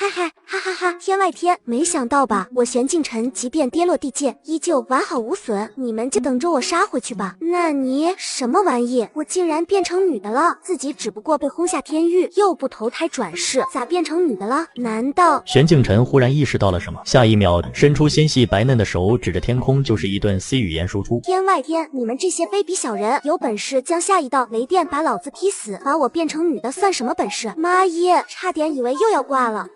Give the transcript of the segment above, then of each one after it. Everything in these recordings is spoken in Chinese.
嗨嗨，哈哈哈！天外天，没想到吧？我玄镜尘即便跌落地界，依旧完好无损。你们就等着我杀回去吧。那你什么玩意？我竟然变成女的了！自己只不过被轰下天狱，又不投胎转世，咋变成女的了？难道……玄镜尘忽然意识到了什么，下一秒伸出纤细白嫩的手，指着天空就是一顿 C 语言输出。天外天，你们这些卑鄙小人，有本事将下一道雷电把老子劈死，把我变成女的算什么本事？妈耶，差点以为又要挂了。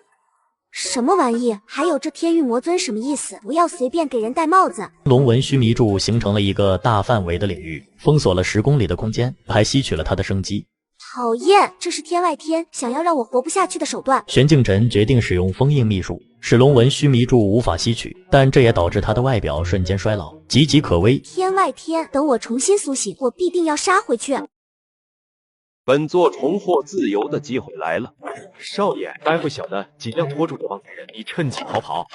什么玩意？还有这天域魔尊什么意思？不要随便给人戴帽子。龙纹须弥柱形成了一个大范围的领域，封锁了10公里的空间，还吸取了他的生机。讨厌，这是天外天想要让我活不下去的手段。玄镜尘决定使用封印秘术，使龙纹须弥柱无法吸取，但这也导致他的外表瞬间衰老，岌岌可危。天外天，等我重新苏醒，我必定要杀回去。本座重获自由的机会来了。少爷，待会小的尽量拖住这帮贼人，你趁机逃跑。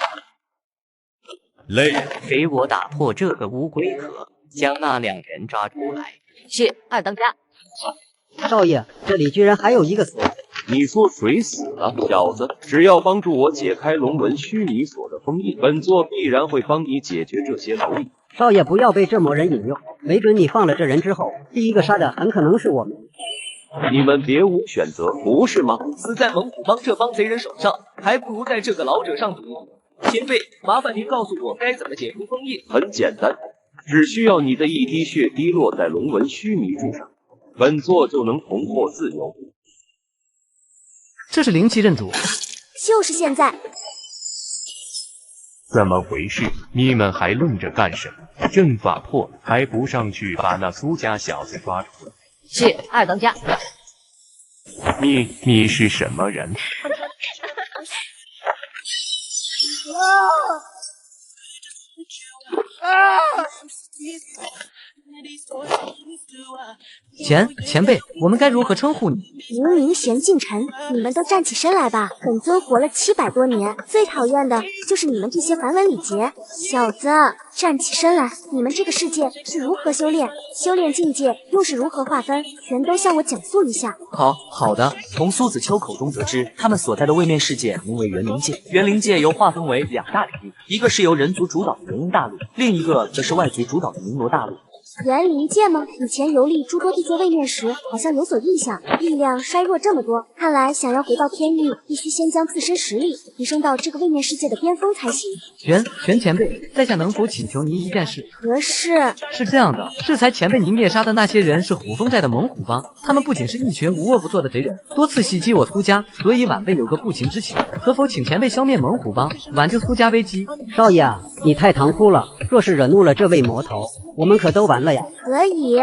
累，给我打破这个乌龟壳，将那2人抓出来。是二当家。少爷，这里居然还有一个死人。你说谁死了？小子，只要帮助我解开龙纹须弥锁的封印，本座必然会帮你解决这些蝼蚁。少爷不要被这魔人引诱，没准你放了这人之后，第一个杀的很可能是我们。你们别无选择，不是吗？死在猛虎帮这帮贼人手上，还不如在这个老者上赌。前辈，麻烦您告诉我该怎么解除封印。很简单，只需要你的一滴血滴落在龙纹须弥柱上，本座就能重获自由。这是灵气认主，就是现在。怎么回事？你们还愣着干什么？阵法破，还不上去把那苏家小子抓出来？是二当家。你是什么人？前辈，我们该如何称呼你？无名玄镜尘，你们都站起身来吧！本尊活了700多年，最讨厌的就是你们这些繁文礼节。小子，站起身来！你们这个世界是如何修炼？修炼境界又是如何划分？全都向我讲述一下。好的。从苏子秋口中得知，他们所在的位面世界名为元灵界。元灵界又划分为2大领域，一个是由人族主导的元婴大陆，另一个则是外族主导的冥罗大陆。元灵界吗？以前游历诸多地界位面时，好像有所印象。力量衰弱这么多，看来想要回到天域，必须先将自身实力提升到这个位面世界的巅峰才行。玄前辈，在下能否请求您一件事？何事？是这样的，适才前辈您灭杀的那些人是虎峰寨的猛虎帮，他们不仅是一群无恶不作的贼人，多次袭击我苏家，所以晚辈有个不情之请，可否请前辈消灭猛虎帮，挽救苏家危机？少爷，你太唐突了，若是惹怒了这位魔头，我们可都完了呀。可以，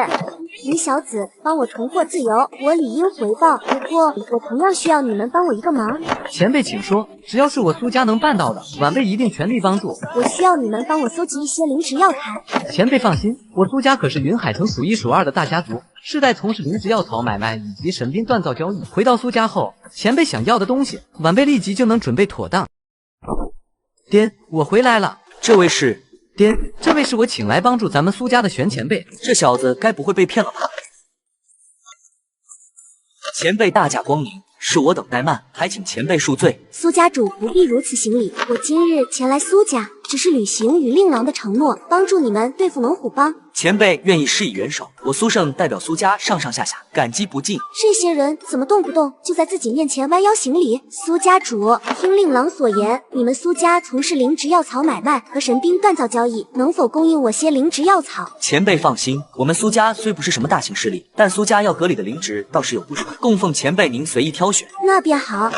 李小子帮我重获自由，我理应回报。不过我同样需要你们帮我一个忙。前辈请说，只要是我苏家能办到的，晚辈一定全力帮助。我需要你们帮我搜集一些灵植药材。前辈放心，我苏家可是云海城数1数2的大家族，世代从事灵植药草买卖以及神兵锻造交易。回到苏家后，前辈想要的东西，晚辈立即就能准备妥当。爹，我回来了。这位是？爹，这位是我请来帮助咱们苏家的玄前辈。这小子该不会被骗了吧？前辈大驾光临，是我等怠慢，还请前辈恕罪。苏家主不必如此行礼，我今日前来苏家，只是履行与令郎的承诺，帮助你们对付猛虎帮。前辈愿意施以援手，我苏胜代表苏家上上下下感激不尽。这些人怎么动不动就在自己面前弯腰行礼？苏家主，听令郎所言，你们苏家从事灵植药草买卖和神兵锻造交易，能否供应我些灵植药草？前辈放心，我们苏家虽不是什么大型势力，但苏家要阁里的灵植倒是有不少，供奉前辈您随意挑选。那便好。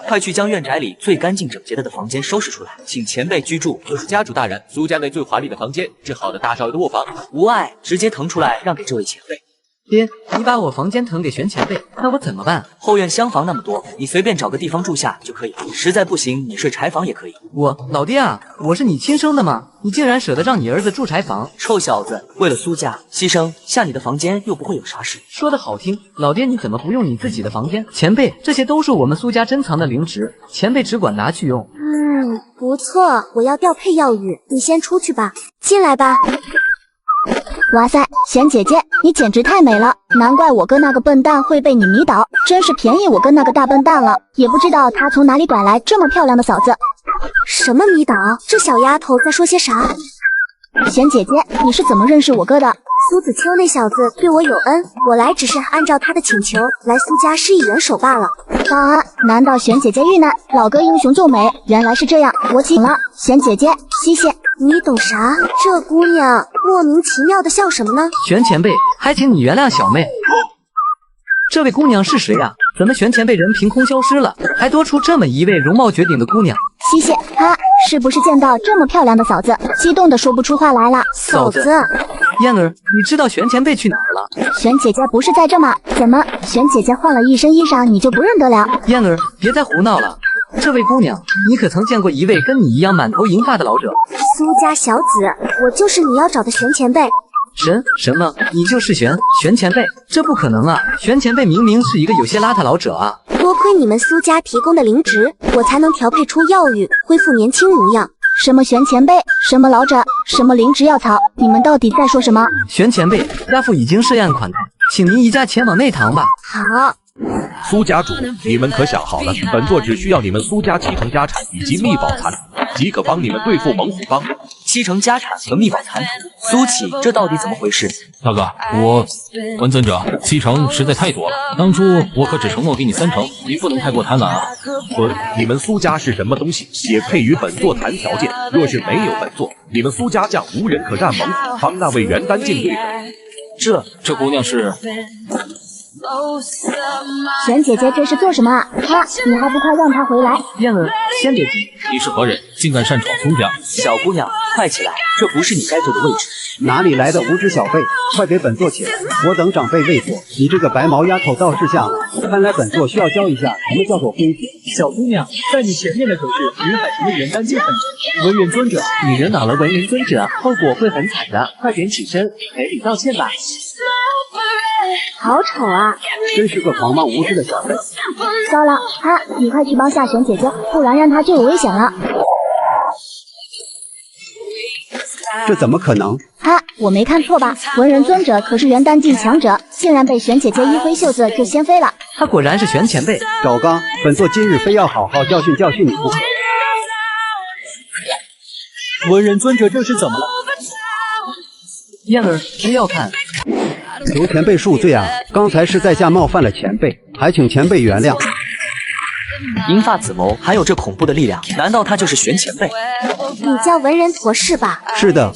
快去将院宅里最干净整洁的房间收拾出来，请前辈居住。这是家主大人，苏家内最华丽的房间，这好的大少爷的卧房，无碍，直接腾出来让给这位前辈。爹，你把我房间腾给玄前辈，那我怎么办？后院厢房那么多，你随便找个地方住下就可以了。实在不行，你睡柴房也可以。老爹啊，我是你亲生的吗？你竟然舍得让你儿子住柴房？臭小子，为了苏家牺牲下你的房间又不会有啥事。说的好听，老爹你怎么不用你自己的房间？前辈，这些都是我们苏家珍藏的灵植，前辈只管拿去用。不错，我要调配药雨，你先出去吧，进来吧。哇塞，玄姐姐，你简直太美了，难怪我哥那个笨蛋会被你迷倒，真是便宜我哥那个大笨蛋了。也不知道他从哪里拐来这么漂亮的嫂子。什么迷倒？这小丫头在说些啥？玄姐姐，你是怎么认识我哥的？苏子秋那小子对我有恩，我来只是按照他的请求来苏家施以援手罢了。啊，难道玄姐姐遇难，老哥英雄救美？原来是这样，我请了，玄姐姐，谢谢。你懂啥？这姑娘莫名其妙的笑什么呢？玄前辈，还请你原谅小妹。这位姑娘是谁呀？怎么玄前辈人凭空消失了，还多出这么一位容貌绝顶的姑娘？谢谢啊，是不是见到这么漂亮的嫂子，激动的说不出话来了？嫂子，燕儿，你知道玄前辈去哪儿了？玄姐姐不是在这吗？怎么玄姐姐换了一身衣裳，你就不认得了？燕儿，别再胡闹了。这位姑娘，你可曾见过一位跟你一样满头银发的老者？苏家小子，我就是你要找的玄前辈。什么？你就是玄前辈？这不可能啊！玄前辈明明是一个有些邋遢老者啊！多亏你们苏家提供的灵植，我才能调配出药浴，恢复年轻模样。什么玄前辈，什么老者，什么灵植药草，你们到底在说什么？玄前辈，家父已经设宴款待，请您移驾前往内堂吧。好。苏家主，你们可想好了，本座只需要你们苏家7成家产以及秘宝残土，即可帮你们对付猛虎帮。7成家产和秘宝残土，苏启，这到底怎么回事？大哥，文尊者，7成实在太多了，当初我可只承诺给你3成，你不能太过贪婪啊！你们苏家是什么东西？也配与本座谈条件？若是没有本座，你们苏家将无人可战猛虎帮那位元丹境对手。这姑娘是。玄姐姐这是做什么啊？你还不快让她回来！燕儿，先别急。你是何人？竟敢擅闯苏家？小姑娘，快起来，这不是你该坐的位置。哪里来的无知小辈？快给本座起来！我等长辈未果，你这个白毛丫头倒是下来。看来本座需要教一下什么叫做规矩。小姑娘，在你前面的可是云海城的元丹境本人。文人尊者，你惹恼了文人尊者，后果会很惨的。快点起身，赔礼道歉吧。好丑啊！真是个狂妄无知的小辈。糟了，你快去帮下玄姐姐，不然让她就有危险了。这怎么可能？我没看错吧？文人尊者可是元丹境强者，竟然被玄姐姐一挥袖子就掀飞了。他果然是玄前辈。赵刚，本座今日非要好好教训教训你不可。文人尊者这是怎么了？燕儿，不要看。求前辈恕罪啊！刚才是在下冒犯了前辈，还请前辈原谅。银发紫眸，还有这恐怖的力量，难道他就是玄前辈？你叫文人陀是吧？是的，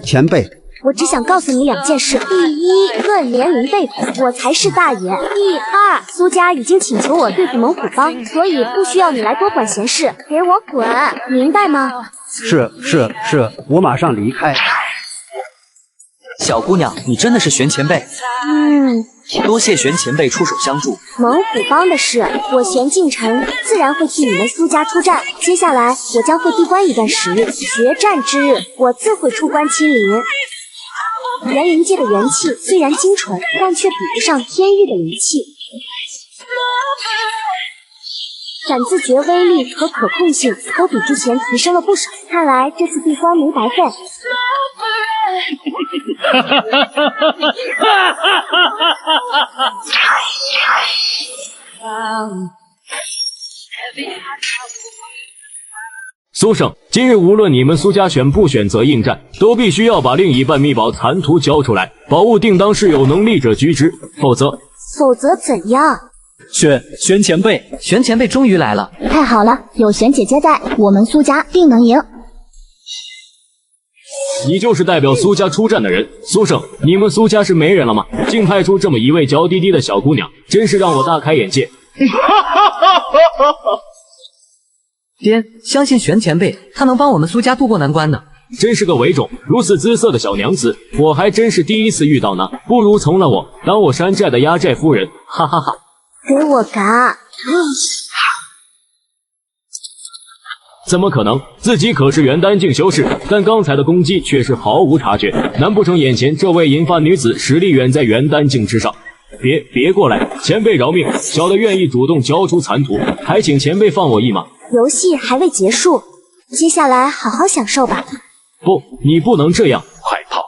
前辈。我只想告诉你2件事：第一，论年龄辈分，我才是大爷；第二，苏家已经请求我对付猛虎帮，所以不需要你来多管闲事，给我滚，明白吗？是，我马上离开。小姑娘，你真的是玄前辈？多谢玄前辈出手相助。猛虎帮的事，我玄静晨自然会替你们苏家出战。接下来我将会闭关一段时日，决战之日，我自会出关亲临。元灵界的元气虽然精纯，但却比不上天域的灵气。斩字诀威力和可控性都比之前提升了不少，看来这次闭关没白费。苏胜，今日无论你们苏家选不选择应战，都必须要把另一半秘宝残图交出来，宝物定当是有能力者居之，否则怎样？玄前辈，玄前辈终于来了！太好了，有玄姐姐在，我们苏家定能赢。你就是代表苏家出战的人，苏胜，你们苏家是没人了吗？竟派出这么一位娇滴滴的小姑娘，真是让我大开眼界。爹，相信玄前辈，他能帮我们苏家渡过难关的。真是个伪种，如此姿色的小娘子，我还真是第一次遇到呢。不如从了我，当我山寨的压寨夫人，哈哈哈。给我嘎！怎么可能？自己可是元丹境修士，但刚才的攻击却是毫无察觉。难不成眼前这位银发女子实力远在元丹境之上？别过来，前辈饶命！小的愿意主动交出残图，还请前辈放我一马。游戏还未结束，接下来好好享受吧。不，你不能这样，快跑！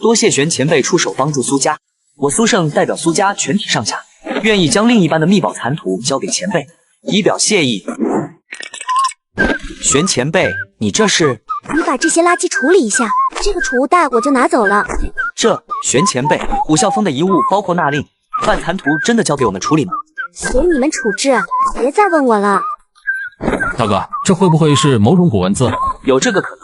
多谢玄前辈出手帮助苏家，我苏胜代表苏家全体上下，愿意将另一半的秘宝残图交给前辈，以表谢意。玄前辈，你这是？你把这些垃圾处理一下，这个储物袋我就拿走了。这，玄前辈，武孝峰的遗物包括纳令、万残图，真的交给我们处理吗？随你们处置，别再问我了。大哥，这会不会是某种古文字？有这个可能。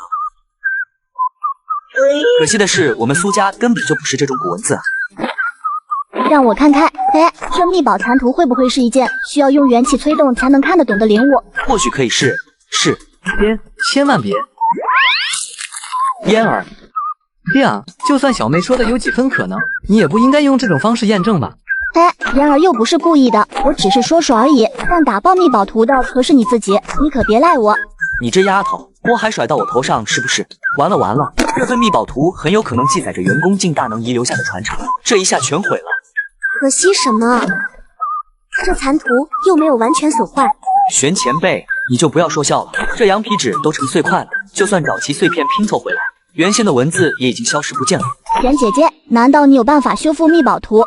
可惜的是，我们苏家根本就不是这种古文字啊。让我看看，哎，这秘宝残图会不会是一件需要用元气催动才能看得懂的灵物？或许可以是。别，千万别。嫣儿，亮，就算小妹说的有几分可能，你也不应该用这种方式验证吧？哎，嫣儿又不是故意的，我只是说说而已。但打爆秘宝图的可是你自己，你可别赖我。你这丫头，锅还甩到我头上是不是？完了，这份秘宝图很有可能记载着元宫境大能遗留下的传承，这一下全毁了。可惜什么？这残图又没有完全损坏。玄前辈，你就不要说笑了，这羊皮纸都成碎块了，就算找齐碎片拼凑回来，原先的文字也已经消失不见了。玄姐姐，难道你有办法修复秘宝图？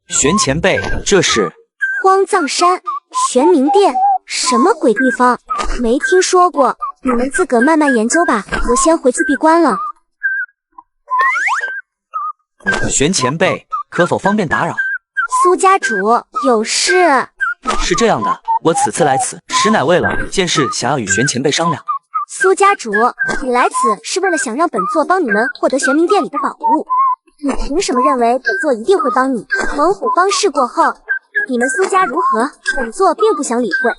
玄前辈，这是荒藏山玄冥殿，什么鬼地方？没听说过，你们自个慢慢研究吧，我先回去闭关了。玄前辈，可否方便打扰？苏家主有事。是这样的，我此次来此，实乃为了件事，想要与玄前辈商量。苏家主，你来此是为了想让本座帮你们获得玄冥殿里的宝物，你凭什么认为本座一定会帮你？猛虎方事过后，你们苏家如何？本座并不想理会。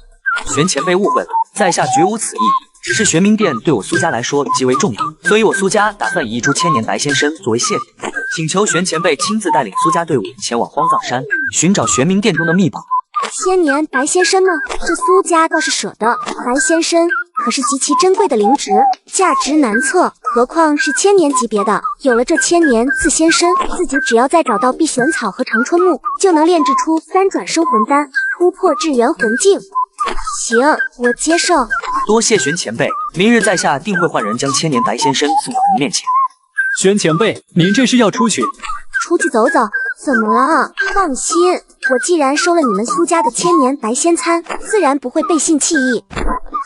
玄前辈误会了，在下绝无此意，只是玄冥殿对我苏家来说极为重要，所以我苏家打算以一株千年白仙参作为谢礼，请求玄前辈亲自带领苏家队伍前往荒藏山，寻找玄冥殿中的秘宝。千年白仙参呢？这苏家倒是舍得。白仙参可是极其珍贵的灵植，价值难测，何况是千年级别的。有了这千年自仙参，自己只要再找到碧玄草和长春木，就能炼制出三转生魂丹，突破至元魂境。行，我接受。多谢玄前辈，明日在下定会换人将千年白仙参送到您面前。玄前辈，您这是要出去？出去走走。怎么了？放心，我既然收了你们苏家的千年白仙参，自然不会背信弃义。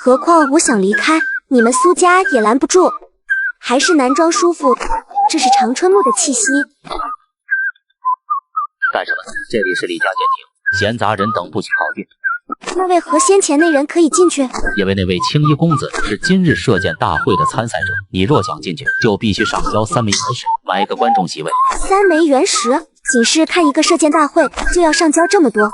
何况我想离开，你们苏家也拦不住。还是男装舒服，这是长春木的气息。干什么？这里是李家监庭，闲杂人等不许靠近。那为何先前那人可以进去？因为那位青衣公子是今日射箭大会的参赛者，你若想进去，就必须上交3枚原石，买个观众席位。3枚原石？仅是看一个射箭大会就要上交这么多？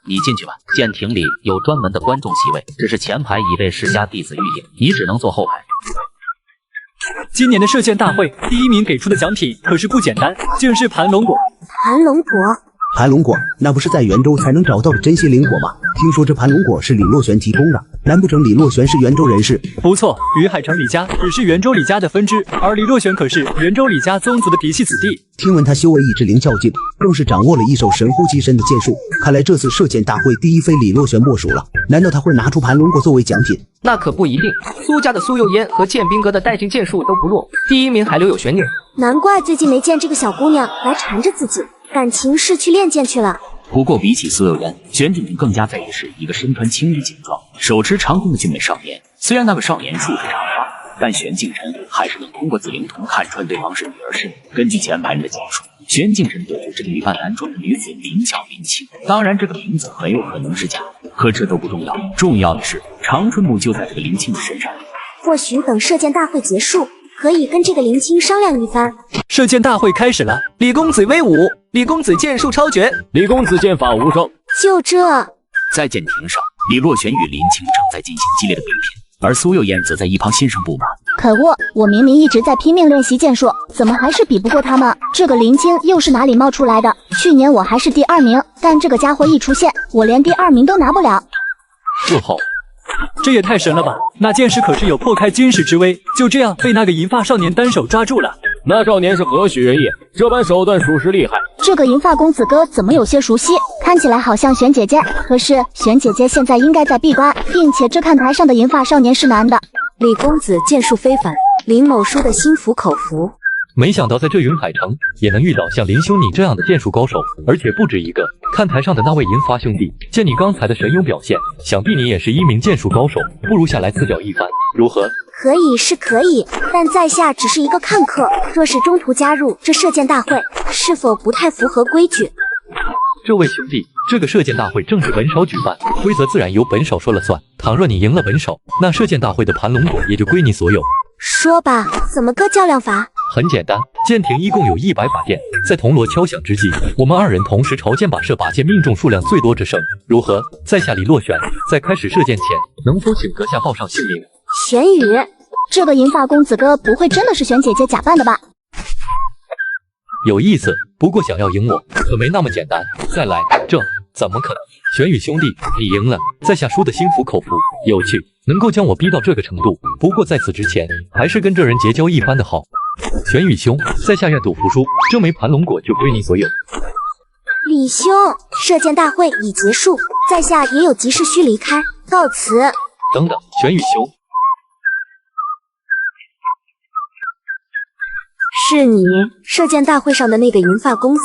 你进去吧，剑庭里有专门的观众席位，只是前排已被世家弟子预定，你只能坐后排。今年的射箭大会第1名给出的奖品可是不简单，竟是盘龙果。盘龙果？盘龙果，那不是在元州才能找到的珍稀灵果吗？听说这盘龙果是李洛玄提供的，难不成李洛玄是元州人士？不错，于海城李家只是元州李家的分支，而李洛玄可是元州李家宗族的嫡系子弟。听闻他修为一至灵窍境，更是掌握了一手神乎其神的剑术。看来这次射箭大会第1非李洛玄莫属了。难道他会拿出盘龙果作为奖品？那可不一定，苏家的苏幼嫣和剑兵阁的带劲剑术都不弱，第1名还留有悬念。难怪最近没见这个小姑娘来缠着自己，感情是去练剑去了。不过比起苏有渊，玄景亭更加在意是一个身穿青衣锦装、手持长弓的俊美少年。虽然那个少年素着长发，但玄静晨还是能通过紫灵瞳看穿对方是女儿身。根据前排人的讲述，玄静晨得知这个女扮男装的女子灵巧灵清，当然这个名字很有可能是假的，可这都不重要，重要的是长春木就在这个灵清的身上。或许等射箭大会结束，可以跟这个灵清商量一番。射箭大会开始了，李公子威武，李公子剑术超绝，李公子剑法无双。就这，在剑庭上，李洛玄与林清正在进行激烈的比拼，而苏有燕则在一旁心生不满。可恶，我明明一直在拼命练习剑术，怎么还是比不过他们？这个林清又是哪里冒出来的？去年我还是第2名，但这个家伙一出现，我连第2名都拿不了。日后。这也太神了吧！那剑士可是有破开金石之威，就这样被那个银发少年单手抓住了。那少年是何许人也？这般手段属实厉害。这个银发公子哥怎么有些熟悉？看起来好像玄姐姐，可是玄姐姐现在应该在闭关，并且这看台上的银发少年是男的。李公子剑术非凡，林某叔的心服口服。没想到在这云海城也能遇到像林兄你这样的剑术高手，而且不止一个。看台上的那位银发兄弟，见你刚才的神勇表现，想必你也是一名剑术高手，不如下来赐教一番，如何？可以是可以，但在下只是一个看客，若是中途加入这射箭大会，是否不太符合规矩？这位兄弟，这个射箭大会正是本少举办，规则自然由本少说了算。倘若你赢了本少，那射箭大会的盘龙果也就归你所有。说吧，怎么个较量法？很简单，剑亭一共有100把剑，在铜锣敲响之际，我们2人同时朝箭靶射，把箭命中数量最多者胜。如何？在下李洛玄，在开始射箭前，能否请阁下报上姓名？玄宇，这个银发公子哥不会真的是玄姐姐假扮的吧？有意思，不过想要赢我可没那么简单。再来，这怎么可能？玄宇兄弟，你赢了，在下输得心服口服。有趣，能够将我逼到这个程度。不过在此之前，还是跟这人结交一番的好。玄宇兄，在下愿赌服输，这枚盘龙果就归你所有。李兄，射箭大会已结束，在下也有急事需离开，告辞。等等，玄宇兄，是你，射箭大会上的那个银发公子。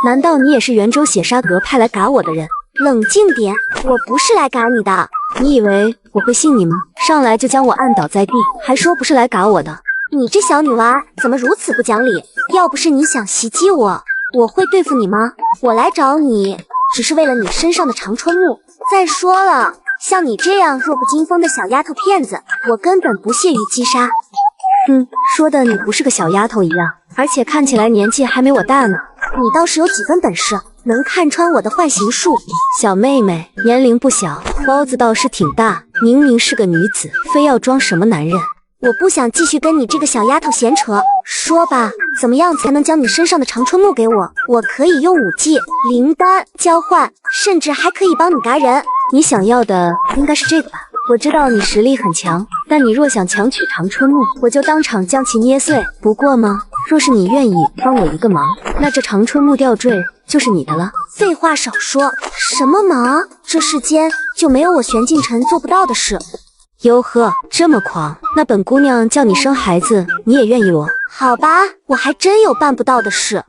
难道你也是袁州血沙阁派来嘎我的人？冷静点，我不是来嘎你的。你以为我会信你吗？上来就将我按倒在地，还说不是来嘎我的。你这小女娃怎么如此不讲理？要不是你想袭击我，我会对付你吗？我来找你，只是为了你身上的长春木。再说了，像你这样弱不禁风的小丫头片子，我根本不屑于击杀。说的你不是个小丫头一样，而且看起来年纪还没我大呢。你倒是有几分本事，能看穿我的幻形术。小妹妹年龄不小，包子倒是挺大，明明是个女子，非要装什么男人。我不想继续跟你这个小丫头闲扯，说吧，怎么样才能将你身上的长春木给我？我可以用武技、灵丹交换，甚至还可以帮你嘎人。你想要的应该是这个吧？我知道你实力很强，但你若想强取长春木，我就当场将其捏碎。不过嘛，若是你愿意帮我一个忙，那这长春木吊坠就是你的了。废话少说，什么忙？这世间就没有我玄镜晨做不到的事。哟呵，这么狂，那本姑娘叫你生孩子，你也愿意咯？好吧，我还真有办不到的事。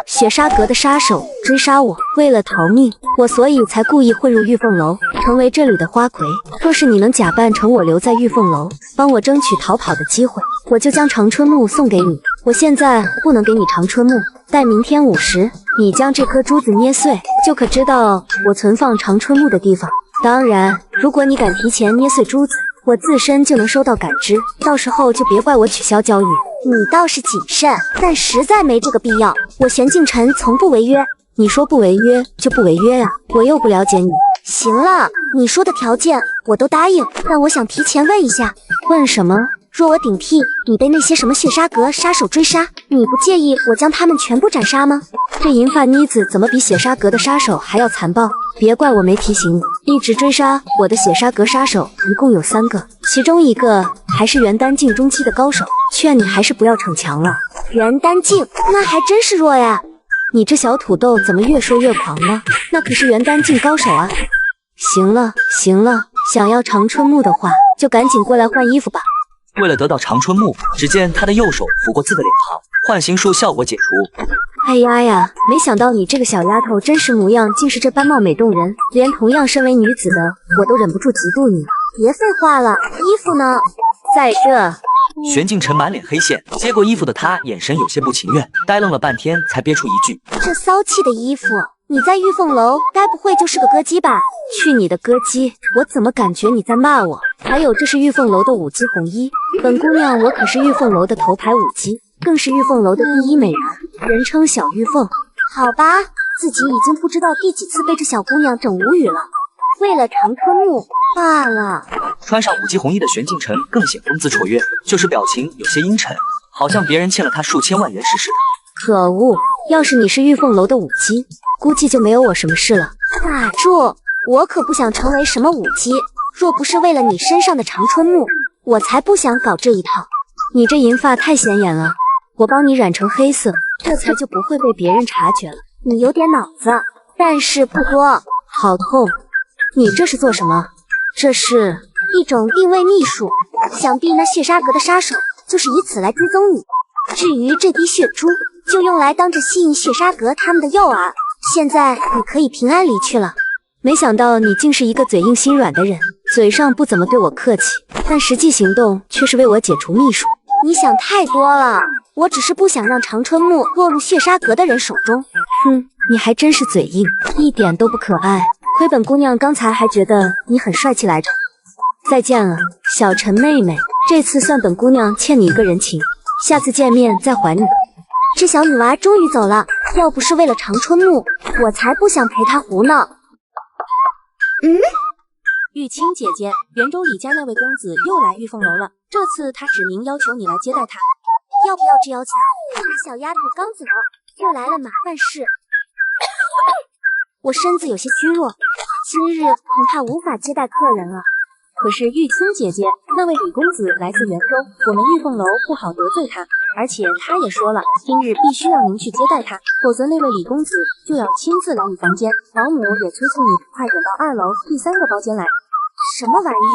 血沙阁的杀手追杀我，为了逃命，我所以才故意混入玉凤楼，成为这里的花魁。若是你能假扮成我留在玉凤楼，帮我争取逃跑的机会，我就将长春木送给你。我现在不能给你长春木，待明天午时，你将这颗珠子捏碎，就可知道我存放长春木的地方。当然，如果你敢提前捏碎珠子，我自身就能收到感知，到时候就别怪我取消交易。你倒是谨慎，但实在没这个必要。我玄镜晨从不违约，你说不违约就不违约啊，我又不了解你。行了，你说的条件我都答应，但我想提前问一下。问什么？若我顶替你被那些什么血沙阁杀手追杀，你不介意我将他们全部斩杀吗？这银发妮子怎么比血沙阁的杀手还要残暴？别怪我没提醒你，一直追杀我的血沙阁杀手一共有3个，其中1个还是元丹境中期的高手，劝你还是不要逞强了。元丹境那还真是弱呀，你这小土豆怎么越说越狂呢？那可是元丹境高手啊。行了，想要长春木的话，就赶紧过来换衣服吧。为了得到长春木，只见他的右手拂过自的脸庞，幻形术效果解除。哎呀，没想到你这个小丫头真实模样竟是这般貌美动人，连同样身为女子的我都忍不住嫉妒你。别废话了，衣服呢？在这。玄镜晨满脸黑线，接过衣服的他眼神有些不情愿，呆愣了半天才憋出一句：这骚气的衣服，你在玉凤楼该不会就是个歌姬吧？去你的歌姬，我怎么感觉你在骂我？还有，这是玉凤楼的舞姬红衣，本姑娘我可是玉凤楼的头牌舞姬，更是玉凤楼的第一美人，人称小玉凤。好吧，自己已经不知道第几次被这小姑娘整无语了。为了长春木罢了。穿上舞姬红衣的玄镜晨更显风姿绰约，就是表情有些阴沉，好像别人欠了他数千万元似的。可恶，要是你是玉凤楼的舞姬，估计就没有我什么事了。打住，我可不想成为什么舞姬，若不是为了你身上的长春木，我才不想搞这一套。你这银发太显眼了，我帮你染成黑色，这才就不会被别人察觉了。你有点脑子，但是不多。好痛！你这是做什么？这是一种定位秘术，想必那血杀阁的杀手就是以此来追踪你。至于这滴血珠，就用来当着吸引血杀阁他们的诱饵。现在你可以平安离去了。没想到你竟是一个嘴硬心软的人，嘴上不怎么对我客气，但实际行动却是为我解除秘术。你想太多了，我只是不想让长春木落入血杀阁的人手中。哼，你还真是嘴硬，一点都不可爱。亏本姑娘刚才还觉得你很帅气来着。再见了，小陈妹妹，这次算本姑娘欠你一个人情，下次见面再还你。这小女娃终于走了，要不是为了长春木，我才不想陪她胡闹。玉清姐姐，袁州李家那位公子又来玉凤楼了，这次他指明要求你来接待他，要不要这要求？小丫头刚走，又来了麻烦事。我身子有些虚弱，今日恐怕无法接待客人了。可是玉清姐姐，那位李公子来自袁州，我们玉凤楼不好得罪他，而且他也说了，今日必须让您去接待他，否则那位李公子就要亲自来你房间。保姆也催促你快点到2楼第3个包间来。什么玩意？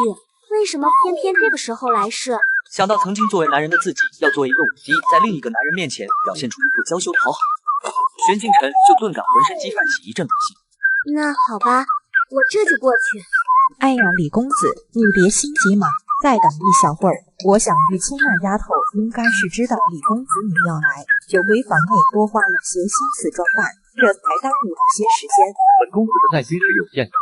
为什么偏偏这个时候来事？想到曾经作为男人的自己，要做一个舞姬，在另一个男人面前表现出一副娇羞讨好，玄静晨就顿感浑身激泛起一阵恶心。那好吧，我这就过去。哎呀，李公子，你别心急嘛，再等一小会儿。我想玉清那丫头应该是知道李公子你要来，就回房内多花了些心思装扮，这才耽误了些时间。本公子的耐心是有限的。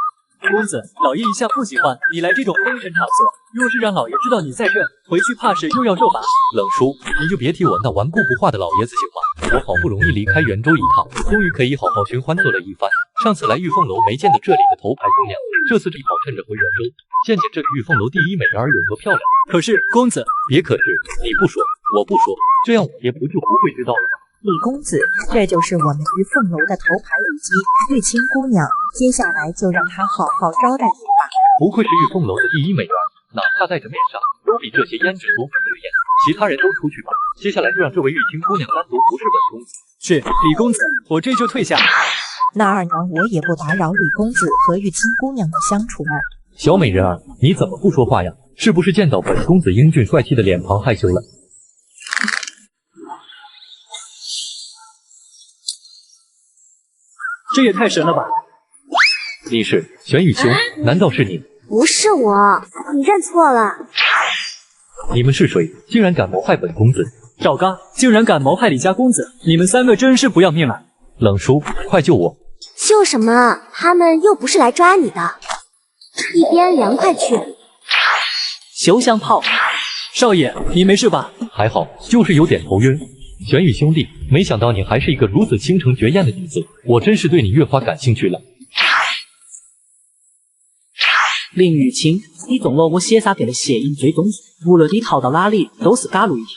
公子，老爷一向不喜欢你来这种风尘场所，若是让老爷知道你在这，回去怕是又要受罚。冷叔，你就别提我那顽固不化的老爷子行吗？我好不容易离开袁州一趟，终于可以好好寻欢作乐一番。上次来玉凤楼没见到这里的头牌姑娘，这次正好趁着回袁州，见见这个玉凤楼第一美人儿有多漂亮。可是公子，别可是，你不说，我不说，这样我爷不就不会知道了吗？李公子，这就是我们玉凤楼的头牌舞姬玉清姑娘，接下来就让她好好招待你吧。不愧是玉凤楼的第一美人，哪怕戴着面纱，都比这些胭脂多粉的艳。其他人都出去吧，接下来就让这位玉清姑娘单独服侍本公子。是，李公子，我这就退下。那二娘我也不打扰李公子和玉清姑娘的相处了。小美人儿，你怎么不说话呀？是不是见到本公子英俊帅气的脸庞害羞了？这也太神了吧！你是玄宇兄？难道是你？不是我，你认错了。你们是谁？竟然敢谋害本公子！赵刚竟然敢谋害李家公子，你们3个真是不要命了！冷叔，快救我！救什么？他们又不是来抓你的，一边凉快去！休想跑！少爷，你没事吧？还好，就是有点头晕。玄宇兄弟，没想到你还是一个如此倾城绝艳的女子，我真是对你越发感兴趣了。林雨清，你中了我血杀给的血印追踪术，无论你逃到哪里，都是赶路一条。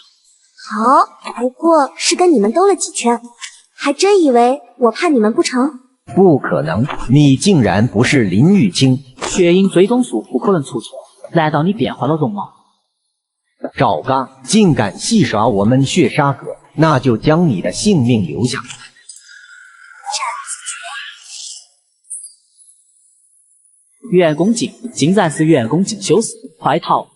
好，不过是跟你们兜了几圈，还真以为我怕你们不成？不可能，你竟然不是林雨清！血印追踪术不可能出错，难道你变换了容貌？赵刚竟敢戏耍我们血杀阁，那就将你的性命留下。袁公敬竟然是袁公敬修士，快逃！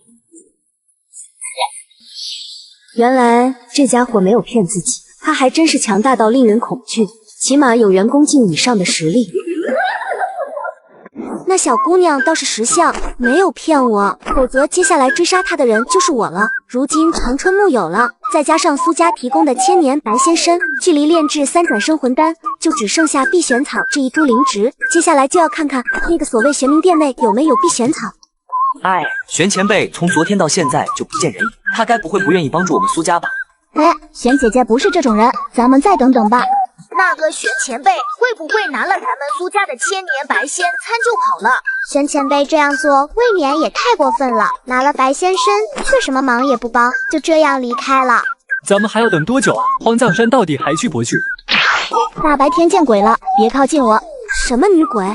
原来这家伙没有骗自己，他还真是强大到令人恐惧，起码有袁公敬以上的实力。那小姑娘倒是识相，没有骗我，否则接下来追杀她的人就是我了。如今长春木有了，再加上苏家提供的千年白仙参，距离炼制3转生魂丹就只剩下碧玄草这一株灵植，接下来就要看看那个所谓玄冥殿内有没有碧玄草。哎，玄前辈从昨天到现在就不见人影，他该不会不愿意帮助我们苏家吧？哎，玄姐姐不是这种人，咱们再等等吧。那个玄前辈会不会拿了咱们苏家的千年白仙参就跑了？玄前辈这样做未免也太过分了，拿了白仙参却什么忙也不帮，就这样离开了。咱们还要等多久啊？荒藏山到底还去不去？大白天见鬼了，别靠近我！什么女鬼？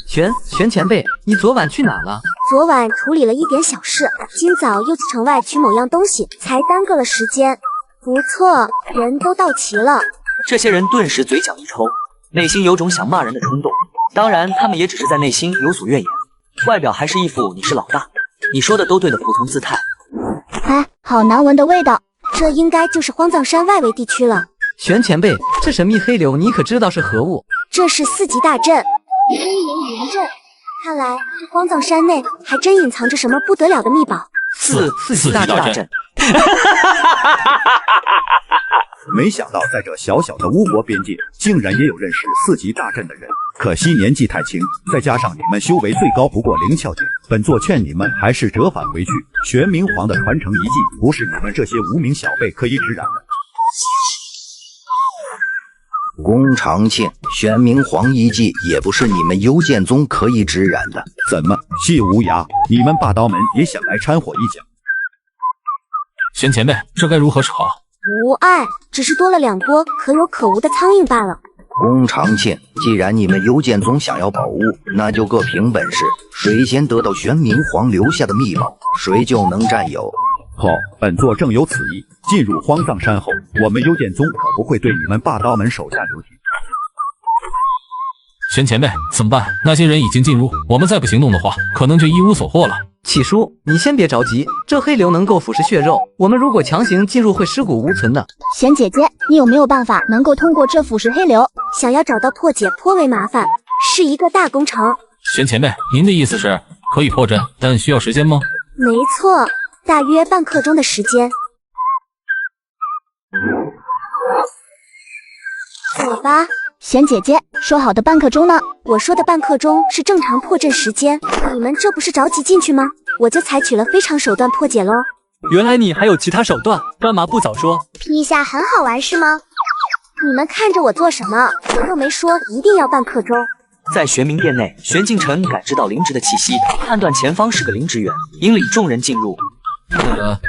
玄前辈，你昨晚去哪了？昨晚处理了一点小事，今早又去城外取某样东西，才耽搁了时间。不错，人都到齐了。这些人顿时嘴角一抽，内心有种想骂人的冲动。当然，他们也只是在内心有所怨言，外表还是一副你是老大，你说的都对的普通姿态。好难闻的味道。这应该就是荒藏山外围地区了。玄前辈，这神秘黑流你可知道是何物？这是4级大阵，黑灵云阵。看来这荒藏山内还真隐藏着什么不得了的秘宝。四级大阵。没想到在这小小的巫国边界，竟然也有认识4级大阵的人。可惜年纪太轻，再加上你们修为最高不过灵窍境，本座劝你们还是折返回去。玄冥皇的传承遗迹，不是你们这些无名小辈可以指染的。弓长庆，玄冥皇遗迹也不是你们幽剑宗可以指染的。怎么，谢无涯，你们霸刀门也想来掺和一脚？玄前辈，这该如何是好？无碍，只是多了2多可有可无的苍蝇罢了。弓长庆，既然你们幽剑宗想要宝物，那就各凭本事，谁先得到玄冥皇留下的秘宝，谁就能占有。好，本座正有此意。进入荒藏山后，我们幽剑宗可不会对你们霸刀门手下留情。玄前辈，怎么办？那些人已经进入，我们再不行动的话，可能就一无所获了。启叔，你先别着急，这黑流能够腐蚀血肉，我们如果强行进入会尸骨无存的。玄姐姐，你有没有办法能够通过这腐蚀黑流？想要找到破解颇为麻烦，是一个大工程。玄前辈，您的意思是可以破阵，但需要时间吗？没错，大约半刻钟的时间。走吧。玄姐姐，说好的半刻钟呢？我说的半刻钟是正常破阵时间，你们这不是着急进去吗？我就采取了非常手段破解喽。原来你还有其他手段，干嘛不早说？一下很好玩是吗？你们看着我做什么？我又没说一定要半刻钟。在玄冥殿内，玄镜晨感知到灵芝的气息，判断前方是个灵芝园，引领众人进入。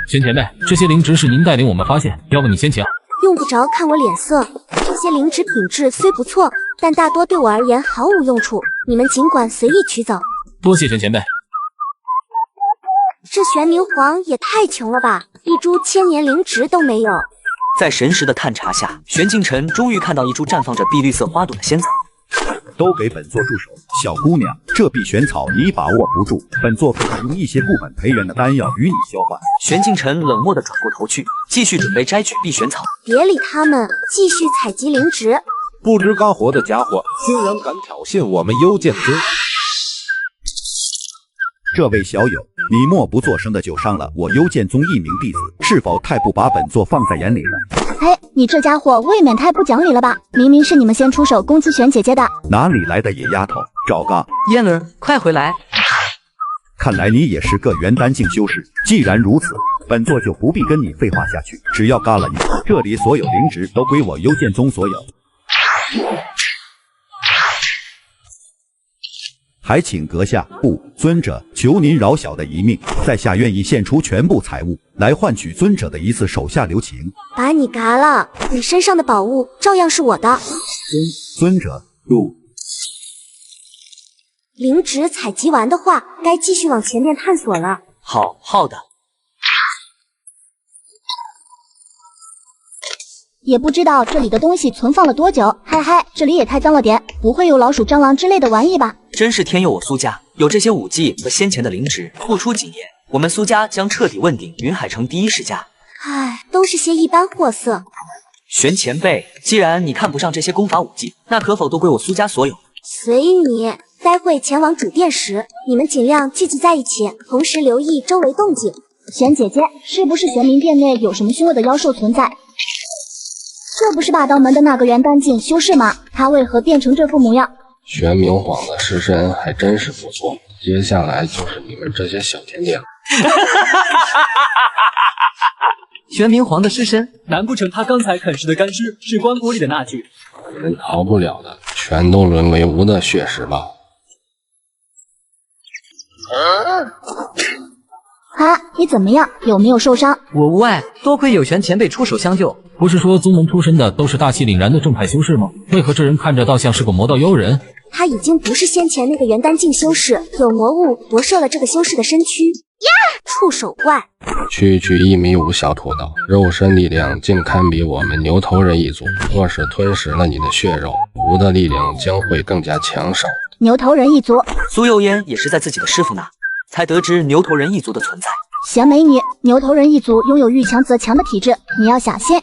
玄前辈，这些灵芝是您带领我们发现，要不你先请。用不着看我脸色，这些灵芝品质虽不错，但大多对我而言毫无用处，你们尽管随意取走。多谢玄前辈。这玄冥皇也太穷了吧，一株千年灵芝都没有。在神识的探查下，玄镜晨终于看到一株绽放着碧绿色花朵的仙草。都给本座住手！小姑娘，这碧玄草你把握不住，本座可以用一些固本培元的丹药与你交换。玄镜晨冷漠地转过头去，继续准备摘取碧玄草。别理他们，继续采集灵芝。不知干活的家伙，竟然敢挑衅我们幽剑宗！这位小友，你默不作声的就伤了我幽剑宗一名弟子，是否太不把本座放在眼里了？嘿，你这家伙未免太不讲理了吧！明明是你们先出手攻击玄姐姐的。哪里来的野丫头？赵刚，燕儿，快回来！看来你也是个元丹境修士。既然如此，本座就不必跟你废话下去，只要嘎了你，这里所有灵芝都归我幽剑宗所有。还请阁下尊者，求您饶小的一命，在下愿意献出全部财物来换取尊者的一次手下留情。把你嘎了，你身上的宝物照样是我的。尊者，灵芝采集完的话，该继续往前面探索了。好的。也不知道这里的东西存放了多久，嗨，这里也太脏了点，不会有老鼠、蟑螂之类的玩意吧？真是天佑我苏家，有这些武技和先前的灵芝，不出几年，我们苏家将彻底问鼎云海城第一世家。唉，都是些一般货色。玄前辈，既然你看不上这些功法武技，那可否都归我苏家所有？随你。待会前往主殿时，你们尽量聚集在一起，同时留意周围动静。玄姐姐，是不是玄冥殿内有什么凶恶的妖兽存在？这不是霸道门的那个元丹境修士吗？他为何变成这副模样？玄冥皇的尸身还真是不错，接下来就是你们这些小甜点了。玄冥皇的尸身，难不成他刚才啃食的干尸是棺椁里的那具？人逃不了的，全都沦为无的血食吧。啊，你怎么样？有没有受伤？我无碍，多亏有玄前辈出手相救。不是说宗门出身的都是大气凛然的正派修士吗？为何这人看着倒像是个魔道妖人？他已经不是先前那个元丹境修士，有魔物夺摄了这个修士的身躯。呀，触手怪！区区1.5米小土豆，肉身力量竟堪比我们牛头人一族。若是吞食了你的血肉，吾的力量将会更加强少。牛头人一族，苏有烟也是在自己的师傅那才得知牛头人一族的存在。贤美女，牛头人一族拥有遇强则强的体质，你要小心。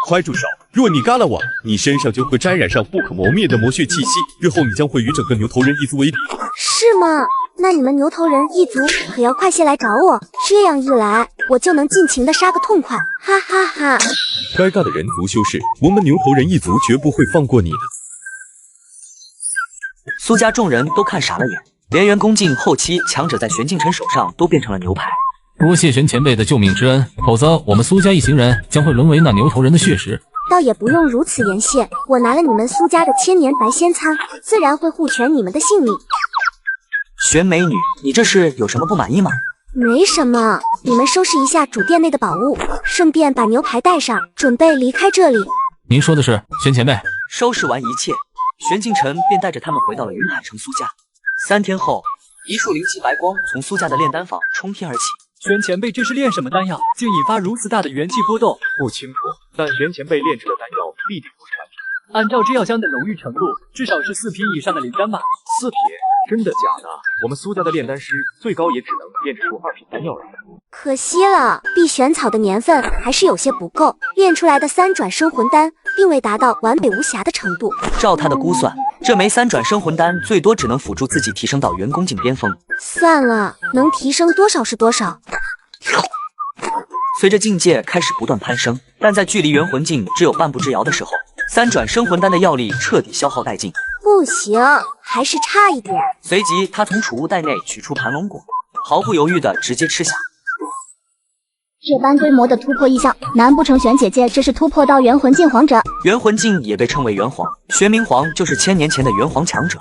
快住手！若你嘎了我，你身上就会沾染上不可磨灭的魔血气息，日后你将会与整个牛头人一族为敌。是吗？那你们牛头人一族可要快些来找我，这样一来，我就能尽情的杀个痛快，哈哈哈！该尬的人族修士，我们牛头人一族绝不会放过你的。苏家众人都看傻了眼，连元恭敬后期强者在玄镜城手上都变成了牛排。多谢玄前辈的救命之恩，否则我们苏家一行人将会沦为那牛头人的血食。倒也不用如此言谢，我拿了你们苏家的千年白仙餐，自然会护全你们的性命。玄美女，你这是有什么不满意吗？没什么，你们收拾一下主殿内的宝物，顺便把牛排带上，准备离开这里。您说的是玄前辈？收拾完一切，玄镜晨便带着他们回到了云海城苏家。3天后，一束灵气白光从苏家的炼丹坊冲天而起。玄前辈这是炼什么丹药，竟引发如此大的元气波动？不清楚，但玄前辈炼制的丹药必定不是单品。按照这药香的浓郁程度，至少是4品以上的灵丹吧？4品？真的假的？我们苏家的炼丹师最高也只能炼制出2品丹药来。可惜了，碧玄草的年份还是有些不够，炼出来的3转生魂丹并未达到完美无瑕的程度。照他的估算，这枚3转生魂丹最多只能辅助自己提升到元恭境巅峰。算了，能提升多少是多少。随着境界开始不断攀升，但在距离元魂境只有半步之遥的时候，3转生魂丹的药力彻底消耗殆尽。不行，还是差一点。随即，他从储物袋内取出盘龙果，毫不犹豫地直接吃下。这般规模的突破异象，难不成玄姐姐这是突破到元魂境皇者？元魂境也被称为元皇，玄冥皇就是1000年前的元皇强者。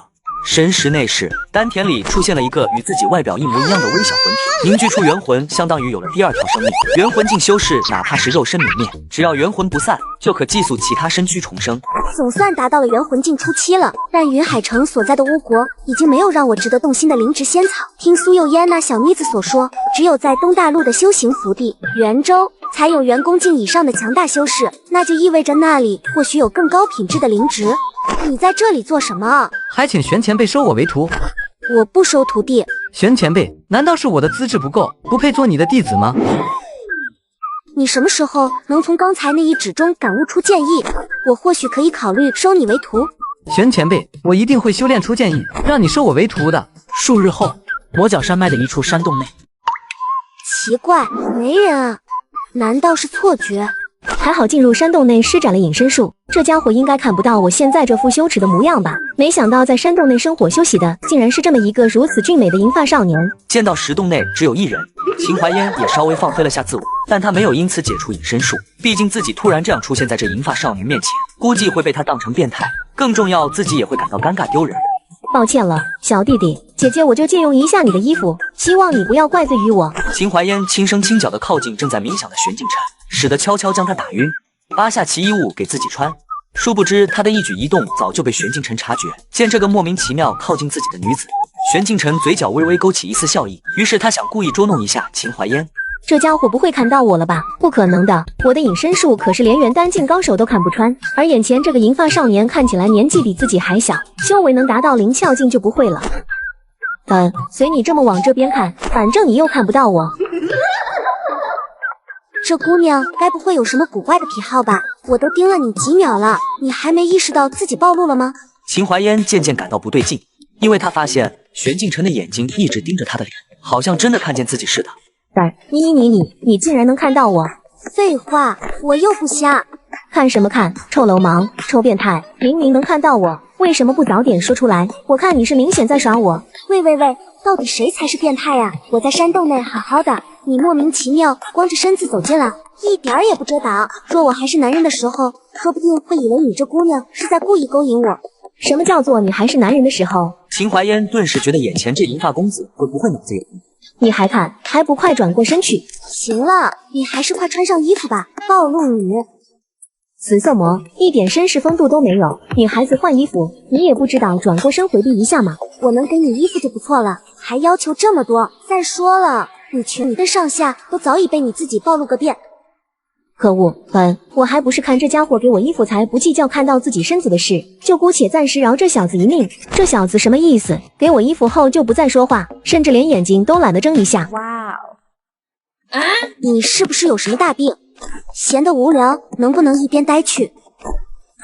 神识内视，丹田里出现了一个与自己外表一模一样的微小魂体，凝聚出元魂，相当于有了第2条生命。元魂境修士哪怕是肉身泯灭，只要元魂不散，就可寄宿其他身躯重生。总算达到了元魂境初期了，但云海城所在的巫国已经没有让我值得动心的灵芝仙草。听苏幼嫣那小妮子所说，只有在东大陆的修行福地元州才有元恭境以上的强大修士，那就意味着那里或许有更高品质的灵芝。你在这里做什么？还请玄前辈收我为徒。我不收徒弟。玄前辈，难道是我的资质不够，不配做你的弟子吗？你什么时候能从刚才那一指中感悟出剑意？我或许可以考虑收你为徒。玄前辈，我一定会修炼出剑意，让你收我为徒的。数日后，魔角山脉的一处山洞内，奇怪，没人啊，难道是错觉？还好进入山洞内施展了隐身术，这家伙应该看不到我现在这副羞耻的模样吧？没想到在山洞内生火休息的，竟然是这么一个如此俊美的银发少年。见到石洞内只有1人，秦怀嫣也稍微放飞了下自我，但她没有因此解除隐身术，毕竟自己突然这样出现在这银发少年面前，估计会被他当成变态，更重要，自己也会感到尴尬丢人。抱歉了，小弟弟，姐姐我就借用一下你的衣服，希望你不要怪罪于我。秦怀嫣轻声轻脚地靠近正在冥想的玄镜晨，使得悄悄将他打晕，扒下其衣物给自己穿。殊不知他的一举一动早就被玄镜晨察觉。见这个莫名其妙靠近自己的女子，玄镜晨嘴角微微勾起一丝笑意，于是他想故意捉弄一下秦怀嫣。这家伙不会看到我了吧？不可能的，我的隐身术可是连元丹境高手都看不穿，而眼前这个银发少年看起来年纪比自己还小，修为能达到灵窍境就不会了。随你这么往这边看，反正你又看不到我。这姑娘该不会有什么古怪的癖好吧？我都盯了你几秒了，你还没意识到自己暴露了吗？秦怀嫣渐渐感到不对劲，因为她发现玄镜晨的眼睛一直盯着她的脸，好像真的看见自己似的。你竟然能看到我？废话，我又不瞎。看什么看？臭流氓，臭变态，明明能看到我，为什么不早点说出来？我看你是明显在耍我。喂，到底谁才是变态呀？我在山洞内好好的，你莫名其妙光着身子走进来，一点儿也不遮挡。若我还是男人的时候，说不定会以为你这姑娘是在故意勾引我。什么叫做你还是男人的时候？秦怀嫣顿时觉得眼前这银发公子会不会脑子有病？你还看，还不快转过身去？行了，你还是快穿上衣服吧，暴露女。死色魔，一点绅士风度都没有。女孩子换衣服，你也不知道转过身回避一下吗？我能给你衣服就不错了，还要求这么多。再说了，你全身上下都早已被你自己暴露个遍。可恶，我还不是看这家伙给我衣服才不计较看到自己身子的事，就姑且暂时饶这小子一命。这小子什么意思？给我衣服后就不再说话，甚至连眼睛都懒得睁一下。哇哦！你是不是有什么大病？闲得无聊，能不能一边待去？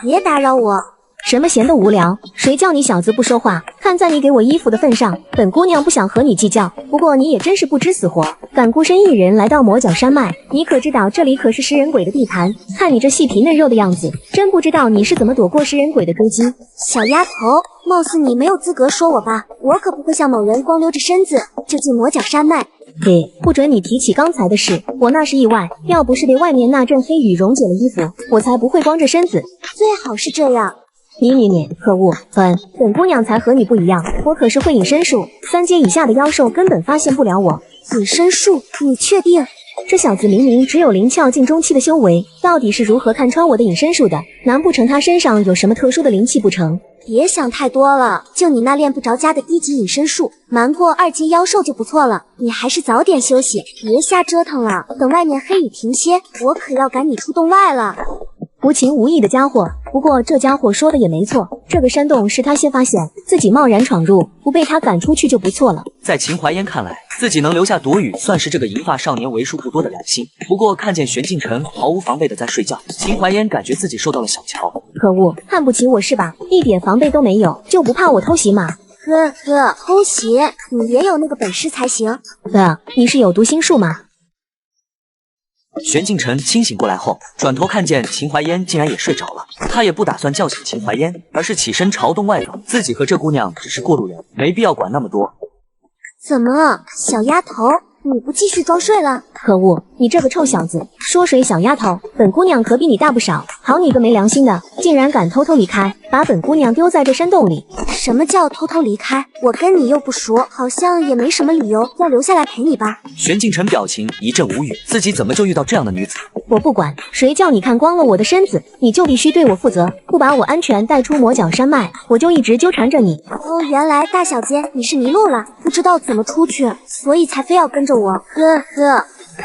别打扰我。什么闲得无聊？谁叫你小子不说话？看在你给我衣服的份上，本姑娘不想和你计较。不过你也真是不知死活，敢孤身一人来到魔角山脉，你可知道这里可是食人鬼的地盘？看你这细皮嫩肉的样子，真不知道你是怎么躲过食人鬼的追击。小丫头，貌似你没有资格说我吧？我可不会像某人光溜着身子就进魔角山脉。不准你提起刚才的事，我那是意外，要不是被外面那阵黑雨溶解了衣服，我才不会光着身子。最好是这样。你，可恶！本姑娘才和你不一样，我可是会隐身术，3阶以下的妖兽根本发现不了我。隐身术？你确定？这小子明明只有灵窍境中期的修为，到底是如何看穿我的隐身术的？难不成他身上有什么特殊的灵气不成？别想太多了，就你那练不着家的1级隐身术，瞒过2阶妖兽就不错了。你还是早点休息，别瞎折腾了。等外面黑雨停歇，我可要赶你出洞外了。无情无义的家伙，不过这家伙说的也没错，这个山洞是他先发现，自己贸然闯入，不被他赶出去就不错了。在秦怀嫣看来，自己能留下躲雨，算是这个银发少年为数不多的良心。不过看见玄镜晨毫无防备的在睡觉，秦怀嫣感觉自己受到了小瞧。可恶，看不起我是吧？一点防备都没有，就不怕我偷袭吗？偷袭？你也有那个本事才行。你是有读心术吗？玄镜晨清醒过来后，转头看见秦怀嫣竟然也睡着了，他也不打算叫醒秦怀嫣，而是起身朝洞外走。自己和这姑娘只是过路人，没必要管那么多。怎么了，小丫头？你不继续装睡了？可恶，你这个臭小子，说谁小丫头？本姑娘可比你大不少，好你个没良心的，竟然敢偷偷离开，把本姑娘丢在这山洞里。什么叫偷偷离开？我跟你又不熟，好像也没什么理由要留下来陪你吧？玄镜晨表情一阵无语，自己怎么就遇到这样的女子？我不管，谁叫你看光了我的身子，你就必须对我负责，不把我安全带出魔角山脉，我就一直纠缠着你。哦，原来大小姐你是迷路了，不知道怎么出去，所以才非要跟着我。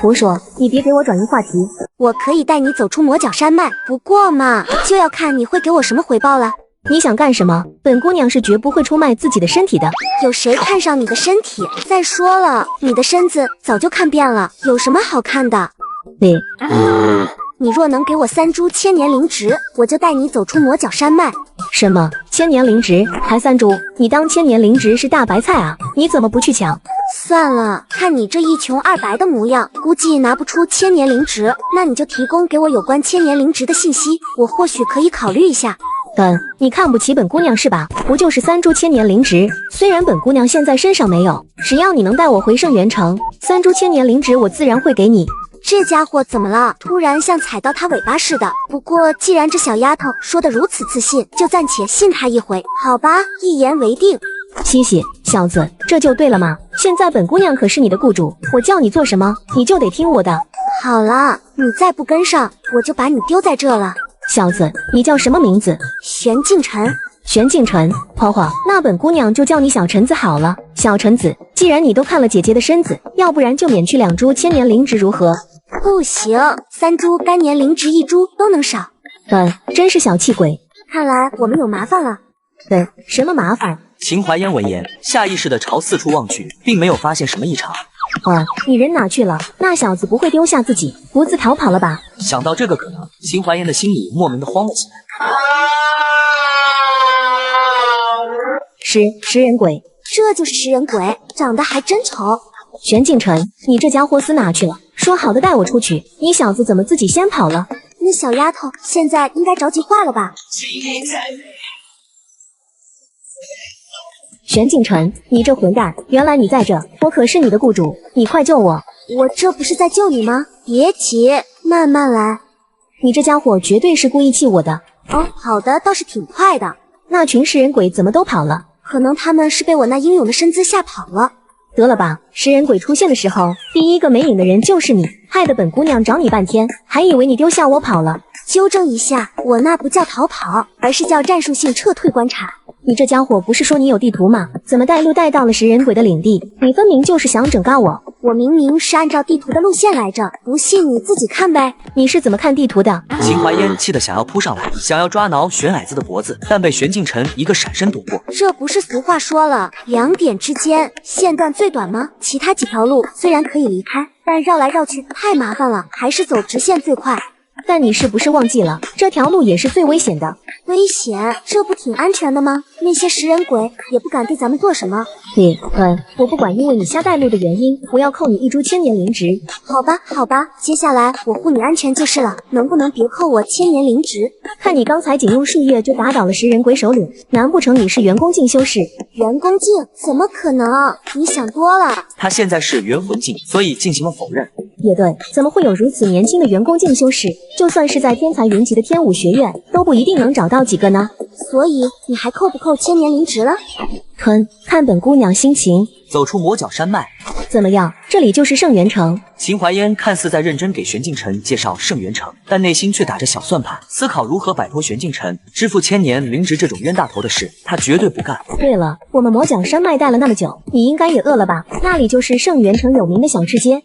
胡说，你别给我转移话题。我可以带你走出魔角山脉，不过嘛，就要看你会给我什么回报了。你想干什么？本姑娘是绝不会出卖自己的身体的。有谁看上你的身体？再说了，你的身子早就看遍了，有什么好看的？你若能给我3株千年灵植，我就带你走出魔角山脉。什么千年灵植？还3株？你当千年灵植是大白菜啊？你怎么不去抢？算了，看你这一穷二白的模样，估计拿不出千年灵植，那你就提供给我有关千年灵植的信息，我或许可以考虑一下。你看不起本姑娘是吧？不就是3株千年灵植？虽然本姑娘现在身上没有，只要你能带我回圣元城，3株千年灵植我自然会给你。这家伙怎么了？突然像踩到他尾巴似的。不过既然这小丫头说得如此自信，就暂且信她一回。好吧，一言为定。嘻嘻，小子，这就对了嘛。现在本姑娘可是你的雇主，我叫你做什么，你就得听我的。好了，你再不跟上，我就把你丢在这了。小子，你叫什么名字？玄镜晨。玄镜晨，那本姑娘就叫你小橙子好了。小橙子，既然你都看了姐姐的身子，要不然就免去2株千年灵植如何？不行，3株干年灵植1株都能少。真是小气鬼。看来我们有麻烦了。什么麻烦？秦怀嫣闻言，下意识地朝4处望去，并没有发现什么异常。你人哪去了？那小子不会丢下自己，独自逃跑了吧？想到这个可能，秦怀嫣的心里莫名的慌了起来。食人鬼，这就是食人鬼，长得还真丑。玄镜晨，你这家伙死哪去了？说好的带我出去，你小子怎么自己先跑了？那小丫头现在应该着急坏了吧？玄镜晨，你这混蛋，原来你在这，我可是你的雇主，你快救我！我这不是在救你吗？别急，慢慢来。你这家伙绝对是故意气我的。跑的倒是挺快的。那群食人鬼怎么都跑了？可能他们是被我那英勇的身姿吓跑了。得了吧，食人鬼出现的时候，第一个没影的人就是你，害得本姑娘找你半天，还以为你丢下我跑了。纠正一下，我那不叫逃跑，而是叫战术性撤退观察。你这家伙不是说你有地图吗？怎么带路带到了食人鬼的领地？你分明就是想整嘎我！我明明是按照地图的路线来着，不信你自己看呗。你是怎么看地图的？秦怀嫣气得想要扑上来，想要抓挠玄矮子的脖子，但被玄镜晨一个闪身躲过。这不是俗话说了2点之间线段最短吗？其他几条路虽然可以离开，但绕来绕去太麻烦了，还是走直线最快。但你是不是忘记了，这条路也是最危险的？危险？这不挺安全的吗？那些食人鬼也不敢对咱们做什么。我不管，因为你瞎带路的原因，我要扣你1株千年灵植。好吧，好吧，接下来我护你安全就是了，能不能别扣我千年灵植？看你刚才仅用数月就打倒了食人鬼首领，难不成你是元宫境修士？元宫境？怎么可能？你想多了。他现在是元魂境，所以进行了否认。也对，怎么会有如此年轻的元宫境修士？就算是在天才云集的天武学院，都不一定能找到几个呢。所以你还扣不扣千年灵植了？看本姑娘心情。走出魔角山脉，怎么样？这里就是圣元城。秦怀嫣看似在认真给玄镜晨介绍圣元城，但内心却打着小算盘，思考如何摆脱玄镜晨支付千年灵植这种冤大头的事，他绝对不干。对了，我们魔角山脉待了那么久，你应该也饿了吧？那里就是圣元城有名的小吃街。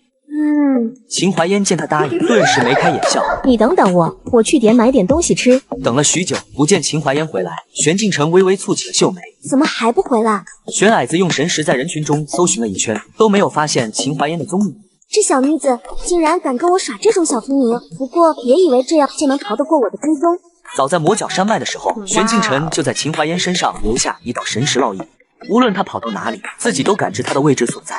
秦怀嫣见他答应，顿时眉开眼笑。你等等我去买点东西吃。等了许久，不见秦怀嫣回来，玄镜晨微微蹙起了秀眉。怎么还不回来？玄矮子用神识在人群中搜寻了一圈，都没有发现秦怀嫣的踪影。这小女子竟然敢跟我耍这种小聪明，不过别以为这样就能逃得过我的追踪。早在魔角山脉的时候，玄镜晨就在秦怀嫣身上留下一道神识烙印，无论他跑到哪里，自己都感知他的位置所在。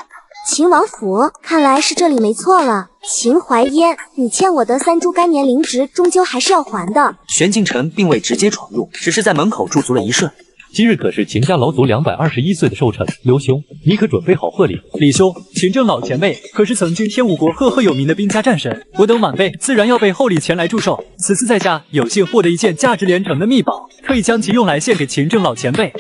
秦王府，看来是这里没错了。秦怀嫣，你欠我的3株干年灵植，终究还是要还的。玄镜晨并未直接闯入，只是在门口驻足了一瞬。今日可是秦家老祖221岁的寿辰，刘兄，你可准备好贺礼？李兄，秦正老前辈可是曾经天武国赫赫有名的兵家战神，我等晚辈自然要备厚礼前来祝寿。此次在下有幸获得一件价值连城的秘宝，可以将其用来献给秦正老前辈。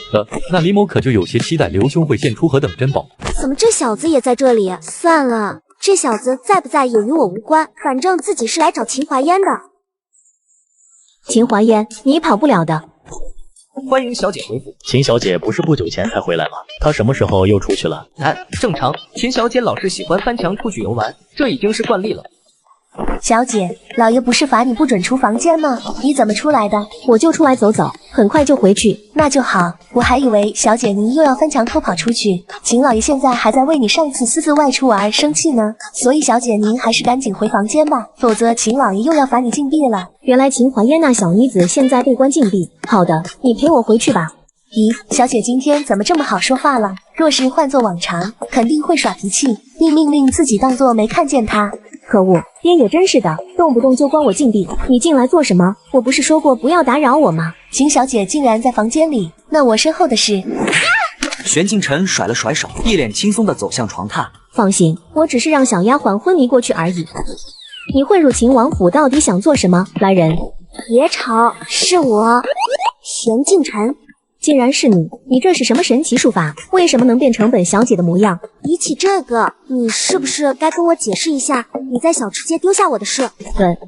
那李某可就有些期待刘兄会献出何等珍宝。怎么这小子也在这里？算了，这小子在不在也与我无关，反正自己是来找秦怀嫣的。秦怀嫣，你跑不了的。欢迎小姐回府。秦小姐不是不久前才回来吗？她什么时候又出去了？正常，秦小姐老是喜欢翻墙出去游玩，这已经是惯例了。小姐，老爷不是罚你不准出房间吗？你怎么出来的？我就出来走走，很快就回去。那就好，我还以为小姐您又要翻墙偷跑出去，秦老爷现在还在为你上次私自外出而生气呢。所以小姐您还是赶紧回房间吧，否则秦老爷又要罚你禁闭了。原来秦怀嫣那小妮子现在被关禁闭。好的，你陪我回去吧。咦，小姐今天怎么这么好说话了？若是换作往常，肯定会耍脾气，并命令自己当作没看见他。可恶，爹也真是的，动不动就关我禁闭。你进来做什么？我不是说过不要打扰我吗？秦小姐竟然在房间里，那我身后的是……玄镜晨甩了甩手，一脸轻松地走向床榻。放心，我只是让小丫鬟昏迷过去而已。你混入秦王府到底想做什么？来人！别吵，是我，玄镜晨。竟然是你！你这是什么神奇术法？为什么能变成本小姐的模样？比起这个，你是不是该跟我解释一下你在小吃街丢下我的事？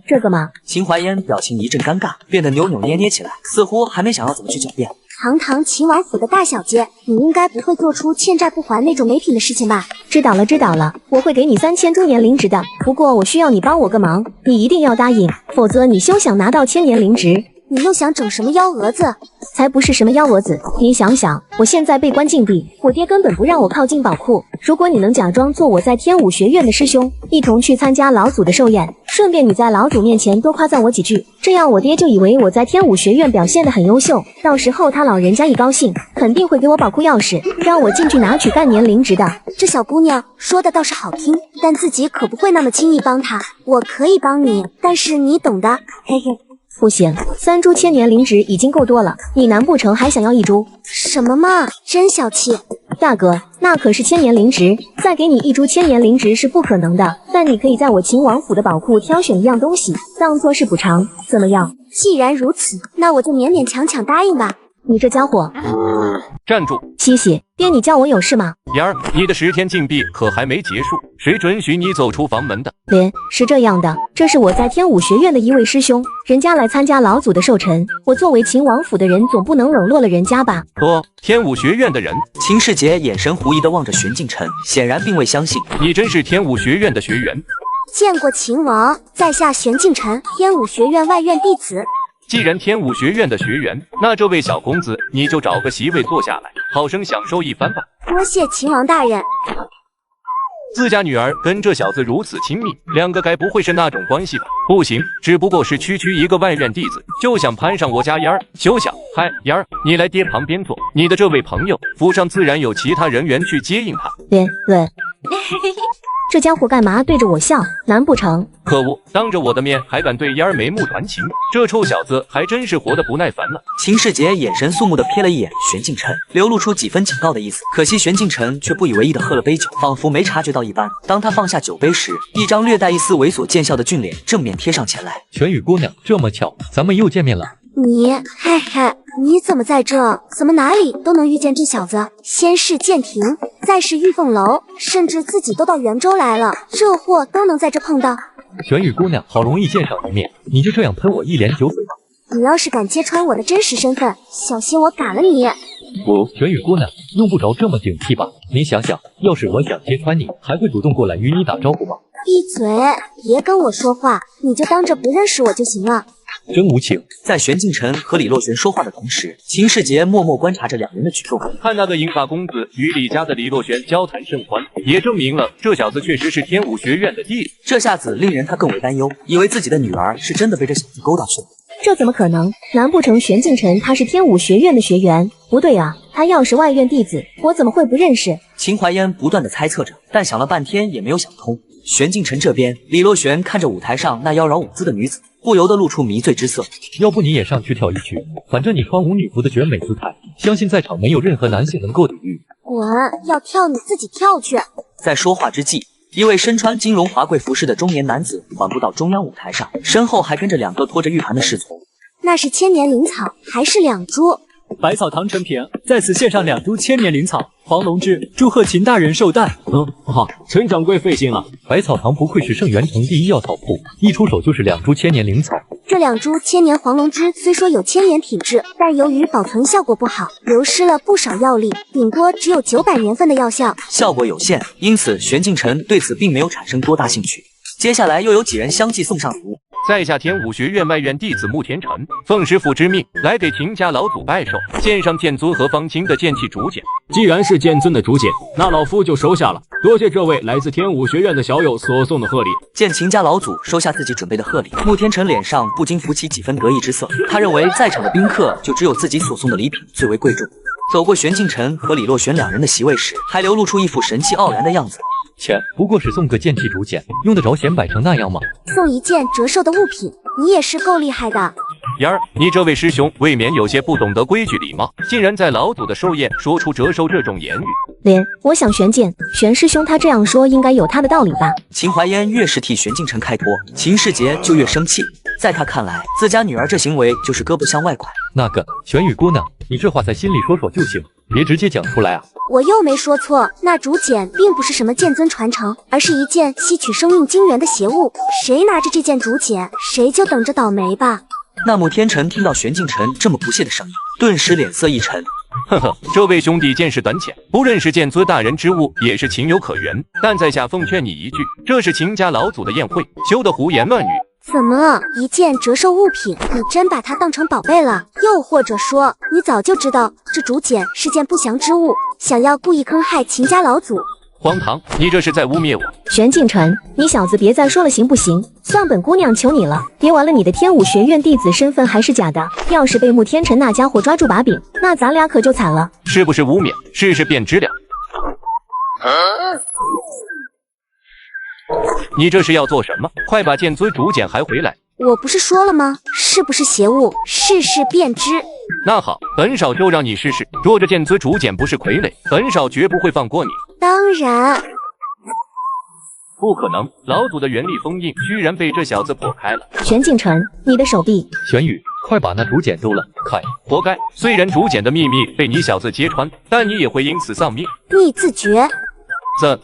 这个嘛。秦怀嫣表情一阵尴尬，变得扭扭捏捏起来，似乎还没想到怎么去狡辩。堂堂秦王府的大小姐，你应该不会做出欠债不还那种没品的事情吧？知道了，我会给你3000株年灵植的。不过我需要你帮我个忙，你一定要答应，否则你休想拿到千年灵植。你又想整什么幺蛾子？才不是什么幺蛾子！你想想，我现在被关禁闭，我爹根本不让我靠近宝库。如果你能假装做我在天武学院的师兄，一同去参加老祖的寿宴，顺便你在老祖面前多夸赞我几句，这样我爹就以为我在天武学院表现得很优秀。到时候他老人家一高兴，肯定会给我宝库钥匙，让我进去拿取干年灵植的。这小姑娘说的倒是好听，但自己可不会那么轻易帮她。我可以帮你，但是你懂的，嘿嘿。不行，3株千年灵植已经够多了，你难不成还想要1株？什么嘛，真小气！大哥，那可是千年灵植，再给你1株千年灵植是不可能的，但你可以在我秦王府的宝库挑选一样东西，当做是补偿，怎么样？既然如此，那我就勉勉强强答应吧。你这家伙！站住！西西，爹，你叫我有事吗？妍儿，你的10天禁闭可还没结束，谁准许你走出房门的？莲，是这样的，这是我在天武学院的一位师兄，人家来参加老祖的寿辰，我作为秦王府的人，总不能冷落了人家吧？天武学院的人？秦世杰眼神狐疑地望着玄镜辰，显然并未相信。你真是天武学院的学员？见过秦王，在下玄镜辰，天武学院外院弟子。既然天武学院的学员，那这位小公子你就找个席位坐下来，好生享受一番吧。多谢秦王大人。自家女儿跟这小子如此亲密，两个该不会是那种关系吧？不行，只不过是区一个外院弟子，就想攀上我家妍儿，休想！嗨，妍儿，你来爹旁边坐。你的这位朋友，府上自然有其他人员去接应他。莲，这家伙干嘛对着我笑？难不成？可恶，当着我的面还敢对妍儿眉目传情，这臭小子还真是活得不耐烦了。秦世杰眼神肃穆地瞥了一眼玄镜辰，流露出几分警告的意思。可惜玄镜辰却不以为意地喝了杯酒，仿佛没察觉到一般。当他放下酒杯时，一张略带一丝猥琐贱笑的俊脸正面贴上前来。玄宇姑娘，这么巧，咱们又见面了。嘿嘿，你怎么在这？怎么哪里都能遇见这小子？先是剑庭，再是玉凤楼，甚至自己都到袁州来了，这货都能在这碰到。玄宇姑娘，好容易见上一面，你就这样喷我一脸酒水吗？你要是敢揭穿我的真实身份，小心我嘎了你！玄宇姑娘，用不着这么警惕吧？你想想，要是我想揭穿你，还会主动过来与你打招呼吗？闭嘴，别跟我说话，你就当着不认识我就行了。真无情！在玄镜辰和李洛玄说话的同时，秦世杰默默观察着两人的举动。看那个银发公子与李家的李洛玄交谈甚欢，也证明了这小子确实是天武学院的弟子。这下子令人他更为担忧，以为自己的女儿是真的被这小子勾搭去了。这怎么可能？难不成玄镜辰他是天武学院的学员？不对啊，他要是外院弟子，我怎么会不认识？秦怀嫣不断地猜测着，但想了半天也没有想通。玄镜辰这边，李洛玄看着舞台上那妖娆舞姿的女子，不由得露出迷醉之色。要不你也上去跳一曲，反正你穿舞女服的绝美姿态，相信在场没有任何男性能够抵御。滚！要跳你自己跳去。在说话之际，一位身穿金龙华贵服饰的中年男子缓步到中央舞台上，身后还跟着2个拖着玉盘的侍从。那是千年灵草，还是2株？百草堂陈平在此献上2株千年灵草。黄龙芝，祝贺秦大人寿诞。好，陈掌柜费心了。百草堂不愧是圣元城第一药草铺，一出手就是2株千年灵草。这2株千年黄龙芝虽说有千年品质，但由于保存效果不好，流失了不少药力，顶多只有900年份的药效，效果有限。因此，玄镜辰对此并没有产生多大兴趣。接下来又有几人相继送上礼物。在下天武学院外院弟子穆天辰，奉师傅之命来给秦家老祖拜寿，献上剑尊和方清的剑气竹简。既然是剑尊的竹简，那老夫就收下了。多谢这位来自天武学院的小友所送的贺礼。见秦家老祖收下自己准备的贺礼，穆天辰脸上不禁浮起几分得意之色。他认为在场的宾客就只有自己所送的礼品最为贵重。走过玄镜辰和李洛玄2人的席位时，还流露出一副神气傲然的样子。切，不过是送个剑气竹简，用得着显摆成那样吗？送一件折寿的物品，你也是够厉害的。妍儿，你这位师兄未免有些不懂得规矩礼貌，竟然在老祖的寿宴说出折寿这种言语。莲，我想玄剑，玄师兄他这样说应该有他的道理吧？秦怀嫣越是替玄镜辰开脱，秦世杰就越生气。在他看来，自家女儿这行为就是胳膊向外拐。那个玄宇姑娘，你这话在心里说说就行，别直接讲出来啊。我又没说错，那竹简并不是什么剑尊传承，而是一件吸取生命精元的邪物。谁拿着这件竹简，谁就等着倒霉吧。那穆天辰听到玄镜辰这么不屑的声音，顿时脸色一沉。呵呵，这位兄弟见识短浅，不认识剑尊大人之物也是情有可原。但在下奉劝你一句，这是秦家老祖的宴会，休得胡言乱语。怎么了？一件折寿物品，你真把它当成宝贝了？又或者说，你早就知道这竹简是件不祥之物，想要故意坑害秦家老祖？荒唐！你这是在污蔑我。玄镜辰，你小子别再说了行不行？算本姑娘求你了，别玩了你的天武学院弟子身份还是假的。要是被穆天辰那家伙抓住把柄，那咱俩可就惨了。是不是污蔑？试试便知了。你这是要做什么？快把剑尊竹简还回来！我不是说了吗？是不是邪物？试试便知。那好，本少就让你试试。若这剑尊竹简不是傀儡，本少绝不会放过你。当然。不可能，老祖的元力封印居然被这小子破开了。玄镜辰，你的手臂。玄宇，快把那竹简收了，快！活该！虽然竹简的秘密被你小子揭穿，但你也会因此丧命。你自觉。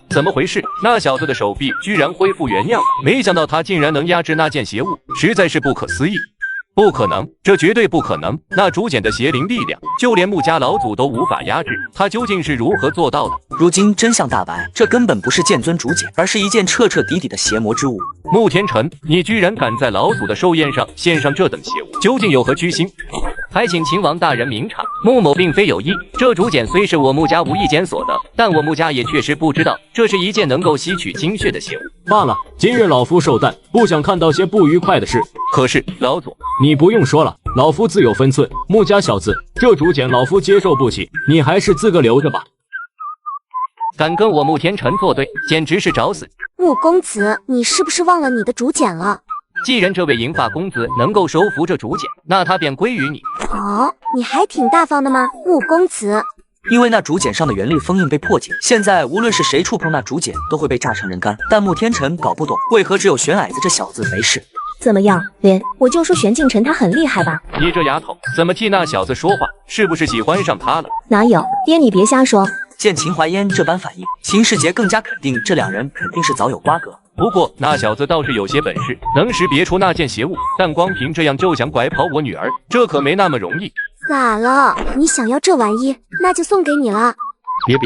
怎么回事？那小子的手臂居然恢复原样，没想到他竟然能压制那件邪物，实在是不可思议。不可能，这绝对不可能！那竹简的邪灵力量，就连穆家老祖都无法压制，他究竟是如何做到的？如今真相大白，这根本不是剑尊竹简，而是一件彻彻底底的邪魔之物。穆天辰，你居然敢在老祖的寿宴上献上这等邪物，究竟有何居心？还请秦王大人明察，穆某并非有意。这竹简虽是我穆家无意间所得，但我穆家也确实不知道，这是一件能够吸取精血的邪物。罢了，今日老夫寿诞，不想看到些不愉快的事。可是老祖，你不用说了，老夫自有分寸。穆家小子，这竹简老夫接受不起，你还是自个留着吧。敢跟我穆天辰作对，简直是找死！穆公子，你是不是忘了你的竹简了？既然这位银发公子能够收服这竹简，那他便归于你。哦，你还挺大方的吗，穆公子？因为那竹简上的原力封印被破解，现在无论是谁触碰那竹简，都会被炸成人干。但穆天辰搞不懂，为何只有玄矮子这小子没事？怎么样，连我就说玄敬晨他很厉害吧？你这丫头怎么替那小子说话？是不是喜欢上他了？哪有，爹你别瞎说。见秦淮烟这般反应，秦世杰更加肯定这两人肯定是早有瓜葛。不过那小子倒是有些本事，能识别出那件邪物，但光凭这样就想拐跑我女儿，这可没那么容易。咋了？你想要这玩意，那就送给你了。别，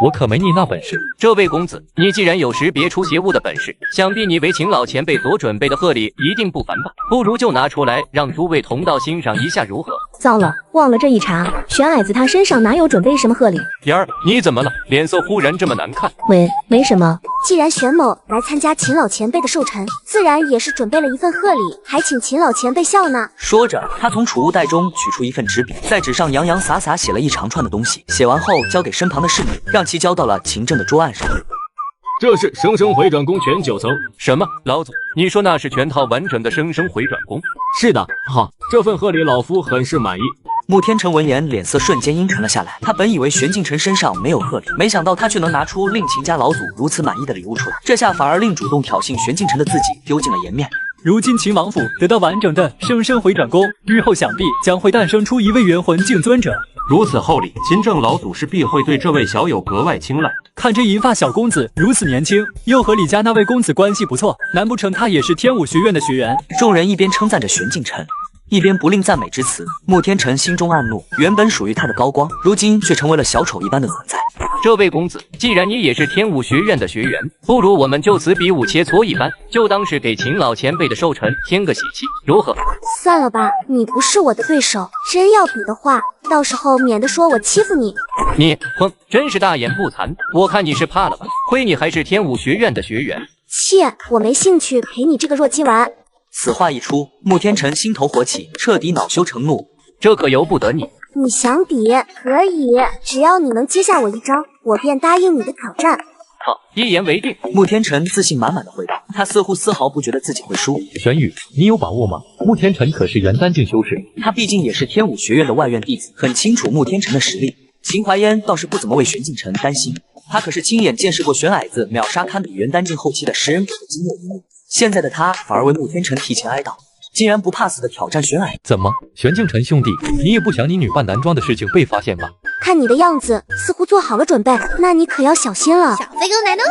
我可没你那本事。这位公子，你既然有识别出邪物的本事，想必你为秦老前辈所准备的贺礼一定不凡吧？不如就拿出来，让诸位同道欣赏一下如何？糟了，忘了这一茬，玄矮子他身上哪有准备什么贺礼？妍儿，你怎么了？脸色忽然这么难看？喂，没什么。既然玄某来参加秦老前辈的寿辰，自然也是准备了一份贺礼，还请秦老前辈笑纳。说着，他从储物袋中取出一份纸笔，在纸上洋洋洒洒写了一长串的东西，写完后交给身旁的侍女，让其交到了秦正的桌案上。这是生生回转功全9层。什么？老祖，你说那是全套完整的生生回转功？是的，好，这份贺礼老夫很是满意。穆天辰闻言，脸色瞬间阴沉了下来。他本以为玄敬晨身上没有贺礼，没想到他却能拿出令秦家老祖如此满意的礼物出来，这下反而令主动挑衅玄敬晨的自己丢尽了颜面。如今秦王府得到完整的生生回转功，日后想必将会诞生出一位元魂境尊者。如此厚礼，秦正老祖势必会对这位小友格外青睐。看这银发小公子如此年轻，又和李家那位公子关系不错，难不成他也是天武学院的学员？众人一边称赞着玄敬晨，一边不吝赞美之词。穆天辰心中暗怒，原本属于他的高光，如今却成为了小丑一般的存在。这位公子，既然你也是天武学院的学员，不如我们就此比武切磋一番，就当是给秦老前辈的寿辰添个喜气，如何？算了吧，你不是我的对手，真要比的话，到时候免得说我欺负你。你，真是大言不惭，我看你是怕了吧？亏你还是天武学院的学员。切，我没兴趣陪你这个弱鸡玩。此话一出，穆天辰心头火起，彻底恼羞成怒。这可由不得你。你想比可以，只要你能接下我一招，我便答应你的挑战。好，一言为定。穆天辰自信满满的回答，他似乎丝毫不觉得自己会输。玄宇，你有把握吗？穆天辰可是元丹境修士，他毕竟也是天武学院的外院弟子，很清楚穆天辰的实力。秦淮烟倒是不怎么为玄敬晨担心，他可是亲眼见识过玄矮子秒杀堪比元丹境后期的食人鬼的惊人一幕。现在的他反而为穆天辰提前哀悼，竟然不怕死的挑战玄矮。怎么，玄敬晨兄弟，你也不想你女扮男装的事情被发现吧？看你的样子，似乎做好了准备，那你可要小心了。小飞狗奶酪。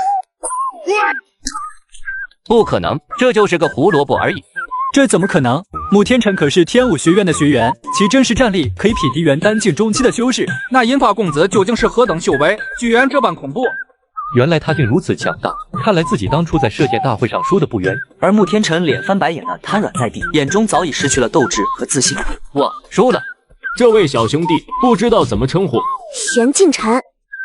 不可能，这就是个胡萝卜而已。这怎么可能？穆天辰可是天武学院的学员，其真实战力可以匹敌元丹境中期的修士。那银发公子究竟是何等修为，居然这般恐怖？原来他竟如此强大，看来自己当初在射箭大会上输的不冤。而穆天辰脸翻白眼的瘫软在地，眼中早已失去了斗志和自信。我输了。这位小兄弟不知道怎么称呼。玄敬晨。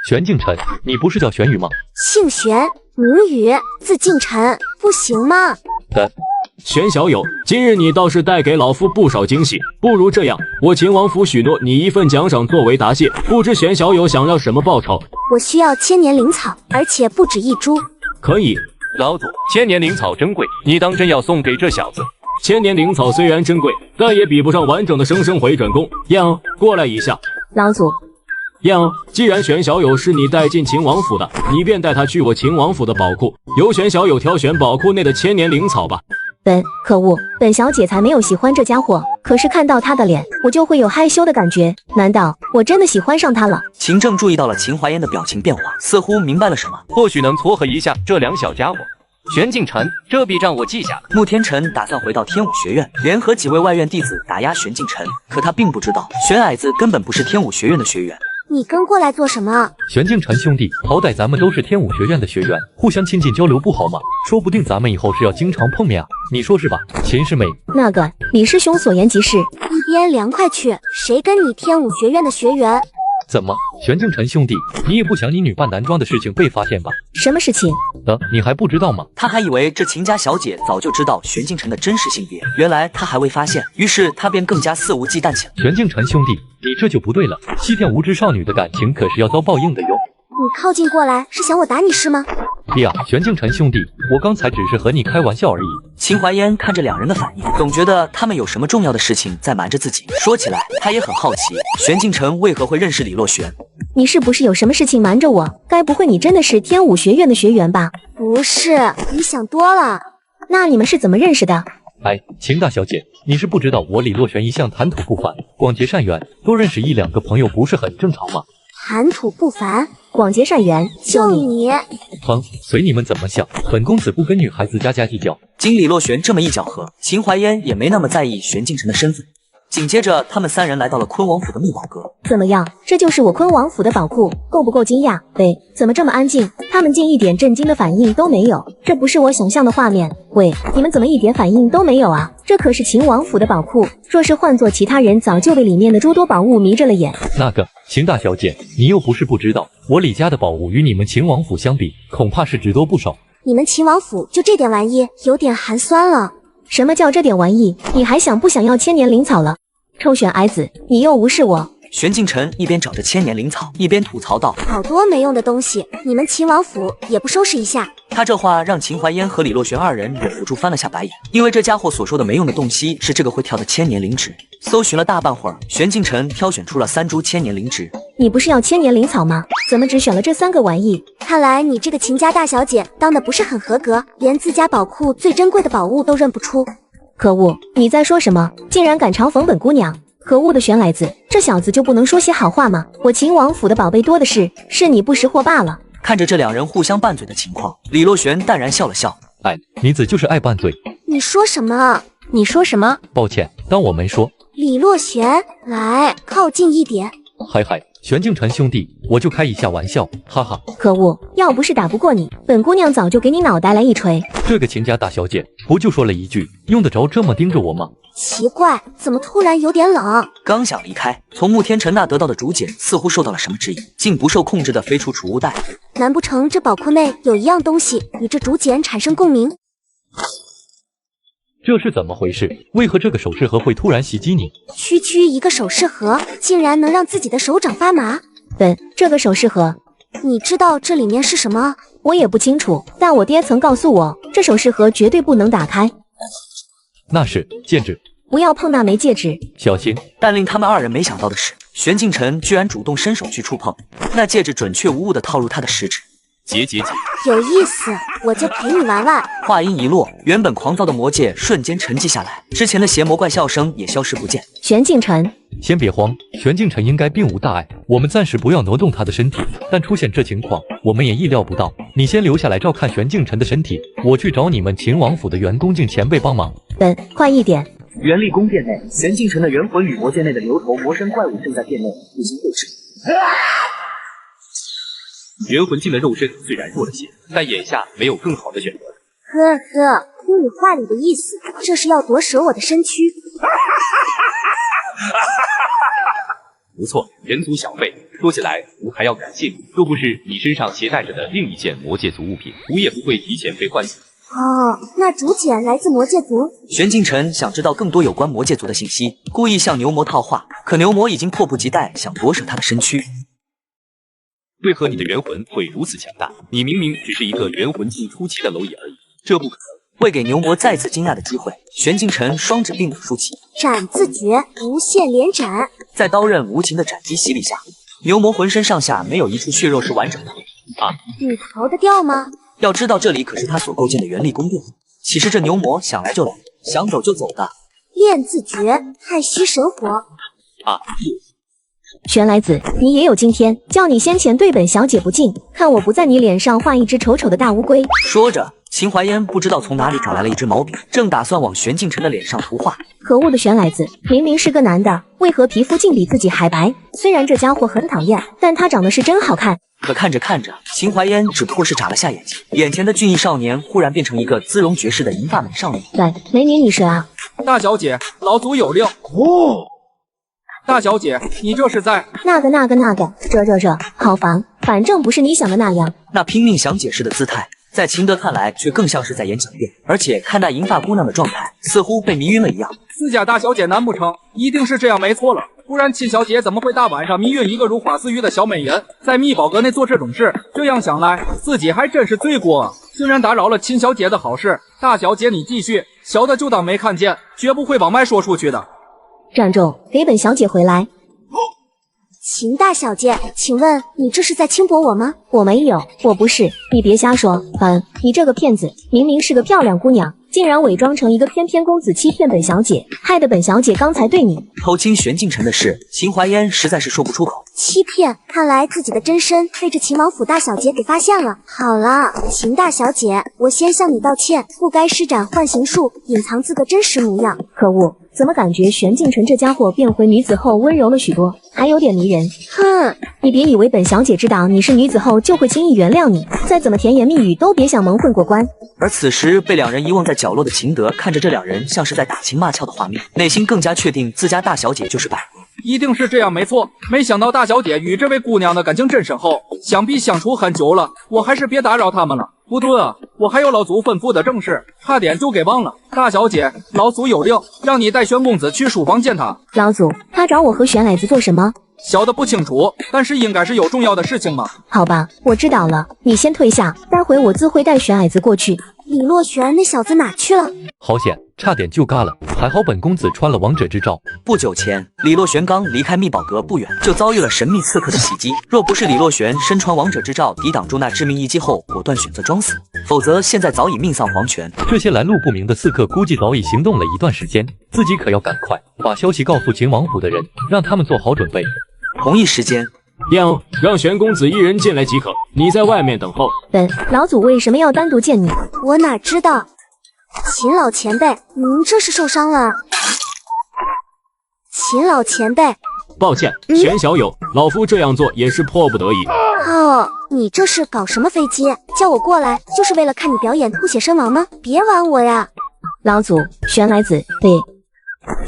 玄敬晨，你不是叫玄宇吗？姓玄，名宇，字敬晨，不行吗？玄小友，今日你倒是带给老夫不少惊喜。不如这样，我秦王府许诺你一份奖赏作为答谢，不知玄小友想要什么报酬？我需要千年灵草，而且不止一株。可以。老祖，千年灵草珍贵，你当真要送给这小子？千年灵草虽然珍贵，但也比不上完整的生生回转功。燕儿，过来一下。老祖。燕儿，既然玄小友是你带进秦王府的，你便带他去我秦王府的宝库，由玄小友挑选宝库内的千年灵草吧。可恶，本小姐才没有喜欢这家伙，可是看到他的脸，我就会有害羞的感觉。难道我真的喜欢上他了？秦正注意到了秦怀嫣的表情变化，似乎明白了什么，或许能撮合一下这两小家伙。玄镜晨，这笔账我记下了。穆天辰打算回到天武学院，联合几位外院弟子打压玄镜晨，可他并不知道，玄矮子根本不是天武学院的学员。你跟过来做什么？玄镜晨兄弟，好歹咱们都是天武学院的学员，互相亲近交流不好吗？说不定咱们以后是要经常碰面啊，你说是吧？秦师妹，那个李师兄所言极是。一边凉快去，谁跟你天武学院的学员？怎么，玄镜晨兄弟，你也不想你女扮男装的事情被发现吧？什么事情？你还不知道吗？他还以为这秦家小姐早就知道玄镜晨的真实性别，原来他还未发现，于是他便更加肆无忌惮起来。玄镜晨兄弟，你这就不对了，欺骗无知少女的感情可是要遭报应的哟。你靠近过来是想我打你是吗？呀，玄镜晨兄弟，我刚才只是和你开玩笑而已。秦怀嫣看着两人的反应，总觉得他们有什么重要的事情在瞒着自己。说起来，他也很好奇，玄镜晨为何会认识李洛璇。你是不是有什么事情瞒着我？该不会你真的是天武学院的学员吧？不是，你想多了。那你们是怎么认识的？哎，秦大小姐，你是不知道我李洛璇一向谈吐不凡，广结善缘，多认识一两个朋友不是很正常吗？谈吐不凡，广结善缘，就你。随你们怎么想，本公子不跟女孩子家家计较。经李洛璇这么一搅和，秦怀嫣也没那么在意玄镜晨的身份。紧接着，他们三人来到了坤王府的秘宝阁。怎么样？这就是我坤王府的宝库，够不够惊讶？喂，怎么这么安静？他们竟一点震惊的反应都没有，这不是我想象的画面。喂，你们怎么一点反应都没有啊？这可是秦王府的宝库，若是换做其他人，早就被里面的诸多宝物迷着了眼。那个秦大小姐，你又不是不知道，我李家的宝物与你们秦王府相比，恐怕是只多不少。你们秦王府就这点玩意，有点寒酸了。什么叫这点玩意？你还想不想要千年灵草了？臭玄矮子，你又无视我！玄镜晨一边找着千年灵草，一边吐槽道：“好多没用的东西，你们秦王府也不收拾一下？”他这话让秦怀嫣和李洛璇二人忍不住翻了下白眼，因为这家伙所说的没用的东西是这个会跳的千年灵芝。搜寻了大半会儿，玄镜晨挑选出了3株千年灵芝。你不是要千年灵草吗？怎么只选了这3个玩意？看来你这个秦家大小姐当的不是很合格，连自家宝库最珍贵的宝物都认不出。可恶，你在说什么？竟然敢嘲讽本姑娘！可恶的玄矮子，这小子就不能说些好话吗？我秦王府的宝贝多的是，是你不识货罢了。看着这两人互相拌嘴的情况，李洛璇淡然笑了笑。哎，女子就是爱拌嘴。你说什么？你说什么？抱歉，当我没说。李洛璇，来，靠近一点。嗨，玄镜晨兄弟，我就开一下玩笑，哈哈。可恶，要不是打不过你，本姑娘早就给你脑袋来一锤。这个秦家大小姐不就说了一句，用得着这么盯着我吗？奇怪，怎么突然有点冷？刚想离开，从穆天辰那得到的竹简似乎受到了什么指引，竟不受控制的飞出储物袋。难不成这宝库内有一样东西与这竹简产生共鸣？这是怎么回事？为何这个首饰盒会突然袭击你？区区一个首饰盒，竟然能让自己的手掌发麻？这个首饰盒，你知道这里面是什么？我也不清楚，但我爹曾告诉我，这首饰盒绝对不能打开。那是戒指，不要碰那枚戒指，小心！但令他们二人没想到的是，玄镜晨居然主动伸手去触碰，那戒指准确无误地套入他的食指。结，有意思，我就陪你玩玩。话音一落，原本狂躁的魔界瞬间沉寂下来，之前的邪魔怪笑声也消失不见。玄镜晨，先别慌，玄镜晨应该并无大碍，我们暂时不要挪动他的身体。但出现这情况，我们也意料不到。你先留下来照看玄镜晨的身体，我去找你们秦王府的袁恭敬前辈帮忙。快一点！元力宫殿内，玄镜晨的元魂与魔界内的牛头魔身怪物正在殿内进行对峙。元魂境的肉身虽然弱了些，但眼下没有更好的选择。呵，听你话里的意思，这是要夺舍我的身躯。不错，人族小辈。说起来，吾还要感谢你，若不是你身上携带着的另一件魔界族物品，吾也不会提前被唤醒。哦，那竹简来自魔界族。玄镜晨想知道更多有关魔界族的信息，故意向牛魔套话，可牛魔已经迫不及待想夺舍他的身躯。为何你的元魂会如此强大？你明明只是一个元魂境初期的蝼蚁而已，这不可能。为给牛魔再次惊讶的机会，玄镜晨双指并竖起，斩字诀，无限连斩。在刀刃无情的斩击洗礼下，牛魔浑身上下没有一处血肉是完整的。你逃得掉吗？要知道这里可是他所构建的元力宫殿，岂是这牛魔想来就来，想走就走的？练自觉，太虚神火。啊！玄来子，你也有今天，叫你先前对本小姐不敬，看我不在你脸上画一只丑丑的大乌龟。说着，秦怀嫣不知道从哪里找来了一支毛笔，正打算往玄镜晨的脸上涂画。可恶的玄来子，明明是个男的，为何皮肤竟比自己还白？虽然这家伙很讨厌，但他长得是真好看。可看着看着，秦怀嫣只不过是眨了下眼睛，眼前的俊逸少年忽然变成一个姿容绝世的银发美少女。对，美女你是啊？大小姐，老祖有令。哦。大小姐，你这是在……那个，这，好烦，反正不是你想的那样。那拼命想解释的姿态，在秦德看来却更像是在演狡辩，而且看那银发姑娘的状态，似乎被迷晕了一样。自家大小姐难不成一定是这样没错了？不然秦小姐怎么会大晚上迷晕一个如花似玉的小美人，在秘宝阁内做这种事？这样想来，自己还真是罪过啊！虽然打扰了秦小姐的好事，大小姐你继续，小的就当没看见，绝不会往外说出去的。站住！给本小姐回来！秦大小姐，请问你这是在轻薄我吗？我没有，我不是，你别瞎说。你这个骗子，明明是个漂亮姑娘，竟然伪装成一个翩翩公子欺骗本小姐，害得本小姐刚才对你偷亲玄镜晨的事，秦怀嫣实在是说不出口。欺骗，看来自己的真身被这秦王府大小姐给发现了。好了，秦大小姐，我先向你道歉，不该施展幻形术，隐藏自个真实模样。可恶，怎么感觉玄镜晨这家伙变回女子后温柔了许多，还有点迷人。哼，你别以为本小姐知道你是女子后就会轻易原谅你，再怎么甜言蜜语都别想蒙混过关。而此时被两人遗忘在角落的秦德看着这两人像是在打情骂俏的画面，内心更加确定自家大小姐就是百合。一定是这样没错，没想到大小姐与这位姑娘的感情真深厚，想必相处很久了，我还是别打扰他们了。不对啊，我还有老祖吩咐的正事，差点就给忘了。大小姐，老祖有令，让你带玄公子去书房见他。老祖，他找我和玄奶子做什么？小的不清楚，但是应该是有重要的事情嘛。好吧，我知道了，你先退下，待会我自会带玄矮子过去。李洛玄那小子哪去了？好险，差点就嘎了，还好本公子穿了王者之罩。不久前，李洛玄刚离开秘宝阁不远，就遭遇了神秘刺客的袭击。若不是李洛玄身穿王者之罩抵挡住那致命一击后果断选择装死，否则现在早已命丧黄泉。这些来路不明的刺客估计早已行动了一段时间，自己可要赶快把消息告诉秦王府的人，让他们做好准备。同一时间，让玄公子一人进来即可，你在外面等候。老祖为什么要单独见你？我哪知道。秦老前辈，您这是受伤了。秦老前辈，抱歉，玄小友，老夫这样做也是迫不得已。哦，你这是搞什么飞机？叫我过来就是为了看你表演吐血身亡吗？别玩我呀！老祖，玄来子，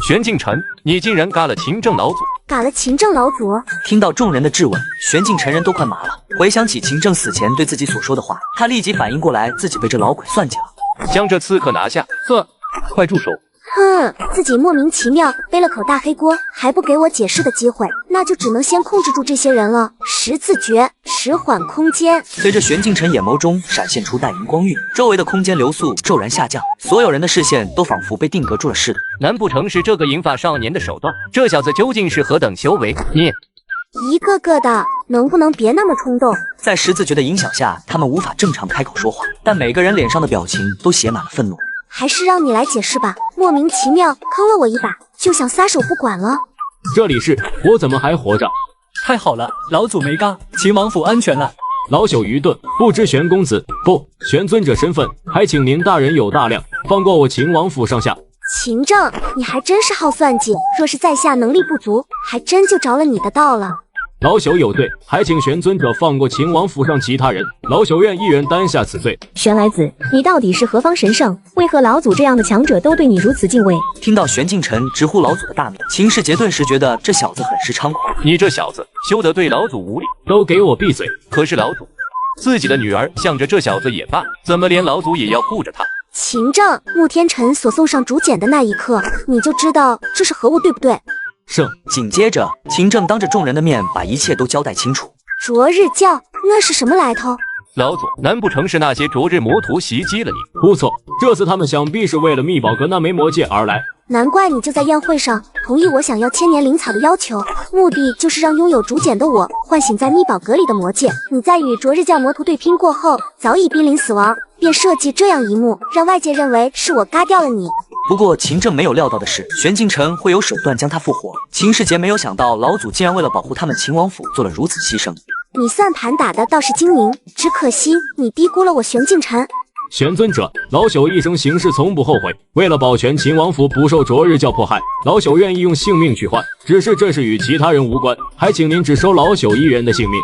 玄镜晨，你竟然嘎了秦正老祖！嘎了秦正老祖！听到众人的质问，玄镜晨人都快麻了。回想起秦正死前对自己所说的话，他立即反应过来自己被这老鬼算计了。将这刺客拿下！快住手！哼，自己莫名其妙背了口大黑锅，还不给我解释的机会，那就只能先控制住这些人了。十字诀，迟缓空间。随着玄镜晨眼眸中闪现出淡银光晕，周围的空间流速骤然下降，所有人的视线都仿佛被定格住了似的。难不成是这个银发少年的手段？这小子究竟是何等修为？你一个个的，能不能别那么冲动？在十字诀的影响下，他们无法正常开口说话，但每个人脸上的表情都写满了愤怒。还是让你来解释吧，莫名其妙坑了我一把，就想撒手不管了。这里是，我怎么还活着？太好了，老祖没嘎，秦王府安全了。老朽愚钝，不知玄公子不玄尊者身份，还请您大人有大量，放过我秦王府上下。秦正，你还真是好算计，若是在下能力不足，还真就着了你的道了。老朽有罪，还请玄尊者放过秦王府上其他人，老朽愿一人担下此罪。玄来子，你到底是何方神圣？为何老祖这样的强者都对你如此敬畏？听到玄镜晨直呼老祖的大名，秦世杰顿时觉得这小子很是猖狂。你这小子休得对老祖无礼！都给我闭嘴！可是老祖，自己的女儿向着这小子也罢，怎么连老祖也要护着他？秦正，穆天辰所送上竹简的那一刻，你就知道这是何物，对不对？紧接着，秦正当着众人的面把一切都交代清楚。昨日教，那是什么来头？老祖，难不成是那些昨日魔徒袭击了你？不错，这次他们想必是为了秘宝阁那枚魔戒而来。难怪你就在宴会上同意我想要千年灵草的要求，目的就是让拥有竹简的我唤醒在秘宝阁里的魔戒。你在与昨日教魔徒对拼过后，早已濒临死亡，便设计这样一幕，让外界认为是我嘎掉了你。不过秦正没有料到的是，玄镜城会有手段将他复活。秦世杰没有想到老祖竟然为了保护他们秦王府做了如此牺牲。你算盘打的倒是精明，只可惜你低估了我玄镜城。玄尊者，老朽一生行事从不后悔。为了保全秦王府不受灼日教迫害，老朽愿意用性命去换。只是这事与其他人无关，还请您只收老朽一人的性命。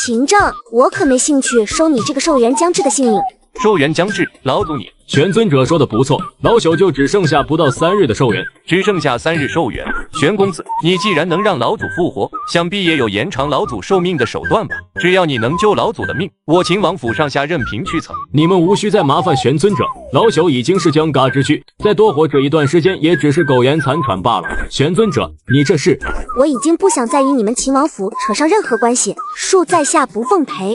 秦正，我可没兴趣收你这个寿元将至的性命。寿元将至，老祖你。玄尊者说的不错，老朽就只剩下不到3日的寿元，只剩下3日寿元。玄公子，你既然能让老祖复活，想必也有延长老祖寿命的手段吧？只要你能救老祖的命，我秦王府上下任凭屈从。你们无需再麻烦玄尊者，老朽已经是将嘎之躯，再多活这一段时间也只是苟延残喘罢了。玄尊者，你这是……我已经不想再与你们秦王府扯上任何关系，恕在下不奉陪。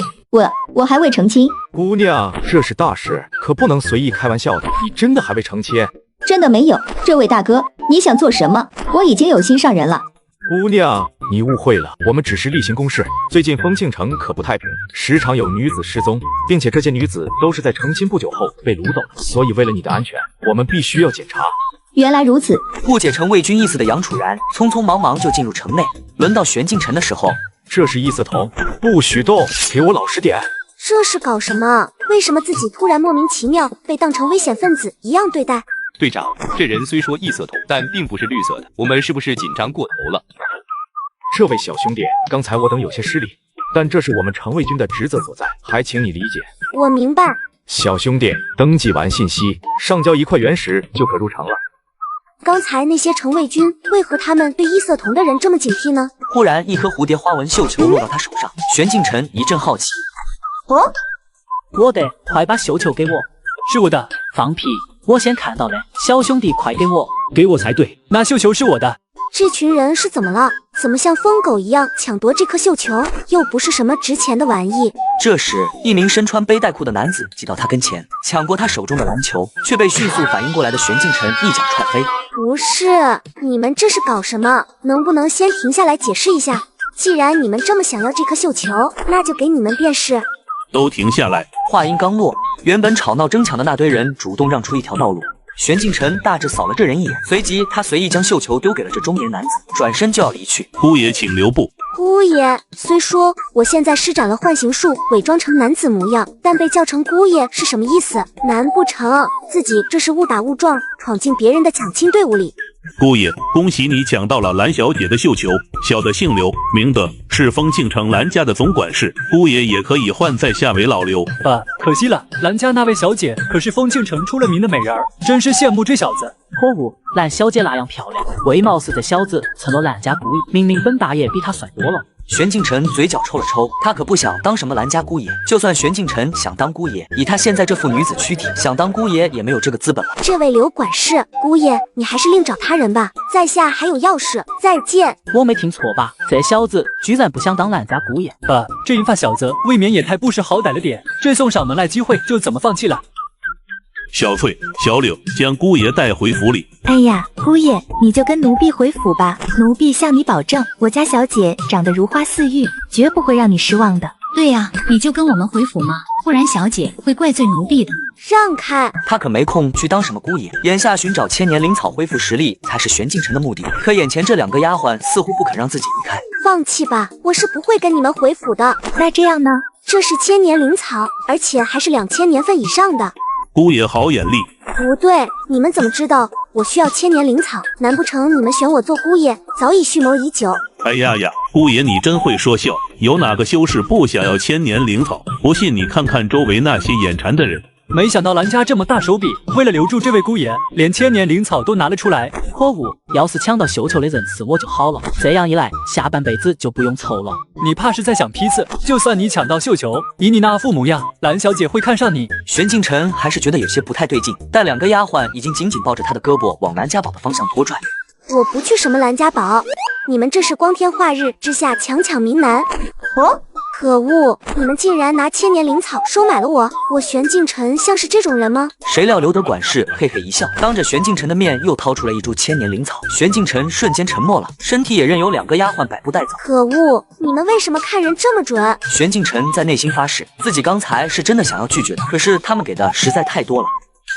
我还未成亲。姑娘，这是大事，可不能随意开玩笑的。你真的还未成亲？真的没有。这位大哥，你想做什么？我已经有心上人了。姑娘，你误会了，我们只是例行公事。最近丰庆城可不太平，时常有女子失踪，并且这些女子都是在成亲不久后被掳走，所以为了你的安全，我们必须要检查。原来如此。误解成魏军意思的杨楚然匆匆忙忙就进入城内。轮到玄镜城的时候，这是异色瞳，不许动，给我老实点。这是搞什么？为什么自己突然莫名其妙被当成危险分子一样对待？队长，这人虽说异色瞳，但并不是绿色的，我们是不是紧张过头了？这位小兄弟，刚才我等有些失礼，但这是我们城卫军的职责所在，还请你理解。我明白。小兄弟，登记完信息，上交1块原石就可入城了。刚才那些城卫军为何他们对异色瞳的人这么警惕呢？忽然一颗蝴蝶花纹绣球落到他手上，玄镜城一阵好奇。我的，快把绣球给我。是我的。放屁，我先看到的。小兄弟，快给我。给我才对，那绣球是我的。这群人是怎么了？怎么像疯狗一样抢夺这颗绣球？又不是什么值钱的玩意。这时，一名身穿背带裤的男子挤到他跟前，抢过他手中的篮球，却被迅速反应过来的玄镜城一脚踹飞。不是，你们这是搞什么？能不能先停下来解释一下？既然你们这么想要这颗绣球，那就给你们便是。都停下来！话音刚落，原本吵闹争抢的那堆人主动让出一条道路。玄镜城大致扫了这人一眼，随即他随意将绣球丢给了这中年男子，转身就要离去。姑爷，请留步。姑爷，虽说我现在施展了幻形术，伪装成男子模样，但被叫成姑爷是什么意思？难不成自己这是误打误撞闯进别人的抢亲队伍里？姑爷，恭喜你抢到了蓝小姐的绣球。小的姓刘，名德，是丰庆城蓝家的总管事，姑爷也可以换在下为老刘。可惜了，蓝家那位小姐可是丰庆城出了名的美人儿，真是羡慕这小子。可恶，蓝小姐那样漂亮，为毛是这小子成了蓝家姑爷？明明本大爷比他帅多了。玄镜城嘴角抽了抽，他可不想当什么蓝家姑爷。就算玄镜城想当姑爷，以他现在这副女子躯体，想当姑爷也没有这个资本了。这位刘管事，姑爷，你还是另找他人吧，在下还有要事，再见。我没听错吧？这小子居然不想当蓝家姑爷？这银发小子未免也太不识好歹了点，这送上门来机会就怎么放弃了？小翠、小柳，将姑爷带回府里。哎呀，姑爷，你就跟奴婢回府吧，奴婢向你保证，我家小姐长得如花似玉，绝不会让你失望的。对呀，你就跟我们回府嘛，不然小姐会怪罪奴婢的。让开！他可没空去当什么姑爷，眼下寻找千年灵草恢复实力才是玄镜城的目的。可眼前这2个丫鬟似乎不肯让自己离开。放弃吧，我是不会跟你们回府的。那这样呢？这是千年灵草，而且还是2000年份以上的。姑爷好眼力。不对，你们怎么知道我需要千年灵草？难不成你们选我做姑爷，早已蓄谋已久？哎呀呀，姑爷你真会说笑，有哪个修士不想要千年灵草？不信你看看周围那些眼馋的人。没想到蓝家这么大手笔，为了留住这位姑爷，连千年灵草都拿了出来。可恶，要是抢到绣球的人是我就好了，这样一来下半辈子就不用愁了。你怕是在想批次？就算你抢到绣球，以你那副模样，蓝小姐会看上你？玄镜城还是觉得有些不太对劲，但2个丫鬟已经紧紧抱着他的胳膊往蓝家堡的方向拖拽。我不去什么蓝家堡，你们这是光天化日之下强抢民男。可恶！你们竟然拿千年灵草收买了我！我玄镜辰像是这种人吗？谁料刘德管事嘿嘿一笑，当着玄镜辰的面又掏出了一株千年灵草。玄镜辰瞬间沉默了，身体也任由2个丫鬟摆布带走。可恶！你们为什么看人这么准？玄镜辰在内心发誓，自己刚才是真的想要拒绝的，可是他们给的实在太多了。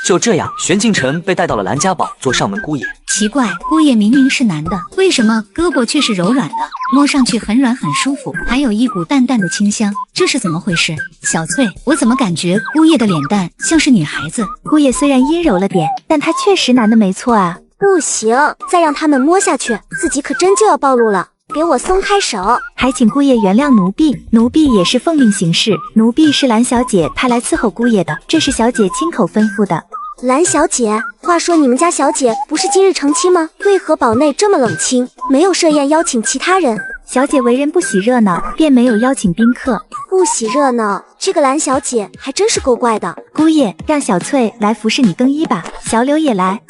就这样，玄镜辰被带到了蓝家堡做上门姑爷。奇怪，姑爷明明是男的，为什么胳膊却是柔软的，摸上去很软很舒服，还有一股淡淡的清香，这是怎么回事？小翠，我怎么感觉姑爷的脸蛋像是女孩子？姑爷虽然阴柔了点，但他确实男的没错啊。不行，再让他们摸下去，自己可真就要暴露了。给我松开手！还请姑爷原谅奴婢，奴婢也是奉命行事，奴婢是蓝小姐派来伺候姑爷的，这是小姐亲口吩咐的。蓝小姐，话说你们家小姐不是今日成亲吗？为何堡内这么冷清，没有设宴邀请其他人？小姐为人不喜热闹，便没有邀请宾客。不喜热闹，这个蓝小姐还真是够怪的。姑爷，让小翠来服侍你更衣吧，小柳也来。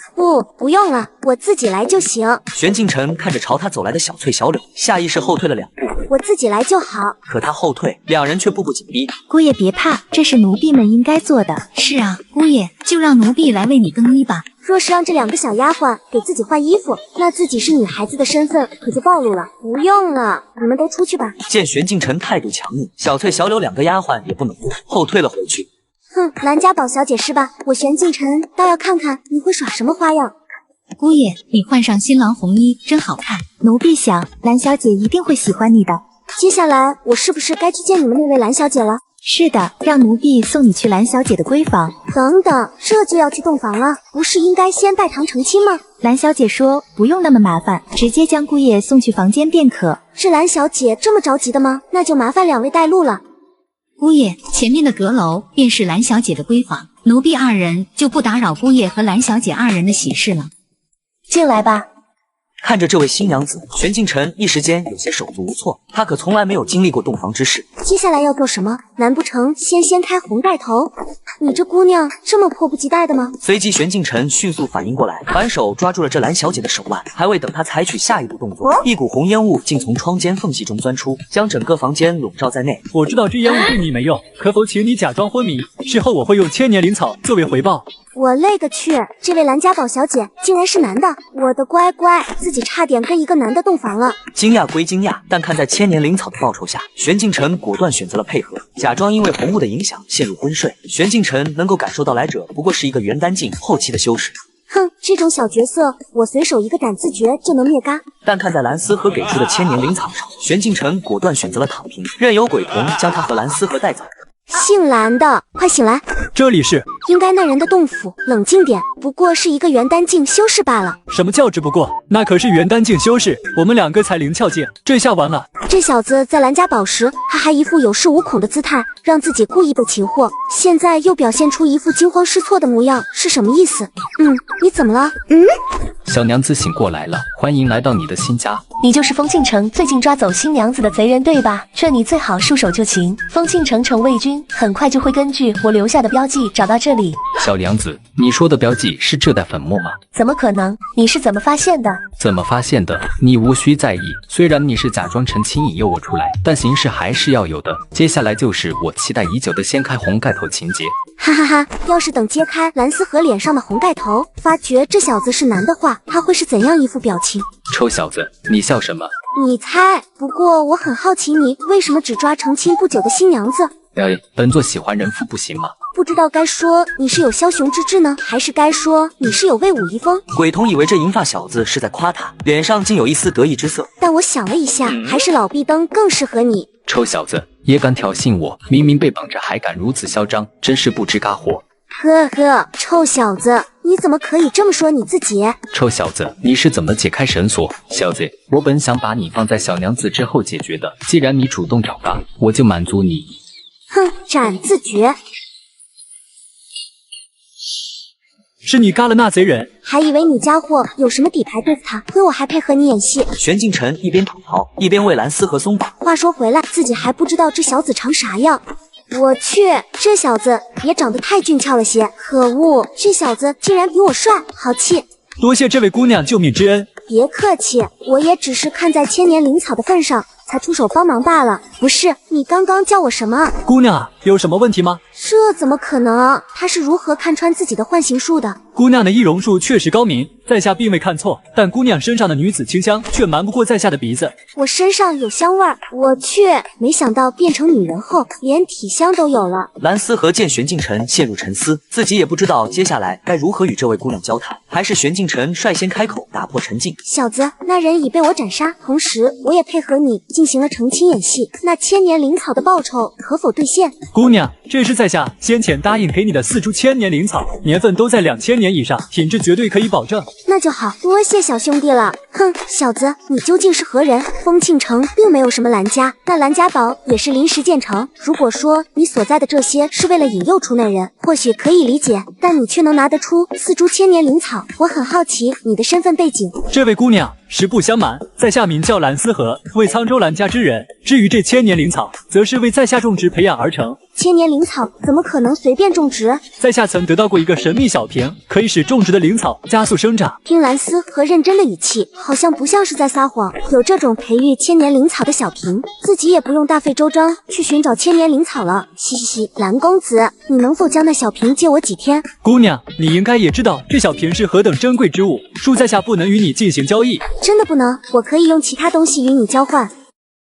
不用了，我自己来就行。玄镜辰看着朝他走来的小翠、小柳，下意识后退了2步。我自己来就好。可他后退，2人却步步紧逼。姑爷别怕，这是奴婢们应该做的。是啊，姑爷，就让奴婢来为你更衣吧。若是让这2个小丫鬟给自己换衣服，那自己是女孩子的身份可就暴露了。不用了，你们都出去吧。见玄镜辰态度强硬，小翠、小柳2个丫鬟也不能不后退了回去。哼，蓝家堡小姐是吧？我玄镜辰倒要看看你会耍什么花样。姑爷，你换上新郎红衣真好看。奴婢想，蓝小姐一定会喜欢你的。接下来我是不是该去见你们那位蓝小姐了？是的，让奴婢送你去蓝小姐的闺房。等等，这就要去洞房了，不是应该先拜堂成亲吗？蓝小姐说不用那么麻烦，直接将姑爷送去房间便可。是蓝小姐这么着急的吗？那就麻烦2位带路了。姑爷，前面的阁楼便是蓝小姐的闺房，奴婢2人就不打扰姑爷和蓝小姐2人的喜事了。进来吧。看着这位新娘子，玄镜辰一时间有些手足无措，他可从来没有经历过洞房之事。接下来要做什么？难不成先掀开红盖头？你这姑娘这么迫不及待的吗？随即玄镜辰迅速反应过来，反手抓住了这蓝小姐的手腕，还未等她采取下一步动作，一股红烟雾竟从窗间缝隙中钻出，将整个房间笼罩在内。我知道这烟雾对你没用，可否请你假装昏迷，事后我会用千年灵草作为回报。我勒个去，这位蓝家堡小姐竟然是男的！我的乖乖，自己差点跟一个男的洞房了。惊讶归惊讶，但看在千年灵草的报酬下，玄镜辰果断选择了配合，假装因为红雾的影响陷入昏睡。玄镜辰能够感受到来者不过是一个元丹境后期的修士。哼，这种小角色我随手一个斩字诀就能灭嘎。但看在蓝思和给出的千年灵草上，玄镜辰果断选择了躺平，任由鬼童将他和蓝思和带走。姓蓝的，快醒来！这里是应该那人的洞府，冷静点，不过是一个元丹境修士罢了。什么叫只不过？那可是元丹境修士，我们2个才灵窍境，这下完了。这小子在蓝家堡时，他还一副有恃无恐的姿态，让自己故意被擒获，现在又表现出一副惊慌失措的模样，是什么意思？你怎么了？小娘子醒过来了，欢迎来到你的新家。你就是风庆城最近抓走新娘子的贼人对吧？劝你最好束手就擒。风庆城城卫军很快就会根据我留下的标记找到这里。小娘子，你说的标记是这袋粉末吗？怎么可能？你是怎么发现的？怎么发现的？你无需在意。虽然你是假装成亲引诱我出来，但形式还是要有的。接下来就是我期待已久的掀开红盖头情节。哈哈哈！要是等揭开蓝思和脸上的红盖头，发觉这小子是男的话，他会是怎样一副表情？臭小子，你笑什么？你猜。不过我很好奇，你为什么只抓成亲不久的新娘子？本座喜欢人妇不行吗？不知道该说你是有枭雄之志呢，还是该说你是有魏武遗风？鬼童以为这银发小子是在夸他，脸上竟有一丝得意之色。但我想了一下，还是老壁灯更适合你。臭小子，也敢挑衅我？明明被绑着还敢如此嚣张，真是不知嘎火。呵呵，臭小子，你怎么可以这么说你自己？臭小子，你是怎么解开绳索？小子，我本想把你放在小娘子之后解决的，既然你主动找嘎，我就满足你。哼，斩字诀。是你嘎了那贼人，还以为你家伙有什么底牌对付他，亏我还配合你演戏。玄镜辰一边吐槽，一边为蓝思和松绑。话说回来，自己还不知道这小子长啥样。我去，这小子也长得太俊俏了些。可恶，这小子竟然比我帅，好气！多谢这位姑娘救命之恩。别客气，我也只是看在千年灵草的份上才出手帮忙罢了，不是，你刚刚叫我什么？姑娘啊，有什么问题吗？这怎么可能？他是如何看穿自己的幻形术的？姑娘的易容术确实高明，在下并未看错，但姑娘身上的女子清香却瞒不过在下的鼻子。我身上有香味儿，我去，没想到变成女人后，连体香都有了。蓝思和见玄镜晨陷入沉思，自己也不知道接下来该如何与这位姑娘交谈，还是玄镜晨率先开口打破沉静。小子，那人已被我斩杀，同时我也配合你进行了成亲演戏，那千年灵草的报酬可否兑现？姑娘，这是在下先前答应给你的4株千年灵草，年份都在2000年以上，品质绝对可以保证。那就好，多谢小兄弟了。哼，小子，你究竟是何人？丰庆城并没有什么蓝家，那蓝家堡也是临时建成。如果说你所在的这些是为了引诱出那人，或许可以理解，但你却能拿得出4株千年灵草，我很好奇你的身份背景。这位姑娘，实不相瞒，在下名叫蓝思和，为沧州蓝家之人。至于这千年灵草，则是为在下种植培养而成。千年灵草怎么可能随便种植？在下曾得到过一个神秘小瓶，可以使种植的灵草加速生长。听蓝思和认真的语气，好像不像是在撒谎。有这种培育千年灵草的小瓶，自己也不用大费周章去寻找千年灵草了。嘻嘻嘻，蓝公子，你能否将那小瓶借我几天？姑娘，你应该也知道这小瓶是何等珍贵之物，恕在下不能与你进行交易。真的不能？我可以用其他东西与你交换。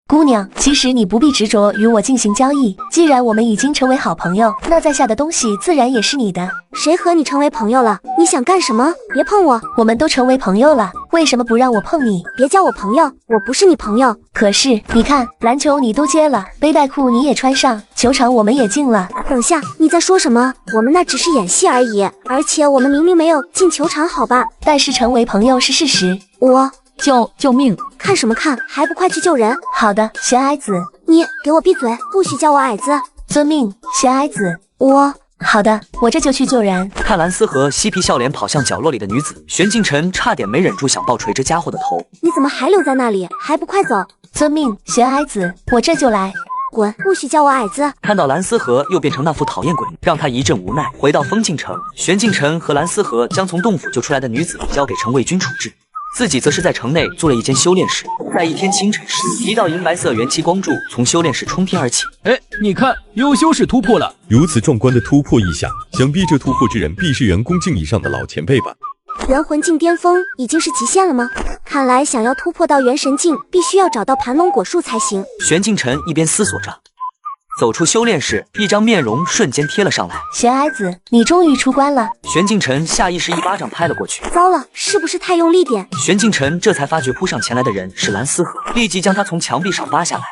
姑娘，其实你不必执着与我进行交易，既然我们已经成为好朋友，那在下的东西自然也是你的。谁和你成为朋友了？你想干什么？别碰我！我们都成为朋友了，为什么不让我碰你？别叫我朋友，我不是你朋友。可是你看，篮球你都接了，背带裤你也穿上，球场我们也进了。等下，你在说什么？我们那只是演戏而已，而且我们明明没有进球场，好吧？但是成为朋友是事实。救命！看什么看？还不快去救人！好的，贤矮子。你给我闭嘴！不许叫我矮子！遵命，贤矮子。好的，我这就去救人。看蓝思和嬉皮笑脸跑向角落里的女子，玄镜晨差点没忍住想暴捶这家伙的头。你怎么还留在那里？还不快走！遵命，贤矮子，我这就来。滚！不许叫我矮子！看到蓝思和又变成那副讨厌鬼，让他一阵无奈。回到丰庆城，玄镜晨和蓝思和将从洞府救出来的女子交给城卫军处置。自己则是在城内做了一间修炼室，在一天清晨时，一道银白色元气光柱从修炼室冲天而起。你看，有修士突破了！如此壮观的突破意象，想必这突破之人必是元功境以上的老前辈吧？元魂境巅峰已经是极限了吗？看来想要突破到元神境，必须要找到盘龙果树才行。玄镜晨一边思索着，走出修炼室，一张面容瞬间贴了上来。贤矮子，你终于出关了！玄镜晨下意识一巴掌拍了过去。糟了，是不是太用力点？玄镜晨这才发觉扑上前来的人是蓝思和，立即将他从墙壁上扒下来。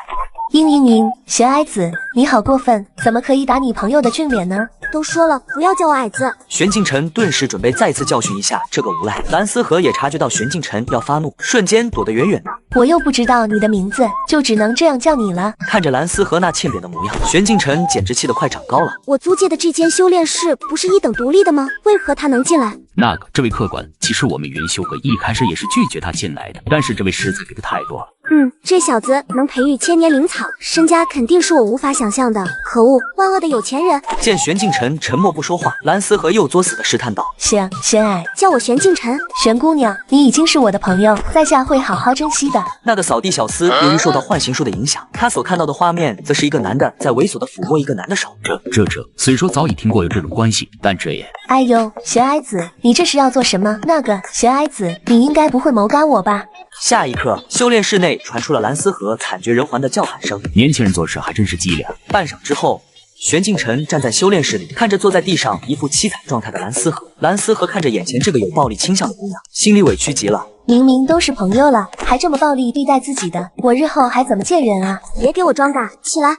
贤矮子，你好过分，怎么可以打你朋友的俊脸呢？都说了不要叫我矮子。玄镜晨顿时准备再次教训一下这个无赖。蓝思和也察觉到玄镜晨要发怒，瞬间躲得远远的。我又不知道你的名字，就只能这样叫你了。看着蓝思和那欠扁的模样，玄镜晨简直气得快长高了。我租借的这间修炼室不是一等独立的吗？为何他能进来？这位客官，其实我们云修阁一开始也是拒绝他进来的，但是这位师子给的太多了。这小子能培育千年灵草，身家肯定是我无法想象的。可恶，万恶的有钱人！见玄镜晨沉默不说话，蓝思和又作死的试探道：贤矮，叫我玄镜晨。玄姑娘，你已经是我的朋友，在下会好好珍惜的。那个扫地小厮由于受到幻形术的影响，他所看到的画面则是一个男的在猥琐的抚摸一个男的手。这虽说早已听过有这种关系，但这也……哎呦，贤矮子，你这是要做什么？贤矮子，你应该不会谋干我吧？下一刻，修炼室内传出了蓝思和惨绝人寰的叫喊声。年轻人做事还真是机灵。半晌之后，玄镜晨站在修炼室里，看着坐在地上一副凄惨状态的蓝思和。蓝思和看着眼前这个有暴力倾向的姑娘，心里委屈极了。明明都是朋友了，还这么暴力对待自己的，我日后还怎么见人啊？别给我装嘎，起来！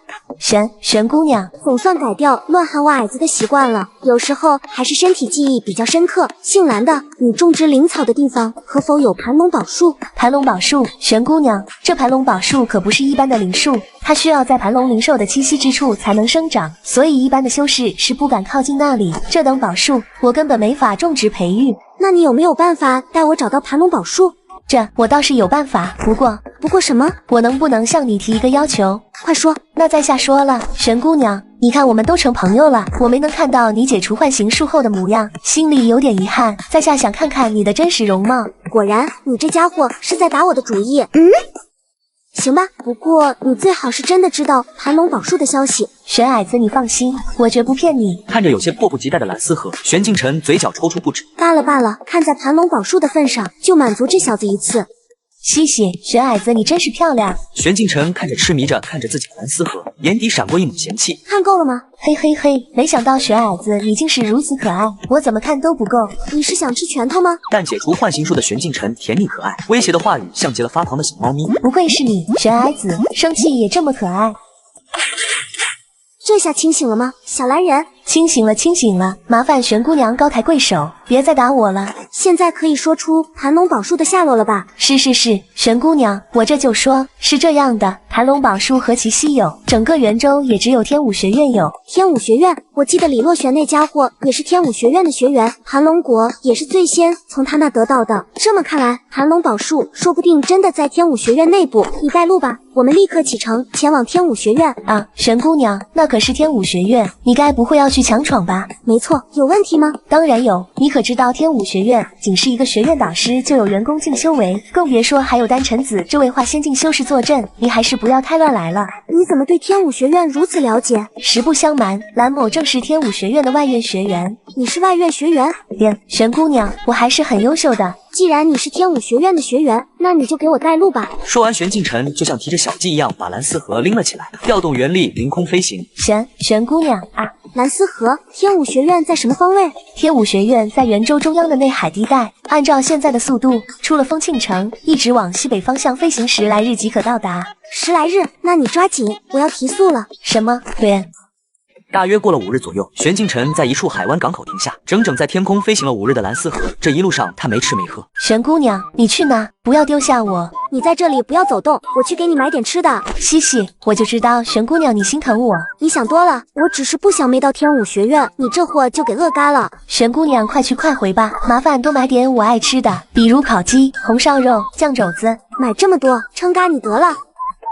玄姑娘，总算改掉乱喊我矮子的习惯了。有时候还是身体记忆比较深刻。姓蓝的，你种植灵草的地方可否有盘龙宝树？盘龙宝树，玄姑娘，这盘龙宝树可不是一般的灵树，它需要在盘龙灵兽的栖息之处才能生长，所以一般的修士是不敢靠近那里。这等宝树，我根本没法种植培育。那你有没有办法带我找到盘龙宝树？这我倒是有办法，不过什么？我能不能向你提一个要求？快说。那在下说了，玄姑娘，你看我们都成朋友了，我没能看到你解除幻形术后的模样，心里有点遗憾，在下想看看你的真实容貌。果然，你这家伙是在打我的主意。行吧，不过你最好是真的知道盘龙宝树的消息。玄矮子，你放心，我绝不骗你。看着有些迫不及待的蓝思和，玄静晨嘴角抽搐不止。罢了罢了，看在盘龙宝树的份上，就满足这小子一次。谢谢，玄矮子，你真是漂亮。玄静晨看着痴迷着看着自己的蓝思和，眼底闪过一抹嫌弃。看够了吗？嘿嘿嘿，没想到玄矮子你竟是如此可爱，我怎么看都不够。你是想吃拳头吗？但解除唤形术的玄静晨甜蜜可爱，威胁的话语像极了发狂的小猫咪。不愧是你，玄矮子，生气也这么可爱。这下清醒了吗，小蓝人？清醒了，清醒了，麻烦玄姑娘高抬贵手，别再打我了。现在可以说出盘龙宝树的下落了吧？是，玄姑娘，我这就说。是这样的，盘龙宝树何其稀有，整个元州也只有天武学院有。天武学院？我记得李洛玄那家伙也是天武学院的学员，盘龙国也是最先从他那得到的。这么看来，盘龙宝树说不定真的在天武学院内部。你带路吧，我们立刻启程前往天武学院。啊，玄姑娘，那可是天武学院，你该不会要去强闯吧？没错，有问题吗？当然有，你可知道天武学院仅是一个学院导师就有员工进修为，更别说还有丹晨子这位化仙境修士坐镇，你还是不要太乱来了。你怎么对天武学院如此了解？实不相瞒，蓝某正是天武学院的外院学员。你是外院学员？玄姑娘，我还是很优秀的。既然你是天武学院的学员，那你就给我带路吧。说完，玄静晨就像提着小鸡一样把蓝思和拎了起来，调动元力凌空飞行。玄姑娘啊，蓝思和，天武学院在什么方位？天武学院在元州中央的内海地带，按照现在的速度，出了丰庆城，一直往西北方向飞行10来日即可到达。10来日？那你抓紧，我要提速了。什么？大约过了5日左右，玄静晨在一处海湾港口停下，整整在天空飞行了5日的蓝思和，这一路上他没吃没喝。玄姑娘，你去哪？不要丢下我！你在这里不要走动，我去给你买点吃的。嘻嘻，我就知道玄姑娘你心疼我。你想多了，我只是不想没到天武学院，你这货就给饿嘎了。玄姑娘快去快回吧，麻烦多买点我爱吃的，比如烤鸡、红烧肉、酱肘子。买这么多，撑嘎你得了。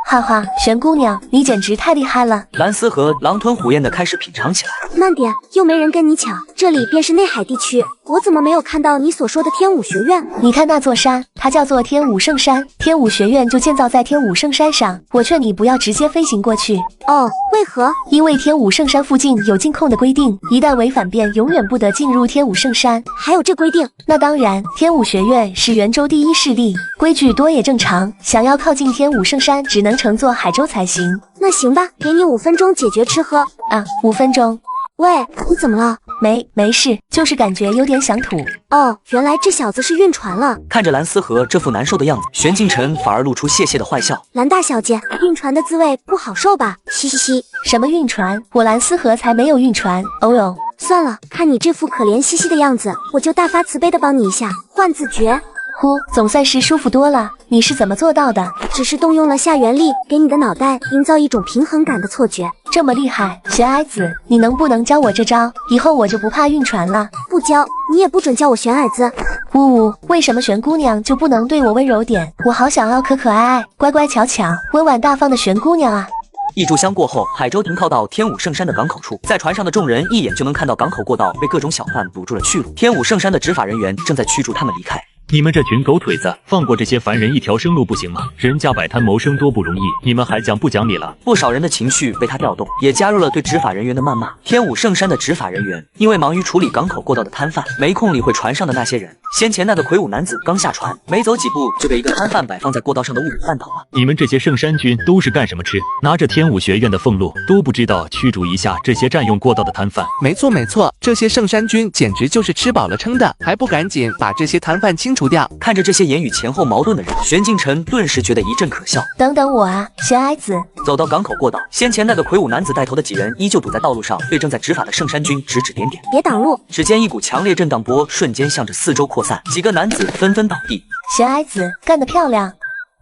哈哈，玄姑娘，你简直太厉害了！蓝思和狼吞虎咽地开始品尝起来。慢点，又没人跟你抢，这里便是内海地区，我怎么没有看到你所说的天武学院？你看那座山，它叫做天武圣山，天武学院就建造在天武圣山上。我劝你不要直接飞行过去。哦，为何？因为天武圣山附近有禁控的规定，一旦违反便永远不得进入天武圣山。还有这规定？那当然，天武学院是元州第一势力，规矩多也正常。想要靠近天武圣山，只能乘坐海舟才行。那行吧，给你5分钟解决吃喝。啊，5分钟。喂，你怎么了？没事，就是感觉有点想吐。哦，原来这小子是晕船了。看着蓝思和这副难受的样子，玄静晨反而露出谢谢的坏笑。蓝大小姐，晕船的滋味不好受吧？嘻嘻嘻。什么晕船？我蓝思和才没有晕船。哦哟，算了，看你这副可怜兮兮的样子，我就大发慈悲的帮你一下，换自觉。呼，总算是舒服多了。你是怎么做到的？只是动用了下元力，给你的脑袋营造一种平衡感的错觉。这么厉害，玄矮子，你能不能教我这招？以后我就不怕晕船了。不教，你也不准叫我玄矮子。呜呜，为什么玄姑娘就不能对我温柔点？我好想要可可爱爱、乖乖巧巧、温婉大方的玄姑娘啊！一炷香过后，海舟停靠到天武圣山的港口处，在船上的众人一眼就能看到港口过道被各种小贩堵住了去路，天武圣山的执法人员正在驱逐他们离开。你们这群狗腿子，放过这些凡人一条生路不行吗？人家摆摊谋生多不容易，你们还讲不讲理了？不少人的情绪被他调动，也加入了对执法人员的谩骂。天武圣山的执法人员因为忙于处理港口过道的摊贩，没空理会船上的那些人。先前那个魁梧男子刚下船，没走几步就被一个摊贩摆放在过道上的物品绊倒了。你们这些圣山军都是干什么吃？拿着天武学院的俸禄，都不知道驱逐一下这些占用过道的摊贩？没错没错，这些圣山军简直就是吃饱了撑的，还不赶紧把这些摊贩清除掉？看着这些言语前后矛盾的人，玄静晨顿时觉得一阵可笑。等等我啊，玄矮子！走到港口过道，先前那个魁梧男子带头的几人依旧堵在道路上，对正在执法的圣山军指指点点。别挡路！只见一股强烈震荡波瞬间向着四周扩散，几个男子纷纷倒地。玄矮子干得漂亮！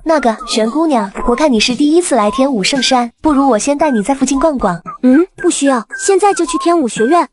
那个玄姑娘，我看你是第一次来天武圣山，不如我先带你在附近逛逛。不需要，现在就去天武学院。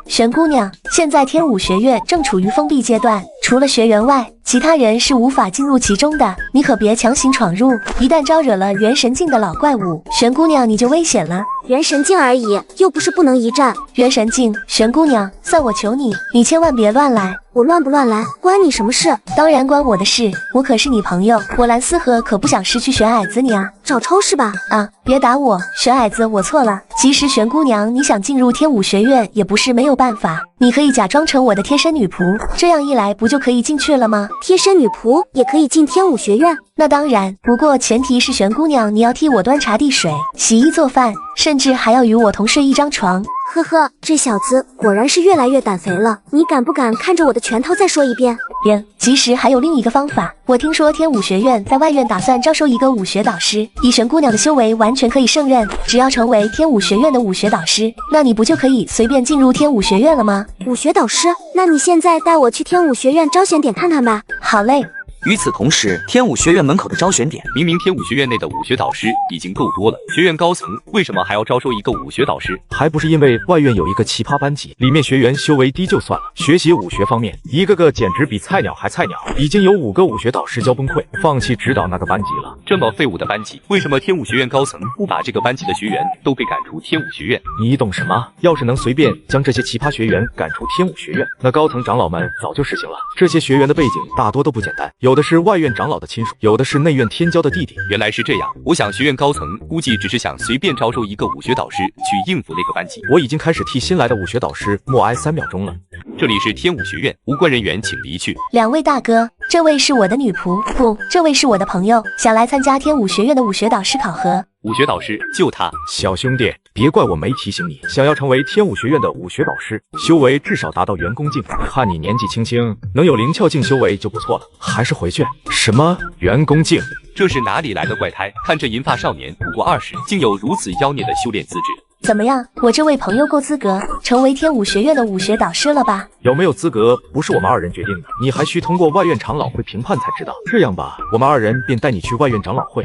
玄姑娘，现在天武学院正处于封闭阶段，除了学员外，其他人是无法进入其中的，你可别强行闯入，一旦招惹了元神境的老怪物，玄姑娘你就危险了。元神境而已，又不是不能一战。元神境，玄姑娘，算我求你，你千万别乱来。我乱不乱来，关你什么事？当然关我的事，我可是你朋友，我蓝思和可不想失去玄矮子你啊。找抽是吧？啊，别打我，玄矮子，我错了。其实玄姑娘，你想进入天武学院也不是没有办法，你可以假装成我的贴身女仆，这样一来不就可以进去了吗？贴身女仆也可以进天武学院？那当然，不过前提是玄姑娘你要替我端茶递水、洗衣做饭，甚至还要与我同睡一张床。呵呵，这小子果然是越来越胆肥了。你敢不敢看着我的拳头再说一遍？别，其实还有另一个方法。我听说天武学院在外院打算招收一个武学导师，以玄姑娘的修为完全可以胜任。只要成为天武学院的武学导师，那你不就可以随便进入天武学院了吗？武学导师？那你现在带我去天武学院招选点看看吧。好嘞。与此同时，天武学院门口的招选点，明明天武学院内的武学导师已经够多了，学院高层为什么还要招收一个武学导师？还不是因为外院有一个奇葩班级，里面学员修为低就算了，学习武学方面，一个个简直比菜鸟还菜鸟，已经有5个武学导师教崩溃，放弃指导那个班级了。这么废物的班级，为什么天武学院高层不把这个班级的学员都给赶出天武学院？你懂什么？要是能随便将这些奇葩学员赶出天武学院，那高层长老们早就实行了。这些学员的背景大多都不简单，有的是外院长老的亲属，有的是内院天骄的弟弟。原来是这样，我想学院高层估计只是想随便招收一个武学导师去应付那个班级。我已经开始替新来的武学导师默哀3秒钟了。这里是天武学院，无关人员请离去。2位大哥，这位是我的女仆，不，这位是我的朋友，想来参加天武学院的武学导师考核。武学导师就他。小兄弟，别怪我没提醒你，想要成为天武学院的武学导师，修为至少达到元功境。看你年纪轻轻，能有灵窍境修为就不错了，还是回去。什么元功境？这是哪里来的怪胎？看这银发少年不过20，竟有如此妖孽的修炼资质。怎么样，我这位朋友够资格成为天武学院的武学导师了吧？有没有资格不是我们2人决定的，你还需通过外院长老会评判才知道。这样吧，我们2人便带你去外院长老会。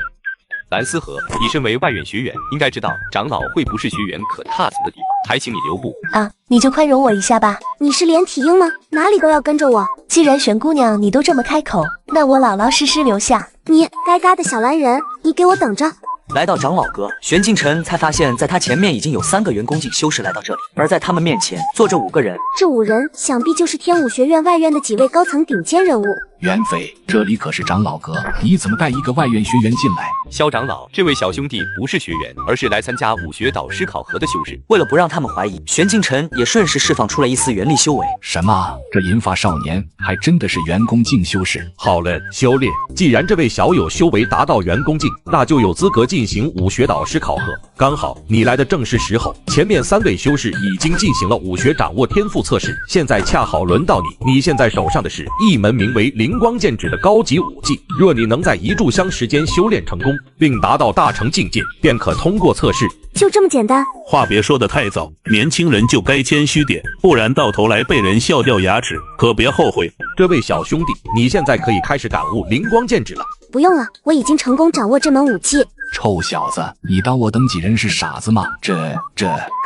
蓝思和，你身为外院学员，应该知道长老会不是学员可踏足的地方，还请你留步啊！你就宽容我一下吧。你是连体婴吗？哪里都要跟着我？既然玄姑娘你都这么开口，那我老老实实留下。你该嘎的小蓝人，你给我等着！来到长老阁，玄静晨才发现，在他前面已经有3个元功境修士来到这里，而在他们面前坐着5个人。这5人想必就是天武学院外院的几位高层顶尖人物。元妃，这里可是长老阁，你怎么带一个外院学员进来？萧长老，这位小兄弟不是学员，而是来参加武学导师考核的修士。为了不让他们怀疑，玄静晨也顺势释放出了一丝元力修为。什么？这银发少年还真的是元功境修士？好了，修炼，既然这位小友修为达到元功境，那就有资格进行武学导师考核。刚好你来的正是时候，前面3位修士已经进行了武学掌握天赋测试，现在恰好轮到你。你现在手上的是一门名为灵光剑指的高级武技，若你能在1炷香时间修炼成功，并达到大成境界，便可通过测试。就这么简单？话别说得太早，年轻人就该谦虚点，不然到头来被人笑掉牙齿，可别后悔。这位小兄弟，你现在可以开始感悟灵光剑指了。不用了，我已经成功掌握这门武技。臭小子，你当我等几人是傻子吗？这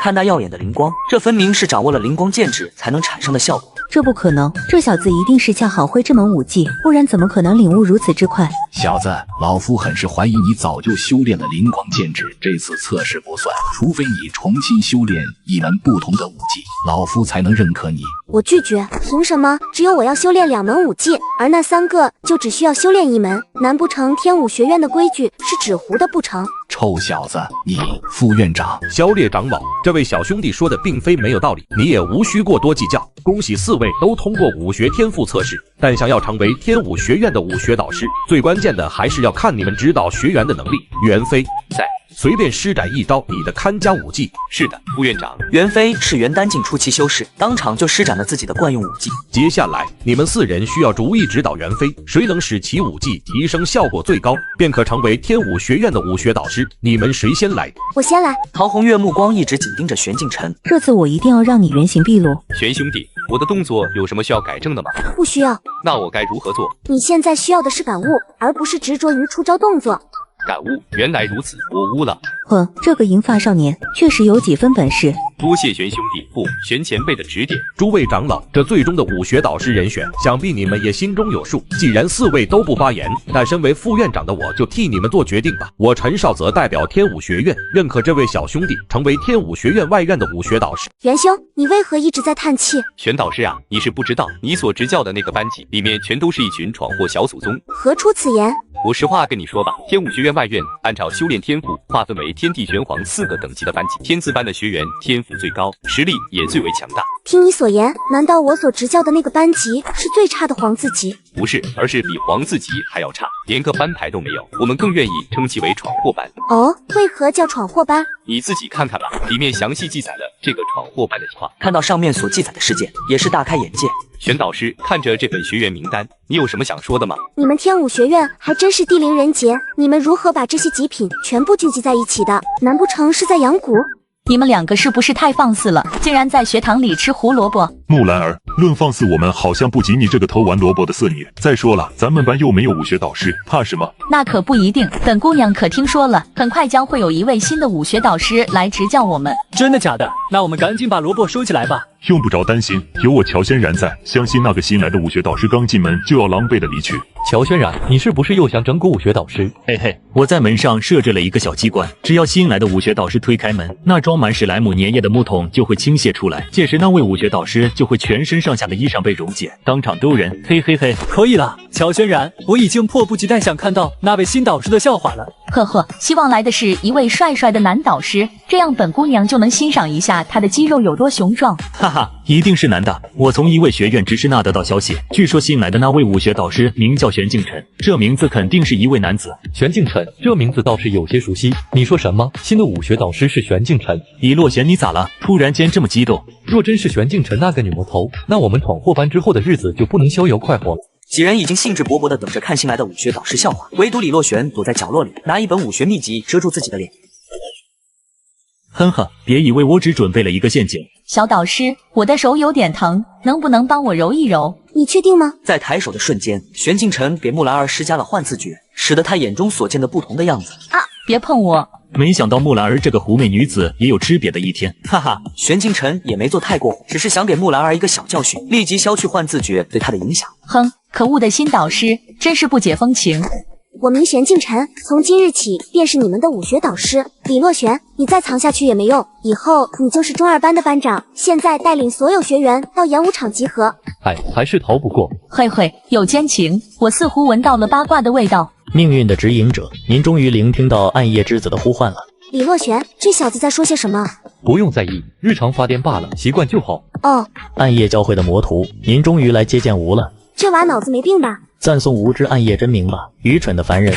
看那耀眼的灵光，这分明是掌握了灵光剑指才能产生的效果。这不可能，这小子一定是恰好会这门武技，不然怎么可能领悟如此之快？小子，老夫很是怀疑你早就修炼了灵光剑指，这次测试不算，除非你重新修炼一门不同的武技，老夫才能认可你。我拒绝，凭什么只有我要修炼2门武技，而那3个就只需要修炼1门？难不成天武学院的规矩是纸糊的不成？臭小子，你副院长萧烈长老，这位小兄弟说的并非没有道理，你也无需过多计较。恭喜4位都通过武学天赋测试，但想要成为天武学院的武学导师，最关键的还是要看你们指导学员的能力。元妃在，随便施展一招你的看家武技。是的，副院长。元妃是元丹境初期修士，当场就施展了自己的惯用武技。接下来你们4人需要逐一指导元妃，谁能使其武技提升效果最高，便可成为天武学院的武学导师。你们谁先来？我先来。陶红月目光一直紧盯着玄静晨，这次我一定要让你原形毕露。玄兄弟，我的动作有什么需要改正的吗？不需要。那我该如何做？你现在需要的是感悟，而不是执着于出招动作。感悟，原来如此，我悟了。哼，这个银发少年确实有几分本事。多谢玄兄弟不玄前辈的指点。诸位长老，这最终的武学导师人选，想必你们也心中有数。既然4位都不发言，那身为副院长的我就替你们做决定吧。我陈少则代表天武学院，认可这位小兄弟成为天武学院外院的武学导师。元兄，你为何一直在叹气？玄导师啊，你是不知道，你所执教的那个班级里面全都是一群闯祸小祖宗。何出此言？我实话跟你说吧，天武学院外院按照修炼天赋划分为天地玄黄4个等级的班级，天字班的学员天赋最高，实力也最为强大。听你所言，难道我所执教的那个班级是最差的黄字级？不是，而是比黄字级还要差，连个班牌都没有。我们更愿意称其为闯祸班。哦，为何叫闯祸班？你自己看看吧，里面详细记载了这个闯祸班的情况。看到上面所记载的事件，也是大开眼界。玄导师看着这本学员名单，你有什么想说的吗？你们天武学院还真是地灵人杰，你们如何把这些极品全部聚集在一起的？难不成是在养蛊？你们2个是不是太放肆了？竟然在学堂里吃胡萝卜！木兰儿，论放肆，我们好像不及你这个偷完萝卜的色女。再说了，咱们班又没有武学导师，怕什么？那可不一定。本姑娘可听说了，很快将会有一位新的武学导师来执教我们。真的假的？那我们赶紧把萝卜收起来吧。用不着担心，有我乔轩然在，相信那个新来的武学导师刚进门就要狼狈的离去。乔轩然，你是不是又想整蛊武学导师？嘿嘿，我在门上设置了一个小机关，只要新来的武学导师推开门，那装满史莱姆粘液的木桶就会倾泻出来，届时那位武学导师就会全身上下的衣裳被溶解，当场丢人。嘿嘿嘿，可以了，乔轩然，我已经迫不及待想看到那位新导师的笑话了。呵呵，希望来的是一位帅帅的男导师，这样本姑娘就能欣赏一下他的肌肉有多雄壮。哈哈，一定是男的。我从一位学院执事那得到消息，据说新来的那位武学导师名叫玄敬晨，这名字肯定是一位男子。玄敬晨，这名字倒是有些熟悉。你说什么？新的武学导师是玄敬晨？李洛玄，你咋了？突然间这么激动？若真是玄敬晨那个女魔头，那我们闯祸班之后的日子就不能逍遥快活了。几人已经兴致勃勃地等着看新来的武学导师笑话，唯独李洛玄躲在角落里，拿一本武学秘籍遮住自己的脸。哼哼，别以为我只准备了一个陷阱。小导师，我的手有点疼，能不能帮我揉一揉？你确定吗？在抬手的瞬间，玄敬晨给木兰儿施加了幻字诀，使得他眼中所见的不同的样子。啊！别碰我！没想到木兰儿这个狐媚女子也有吃瘪的一天，哈哈！玄敬晨也没做太过火，只是想给木兰儿一个小教训，立即消去幻字诀对他的影响。哼，可恶的新导师，真是不解风情。我名玄敬晨，从今日起便是你们的武学导师。李洛玄，你再藏下去也没用，以后你就是中2班的班长，现在带领所有学员到演武场集合。哎，还是逃不过。嘿嘿，有奸情，我似乎闻到了八卦的味道。命运的指引者，您终于聆听到暗夜之子的呼唤了。李洛玄，这小子在说些什么？不用在意，日常发癫罢了，习惯就好。哦，暗夜教会的魔徒，您终于来接见吾了。这娃脑子没病吧？赞颂吾之暗夜真名吧，愚蠢的凡人。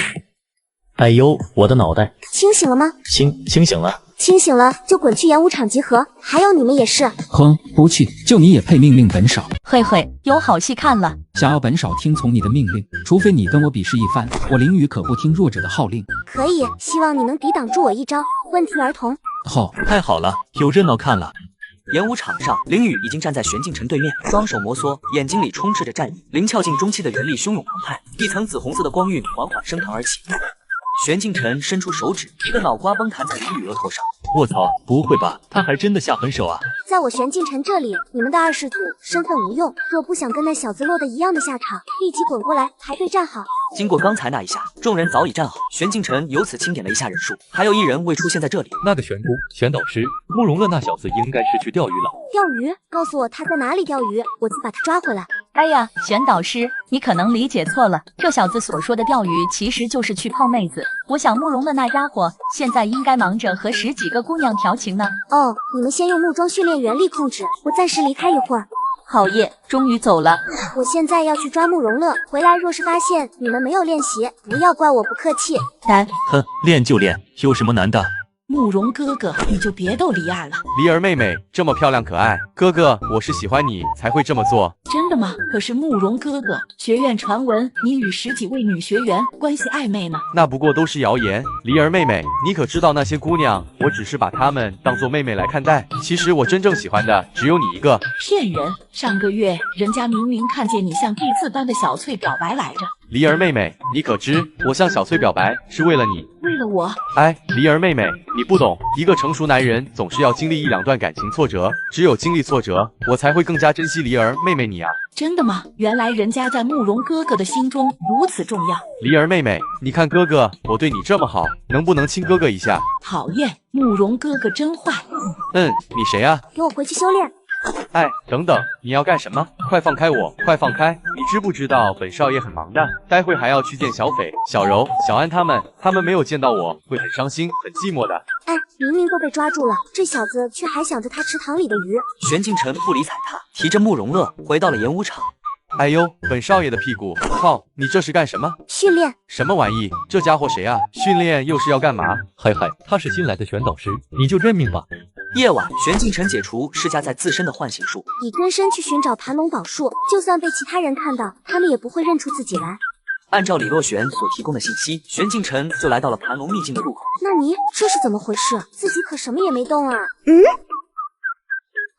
哎呦，我的脑袋！清醒了吗？清醒了。清醒了就滚去演武场集合，还有你们也是。哼，不去，就你也配命令本少？嘿嘿，有好戏看了。想要本少听从你的命令，除非你跟我比试一番，我凌雨可不听弱者的号令。可以，希望你能抵挡住我一招。问题儿童。好，太好了，有热闹看了。演武场上，凌雨已经站在玄敬晨对面，双手摩挲，眼睛里充斥着战意。灵窍境中期的元力汹涌澎湃，一层紫红色的光晕缓缓升腾而起。玄敬晨伸出手指，一个脑瓜崩弹在凌雨额头上。卧槽，不会吧？他还真的下狠手啊！在我玄敬晨这里，你们的2世祖身份无用，若不想跟那小子落得一样的下场，立即滚过来排队站好。经过刚才那一下，众人早已站好。玄敬晨由此清点了一下人数，还有1人未出现在这里。那个玄姑、玄导师、慕容乐那小子应该是去钓鱼了。钓鱼？告诉我他在哪里钓鱼，我就把他抓回来。哎呀，玄导师，你可能理解错了，这小子所说的钓鱼其实就是去泡妹子。我想慕容乐那家伙现在应该忙着和10几个姑娘调情呢。哦，你们先用木桩训练原力控制，我暂时离开一会儿。好耶，终于走了。我现在要去抓慕容乐，回来若是发现你们没有练习，不要怪我不客气。哼，练就练，有什么难的？慕容哥哥，你就别逗离儿了。离儿妹妹这么漂亮可爱，哥哥我是喜欢你才会这么做。真的吗？可是慕容哥哥，学院传闻你与10几位女学员关系暧昧呢。那不过都是谣言。离儿妹妹，你可知道那些姑娘，我只是把她们当做妹妹来看待。其实我真正喜欢的只有你一个。骗人！上个月人家明明看见你向第4班的小翠表白来着，梨儿妹妹，你可知我向小翠表白是为了你？为了我？哎，梨儿妹妹，你不懂，一个成熟男人总是要经历1-2段感情挫折，只有经历挫折，我才会更加珍惜梨儿妹妹你啊。真的吗？原来人家在慕容哥哥的心中如此重要。梨儿妹妹，你看哥哥，我对你这么好，能不能亲哥哥一下？讨厌，慕容哥哥真坏。你谁啊？给我回去修炼。哎，等等，你要干什么？快放开我，快放开！你知不知道本少爷很忙的，待会还要去见小斐、小柔、小安他们没有见到我会很伤心、很寂寞的。哎，明明都被抓住了，这小子却还想着他池塘里的鱼。玄镜晨不理睬他，提着慕容乐回到了演武场。哎呦，本少爷的屁股！靠，你这是干什么？训练。什么玩意？这家伙谁啊？训练又是要干嘛？嗨，他是新来的玄导师，你就认命吧。夜晚，玄镜晨解除施加在自身的唤醒术，以真身去寻找盘龙宝树，就算被其他人看到，他们也不会认出自己来。按照李若璇所提供的信息，玄镜晨就来到了盘龙秘境的入口。那你这是怎么回事？自己可什么也没动啊！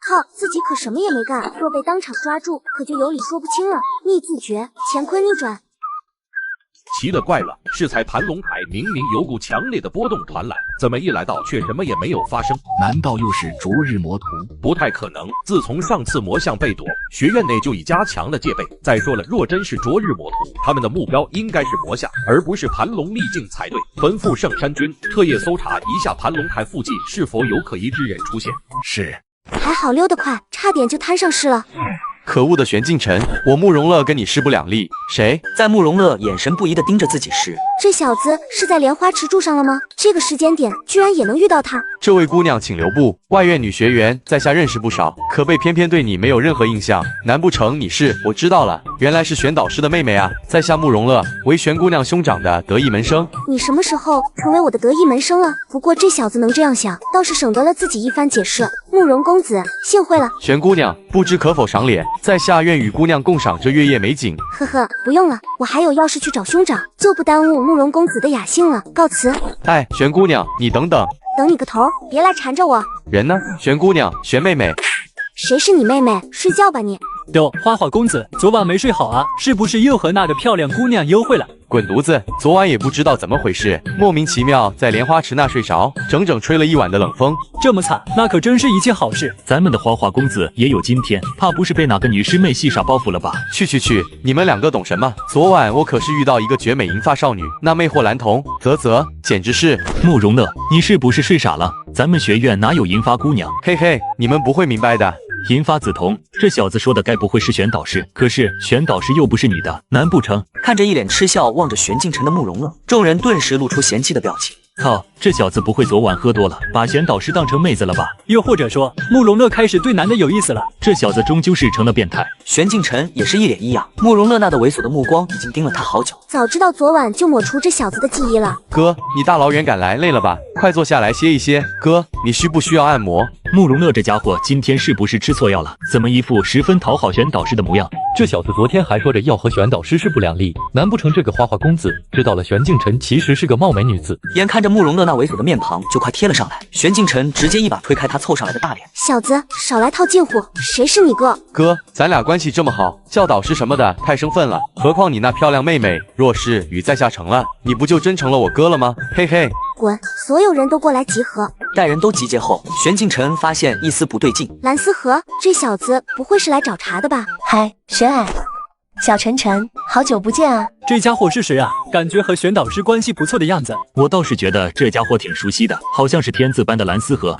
靠，自己可什么也没干，若被当场抓住，可就有理说不清了。逆自觉，乾坤逆转。奇了怪了，适才盘龙台明明有股强烈的波动传来，怎么一来到却什么也没有发生？难道又是灼日魔徒？不太可能，自从上次魔像被夺，学院内就已加强了戒备。再说了，若真是灼日魔徒，他们的目标应该是魔像，而不是盘龙秘境才对。吩咐圣山军特夜搜查一下盘龙台附近是否有可疑之人出现。是。还好溜得快，差点就摊上事了。可恶的玄镜晨，我慕容乐跟你势不两立。谁？在慕容乐眼神不疑地盯着自己时，这小子是在莲花池住上了吗？这个时间点居然也能遇到他。这位姑娘请留步，外院女学员在下认识不少，可被偏偏对你没有任何印象。难不成你是？我知道了，原来是玄导师的妹妹啊！在下慕容乐，为玄姑娘兄长的得意门生。你什么时候成为我的得意门生了？不过这小子能这样想，倒是省得了自己一番解释。慕容公子，幸会了。玄姑娘，不知可否赏脸？在下愿与姑娘共赏这月夜美景。呵呵，不用了，我还有要事去找兄长，就不耽误慕容公子的雅兴了。告辞。哎，玄姑娘，你等等。等你个头，别来缠着我。人呢？玄姑娘，玄妹妹。谁是你妹妹？睡觉吧你。哟，花花公子，昨晚没睡好啊？是不是又和那个漂亮姑娘幽会了？滚犊子！昨晚也不知道怎么回事，莫名其妙在莲花池那睡着，整整吹了一晚的冷风。这么惨，那可真是一件好事。咱们的花花公子也有今天，怕不是被哪个女师妹戏耍包袱了吧？去，你们两个懂什么？昨晚我可是遇到一个绝美银发少女，那魅惑蓝瞳，简直是……慕容乐，你是不是睡傻了？咱们学院哪有银发姑娘？嘿嘿，你们不会明白的。银发紫瞳，这小子说的该不会是玄导师？可是玄导师又不是你的，难不成？看着一脸嗤笑望着玄镜晨的慕容乐，众人顿时露出嫌弃的表情。靠，这小子不会昨晚喝多了，把玄导师当成妹子了吧？又或者说，慕容乐开始对男的有意思了？这小子终究是成了变态。玄镜晨也是一脸异样，慕容乐那的猥琐的目光已经盯了他好久。早知道昨晚就抹除这小子的记忆了。哥，你大老远赶来累了吧？快坐下来歇一歇。哥，你需不需要按摩？慕容乐这家伙今天是不是吃错药了？怎么一副十分讨好玄导师的模样？这小子昨天还说着要和玄导师势不两立，难不成这个花花公子知道了玄镜晨其实是个貌美女子？眼看着慕容乐那猥琐的面庞就快贴了上来，玄镜晨直接一把推开他凑上来的大脸。小子，少来套近乎，谁是你哥？哥，咱俩关系这么好，叫导师什么的太生分了。何况你那漂亮妹妹，若是与在下成了，你不就真成了我哥了吗？嘿嘿。滚！所有人都过来集合。待人都集结后，玄镜晨发现一丝不对劲。蓝思和，这小子不会是来找茬的吧？嗨，玄矮，小晨晨，好久不见啊！这家伙是谁啊？感觉和玄导师关系不错的样子。我倒是觉得这家伙挺熟悉的，好像是天字班的蓝思和。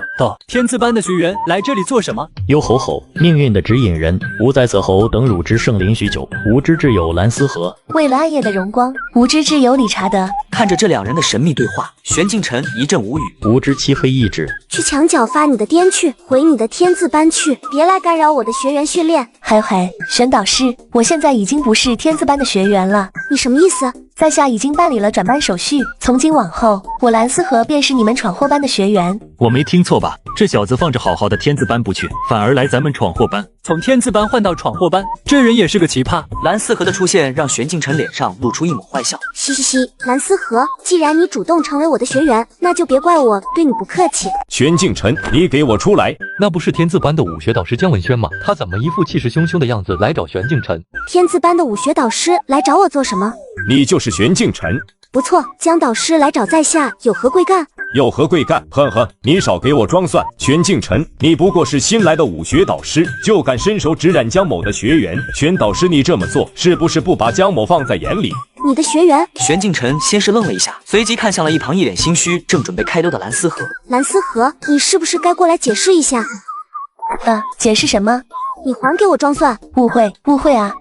天字班的学员来这里做什么？哟吼吼，命运的指引人，吾在此侯等汝之圣灵许久，吾之挚友蓝思和。为了暗夜的荣光，吾之挚友理查德。看着这两人的神秘对话，玄镜晨一阵无语。吾之漆黑意志，去墙角发你的癫去，回你的天字班去，别来干扰我的学员训练。嘿嘿，玄导师，我现在已经不是天字班的学员了。你什么意思？在下已经办理了转班手续，从今往后，我蓝思和便是你们闯祸班的学员。我没听错吧？这小子放着好好的天字班不去，反而来咱们闯祸班。从天字班换到闯祸班，这人也是个奇葩。蓝思和的出现让玄镜晨脸上露出一抹坏笑。嘻嘻嘻，蓝思和，既然你主动成为我我的学员，那就别怪我对你不客气。玄敬晨，你给我出来！那不是天字班的武学导师姜文轩吗？他怎么一副气势汹汹的样子来找玄敬晨？天字班的武学导师来找我做什么？你就是玄敬晨。不错，姜导师来找在下有何贵干？有何贵干？呵呵，你少给我装蒜！玄敬晨，你不过是新来的武学导师，就敢伸手指染姜某的学员？玄导师，你这么做是不是不把姜某放在眼里？你的学员？玄敬晨先是愣了一下，随即看向了一旁一脸心虚、正准备开溜的蓝思和。蓝思和，你是不是该过来解释一下？解释什么？你还给我装蒜！误会啊！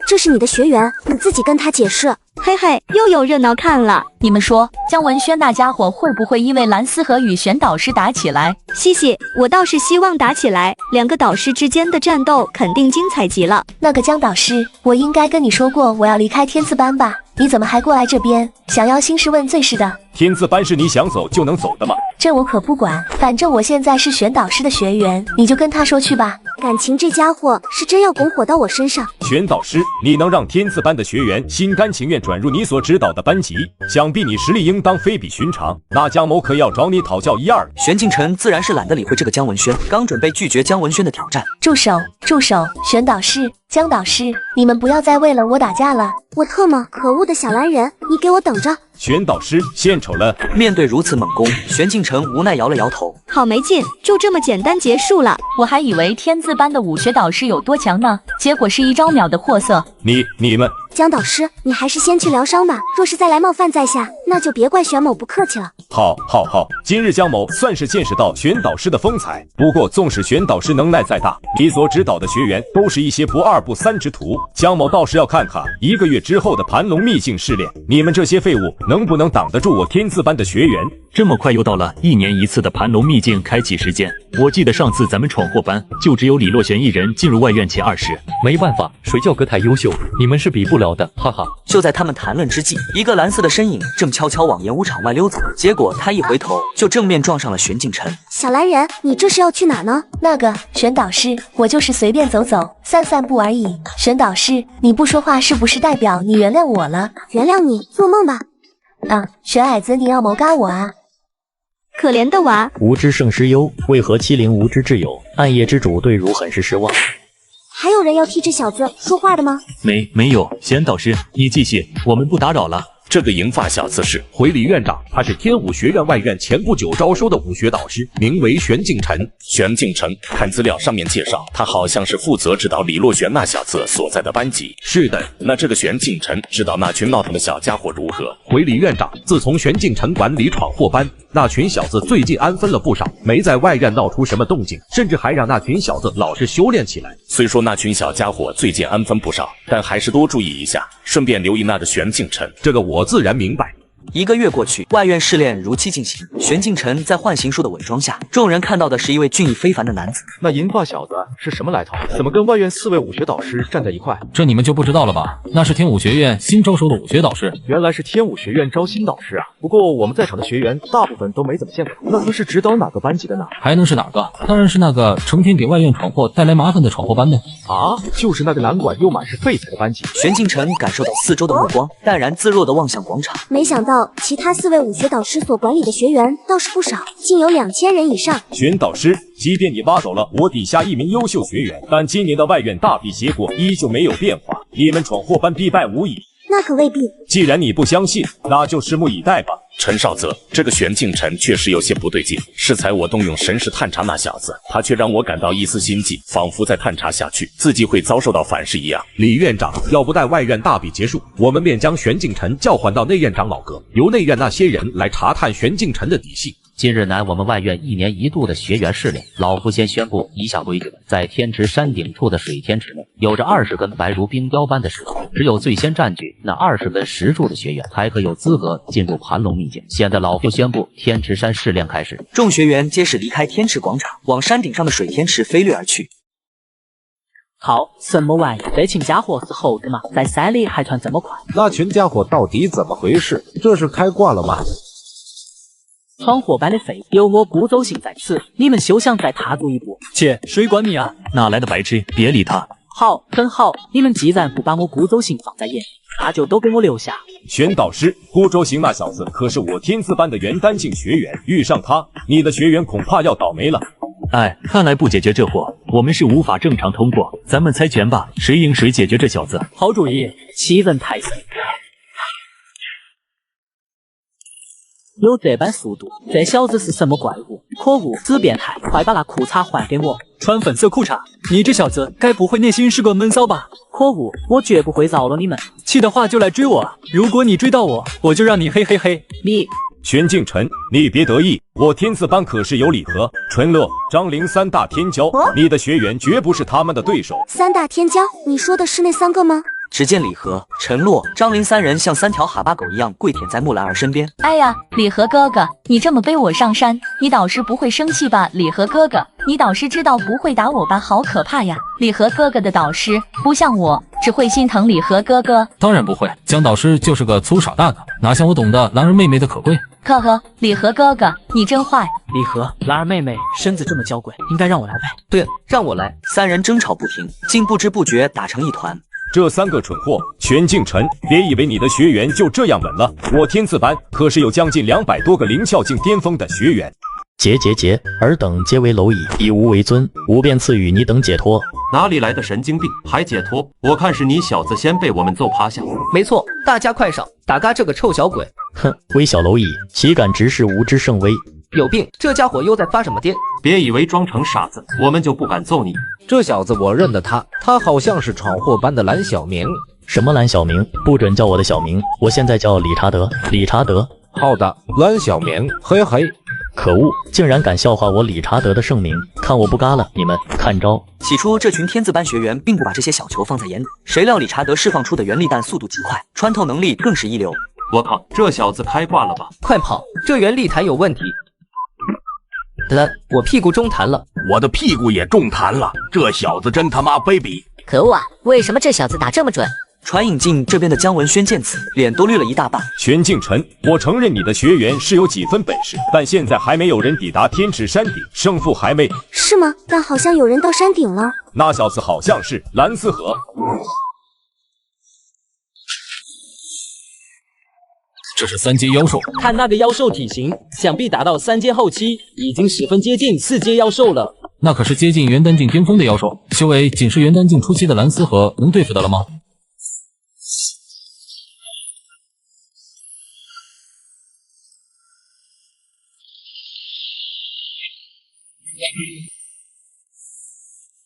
这是你的学员，你自己跟他解释。嘿嘿，又有热闹看了。你们说，姜文轩那家伙会不会因为蓝思和与玄导师打起来？嘻嘻，我倒是希望打起来，两个导师之间的战斗肯定精彩极了。那个姜导师，我应该跟你说过我要离开天字班吧？你怎么还过来这边，想要兴师问罪似的？天字班是你想走就能走的吗？这我可不管，反正我现在是玄导师的学员，你就跟他说去吧。感情这家伙是真要拱火到我身上。玄导师，你能让天字班的学员心甘情愿转入你所指导的班级，想必你实力应当非比寻常。那姜某可要找你讨教一二。玄敬晨自然是懒得理会这个姜文轩，刚准备拒绝姜文轩的挑战。住手！玄导师，姜导师，你们不要再为了我打架了。我特么可恶的小蓝人，你给我等着！玄导师献丑了。面对如此猛攻，玄敬晨无奈摇了摇头，好没劲，就这么简单结束了。我还以为天字班的武学导师有多强呢，结果是一招秒的货色。你们，姜导师，你还是先去疗伤吧。若是再来冒犯在下，那就别怪玄某不客气了。好，今日姜某算是见识到玄导师的风采。不过，纵使玄导师能耐再大，你所指导的学员都是一些不二不三之徒。姜某倒是要看看1个月之后的盘龙秘境试炼，你们这些废物能不能挡得住我天字班的学员？这么快又到了1年1次的盘龙秘境开启时间。我记得上次咱们闯祸班就只有李洛玄一人进入外院前20。没办法，水教哥太优秀，你们是比不了的，哈哈。就在他们谈论之际，一个蓝色的身影正悄悄往演武场外溜走，结果他一回头就正面撞上了玄敬晨。小蓝人，你这是要去哪呢？那个玄导师，我就是随便走走散散步而已。玄导师，你不说话是不是代表你原谅我了？原谅你？做梦吧！玄矮子，你要谋嘎我啊！可怜的娃，无知胜师优，为何欺凌无知之友？暗夜之主对汝很是失望。还有人要替这小子说话的吗？没有，玄导师，你继续，我们不打扰了。这个银发小子是回礼院长，他是天武学院外院前不久招收的武学导师，名为玄敬晨。玄敬晨，看资料上面介绍，他好像是负责指导李洛玄那小子所在的班级。是的，那这个玄敬晨知道那群闹腾的小家伙如何？回礼院长，自从玄敬晨管理闯祸班，那群小子最近安分了不少，没在外院闹出什么动静，甚至还让那群小子老实修炼起来。虽说那群小家伙最近安分不少，但还是多注意一下，顺便留意那个玄敬晨。这个我自然明白。1个月过去，外院试炼如期进行。玄敬晨在幻形术的伪装下，众人看到的是一位俊逸非凡的男子。那银发小子是什么来头？怎么跟外院4位武学导师站在一块？这你们就不知道了吧？那是天武学院新招收的武学导师。原来是天武学院招新导师啊！不过我们在场的学员大部分都没怎么见过。那他是指导哪个班级的呢？还能是哪个？当然是那个成天给外院闯祸带来麻烦的闯祸班的。就是那个难管又满是废材的班级。玄敬晨感受到四周的目光，淡然自若地望向广场。没想到其他4位武学导师所管理的学员倒是不少，竟有2000人以上。玄导师，即便你挖走了我底下1名优秀学员，但今年的外院大比结果依旧没有变化，你们闯祸班必败无疑。那可未必。既然你不相信，那就拭目以待吧。陈少泽，这个玄敬晨确实有些不对劲。适才我动用神识探查那小子，他却让我感到一丝心悸，仿佛再探查下去，自己会遭受到反噬一样。李院长，要不待外院大比结束，我们便将玄敬晨叫唤到内院长老阁，由内院那些人来查探玄敬晨的底细。今日乃我们外院1年1度的学员试炼，老夫先宣布以下规矩：在天池山顶处的水天池内，有着20根白如冰雕般的石头，只有最先占据那20根石柱的学员，才可有资格进入盘龙秘境。现在老夫宣布，天池山试炼开始。众学员皆是离开天池广场，往山顶上的水天池飞掠而去。好，什么玩意？这群家伙是猴子吗？在山里还窜这么快？那群家伙到底怎么回事？这是开挂了吗？闯祸班的废物，有我不走心在此，你们休想再踏足一步。切，谁管你啊？哪来的白痴？别理他。好，很好。你们既然不把我孤舟行放在眼里，那就都给我留下。玄导师，孤舟行那小子可是我天资班的元丹境学员，遇上他，你的学员恐怕要倒霉了。哎，看来不解决这货，我们是无法正常通过。咱们猜拳吧，谁赢谁解决这小子。好主意，欺人太甚。有这般速度，这小子是什么怪物？可恶，死变态！快把那裤衩还给我！穿粉色裤衩，你这小子该不会内心是个闷骚吧？可恶，我绝不会饶了你们！气的话就来追我，如果你追到我，我就让你嘿嘿嘿！你玄敬晨，你别得意，我天字班可是有李和、纯乐、张灵三大天骄，你的学员绝不是他们的对手。三大天骄，你说的是那3个吗？只见李和、陈洛、张灵3人像3条哈巴狗一样跪舔在木兰儿身边。哎呀，李和哥哥，你这么背我上山，你导师不会生气吧？李和哥哥，你导师知道不会打我吧？好可怕呀！李和哥哥的导师不像我，只会心疼李和哥哥。当然不会，江导师就是个粗傻大个，哪像我懂得兰儿妹妹的可贵。呵呵，李和哥哥，你真坏。李和，兰儿妹妹身子这么娇贵，应该让我来呗。对，让我来。3人争吵不停，竟不知不觉打成一团。这3个蠢货，玄敬晨，别以为你的学员就这样稳了，我天字班可是有将近200多个灵窍境巅峰的学员。结，尔等皆为蝼蚁，以无为尊，吾便赐予你等解脱。哪里来的神经病，还解脱？我看是你小子先被我们揍趴下。没错，大家快上，打嘎这个臭小鬼！哼，微小蝼蚁，岂敢直视无知圣威？有病！这家伙又在发什么癫？别以为装成傻子，我们就不敢揍你。这小子我认得他，他好像是闯祸班的蓝小明。什么蓝小明？不准叫我的小名，我现在叫理查德。理查德。好的，蓝小明，嘿嘿。可恶，竟然敢笑话我理查德的圣名，看我不嘎了你们，看招！起初这群天字班学员并不把这些小球放在眼里，谁料理查德释放出的元力弹速度极快，穿透能力更是一流。我靠，这小子开挂了吧？快跑，这元力弹有问题。我屁股中弹了，我的屁股也中弹了，这小子真他妈卑鄙！可恶啊，为什么这小子打这么准？传引镜这边的姜文轩见此，脸都绿了一大半。玄敬晨，我承认你的学员是有几分本事，但现在还没有人抵达天池山顶，胜负还没。是吗？但好像有人到山顶了。那小子好像是蓝思和。这是3阶妖兽，看那个妖兽体型，想必达到3阶后期，已经十分接近4阶妖兽了。那可是接近元丹境巅峰的妖兽，修为仅是元丹境初期的蓝思和能对付得了吗？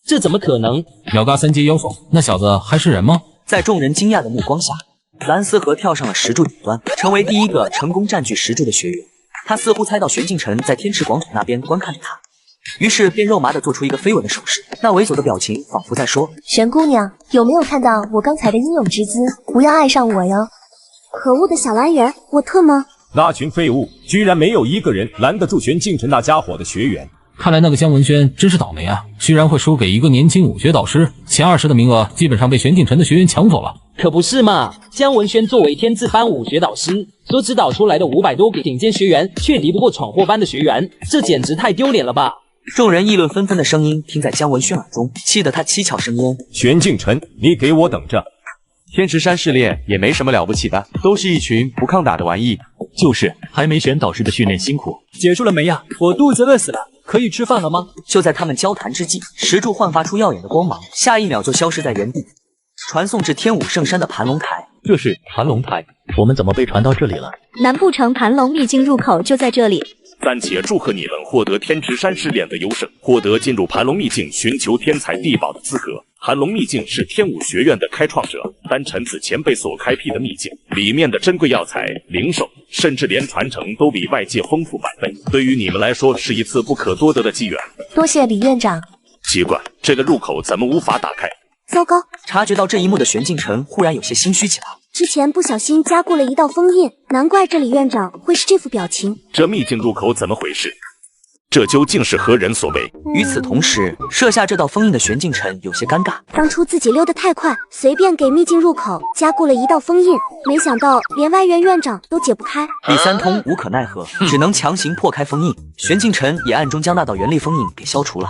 这怎么可能？秒嘎3阶妖兽，那小子还是人吗？在众人惊讶的目光下，蓝思和跳上了石柱顶端，成为第一个成功占据石柱的学员。他似乎猜到玄敬晨在天池广场那边观看着他，于是便肉麻地做出一个飞吻的手势，那猥琐的表情仿佛在说：玄姑娘，有没有看到我刚才的英勇之姿？不要爱上我哟！可恶的小蓝人，我特么！那群废物居然没有一个人拦得住玄敬晨那家伙的学员。看来那个姜文轩真是倒霉啊，居然会输给一个年轻武学导师，前20的名额基本上被玄敬晨的学员抢走了。可不是嘛，姜文轩作为天字班武学导师，所指导出来的500多个顶尖学员，却敌不过闯祸班的学员，这简直太丢脸了吧！众人议论纷纷的声音听在姜文轩耳中，气得他七窍生烟。玄敬晨，你给我等着！天池山试炼也没什么了不起的，都是一群不抗打的玩意。就是还没玄导师的训练辛苦。结束了没呀？我肚子饿死了，可以吃饭了吗？就在他们交谈之际，石柱焕发出耀眼的光芒，下一秒就消失在原地，传送至天武圣山的盘龙台。这是盘龙台，我们怎么被传到这里了？难不成盘龙秘境入口就在这里？暂且祝贺你们获得天池山试炼的优胜，获得进入盘龙秘境寻求天才地宝的资格。盘龙秘境是天武学院的开创者丹晨子前辈所开辟的秘境，里面的珍贵药材、灵兽，甚至连传承都比外界丰富100倍。对于你们来说，是一次不可多得的机缘。多谢李院长。奇怪，这个入口怎么无法打开？糟糕！察觉到这一幕的玄敬晨忽然有些心虚起来。之前不小心加固了一道封印，难怪这李院长会是这副表情。这秘境入口怎么回事？这究竟是何人所为？与此同时，设下这道封印的玄敬晨有些尴尬。当初自己溜得太快，随便给秘境入口加固了一道封印，没想到连外院院长都解不开。李三通无可奈何，只能强行破开封印。玄敬晨也暗中将那道元力封印给消除了。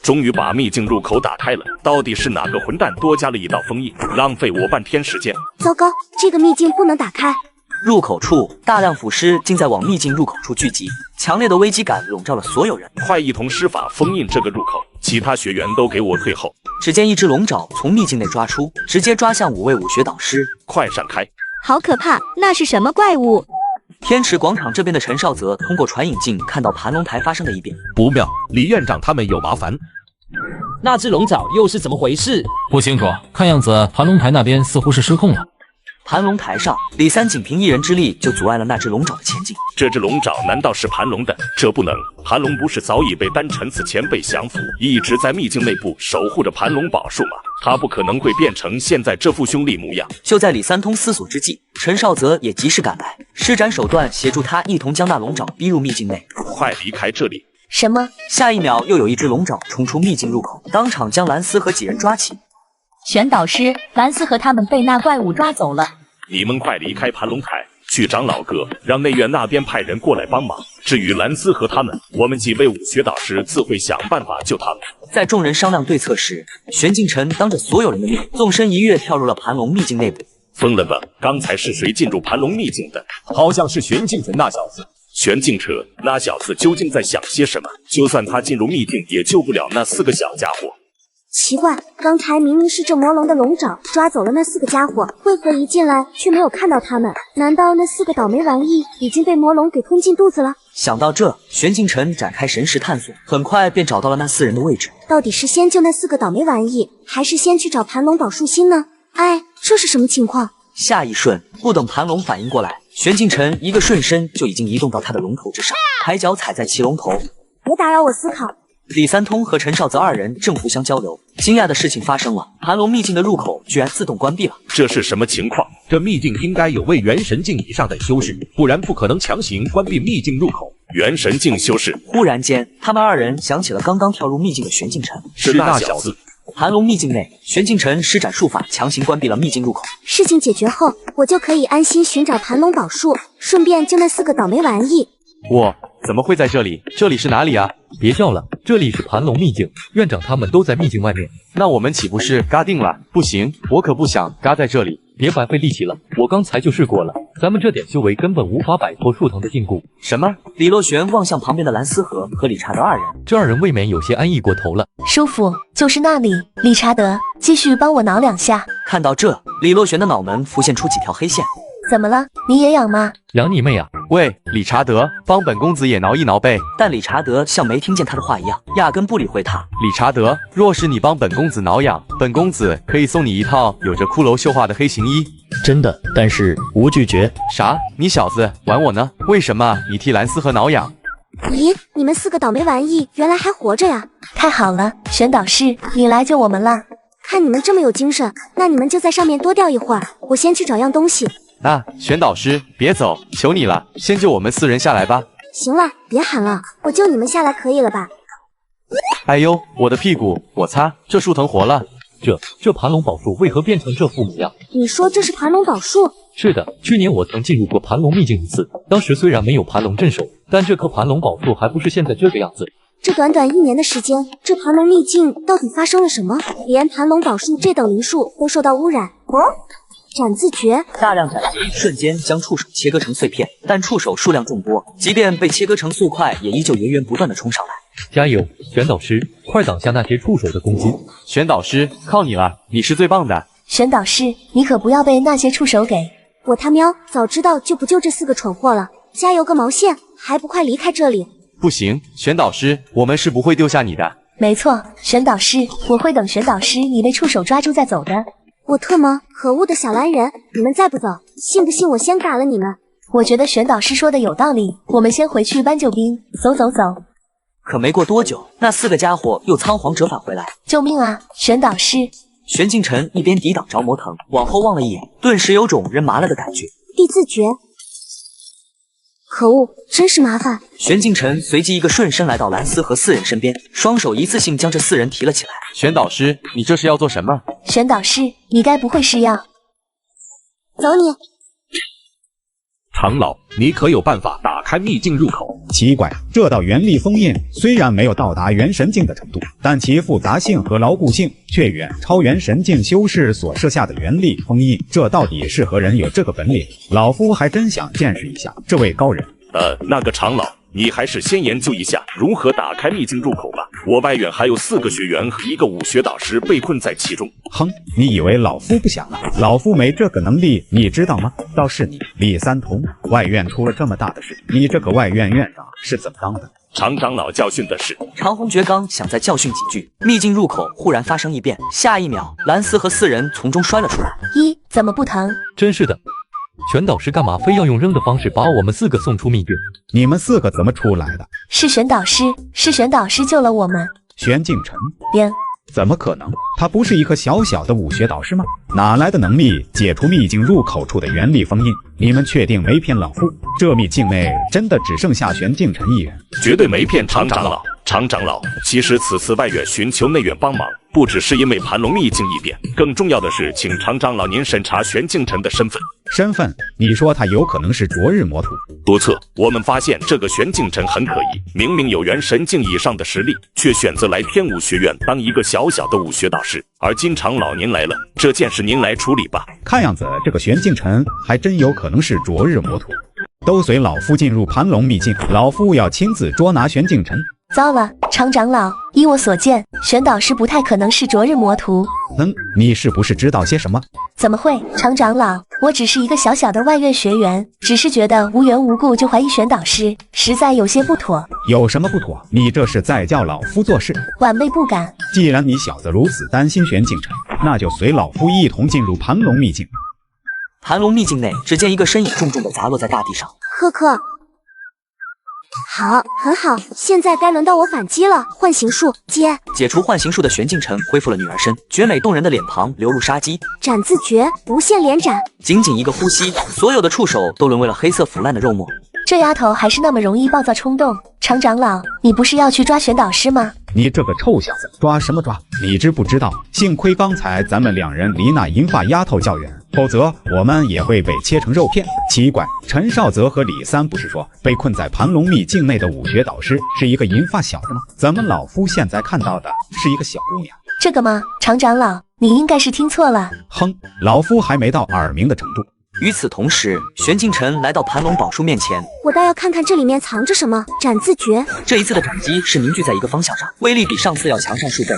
终于把秘境入口打开了，到底是哪个混蛋多加了一道封印，浪费我半天时间。糟糕，这个秘境不能打开。入口处，大量腐尸竟在往秘境入口处聚集，强烈的危机感笼罩了所有人。快一同施法封印这个入口，其他学员都给我退后。只见一只龙爪从秘境内抓出，直接抓向5位武学导师。快闪开！好可怕，那是什么怪物？天池广场这边的陈少泽通过传影镜看到盘龙台发生的异变，不妙，李院长他们有麻烦。那只龙爪又是怎么回事？不清楚，看样子盘龙台那边似乎是失控了。盘龙台上，李三仅凭一人之力就阻碍了那只龙爪的前进。这只龙爪难道是盘龙的？这不能，盘龙不是早已被丹晨子前辈降服，一直在秘境内部守护着盘龙宝树吗？他不可能会变成现在这副凶厉模样。就在李三通思索之际，陈少泽也及时赶来，施展手段协助他一同将那龙爪逼入秘境内。快离开这里！什么？下一秒又有一只龙爪冲出秘境入口，当场将兰斯和几人抓起。玄导师，兰斯和他们被那怪物抓走了。你们快离开盘龙台，去长老阁，让内院那边派人过来帮忙。至于兰斯和他们，我们几位武学导师自会想办法救他们。在众人商量对策时，玄镜晨当着所有人的面，纵身一跃跳入了盘龙秘境内部。疯了吧？刚才是谁进入盘龙秘境的？好像是玄镜晨那小子。玄镜彻，那小子究竟在想些什么？就算他进入秘境，也救不了那4个小家伙。奇怪，刚才明明是这魔龙的龙爪抓走了那4个家伙，为何一进来却没有看到他们？难道那4个倒霉玩意已经被魔龙给吞进肚子了？想到这，玄镜晨展开神识探索，很快便找到了那4人的位置。到底是先救那4个倒霉玩意，还是先去找盘龙宝树心呢？哎，这是什么情况？下一瞬，不等盘龙反应过来，玄镜晨一个瞬身就已经移动到他的龙头之上，抬脚踩在其龙头。别打扰我思考。李三通和陈少泽2人正互相交流，惊讶的事情发生了，盘龙秘境的入口居然自动关闭了。这是什么情况？这秘境应该有位元神境以上的修士，不然不可能强行关闭秘境入口。元神境修士。忽然间，他们2人想起了刚刚跳入秘境的玄镜晨，是那小子。盘龙秘境内，玄镜晨施展术法，强行关闭了秘境入口。事情解决后，我就可以安心寻找盘龙宝树，顺便救那4个倒霉玩意。我怎么会在这里？这里是哪里啊？别叫了，这里是盘龙秘境，院长他们都在秘境外面。那我们岂不是嘎定了？不行，我可不想嘎在这里。别白费力气了，我刚才就试过了，咱们这点修为根本无法摆脱树藤的禁锢。什么？李洛玄望向旁边的蓝思和和理查德2人，这2人未免有些安逸过头了。叔父，就是那里。理查德，继续帮我挠2下。看到这，李洛玄的脑门浮现出几条黑线。怎么了？你也痒吗？养你妹啊！喂，理查德，帮本公子也挠一挠呗。但理查德像没听见他的话一样，压根不理会他。理查德，若是你帮本公子挠痒，本公子可以送你一套有着骷髅绣画的黑行衣。真的，但是无拒绝。啥？你小子玩我呢？为什么你替蓝思和挠痒？咦，你们4个倒霉玩意原来还活着呀！太好了，玄导师，你来救我们了。看你们这么有精神，那你们就在上面多吊一会儿，我先去找样东西。玄导师，别走，求你了，先救我们4人下来吧。行了，别喊了，我救你们下来可以了吧？哎呦，我的屁股，我擦，这树藤活了。这盘龙宝树为何变成这副模样？你说这是盘龙宝树？是的，去年我曾进入过盘龙秘境一次，当时虽然没有盘龙镇守，但这棵盘龙宝树还不是现在这个样子。这短短1年的时间，这盘龙秘境到底发生了什么？连盘龙宝树这等灵树都受到污染。斩字诀，大量斩击瞬间将触手切割成碎片，但触手数量众多，即便被切割成碎块，也依旧源源不断的冲上来。加油，玄导师，快挡下那些触手的攻击！玄导师，靠你了，你是最棒的。玄导师，你可不要被那些触手给……我他喵，早知道就不救这4个蠢货了！加油个毛线，还不快离开这里！不行，玄导师，我们是不会丢下你的。没错，玄导师，我会等玄导师你被触手抓住再走的。我特么，可恶的小蓝人！你们再不走，信不信我先打了你们？我觉得玄导师说的有道理，我们先回去搬救兵。走走走。可没过多久，那4个家伙又仓皇折返回来。救命啊，玄导师！玄镜晨一边抵挡着魔藤，往后望了一眼，顿时有种人麻了的感觉。地自觉。可恶，真是麻烦！玄镜晨随即一个瞬身来到蓝思和4人身边，双手一次性将这4人提了起来。玄导师，你这是要做什么？玄导师，你该不会是要……走你！长老，你可有办法打开秘境入口？奇怪，这道元力封印虽然没有到达元神境的程度，但其复杂性和牢固性却远超元神境修士所设下的元力封印。这到底是何人有这个本领？老夫还真想见识一下这位高人。那个长老，你还是先研究一下如何打开秘境入口吧。我外院还有4个学员和1个武学导师被困在其中。哼，你以为老夫不想啊？老夫没这个能力，你知道吗？倒是你，李三通，外院出了这么大的事，你这个外院院长是怎么当的？常长老教训的是。长虹觉刚想再教训几句，秘境入口忽然发生异变，下一秒，蓝斯和4人从中摔了出来。怎么不疼？真是的。玄导师干嘛非要用扔的方式把我们4个送出秘境？你们4个怎么出来的？是玄导师救了我们。玄镜晨，连怎么可能？他不是一个小小的武学导师吗？哪来的能力解除秘境入口处的元力封印？你们确定没骗老夫？这秘境内真的只剩下玄镜晨一人？绝对没骗常长老。常长老，其实此次外院寻求内院帮忙，不只是因为盘龙秘境异变，更重要的是请常长老您审查玄镜晨的身份。身份？你说他有可能是昨日魔徒？不错，我们发现这个玄镜晨很可疑，明明有元神境以上的实力，却选择来天武学院当一个小小的武学导师。而金长老您来了，这件事您来处理吧。看样子这个玄镜晨还真有可能是昨日魔徒。都随老夫进入盘龙秘境，老夫要亲自捉拿玄镜晨。糟了，常长老，依我所见，玄导师不太可能是昨日魔徒。你是不是知道些什么？怎么会，常长老，我只是一个小小的外院学员，只是觉得无缘无故就怀疑玄导师，实在有些不妥。有什么不妥？你这是在叫老夫做事。晚辈不敢。既然你小子如此担心玄镜晨，那就随老夫一同进入盘龙秘境。盘龙秘境内，只见一个身影重重的砸落在大地上。可。好，很好，现在该轮到我反击了。唤形术，接。解除唤形术的玄镜晨恢复了女儿身，绝美动人的脸庞流露杀机。斩自绝，无限连斩。仅仅一个呼吸，所有的触手都沦为了黑色腐烂的肉末。这丫头还是那么容易暴躁冲动。常长老，你不是要去抓玄导师吗？你这个臭小子，抓什么抓？你知不知道？幸亏刚才咱们2人离那银发丫头较远，否则我们也会被切成肉片。奇怪，陈少泽和李三不是说被困在盘龙秘境内的武学导师是一个银发小子吗？怎么老夫现在看到的是一个小姑娘？这个吗？常长老，你应该是听错了。哼，老夫还没到耳鸣的程度。与此同时，玄镜晨来到盘龙宝树面前，我倒要看看这里面藏着什么。斩自绝，这一次的斩击是凝聚在一个方向上，威力比上次要强上数倍。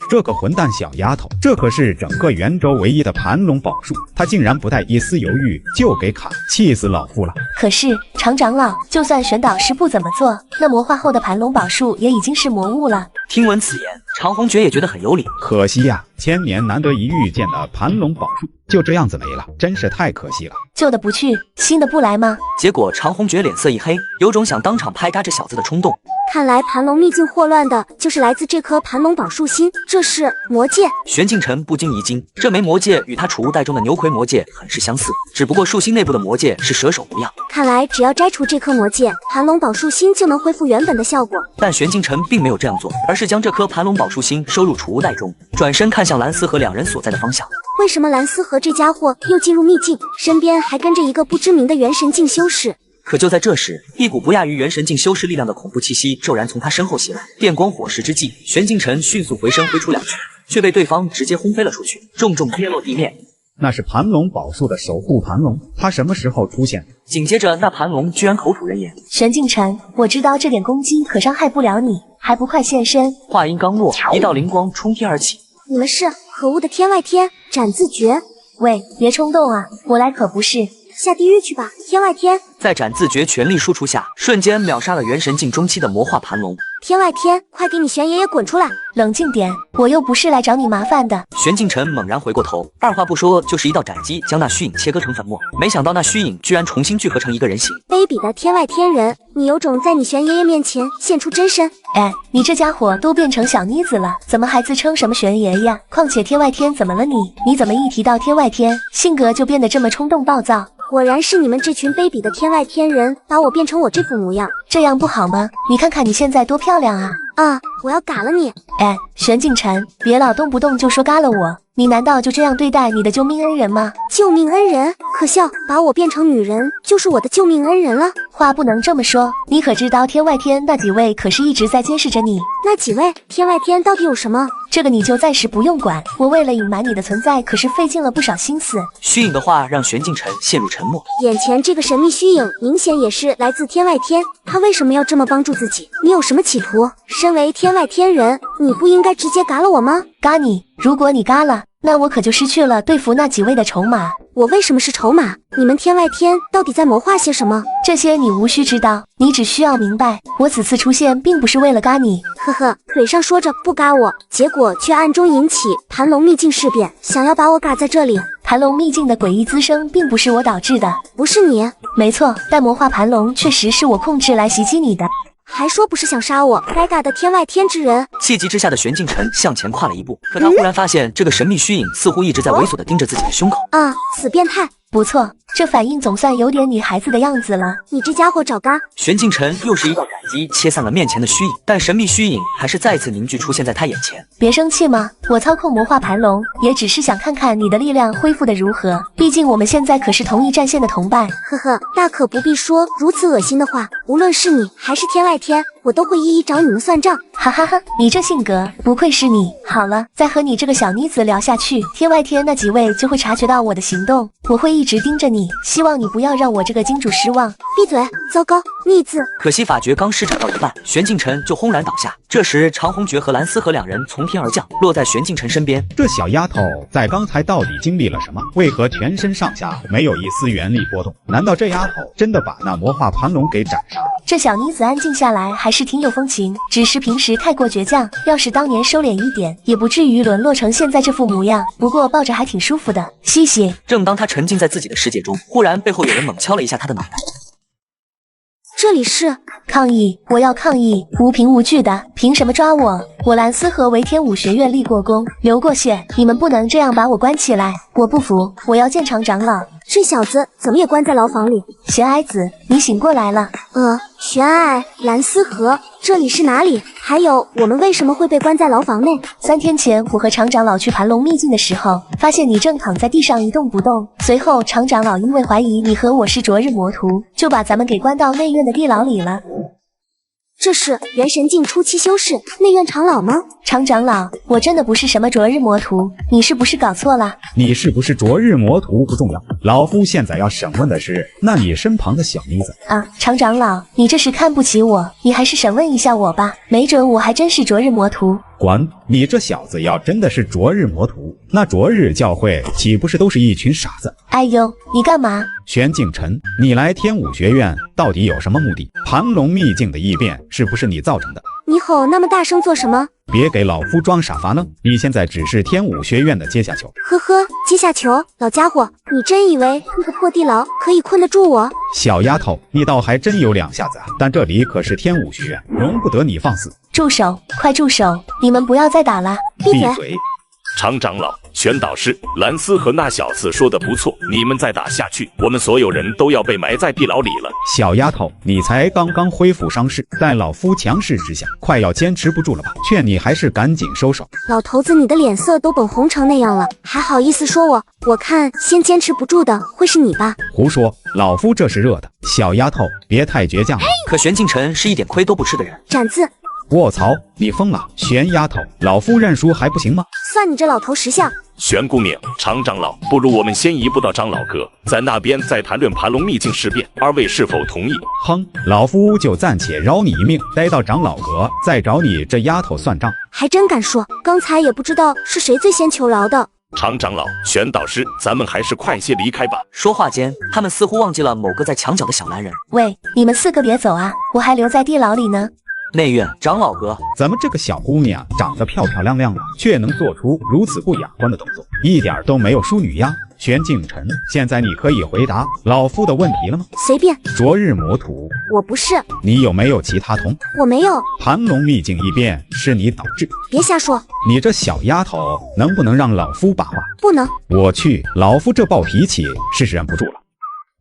这个混蛋小丫头，这可是整个元州唯一的盘龙宝树，她竟然不带一丝犹豫就给砍，气死老夫了。可是常长老，就算玄导师不怎么做，那魔化后的盘龙宝树也已经是魔物了。听闻此言，常红觉也觉得很有理。可惜呀，千年难得一遇见的盘龙宝树就这样子没了，真是太可惜了。旧的不去，新的不来吗？结果常红觉脸色一黑，有种想当场拍扎这小子的冲动。看来盘龙秘境祸乱的就是来自这颗盘龙宝树心，这是魔戒。玄镜晨不禁一惊，这枚魔戒与他储物袋中的牛魁魔戒很是相似，只不过树心内部的魔戒是蛇首模样。看来只要摘除这颗魔戒，盘龙宝树心就能恢复原本的效果。但玄镜晨并没有这样做，而是将这颗盘龙宝树心收入储物袋中，转身看向蓝斯和2人所在的方向。为什么蓝斯和这家伙又进入秘境，身边还跟着一个不知名的元神境修士？可就在这时，一股不亚于元神境修士力量的恐怖气息骤然从他身后袭来，电光火石之际，玄镜晨迅速回身挥出2拳，却被对方直接轰飞了出去，重重跌落地面。那是盘龙宝树的守护盘龙，他什么时候出现？紧接着，那盘龙居然口吐人言：玄镜晨，我知道这点攻击可伤害不了你，还不快现身？话音刚落，一道灵光冲天而起。你们是可恶的天外天，斩自绝！喂，别冲动啊，我来可不是。下地狱去吧，天外天！在斩自绝全力输出下，瞬间秒杀了元神境中期的魔化盘龙。天外天，快给你玄爷爷滚出来！冷静点，我又不是来找你麻烦的。玄镜晨猛然回过头，二话不说就是一道斩击，将那虚影切割成粉末。没想到那虚影居然重新聚合成一个人形。卑鄙的天外天人，你有种在你玄爷爷面前现出真身！哎，你这家伙都变成小妮子了，怎么还自称什么玄爷呀？况且天外天怎么了你？你怎么一提到天外天，性格就变得这么冲动暴躁？果然是你们这群卑鄙的天外天人，把我变成我这副模样，这样不好吗？你看看你现在多漂亮啊！啊，我要嘎了你！哎，玄镜晨，别老动不动就说嘎了我，你难道就这样对待你的救命恩人吗？救命恩人？可笑，把我变成女人就是我的救命恩人了。话不能这么说，你可知道天外天那几位可是一直在监视着你？那几位？天外天到底有什么？这个你就暂时不用管，我为了隐瞒你的存在可是费尽了不少心思。虚影的话让玄镜晨陷入沉默。眼前这个神秘虚影明显也是来自天外天，他为什么要这么帮助自己？你有什么企图？身为天外天人，你不应该直接嘎了我吗？嘎你？如果你嘎了，那我可就失去了对付那几位的筹码。我为什么是筹码？你们天外天到底在谋划些什么？这些你无需知道，你只需要明白，我此次出现并不是为了嘎你。呵呵，嘴上说着不嘎我，结果却暗中引起盘龙秘境事变，想要把我嘎在这里。盘龙秘境的诡异滋生并不是我导致的。不是你？没错，但魔化盘龙确实是我控制来袭击你的。还说不是想杀我，该嘎的天外天之人！气急之下的玄镜晨向前跨了一步，可他忽然发现这个神秘虚影似乎一直在猥琐地盯着自己的胸口。啊，死变态！不错，这反应总算有点女孩子的样子了。你这家伙找嘎！玄镜晨又是一道斩击切散了面前的虚影，但神秘虚影还是再次凝聚出现在他眼前。别生气嘛，我操控魔化盘龙也只是想看看你的力量恢复的如何，毕竟我们现在可是同一战线的同伴。呵呵，大可不必说如此恶心的话，无论是你还是天外天，我都会一一找你们算账。哈哈哈，你这性格不愧是你。好了，再和你这个小妮子聊下去，天外天那几位就会察觉到我的行动，我会一直盯着你，希望你不要让我这个金主失望。闭嘴！糟糕，逆字。可惜法诀刚施展到一半，玄镜晨就轰然倒下。这时长虹诀和蓝思和两人从天而降，落在玄镜晨身边。这小丫头在刚才到底经历了什么？为何全身上下没有一丝原力波动？难道这丫头真的把那魔化盘龙给斩杀了？这小妮子安静下来还是挺有风情，只是平时太过倔强，要是当年收敛一点，也不至于沦落成现在这副模样。不过抱着还挺舒服的，嘻嘻。正当他沉浸在自己的世界中，忽然背后有人猛敲了一下他的脑袋。这里是抗议！我要抗议！无凭无据的，凭什么抓我？我蓝思和为天武学院立过功，流过血，你们不能这样把我关起来！我不服，我要见常长老！这小子怎么也关在牢房里？玄矮子，你醒过来了。玄矮，蓝思和，这里是哪里？还有，我们为什么会被关在牢房内？3天前，我和常长老去盘龙秘境的时候，发现你正躺在地上一动不动。随后，常长老因为怀疑你和我是灼日魔徒，就把咱们给关到内院的地牢里了。这是元神境初期修士内院长老吗？常长老，我真的不是什么灼日魔徒，你是不是搞错了？你是不是灼日魔徒不重要，老夫现在要审问的是那你身旁的小妮子啊！常长老，你这是看不起我，你还是审问一下我吧，没准我还真是灼日魔徒。管你这小子要真的是灼日魔徒，那灼日教会岂不是都是一群傻子？哎呦，你干嘛？玄镜晨，你来天武学院到底有什么目的？盘龙秘境的异变是不是你造成的？你吼那么大声做什么？别给老夫装傻发愣！你现在只是天武学院的阶下囚。呵呵，阶下囚，老家伙，你真以为那个破地牢可以困得住我？小丫头，你倒还真有两下子啊！但这里可是天武学院，容不得你放肆！住手！快住手！你们不要再打了！闭嘴！常长老、玄导师、蓝思和那小子说的不错，你们再打下去，我们所有人都要被埋在地牢里了。小丫头，你才刚刚恢复伤势，在老夫强势之下，快要坚持不住了吧？劝你还是赶紧收手。老头子，你的脸色都本红成那样了，还好意思说我？我看先坚持不住的会是你吧？胡说，老夫这是热的。小丫头，别太倔强了。可玄镜晨是一点亏都不吃的人。斩字！卧槽，你疯了！玄丫头，老夫认输还不行吗？算你这老头识相。玄姑娘、常长老，不如我们先移步到长老阁，在那边再谈论盘龙秘境事变，二位是否同意？哼，老夫就暂且饶你一命，待到长老阁再找你这丫头算账。还真敢说，刚才也不知道是谁最先求饶的。常长老、玄导师，咱们还是快些离开吧。说话间，他们似乎忘记了某个在墙角的小男人。喂，你们4个别走啊，我还留在地牢里呢。内院长老阁，怎么这个小姑娘长得漂漂亮亮的，却能做出如此不雅观的动作，一点都没有淑女呀？玄镜晨，现在你可以回答老夫的问题了吗？随便。灼日魔徒，我不是。你有没有其他同？我没有。盘龙秘境异变是你导致？别瞎说。你这小丫头，能不能让老夫把话？不能。我去，老夫这暴脾气是忍不住了。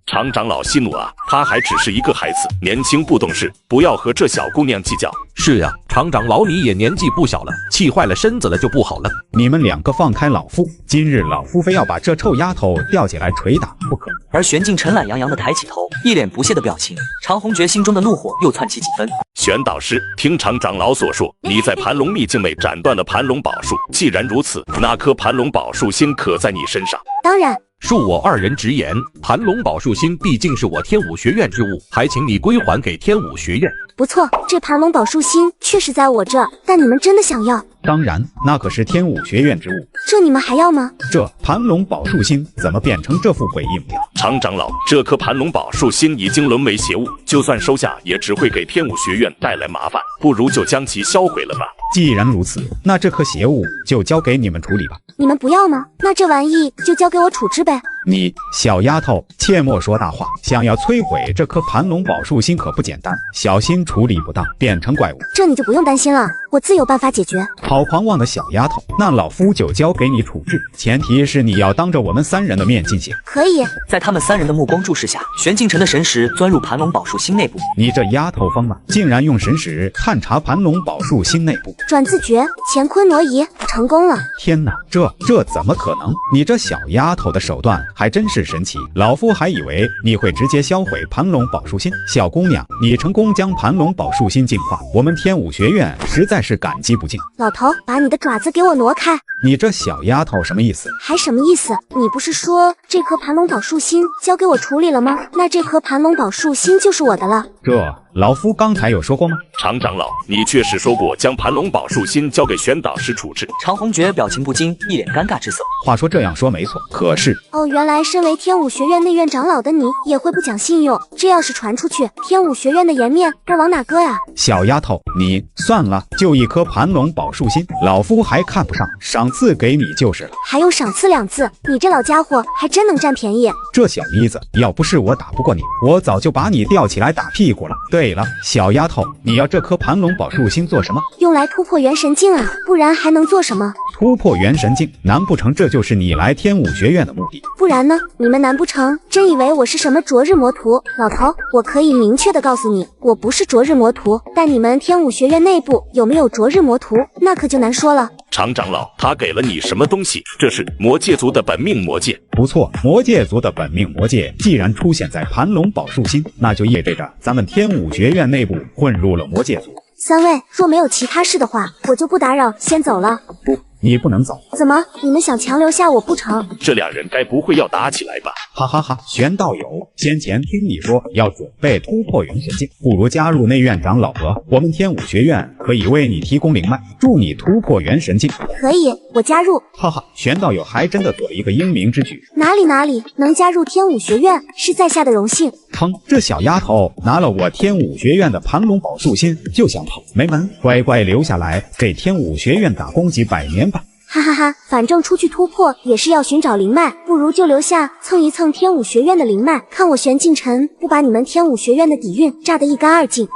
常长老息怒啊，她还只是一个孩子，年轻不懂事，不要和这小姑娘计较。是呀，常长老你也年纪不小了，气坏了身子了就不好了。你们两个放开老夫，今日老夫非要把这臭丫头吊起来捶打不可。而玄静晨懒洋洋的抬起头，一脸不屑的表情。常红觉心中的怒火又窜起几分。玄导师，听常长老所说，你在盘龙秘境内斩断了盘龙宝树。既然如此，那颗盘龙宝树心可在你身上？当然。恕我二人直言，盘龙宝树心毕竟是我天武学院之物，还请你归还给天武学院。不错，这盘龙宝树心确实在我这，但你们真的想要？当然，那可是天武学院之物。这你们还要吗？这盘龙宝树心怎么变成这副鬼印了？常长老，这颗盘龙宝树心已经沦为邪物，就算收下，也只会给天武学院带来麻烦，不如就将其销毁了吧。既然如此，那这颗邪物就交给你们处理吧。你们不要吗？那这玩意就交给我处置呗。你小丫头，切莫说大话！想要摧毁这颗盘龙宝树心可不简单，小心处理不当变成怪物。这你就不用担心了，我自有办法解决。好狂妄的小丫头，那老夫就交给你处置，前提是你要当着我们三人的面进行。可以。在他们三人的目光注视下，玄静晨的神识钻入盘龙宝树心内部。你这丫头疯了，竟然用神识探查盘龙宝树心内部。转自觉，乾坤挪移，成功了！天哪，这怎么可能？你这小丫头的手段还真是神奇，老夫还以为你会直接销毁盘龙宝树心。小姑娘，你成功将盘龙宝树心净化，我们天武学院实在是感激不尽。老头，把你的爪子给我挪开！你这小丫头什么意思？还什么意思？你不是说这颗盘龙宝树心交给我处理了吗？那这颗盘龙宝树心就是我的了。这老夫刚才有说过吗？常长老，你确实说过将盘龙宝树心交给玄导师处置。常红觉表情不惊，一脸尴尬之色。话说这样说没错，可是原来身为天武学院内院长老的你也会不讲信用，这要是传出去，天武学院的颜面该往哪搁呀？小丫头，你算了，就一颗盘龙宝树心，老夫还看不上，赏赐给你就是了。还用赏赐2字？你这老家伙还真能占便宜。这小妮子，要不是我打不过你，我早就把你吊起来打屁股了。对了，小丫头，你要这颗盘龙宝树心做什么？用来突破元神境啊，不然还能做什么？突破元神境？难不成这就是你来天武学院的目的？不然呢？你们难不成真以为我是什么灼日魔徒？老头，我可以明确的告诉你，我不是灼日魔徒，但你们天武学院内部有没有灼日魔徒，那可就难说了。常长老，他给了你什么东西？这是魔界族的本命魔戒。不错，魔界族的本命魔戒既然出现在盘龙宝树心，那就意味着咱们天武学院内部混入了魔界族。三位，若没有其他事的话，我就不打扰，先走了。不，你不能走。怎么，你们想强留下我不成？这两人该不会要打起来吧？哈哈哈，玄道友，先前听你说要准备突破元神境，不如加入内院长老阁，我们天武学院可以为你提供灵脉，助你突破元神境。可以，我加入。哈哈，玄道友还真的做了一个英明之举。哪里，能加入天武学院是在下的荣幸。哼，这小丫头拿了我天武学院的盘龙宝树心就想跑，没门，乖乖留下来给天武学院打工几百年吧。哈哈哈，反正出去突破也是要寻找灵脉，不如就留下蹭一蹭天武学院的灵脉，看我玄静晨不把你们天武学院的底蕴炸得一干二净。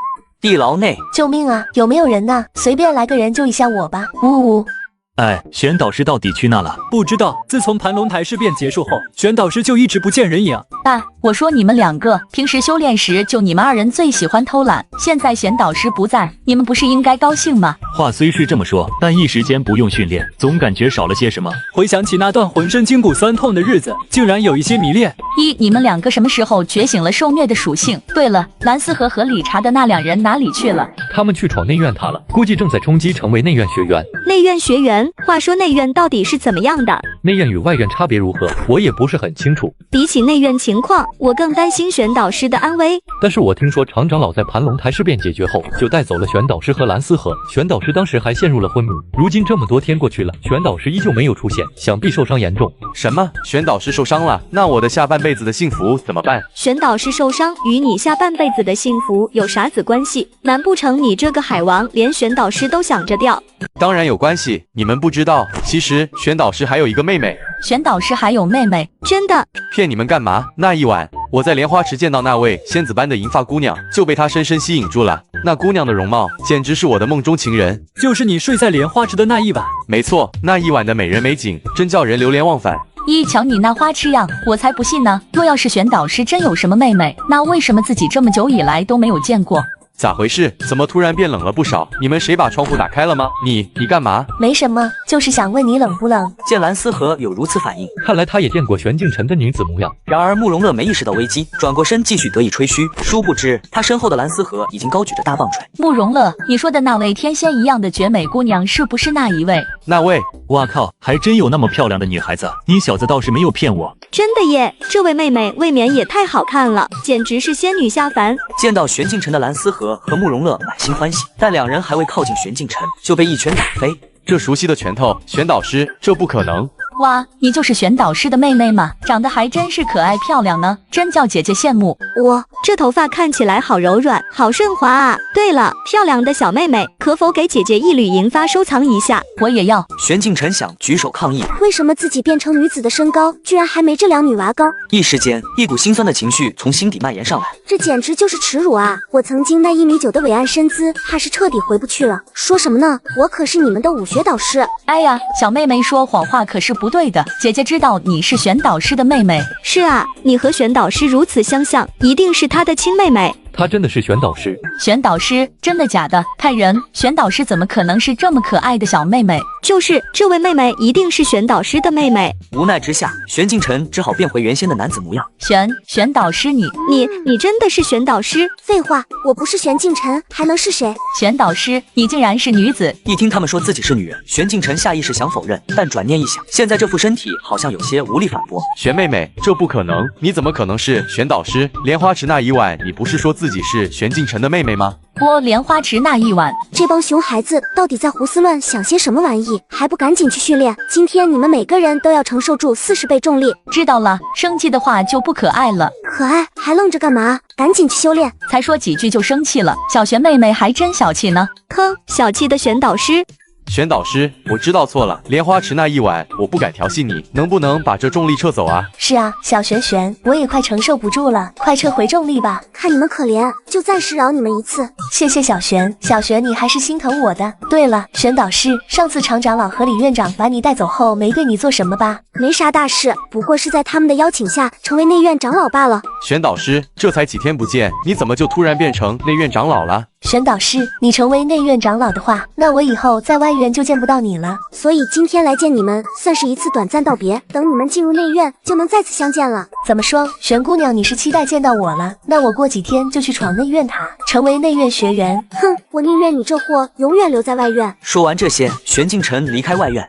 地牢内，救命啊！有没有人呢？随便来个人救一下我吧。呜呜。哎，玄导师到底去哪了？不知道。自从盘龙台事变结束后，玄导师就一直不见人影。爸，我说你们两个平时修炼时就你们二人最喜欢偷懒，现在玄导师不在，你们不是应该高兴吗？话虽是这么说，但一时间不用训练，总感觉少了些什么。回想起那段浑身筋骨酸痛的日子，竟然有一些迷恋。你们两个什么时候觉醒了受虐的属性？对了，蓝思和和理查的那2人哪里去了？他们去闯内院塔了，估计正在冲击成为内院学员。内院学员？话说内院到底是怎么样的？内院与外院差别如何？我也不是很清楚。比起内院情况，我更担心玄导师的安危。但是我听说常长老在盘龙台事变解决后，就带走了玄导师和蓝思和。玄导师当时还陷入了昏迷。如今这么多天过去了，玄导师依旧没有出现，想必受伤严重。什么？玄导师受伤了？那我的下半辈子的幸福怎么办？玄导师受伤与你下半辈子的幸福有啥子关系？难不成你这个海王连玄导师都想着掉？当然有关系，你们不知道，其实玄导师还有一个妹妹。玄导师还有妹妹？真的？骗你们干嘛？那一晚我在莲花池见到那位仙子般的银发姑娘，就被她深深吸引住了。那姑娘的容貌简直是我的梦中情人。就是你睡在莲花池的那一晚？没错，那一晚的美人美景真叫人流连忘返。瞧你那花痴样，我才不信呢。若要是玄导师真有什么妹妹，那为什么自己这么久以来都没有见过？咋回事？怎么突然变冷了不少？你们谁把窗户打开了吗？你干嘛？没什么，就是想问你冷不冷。见蓝思和有如此反应，看来他也见过玄镜晨的女子模样。然而慕容乐没意识到危机，转过身继续得意吹嘘。殊不知，他身后的蓝思和已经高举着大棒槌。慕容乐，你说的那位天仙一样的绝美姑娘，是不是那一位？那位？哇靠，还真有那么漂亮的女孩子，你小子倒是没有骗我。真的耶，这位妹妹未免也太好看了，简直是仙女下凡。见到玄镜晨的蓝思和和慕容乐满心欢喜，但两人还未靠近玄镜晨，就被一拳打飞。这熟悉的拳头，玄导师，这不可能！哇，你就是玄导师的妹妹吗？长得还真是可爱漂亮呢，真叫姐姐羡慕。这头发看起来好柔软，好顺滑啊！对了，漂亮的小妹妹，可否给姐姐一缕银发收藏一下？我也要。玄镜晨想举手抗议，为什么自己变成女子的身高，居然还没这两女娃高？一时间，一股心酸的情绪从心底蔓延上来。这简直就是耻辱啊！我曾经那1.9米的伟岸身姿，怕是彻底回不去了。说什么呢？我可是你们的武学导师。哎呀，小妹妹说谎话可是不对的，姐姐知道你是玄导师的妹妹。是啊，你和玄导师如此相像，一定是她的亲妹妹。她真的是玄导师？玄导师？真的假的？看人，玄导师怎么可能是这么可爱的小妹妹？就是这位妹妹一定是玄导师的妹妹。无奈之下，玄镜晨只好变回原先的男子模样。玄导师，你真的是玄导师？废话，我不是玄镜晨，还能是谁？玄导师，你竟然是女子！一听他们说自己是女人，玄镜晨下意识想否认，但转念一想，现在这副身体好像有些无力反驳。玄妹妹，这不可能，你怎么可能是玄导师？莲花池那一晚，你不是说自己是玄镜晨的妹妹吗？莲花池那一晚，这帮熊孩子到底在胡思乱想些什么玩意？还不赶紧去训练！今天你们每个人都要承受住40倍重力。知道了，生气的话就不可爱了。可爱还愣着干嘛？赶紧去修炼！才说几句就生气了，小玄妹妹还真小气呢。哼，小气的玄导师。玄导师，我知道错了。莲花池那一晚，我不敢调戏你，能不能把这重力撤走啊？是啊，小玄，我也快承受不住了，快撤回重力吧。看你们可怜，就暂时饶你们一次。谢谢小玄，你还是心疼我的。对了，玄导师，上次常长老和李院长把你带走后，没对你做什么吧？没啥大事，不过是在他们的邀请下成为内院长老罢了。玄导师，这才几天不见，你怎么就突然变成内院长老了？玄导师，你成为内院长老的话，那我以后在外院就见不到你了。所以今天来见你们，算是一次短暂道别。等你们进入内院，就能再次相见了。怎么说，玄姑娘，你是期待见到我了？那我过几天就去闯内院塔，成为内院学员。哼，我宁愿你这货永远留在外院。说完这些，玄镜晨离开外院。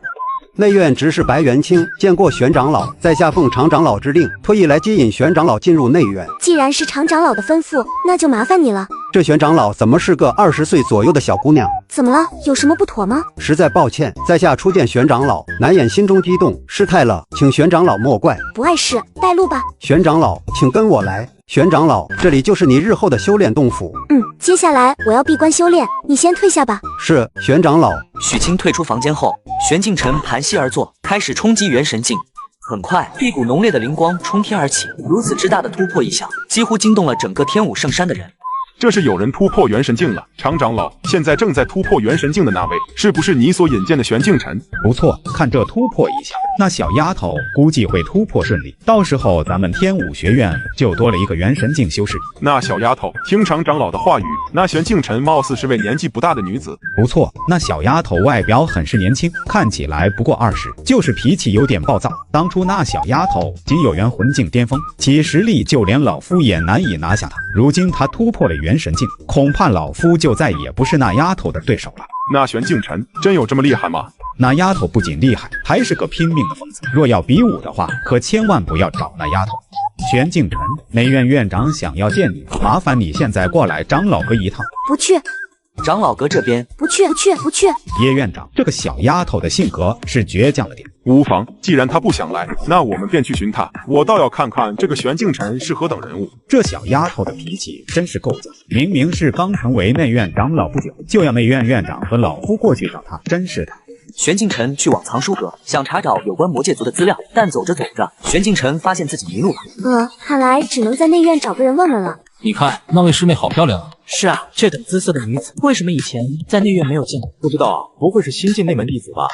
内院执事白元清见过玄长老，在下奉常长老之令，特意来接引玄长老进入内院。既然是常长老的吩咐，那就麻烦你了。这玄长老怎么是个20岁左右的小姑娘？怎么了？有什么不妥吗？实在抱歉，在下初见玄长老，难掩心中激动，失态了，请玄长老莫怪。不碍事，带路吧。玄长老，请跟我来。玄长老，这里就是你日后的修炼洞府。接下来我要闭关修炼，你先退下吧。是，玄长老。许清退出房间后，玄镜晨盘膝而坐，开始冲击元神境。很快，一股浓烈的灵光冲天而起，如此之大的突破异象，几乎惊动了整个天武圣山的人。这是有人突破元神境了，常长老，现在正在突破元神境的那位，是不是你所引荐的玄镜晨？不错，看这突破一下，那小丫头估计会突破顺利，到时候咱们天武学院就多了一个元神境修士。那小丫头，听常长老的话语，那玄镜晨貌似是位年纪不大的女子。不错，那小丫头外表很是年轻，看起来不过20，就是脾气有点暴躁。当初那小丫头仅有元魂境巅峰，其实力就连老夫也难以拿下她。如今她突破了元神境，恐怕老夫就再也不是那丫头的对手了。那玄镜晨真有这么厉害吗？那丫头不仅厉害，还是个拼命的疯子。若要比武的话，可千万不要找那丫头。玄镜晨，内院院长想要见你，麻烦你现在过来长老阁一趟。不去。长老阁这边，不去。叶院长，这个小丫头的性格是倔强了点。无妨，既然她不想来，那我们便去寻她。我倒要看看这个玄镜晨是何等人物。这小丫头的脾气真是够犟，明明是刚成为内院长老不久，就要内院院长和老夫过去找她，真是的。玄镜晨去往藏书阁，想查找有关魔界族的资料，但走着走着，玄镜晨发现自己迷路了。看来只能在内院找个人问问了。你看那位师妹好漂亮啊！是啊，这等姿色的女子，为什么以前在内院没有见过？不知道啊，不会是新进内门弟子吧？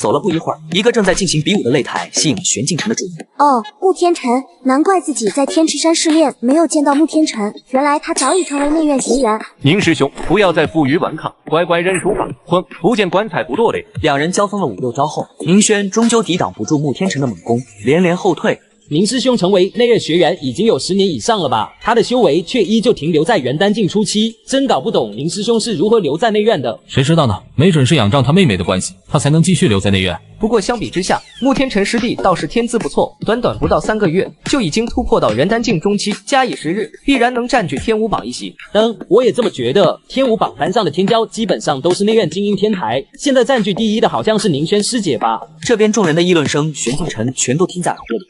走了不一会儿，一个正在进行比武的擂台吸引了玄镜晨的注意。哦，穆天辰，难怪自己在天池山试炼没有见到穆天辰，原来他早已成为内院学员。宁师兄，不要再负隅顽抗，乖乖认输吧。哼，不见棺材不落泪。两人交锋了5、6招后，宁轩终究抵挡不住穆天辰的猛攻，连连后退。宁师兄成为内院学员已经有10年以上了吧？他的修为却依旧停留在元丹境初期，真搞不懂宁师兄是如何留在内院的。谁知道呢？没准是仰仗他妹妹的关系，他才能继续留在内院。不过相比之下，穆天辰师弟倒是天资不错，短短不到3个月就已经突破到元丹境中期，加以10日，必然能占据天武榜一席。我也这么觉得。天武榜单上的天骄基本上都是内院精英天才，现在占据第一的好像是宁轩师姐吧？这边众人的议论声，玄镜晨全都听在耳朵里。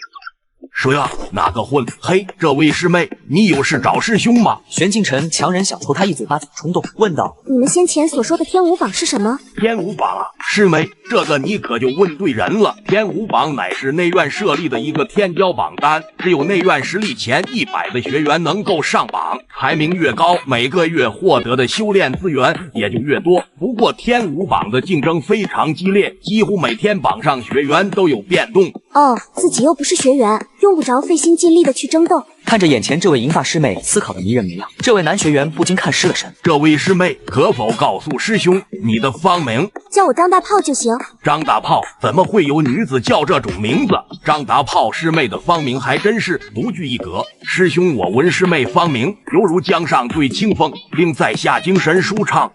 谁啊？哪个混？嘿，这位师妹，你有事找师兄吗？玄镜晨强忍想抽他一嘴巴子的冲动，问道：“你们先前所说的天武榜是什么？”天武榜啊，师妹，这个你可就问对人了。天武榜乃是内院设立的一个天骄榜单，只有内院实力前100的学员能够上榜，排名越高，每个月获得的修炼资源也就越多。不过天武榜的竞争非常激烈，几乎每天榜上学员都有变动。哦，自己又不是学员，用不着费心尽力的去争斗。看着眼前这位银发师妹思考的迷人模样，这位男学员不禁看失了神。这位师妹可否告诉师兄你的芳名？叫我张大炮就行。张大炮？怎么会有女子叫这种名字？张大炮师妹的芳名还真是独具一格。师兄，我闻师妹芳名，犹如江上对清风，令在下精神舒畅。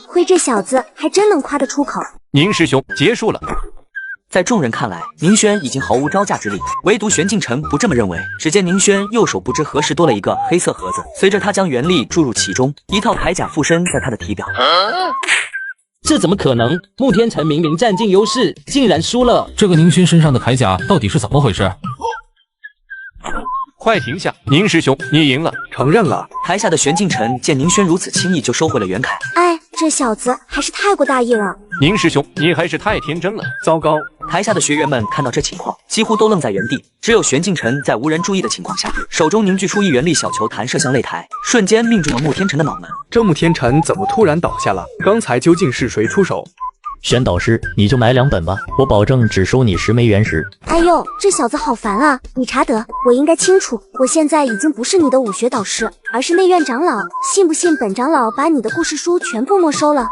亏这小子还真能夸得出口。宁师兄，结束了。在众人看来，宁轩已经毫无招架之力，唯独玄镜晨不这么认为。只见宁轩右手不知何时多了一个黑色盒子，随着他将元力注入其中，一套铠甲附身在他的体表。这怎么可能？穆天辰明明占尽优势，竟然输了。这个宁轩身上的铠甲到底是怎么回事？快停下！宁师兄，你赢了，承认了。台下的玄镜晨见宁轩如此轻易就收回了元铠，这小子还是太过大意了。宁师兄，你还是太天真了。糟糕！台下的学员们看到这情况，几乎都愣在原地。只有玄镜晨在无人注意的情况下，手中凝聚出一元力小球弹射向擂台，瞬间命中了穆天辰的脑门。这穆天辰怎么突然倒下了？刚才究竟是谁出手？玄导师，你就买2本吧，我保证只收你10枚原石。哎呦，这小子好烦啊！理查德，我应该清楚，我现在已经不是你的武学导师，而是内院长老。信不信本长老把你的故事书全部没收了？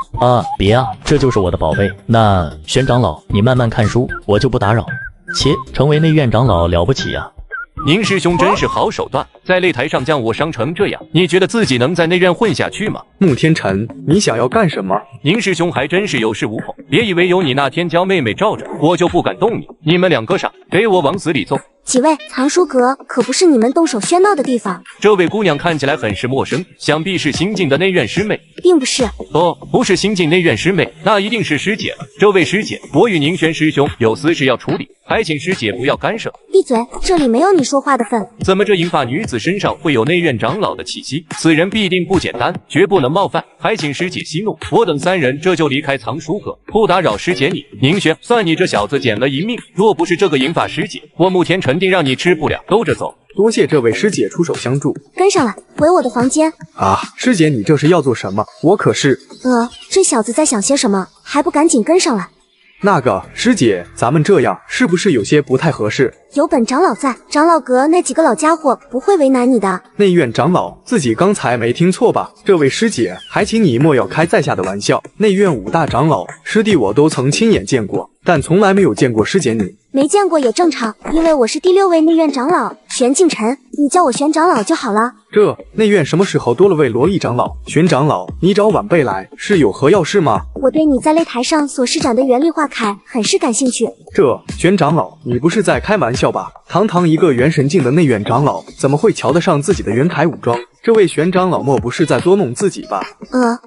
别啊，这就是我的宝贝。那玄长老，你慢慢看书，我就不打扰。切，成为内院长老了不起啊！宁师兄真是好手段，在擂台上将我伤成这样，你觉得自己能在内院混下去吗？穆天辰，你想要干什么？宁师兄还真是有恃无恐，别以为有你那天骄妹妹罩着，我就不敢动你。你们2个傻，给我往死里揍！几位，藏书阁可不是你们动手喧闹的地方。这位姑娘看起来很是陌生，想必是新晋的内院师妹。并不是。不是新晋内院师妹，那一定是师姐了。这位师姐，我与宁轩师兄有私事要处理，还请师姐不要干涉。闭嘴，这里没有你说话的份。怎么这银发女子身上会有内院长老的气息？此人必定不简单，绝不能冒犯，还请师姐息怒。我等3人这就离开藏书阁，不打扰师姐你。宁轩，算你这小子捡了一命。若不是这个银发师姐，我穆天辰定让你吃不了兜着走。多谢这位师姐出手相助。跟上来，回我的房间。师姐，你这是要做什么？我可是……这小子在想些什么？还不赶紧跟上来！那个师姐，咱们这样是不是有些不太合适？有本长老在，长老阁那几个老家伙不会为难你的。内院长老，自己刚才没听错吧？这位师姐，还请你莫要开在下的玩笑。内院5大长老，师弟我都曾亲眼见过，但从来没有见过师姐你。没见过也正常，因为我是第6位内院长老玄镜晨，你叫我玄长老就好了。这内院什么时候多了位萝莉长老？玄长老，你找晚辈来是有何要事吗？我对你在擂台上所施展的元力化铠很是感兴趣。这玄长老，你不是在开玩笑吧？堂堂一个元神境的内院长老，怎么会瞧得上自己的元铠武装？这位玄长老莫不是在捉弄自己吧？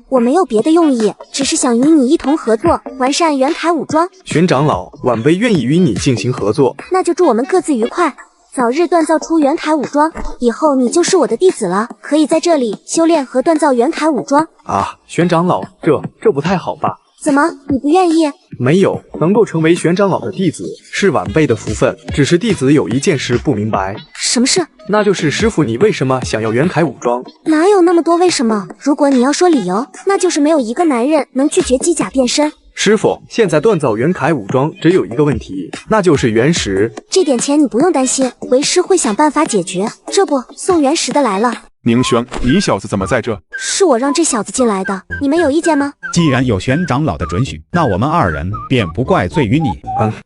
我没有别的用意，只是想与你一同合作，完善元铠武装。玄长老，晚辈愿意与你进行合作。那就祝我们各自愉快，早日锻造出元铠武装，以后你就是我的弟子了，可以在这里修炼和锻造元铠武装。玄长老，这不太好吧？怎么，你不愿意？没有，能够成为玄长老的弟子是晚辈的福分，只是弟子有一件事不明白。什么事？那就是师傅你为什么想要元铠武装？哪有那么多为什么？如果你要说理由，那就是没有一个男人能拒绝机甲变身。师傅，现在锻造元铠武装只有一个问题，那就是原石。这点钱你不用担心，为师会想办法解决。这不，送原石的来了。宁轩，你小子怎么在这？是我让这小子进来的，你们有意见吗？既然有玄长老的准许，那我们二人便不怪罪于你。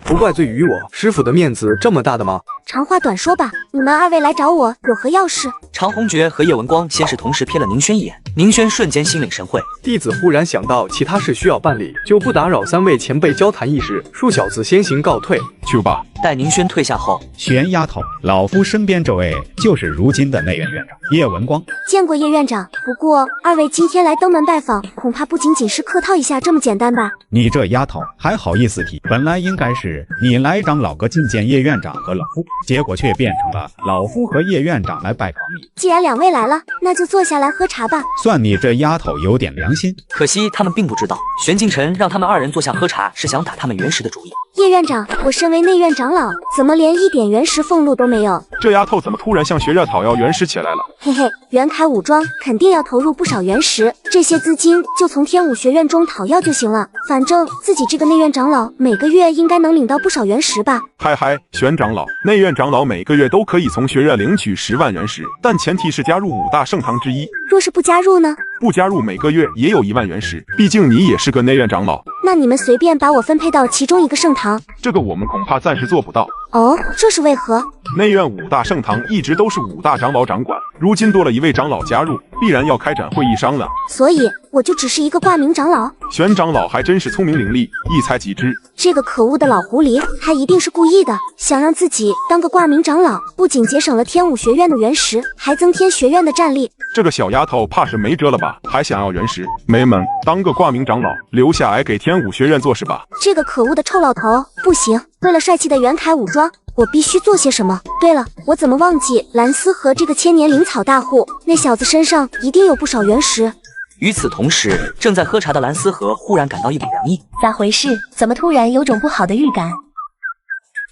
不怪罪于我。师傅的面子这么大的吗？长话短说吧，你们二位来找我有何要事？常红觉和叶文光先是同时瞥了宁轩一眼，宁轩瞬间心领神会。弟子忽然想到其他事需要办理，就不打扰三位前辈交谈一时，恕小子先行告退。去吧。待宁轩退下后，玄丫头，老夫身边这位就是如今的内院院长叶文光。见过叶院长，不过二位今天来登门拜访，恐怕不仅仅是客套一下这么简单吧？你这丫头还好意思提？本来应该是你来长老阁觐见叶院长和老夫，结果却变成了老夫和叶院长来拜访你。既然两位来了，那就坐下来喝茶吧。算你这丫头有点良心。可惜他们并不知道，玄镜晨让他们二人坐下喝茶，是想打他们原石的主意。叶院长，我身为内院长老，怎么连一点原石俸禄都没有？这丫头怎么突然向学院讨要原石起来了？嘿嘿，元铠武装肯定要投入不少原石，这些资金就从天武学院中讨要就行了。反正自己这个内院长老每个月应该能领到不少原石吧？嗨，玄长老，内院长老每个月都可以从学院领取10万原石，但前提是加入5大圣堂之一。若是不加入呢？不加入每个月也有1万原石，毕竟你也是个内院长老。那你们随便把我分配到其中一个圣堂。这个我们恐怕暂时做不到。哦，这是为何？内院5大圣堂一直都是5大长老掌管，如今多了一位长老加入，必然要开展会议商量。所以我就只是一个挂名长老。玄长老还真是聪明伶俐，一猜即知。这个可恶的老狐狸，他一定是故意的，想让自己当个挂名长老，不仅节省了天武学院的原石，还增添学院的战力。这个小丫头怕是没辙了吧？还想要原石？妹们，当个挂名长老，留下来给天武学院做事吧。这个可恶的臭老头，不行！为了帅气的元铠武装，我必须做些什么。对了，我怎么忘记蓝思和这个千年灵草大户？那小子身上一定有不少原石。与此同时，正在喝茶的蓝思和忽然感到一股凉意。咋回事？怎么突然有种不好的预感？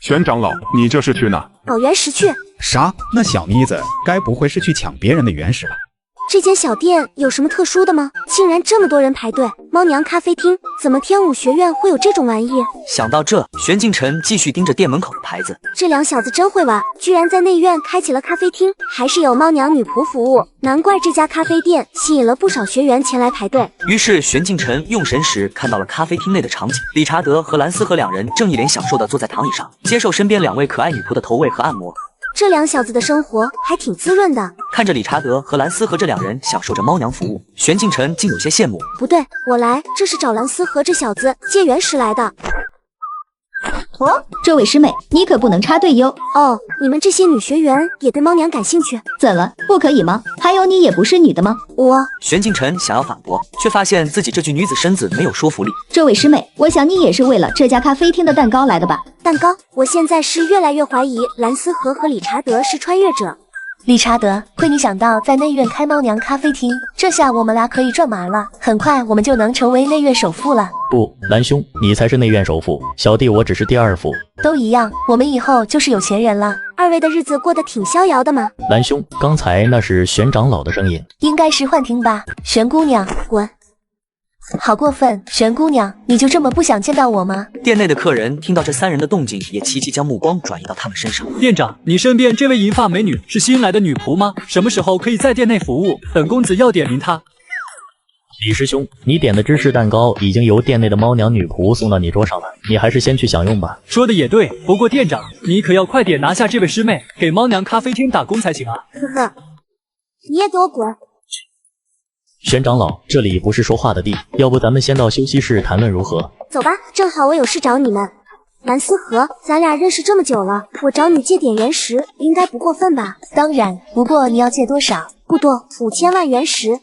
玄长老，你这是去哪？找原石去。啥？那小妮子该不会是去抢别人的原石吧？这间小店有什么特殊的吗？竟然这么多人排队！猫娘咖啡厅，怎么天武学院会有这种玩意？想到这，玄镜晨继续盯着店门口的牌子。这两小子真会玩，居然在内院开启了咖啡厅，还是有猫娘女仆服务，难怪这家咖啡店吸引了不少学员前来排队。于是玄镜晨用神时看到了咖啡厅内的场景，理查德和兰斯和两人正一脸享受地坐在躺椅上，接受身边2位可爱女仆的投喂和按摩。这两小子的生活还挺滋润的。看着理查德和兰斯和这2人享受着猫娘服务，玄镜晨竟有些羡慕。不对，我来，这是找兰斯和这小子借原石来的。哦，这位师妹，你可不能插队哟。哦，你们这些女学员也对猫娘感兴趣？怎了？不可以吗？还有你也不是女的吗？玄镜晨想要反驳，却发现自己这具女子身子没有说服力。这位师妹，我想你也是为了这家咖啡厅的蛋糕来的吧？蛋糕？我现在是越来越怀疑兰斯和理查德是穿越者。理查德，亏你想到在内院开猫娘咖啡厅，这下我们俩可以赚麻了，很快我们就能成为内院首富了。不，蓝兄，你才是内院首富，小弟我只是第2富。都一样，我们以后就是有钱人了。二位的日子过得挺逍遥的嘛。蓝兄，刚才那是玄长老的声音，应该是幻听吧？玄姑娘，滚！好过分，玄姑娘，你就这么不想见到我吗？店内的客人听到这3人的动静，也齐齐将目光转移到他们身上。店长，你身边这位银发美女是新来的女仆吗？什么时候可以在店内服务？本公子要点名她。李师兄，你点的芝士蛋糕已经由店内的猫娘女仆送到你桌上了，你还是先去享用吧。说的也对，不过店长，你可要快点拿下这位师妹，给猫娘咖啡厅打工才行啊。呵呵，你也给我滚！玄长老，这里不是说话的地，要不咱们先到休息室谈论如何？走吧，正好我有事找你们。蓝思和，咱俩认识这么久了，我找你借点原石，应该不过分吧？当然，不过你要借多少？不多，5000万原石。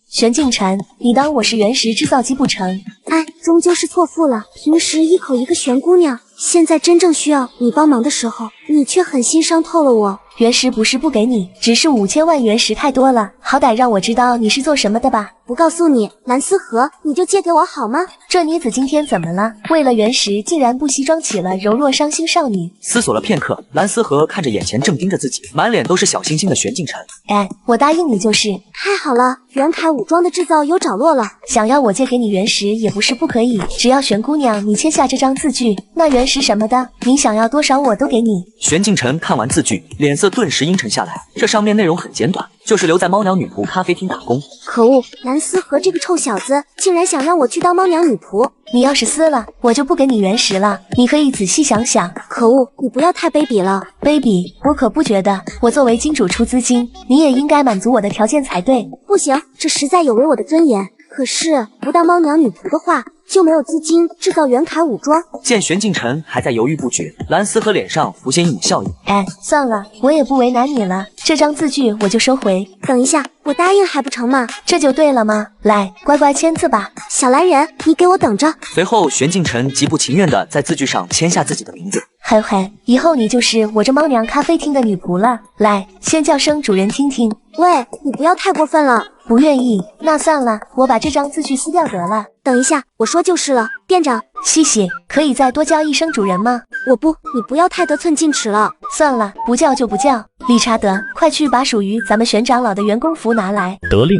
玄镜晨，你当我是原石制造机不成？哎，终究是错付了。平时一口一个玄姑娘，现在真正需要你帮忙的时候，你却狠心伤透了我。原石不是不给你，只是5000万原石太多了，好歹让我知道你是做什么的吧。不告诉你，蓝思和，你就借给我好吗？这女子今天怎么了？为了原石，竟然不惜装起了柔弱伤心少女。思索了片刻，蓝思和看着眼前正盯着自己，满脸都是小星星的玄镜辰。哎，我答应你就是。太好了，元凯武装的制造有着落了。想要我借给你原石也不是不可以，只要玄姑娘你签下这张字据，那原石什么的，你想要多少我都给你。玄镜辰看完字据，脸色顿时阴沉下来。这上面内容很简短，就是留在猫娘女仆咖啡厅打工。可恶，蓝思和这个臭小子，竟然想让我去当猫娘女仆。你要是撕了，我就不给你原石了。你可以仔细想想。可恶，你不要太卑鄙了。卑鄙？我可不觉得。我作为金主出资金，你也应该满足我的条件才对。不行，这实在有违我的尊严。可是不当猫娘女仆的话，就没有资金制造元凯武装。见玄镜辰还在犹豫不决，蓝思和脸上浮现一抹笑意。哎，算了，我也不为难你了，这张字据我就收回。等一下，我答应还不成吗？这就对了吗？来，乖乖签字吧。小蓝人，你给我等着。随后，玄镜辰极不情愿地在字据上签下自己的名字。嘿嘿，以后你就是我这猫娘咖啡厅的女仆了。来，先叫声主人听听。喂，你不要太过分了。不愿意，那算了，我把这张字据撕掉得了。等一下，我说就是了，店长。西西，可以再多叫一声主人吗？我不，你不要太得寸进尺了。算了，不叫就不叫。理查德，快去把属于咱们玄长老的员工服拿来。得令。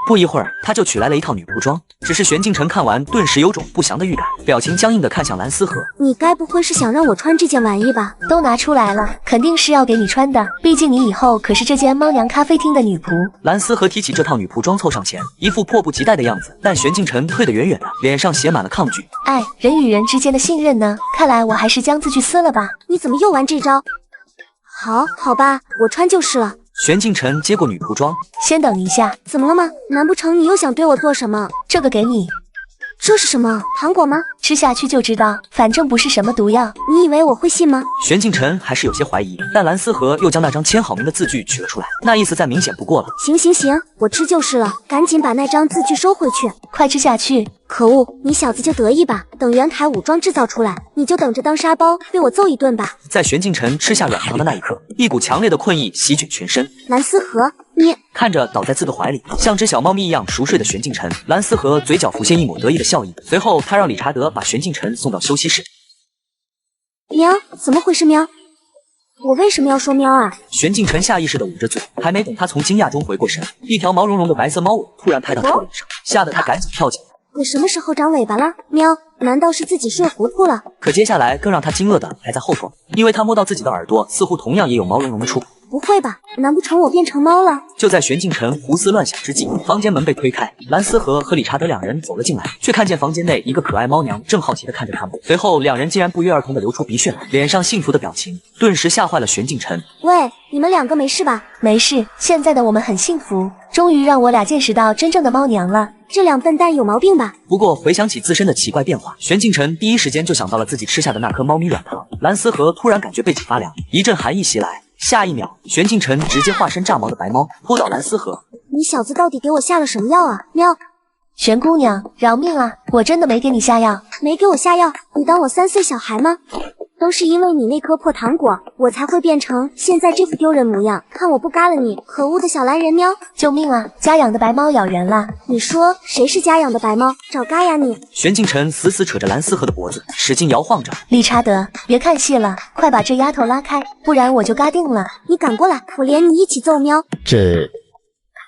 不一会儿，他就取来了一套女仆装。只是玄镜辰看完，顿时有种不祥的预感，表情僵硬地看向蓝思和。你该不会是想让我穿这件玩意吧？都拿出来了，肯定是要给你穿的。毕竟你以后可是这间猫娘咖啡厅的女仆。蓝思和提起这套女仆装凑上前，一副迫不及待的样子。但玄镜辰退得远远的，脸上写满了抗拒。哎，人与人之间的信任呢？看来我还是将字据撕了吧。你怎么又玩这招？好吧，我穿就是了。玄镜辰接过女仆装，先等一下。怎么了吗？难不成你又想对我做什么？这个给你。这是什么？糖果吗？吃下去就知道，反正不是什么毒药。你以为我会信吗？玄镜辰还是有些怀疑，但蓝思和又将那张签好名的字据取了出来，那意思再明显不过了。行，我吃就是了，赶紧把那张字据收回去，快吃下去。可恶，你小子就得意吧，等元凯武装制造出来，你就等着当沙包被我揍一顿吧。在玄镜辰吃下软糖的那一刻，一股强烈的困意席卷全身。蓝思和，你看着倒在自的怀里，像只小猫咪一样熟睡的玄镜辰，蓝思和嘴角浮现一抹得意的笑意。随后，他让理查德把玄镜辰送到休息室。喵，怎么回事？喵，我为什么要说喵啊？玄镜辰下意识地捂着嘴，还没等他从惊讶中回过神，一条毛茸茸的白色猫尾突然拍到他脸上，吓得他赶紧跳起来。我什么时候长尾巴了？喵，难道是自己睡糊涂了？可接下来更让他惊愕的还在后头，因为他摸到自己的耳朵似乎同样也有毛茸茸的处。不会吧？难不成我变成猫了？就在玄镜辰胡思乱想之际，房间门被推开，蓝思和理查德两人走了进来，却看见房间内一个可爱猫娘正好奇地看着他们。随后两人竟然不约而同地流出鼻血来，脸上幸福的表情顿时吓坏了玄镜辰。喂，你们两个没事吧？没事，现在的我们很幸福，终于让我俩见识到真正的猫娘了。这两笨蛋有毛病吧？不过回想起自身的奇怪变化，玄镜辰第一时间就想到了自己吃下的那颗猫咪软糖。蓝思和突然感觉背脊发凉，一阵寒意袭来。下一秒，玄镜辰直接化身炸毛的白猫扑倒蓝思和。你小子到底给我下了什么药啊？喵！玄姑娘，饶命啊！我真的没给你下药。没给我下药？你当我3岁小孩吗？都是因为你那颗破糖果，我才会变成现在这副丢人模样。看我不嘎了你，可恶的小蓝人喵！救命啊！家养的白猫咬人了。你说谁是家养的白猫？找嘎呀你！玄镜辰死死扯着蓝思和的脖子，使劲摇晃着。理查德，别看戏了，快把这丫头拉开，不然我就嘎定了。你赶过来，我连你一起揍喵！这……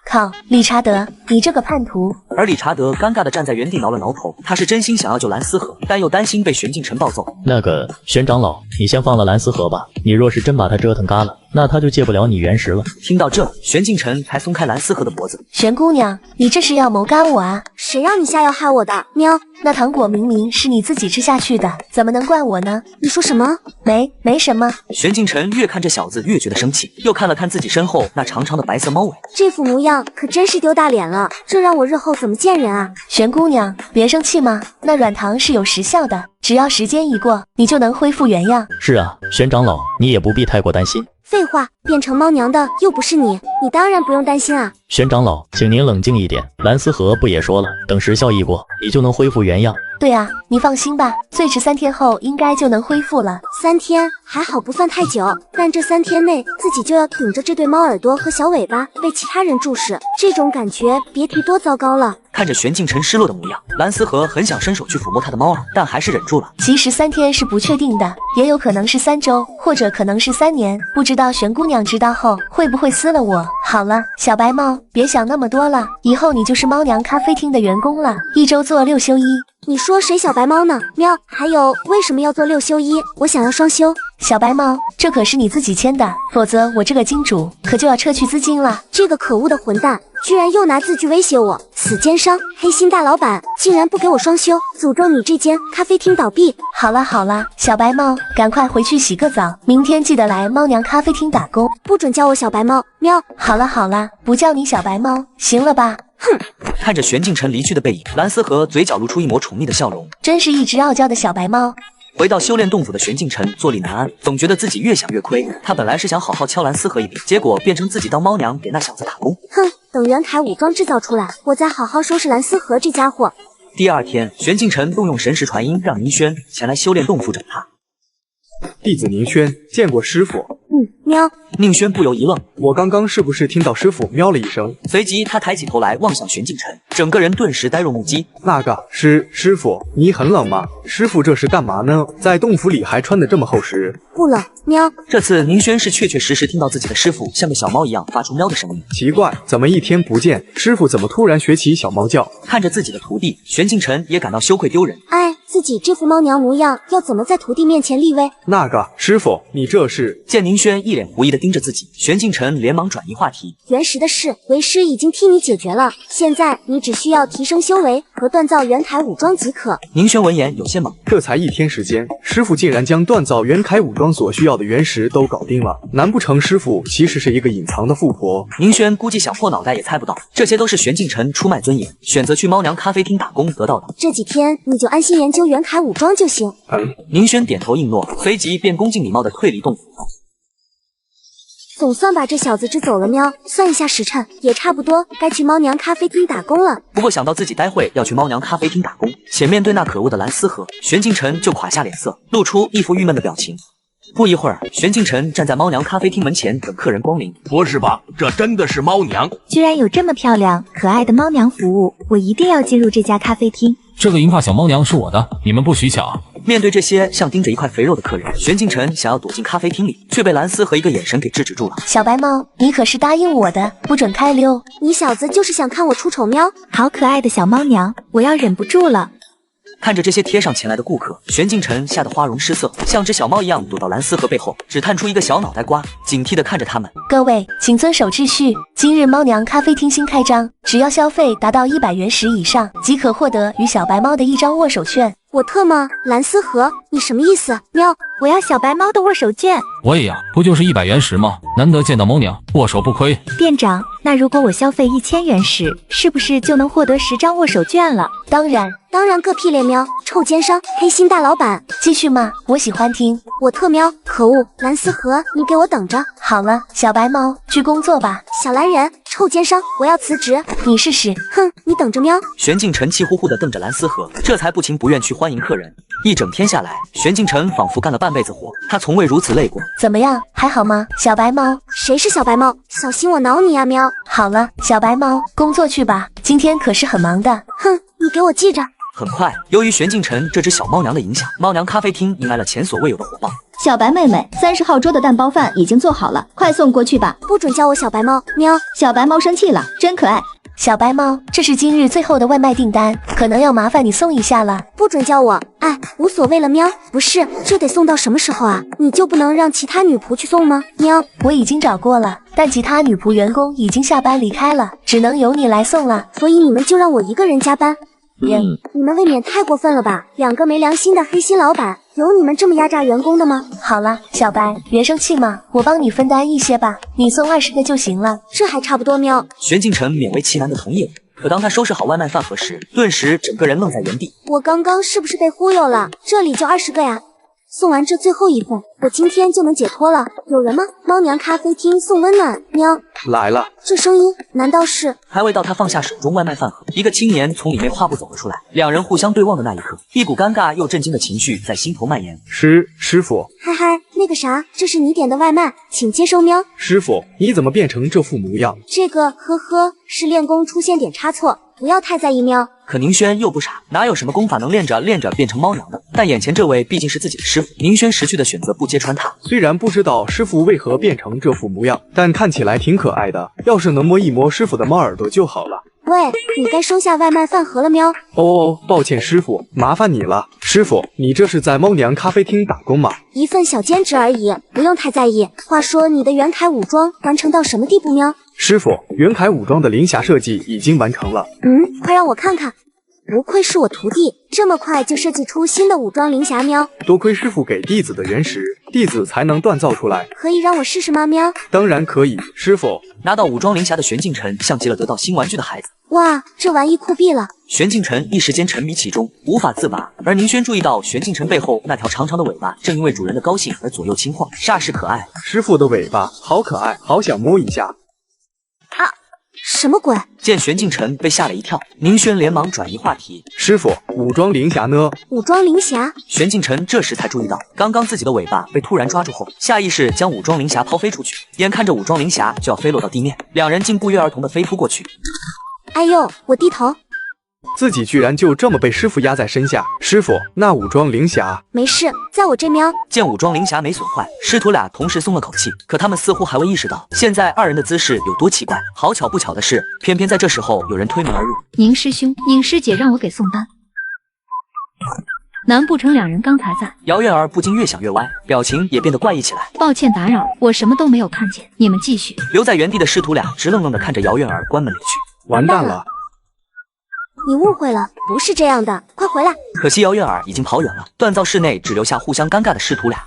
靠，理查德，你这个叛徒！而理查德尴尬地站在原地挠了挠头，他是真心想要救蓝思和，但又担心被玄镜辰暴揍。那个玄长老，你先放了蓝思和吧，你若是真把他折腾嘎了，那他就借不了你原石了。听到这，玄镜辰才松开蓝思和的脖子。玄姑娘，你这是要谋嘎我啊？谁让你下药害我的？喵！那糖果明明是你自己吃下去的，怎么能怪我呢？你说什么？没什么。玄镜辰越看这小子越觉得生气，又看了看自己身后那长长的白色猫尾，这副模样可真是丢大脸了，这让我日后怎么见人啊？玄姑娘，别生气嘛，那软糖是有时效的，只要时间一过，你就能恢复原样。是啊，玄长老，你也不必太过担心。废话，变成猫娘的又不是你，你当然不用担心啊。玄长老，请您冷静一点，蓝思和不也说了，等时效一过，你就能恢复原样。对啊，你放心吧，最迟3天后应该就能恢复了。3天还好不算太久，但这3天内自己就要顶着这对猫耳朵和小尾巴被其他人注视，这种感觉别提多糟糕了。看着玄镜晨失落的模样，蓝思和很想伸手去抚摸他的猫耳，但还是忍住了。其实3天是不确定的，也有可能是3周，或者可能是3年，不知道玄姑娘知道后会不会撕了我。好了，小白猫，别想那么多了，以后你就是猫娘咖啡厅的员工了，1周做6休1。你说谁小白猫呢？喵！还有为什么要做6休1？我想要双休。小白猫，这可是你自己签的，否则我这个金主可就要撤去资金了。这个可恶的混蛋，居然又拿字据威胁我！死奸商，黑心大老板，竟然不给我双休，诅咒你这间咖啡厅倒闭！好了好了，小白猫，赶快回去洗个澡，明天记得来猫娘咖啡厅打工，不准叫我小白猫。喵！好了好了，不叫你小白猫，行了吧？哼！看着玄镜晨离去的背影，蓝思和嘴角露出一抹宠溺的笑容，真是一只傲娇的小白猫。回到修炼洞府的玄镜晨坐立难安，总觉得自己越想越亏。他本来是想好好敲蓝思和一笔，结果变成自己当猫娘给那小子打工。哼，等元台武装制造出来，我再好好收拾蓝思和这家伙。第二天，玄镜晨动用神识传音，让宁轩前来修炼洞府整他。弟子宁轩见过师傅。喵！宁轩不由一愣，我刚刚是不是听到师傅喵了一声？随即他抬起头来望向玄镜晨，整个人顿时呆若木鸡。那个师傅，你很冷吗？师傅这是干嘛呢？在洞府里还穿得这么厚实？不冷。喵！这次宁轩是确确实实听到自己的师傅像个小猫一样发出喵的声音。奇怪，怎么一天不见，师傅怎么突然学起小猫叫？看着自己的徒弟，玄镜晨也感到羞愧丢人。哎，自己这副猫娘模样，要怎么在徒弟面前立威？那个师傅，你这是……见宁轩一脸狐疑的盯着自己，玄镜晨连忙转移话题。原石的事，为师已经替你解决了，现在你只需要提升修为和锻造元台武装即可。宁轩闻言有些懵，这才1天时间，师傅竟然将锻造元凯武装所需要的原石都搞定了，难不成师傅其实是一个隐藏的富婆？宁轩估计想破脑袋也猜不到，这些都是玄镜晨出卖尊严，选择去猫娘咖啡厅打工得到的。这几天你就安心研究元凯武装就行。宁轩点头应诺，随即便恭敬礼貌地退离洞府。总算把这小子支走了喵，算一下时辰，也差不多该去猫娘咖啡厅打工了。不过想到自己待会要去猫娘咖啡厅打工，且面对那可恶的蓝思和，玄镜晨就垮下脸色，露出一副郁闷的表情。不一会儿，玄镜晨站在猫娘咖啡厅门前等客人光临。不是吧，这真的是猫娘？居然有这么漂亮可爱的猫娘服务，我一定要进入这家咖啡厅。这个银发小猫娘是我的，你们不许抢。面对这些像盯着一块肥肉的客人，玄镜晨想要躲进咖啡厅里，却被蓝思和一个眼神给制止住了。小白猫，你可是答应我的，不准开溜！你小子就是想看我出丑喵！好可爱的小猫娘，我要忍不住了。看着这些贴上前来的顾客，玄镜晨吓得花容失色，像只小猫一样躲到蓝思和背后，只探出一个小脑袋瓜，警惕地看着他们。各位，请遵守秩序。今日猫娘咖啡厅新开张，只要消费达到100原石以上，即可获得与小白猫的1张握手券。我特吗？蓝思和，你什么意思？喵！我要小白猫的握手券。我也要，不就是100原石吗？难得见到猫娘，握手不亏。店长，那如果我消费1000原石，是不是就能获得10张握手券了？当然个屁咧喵！臭奸商，黑心大老板！继续吗？我喜欢听。我特喵！可恶，蓝思和，你给我等着！好了，小白猫，去工作吧。小蓝人，臭奸商，我要辞职！你试试。哼，你等着喵！玄镜晨气呼呼地瞪着蓝思和，这才不情不愿去欢迎客人。一整天下来，玄镜晨仿佛干了半辈子活，他从未如此累过。怎么样，还好吗？小白猫，谁是小白猫？小心我挠你呀喵！好了，小白猫，工作去吧，今天可是很忙的。哼，你给我记着。很快，由于玄镜晨这只小猫娘的影响，猫娘咖啡厅迎来了前所未有的火爆。小白妹妹，30号桌的蛋包饭已经做好了，快送过去吧。不准叫我小白猫，喵！小白猫生气了，真可爱。小白猫，这是今日最后的外卖订单，可能要麻烦你送一下了。不准叫我，哎，无所谓了喵。不是，这得送到什么时候啊？你就不能让其他女仆去送吗？喵！我已经找过了，但其他女仆员工已经下班离开了，只能由你来送了。所以你们就让我一个人加班？你们未免太过分了吧！2个没良心的黑心老板，有你们这么压榨员工的吗？好了，小白，别生气嘛，我帮你分担一些吧，你送20个就行了。这还差不多喵。玄镜晨勉为其难的同意了，可当他收拾好外卖饭盒时，顿时整个人愣在原地。我刚刚是不是被忽悠了？这里就20个呀？送完这最后一份，我今天就能解脱了。有人吗？猫娘咖啡厅送温暖，喵。来了，这声音难道是？还未到他放下手中外卖饭盒，一个青年从里面跨步走了出来。两人互相对望的那一刻，一股尴尬又震惊的情绪在心头蔓延。师傅，嗨嗨，那个啥，这是你点的外卖，请接收喵。师傅，你怎么变成这副模样？这个，呵呵，是练功出现点差错，不要太在意喵。可宁轩又不傻，哪有什么功法能练着练着变成猫娘的？但眼前这位毕竟是自己的师傅，宁轩识趣的选择不揭穿他。虽然不知道师傅为何变成这副模样，但看起来挺可爱的。要是能摸一摸师傅的猫耳朵就好了。喂，你该收下外卖饭盒了喵。哦，抱歉师傅，麻烦你了。师傅，你这是在猫娘咖啡厅打工吗？一份小兼职而已，不用太在意。话说你的元凯武装完成到什么地步喵？师傅，元凯武装的灵匣设计已经完成了。快让我看看。不愧是我徒弟，这么快就设计出新的武装灵匣喵。多亏师傅给弟子的原石，弟子才能锻造出来。可以让我试试吗喵？当然可以，师傅。拿到武装灵匣的玄镜晨像极了得到新玩具的孩子。哇，这玩意酷毙了！玄镜晨一时间沉迷其中，无法自拔。而宁轩注意到玄镜晨背后那条长长的尾巴，正因为主人的高兴而左右轻晃，煞是可爱。师傅的尾巴好可爱，好想摸一下。什么鬼？见玄镜晨被吓了一跳，宁轩连忙转移话题。师傅，武装灵匣呢？武装灵匣？玄镜晨这时才注意到，刚刚自己的尾巴被突然抓住后，下意识将武装灵匣抛飞出去。眼看着武装灵匣就要飞落到地面，两人竟不约而同的飞扑过去。哎呦，我低头。自己居然就这么被师傅压在身下。师傅，那武装灵匣没事，在我这喵。见武装灵匣没损坏，师徒俩同时松了口气。可他们似乎还未意识到，现在二人的姿势有多奇怪。好巧不巧的是，偏偏在这时候有人推门而入。宁师兄，宁师姐让我给送单。难不成两人刚才在？姚月儿不禁越想越歪，表情也变得怪异起来。抱歉打扰，我什么都没有看见，你们继续。留在原地的师徒俩直愣愣地看着姚月儿关门离去。完蛋了！你误会了，不是这样的，快回来！可惜姚月儿已经跑远了，锻造室内只留下互相尴尬的师徒俩。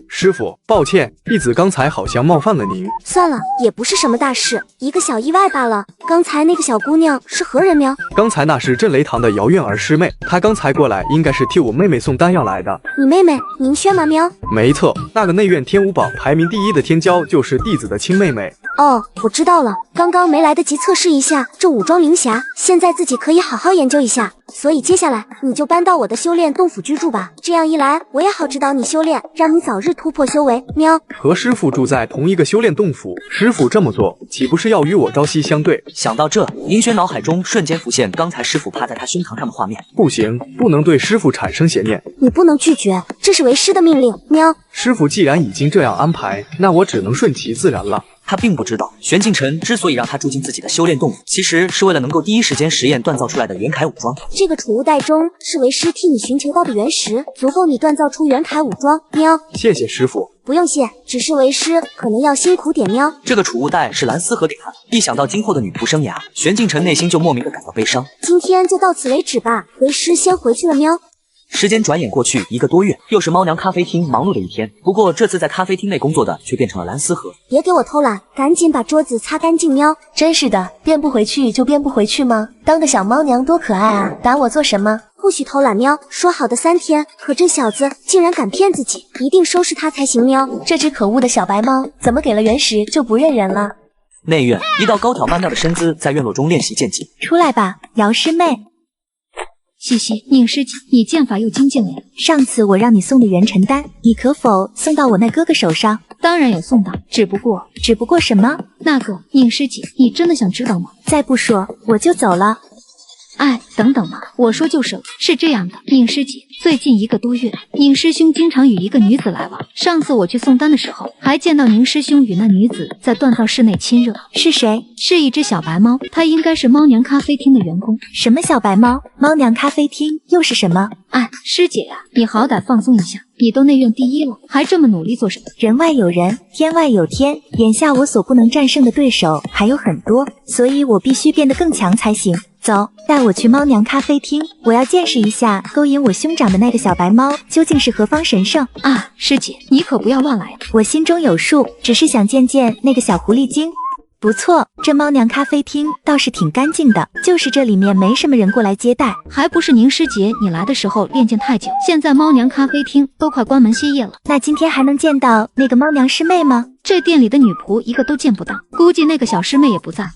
师傅，抱歉，弟子刚才好像冒犯了您。算了，也不是什么大事，一个小意外罢了。刚才那个小姑娘是何人喵？刚才那是镇雷堂的姚月儿师妹，她刚才过来应该是替我妹妹送丹药来的。你妹妹宁轩吗喵？没错，那个内院天武榜排名第1的天骄就是弟子的亲妹妹。哦，我知道了，刚刚没来得及测试一下这武装灵匣，现在自己可以好好研究一下。所以接下来你就搬到我的修炼洞府居住吧，这样一来我也好指导你修炼，让你早日突破修为喵。和师傅住在同一个修炼洞府，师傅这么做岂不是要与我朝夕相对？想到这，宁轩脑海中瞬间浮现刚才师傅趴在他胸膛上的画面。不行，不能对师傅产生邪念。你不能拒绝，这是为师的命令喵。师傅既然已经这样安排，那我只能顺其自然了。他并不知道，玄镜晨之所以让他住进自己的修炼洞府，其实是为了能够第一时间实验锻造出来的元凯武装。这个储物袋中是为师替你寻求到的原石，足够你锻造出元凯武装喵。谢谢师傅。不用谢，只是为师可能要辛苦点喵。这个储物袋是蓝思和给他的，一想到今后的女仆生涯，玄镜晨内心就莫名的感到悲伤。今天就到此为止吧，为师先回去了喵。时间转眼过去1个多月，又是猫娘咖啡厅忙碌的一天。不过这次在咖啡厅内工作的却变成了蓝思和。别给我偷懒，赶紧把桌子擦干净喵！真是的，变不回去就变不回去吗？当个小猫娘多可爱啊！打我做什么？不许偷懒喵！说好的3天，可这小子竟然敢骗自己，一定收拾他才行喵！这只可恶的小白猫，怎么给了原石就不认人了？内院，一道高挑曼妙的身姿在院落中练习剑技。出来吧，姚师妹。嘻嘻，宁师姐，你剑法又精进了呀。上次我让你送的元辰丹，你可否送到我那哥哥手上？当然有送到，只不过什么？那个宁师姐，你真的想知道吗？再不说我就走了。哎，等等嘛，我说就是了。是这样的，宁师姐，最近1个多月，宁师兄经常与一个女子来往。上次我去送丹的时候，还见到宁师兄与那女子在锻造室内亲热。是谁？是一只小白猫，它应该是猫娘咖啡厅的员工。什么小白猫？猫娘咖啡厅又是什么？哎，师姐呀，你好歹放松一下，你都内院第1了，还这么努力做什么？人外有人，天外有天，眼下我所不能战胜的对手还有很多，所以我必须变得更强才行。走，带我去猫娘咖啡厅，我要见识一下勾引我兄长的那个小白猫究竟是何方神圣啊！师姐，你可不要乱来。我心中有数，只是想见见那个小狐狸精。不错，这猫娘咖啡厅倒是挺干净的，就是这里面没什么人过来接待。还不是宁师姐你来的时候练剑太久，现在猫娘咖啡厅都快关门歇业了。那今天还能见到那个猫娘师妹吗？这店里的女仆一个都见不到，估计那个小师妹也不在。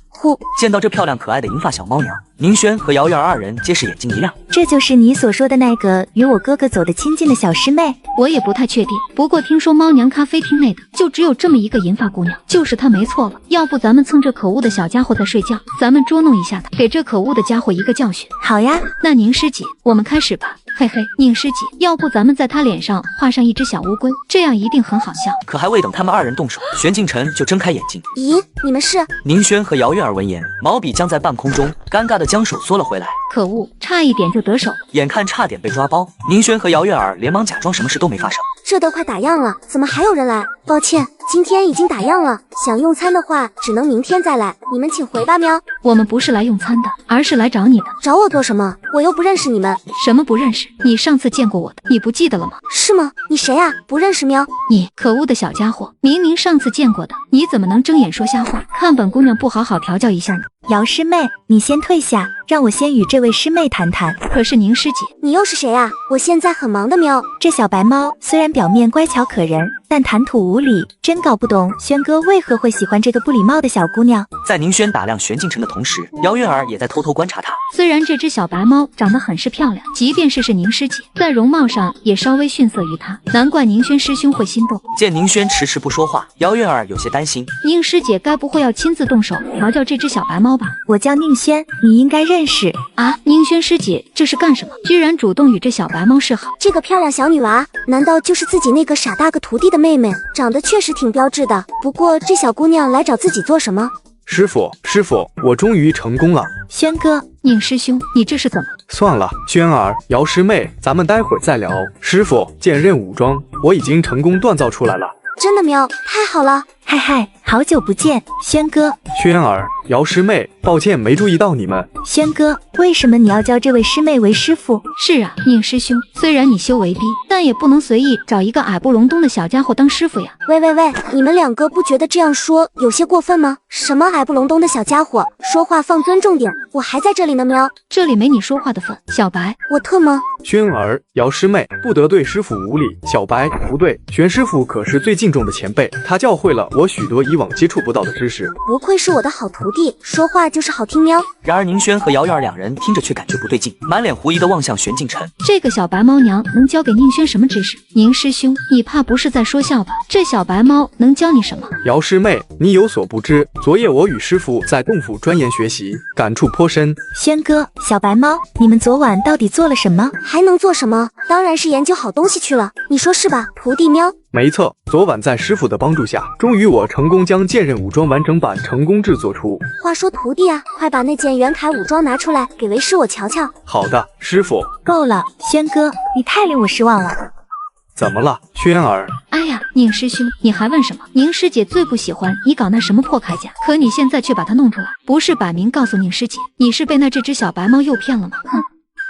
见到这漂亮可爱的银发小猫娘，宁轩和姚月儿二人皆是眼睛一亮。这就是你所说的那个与我哥哥走得亲近的小师妹？我也不太确定，不过听说猫娘咖啡厅内的就只有这么一个银发姑娘，就是她没错了。要不咱们蹭这可恶的小家伙在睡觉，咱们捉弄一下他，给这可恶的家伙一个教训。好呀，那宁师姐，我们开始吧。嘿嘿，宁师姐，要不咱们在他脸上画上一只小乌龟，这样一定很好笑。可还未等他们二人动手，玄静晨就睁开眼睛。咦，你们是？宁轩和姚月儿闻言，毛笔僵在半空中，尴尬的将手缩了回来。可恶，差一点就得手了。眼看差点被抓包，宁轩和姚月儿连忙假装什么事都没发生。这都快打烊了，怎么还有人来？抱歉，今天已经打烊了，想用餐的话只能明天再来，你们请回吧。喵，我们不是来用餐的，而是来找你的。找我做什么？我又不认识你们。什么不认识？你上次见过我的，你不记得了吗？是吗？你谁啊？不认识。喵，你可恶的小家伙，明明上次见过的，你怎么能睁眼说瞎话？看本姑娘不好好调教一下你。姚师妹，你先退下，让我先与这位师妹谈谈。可是宁师姐，你又是谁啊？我现在很忙的。喵，这小白猫虽然表面乖巧可人，但谈吐无礼，真搞不懂轩哥为何会喜欢这个不礼貌的小姑娘。在宁轩打量玄静晨的同时，姚月儿也在偷偷观察他。虽然这只小白猫长得很是漂亮，即便是宁师姐，在容貌上也稍微逊色于她，难怪宁轩师兄会心动。见宁轩迟迟不说话，姚月儿有些担心。宁师姐该不会要亲自动手调教这只小白猫吧？我叫宁轩，你应该认识啊。宁轩师姐这是干什么？居然主动与这小白猫示好。这个漂亮小女娃，难道就是自己那个傻大个徒弟的妹妹？长得确实挺标致的，不过这小姑娘来找自己做什么？师傅，我终于成功了。轩哥，宁师兄，你这是怎么？算了，轩儿、姚师妹，咱们待会儿再聊。师傅，剑刃武装我已经成功锻造出来了。真的喵，太好了！嗨，好久不见，轩哥。轩儿、姚师妹，抱歉没注意到你们。轩哥，为什么你要叫这位师妹为师傅？是啊，宁师兄，虽然你修为低，但也不能随意找一个矮不隆咚的小家伙当师傅呀。喂，你们两个不觉得这样说有些过分吗？什么矮不隆咚的小家伙，说话放尊重点，我还在这里呢。喵，这里没你说话的份。小白，我特么？轩儿、姚师妹，不得对师傅无礼。小白，不对，玄师傅可是最敬重的前辈，他教会了我许多以往接触不到的知识。不愧是我的好徒弟，说话就是好听。喵。然而宁轩和姚月儿两人听着却感觉不对劲，满脸狐疑的望向玄静晨。这个小白猫娘能教给宁轩什么知识？宁师兄，你怕不是在说笑吧？这小白猫能教你什么？姚师妹，你有所不知，昨夜我与师傅在洞府钻研学习，感触颇深。轩哥，小白猫，你们昨晚到底做了什么？还能做什么？当然是研究好东西去了，你说是吧，徒弟？喵。没错，昨晚在师傅的帮助下，终于我成功将剑刃武装完整版成功制作出。话说徒弟啊，快把那件元铠武装拿出来，给为师我瞧瞧。好的，师傅。够了，轩哥，你太令我失望了。怎么了，轩儿？哎呀，宁师兄，你还问什么？宁师姐最不喜欢你搞那什么破铠甲，可你现在却把它弄出来，不是摆明告诉宁师姐，你是被这只小白猫诱骗了吗？哼！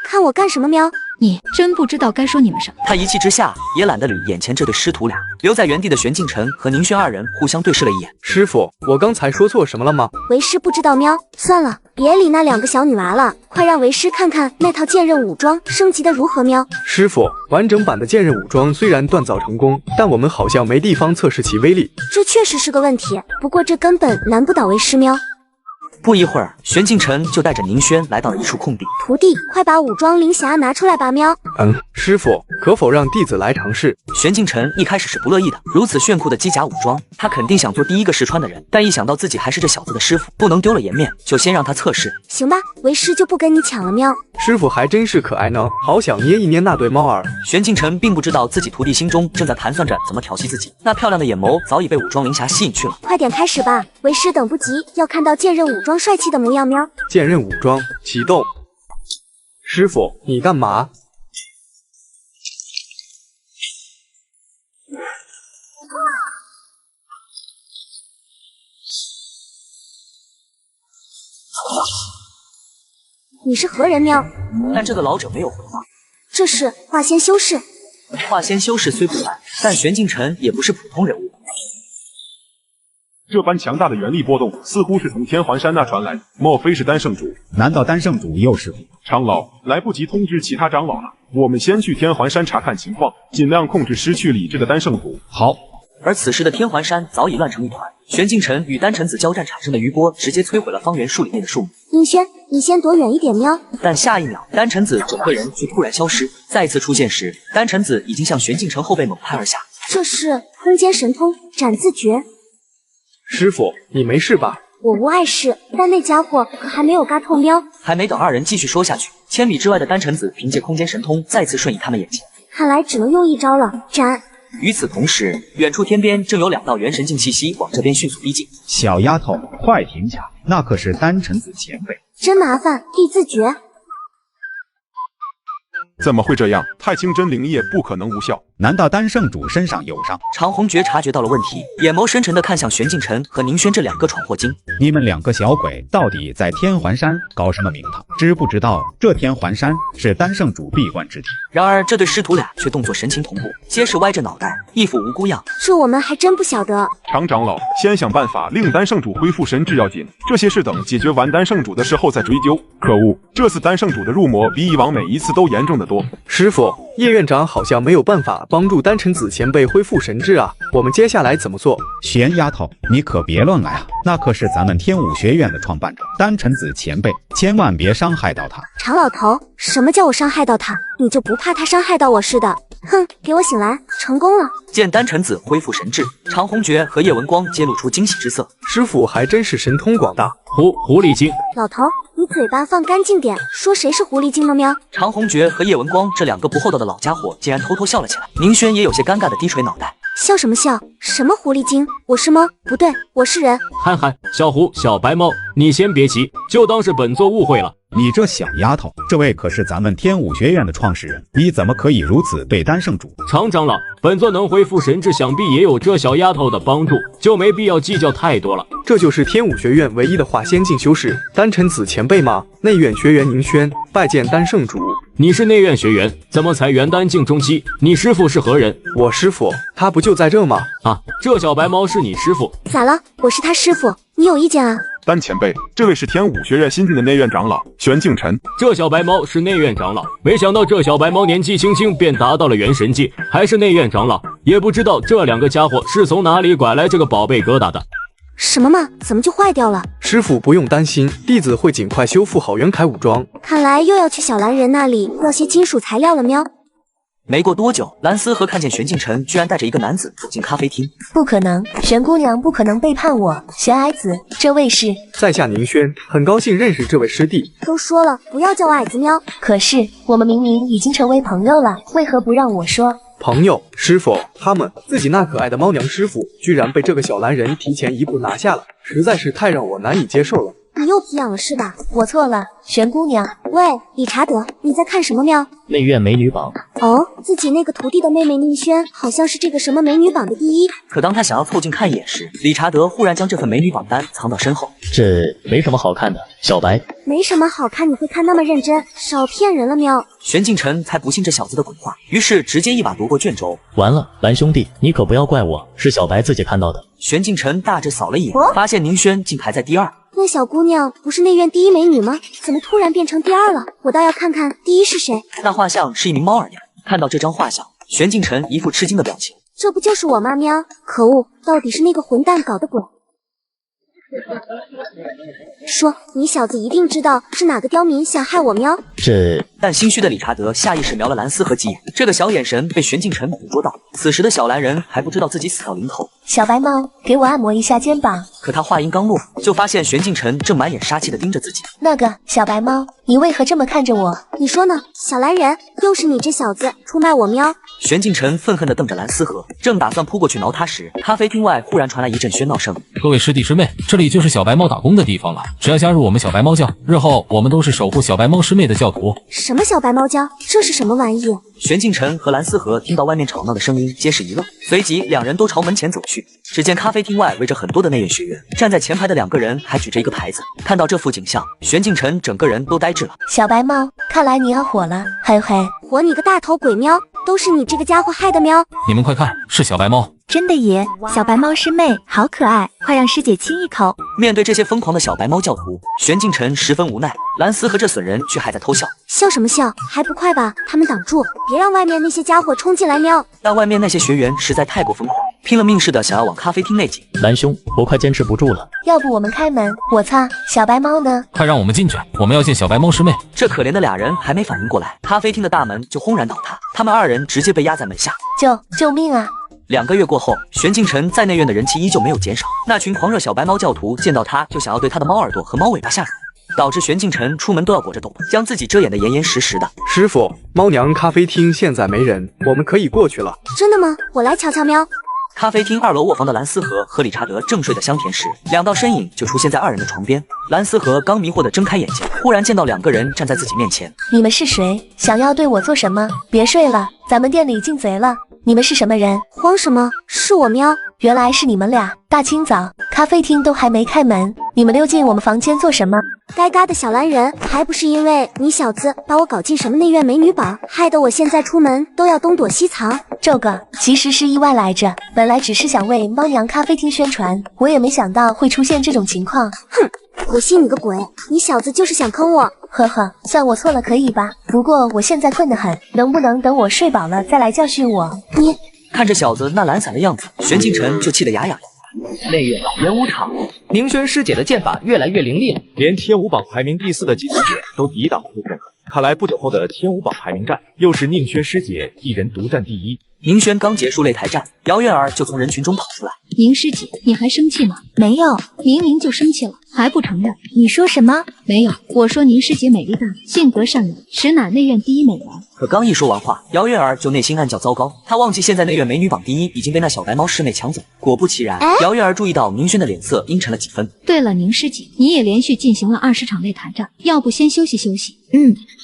看我干什么？喵！你真不知道该说你们什么。他一气之下也懒得理眼前这对师徒俩，留在原地的玄静晨和宁轩二人互相对视了一眼。师傅，我刚才说错什么了吗？为师不知道。喵，算了，别理那两个小女娃了，快让为师看看那套剑刃武装升级的如何。喵，师傅，完整版的剑刃武装虽然锻造成功，但我们好像没地方测试其威力。这确实是个问题，不过这根本难不倒为师。喵。不一会儿，玄静晨就带着宁轩来到了一处空地。徒弟，快把武装灵匣拿出来吧。喵。师傅，可否让弟子来尝试？玄静晨一开始是不乐意的，如此炫酷的机甲武装，他肯定想做第一个试穿的人，但一想到自己还是这小子的师傅，不能丢了颜面，就先让他测试。行吧，为师就不跟你抢了。喵。师傅还真是可爱呢，好想捏一捏那对猫儿。玄静晨并不知道自己徒弟心中正在盘算着怎么调戏自己，那漂亮的眼眸早已被武装灵匣吸引去了。快点开始吧，为师等不及要看到剑刃武装帅气的模样。喵。剑刃武装启动。师傅，你干嘛？你是何人？喵。但这个老者没有回话。这是化仙修士。化仙修士虽不凡，但玄静晨也不是普通人物。这般强大的原力波动，似乎是从天环山那传来的，莫非是丹圣主？难道丹圣主又是？长老，来不及通知其他长老了，我们先去天环山查看情况，尽量控制失去理智的丹圣主。好。而此时的天环山早已乱成一团，玄镜尘与丹尘子交战产生的余波直接摧毁了方圆数里内的树木。宁轩，你先躲远一点喵。但下一秒，丹尘子整个人却突然消失，再次出现时，丹尘子已经向玄镜尘后背猛拍而下。这是空间神通斩字诀。师傅，你没事吧？我无碍事，但那家伙可还没有嘎透喵。还没等二人继续说下去，千里之外的丹尘子凭借空间神通再次瞬移他们眼前。看来只能用一招了，斩！与此同时，远处天边正有2道元神境气息往这边迅速逼近。小丫头，快停下！那可是丹尘子前辈。真麻烦，弟自觉。怎么会这样？太清真灵液不可能无效。难道丹圣主身上有伤？长虹觉察觉到了问题，眼眸深沉地看向玄镜尘和宁轩这2个闯祸精。你们2个小鬼到底在天环山搞什么名堂？知不知道这天环山是丹圣主闭关之地？然而这对师徒俩却动作神情同步，皆是歪着脑袋，一副无辜样。这我们还真不晓得。常长老，先想办法令丹圣主恢复神智要紧，这些事等解决完丹圣主的事后再追究。可恶，这次丹圣主的入魔比以往每一次都严重得多。师傅，叶院长好像没有办法帮助丹尘子前辈恢复神智啊，我们接下来怎么做？玄丫头，你可别乱来啊！那可是咱们天武学院的创办者丹尘子前辈，千万别伤害到他。常老头，什么叫我伤害到他？你就不怕他伤害到我似的？哼，给我醒来！成功了！见丹尘子恢复神智，长虹觉和叶文光皆露出惊喜之色。师傅还真是神通广大。狐狸精，老头，你嘴巴放干净点，说谁是狐狸精了喵？长虹觉和叶文光这2个不厚道的老家伙竟然偷偷笑了起来。宁轩也有些尴尬的低垂脑袋。笑什么笑？什么狐狸精？我是猫？不对，我是人。憨，小狐，小白猫，你先别急，就当是本座误会了。你这小丫头，这位可是咱们天武学院的创始人，你怎么可以如此对丹圣主？常长老，本座能恢复神智，想必也有这小丫头的帮助，就没必要计较太多了。这就是天武学院唯一的化仙境修士丹尘子前辈吗？内院学员宁轩拜见丹圣主。你是内院学员，怎么才元丹境中期？你师父是何人？我师父，他不就在这吗？啊，这小白猫是你师父？咋了？我是他师父，你有意见啊？丹前辈，这位是天武学院新晋的内院长老玄镜尘。这小白猫是内院长老，没想到这小白猫年纪轻轻便达到了元神境，还是内院长老，也不知道这2个家伙是从哪里拐来这个宝贝疙瘩的。什么嘛？怎么就坏掉了？师傅不用担心，弟子会尽快修复好元铠武装。看来又要去小蓝人那里要些金属材料了喵。没过多久，蓝思和看见玄镜尘居然带着一个男子走进咖啡厅。不可能，玄姑娘不可能背叛我。玄矮子，这位是在下宁轩，很高兴认识这位师弟。都说了不要叫我矮子喵。可是我们明明已经成为朋友了，为何不让我说？朋友，师傅，他们自己那可爱的猫娘师傅，居然被这个小蓝人提前1步拿下了，实在是太让我难以接受了。你又皮痒了是吧？我错了，玄姑娘。喂，理查德，你在看什么喵？内院美女榜。哦，自己那个徒弟的妹妹宁轩好像是这个什么美女榜的第1。可当他想要凑近看一眼时，理查德忽然将这份美女榜单藏到身后。这没什么好看的，小白。没什么好看，你会看那么认真？少骗人了喵！玄镜尘才不信这小子的鬼话，于是直接一把夺过卷轴。完了，蓝兄弟，你可不要怪我，是小白自己看到的。玄镜尘大致扫了一眼，发现宁轩竟排在第2。那小姑娘不是内院第1美女吗？怎么突然变成第2了？我倒要看看第1是谁。那画像是一名猫耳娘。看到这张画像，玄镜尘一副吃惊的表情。这不就是我吗喵？可恶，到底是那个混蛋搞的鬼。说，你小子一定知道是哪个刁民想害我喵？但心虚的理查德下意识瞄了蓝思和几眼，这个小眼神被玄镜尘捕捉到。此时的小蓝人还不知道自己死到临头。小白猫，给我按摩一下肩膀。可他话音刚落，就发现玄镜尘正满眼杀气地盯着自己。那个小白猫，你为何这么看着我？你说呢？小蓝人，又是你这小子出卖我喵！玄镜尘愤恨地瞪着蓝思和，正打算扑过去挠他时，咖啡厅外忽然传来一阵喧闹声。各位师弟师妹，这里就是小白猫打工的地方了。只要加入我们小白猫教，日后我们都是守护小白猫师妹的教徒。什么小白猫教？这是什么玩意？玄镜尘和蓝思和听到外面吵闹的声音，皆是一愣，随即2人都朝门前走去。只见咖啡厅外围着很多的内院学员，站在前排的2个人还举着一个牌子。看到这幅景象，玄镜尘整个人都呆滞了。小白猫，看来你要火了，嘿嘿。火你个大头鬼喵！都是你这个家伙害的喵！你们快看，是小白猫。真的耶，小白猫师妹好可爱，快让师姐亲一口。面对这些疯狂的小白猫教徒，玄镜晨十分无奈。蓝斯和这损人却还在偷笑，笑什么笑？还不快把他们挡住，别让外面那些家伙冲进来喵！但外面那些学员实在太过疯狂，拼了命似的想要往咖啡厅内挤。蓝兄，我快坚持不住了，要不我们开门？我擦，小白猫呢？快让我们进去，我们要见小白猫师妹。这可怜的俩人还没反应过来，咖啡厅的大门就轰然倒塌，他们二人直接被压在门下。救命啊！2个月过后，玄镜晨在内院的人气依旧没有减少。那群狂热小白猫教徒见到他就想要对他的猫耳朵和猫尾巴下手，导致玄镜晨出门都要裹着斗篷，将自己遮掩得严严实实的。师傅，猫娘咖啡厅现在没人，我们可以过去了。真的吗？我来瞧瞧喵。咖啡厅2楼卧房的蓝思和和理查德正睡得香甜时，2道身影就出现在2人的床边。蓝思和刚迷惑地睁开眼睛，忽然见到2个人站在自己面前。你们是谁？想要对我做什么？别睡了，咱们店里进贼了。你们是什么人？慌什么？是我喵！原来是你们俩！大清早，咖啡厅都还没开门，你们溜进我们房间做什么？该嘎的小蓝人，还不是因为你小子把我搞进什么内院美女榜，害得我现在出门都要东躲西藏。这个其实是意外来着，本来只是想为猫娘咖啡厅宣传，我也没想到会出现这种情况。哼！我信你个鬼！你小子就是想坑我！呵呵，算我错了，可以吧？不过我现在困得很，能不能等我睡饱了再来教训我？你看着小子那懒散的样子，玄镜晨就气得牙痒痒。内院演武场，宁轩师姐的剑法越来越凌厉，连天武榜排名第4的姬子姐都抵挡不住。看来不久后的天武榜排名战，又是宁轩师姐一人独占第1。宁轩刚结束擂台战，姚月儿就从人群中跑出来。宁师姐，你还生气吗？没有，明明就生气了，还不承认。你说什么？没有，我说宁师姐美丽大，性格善良，实乃内院第1美人。可刚一说完话，姚月儿就内心暗叫糟糕，她忘记现在内院美女榜第1已经被那小白猫师妹抢走。果不其然，姚月儿注意到宁轩的脸色阴沉了几分。对了，宁师姐，你也连续进行了20场擂台战，要不先休息休息？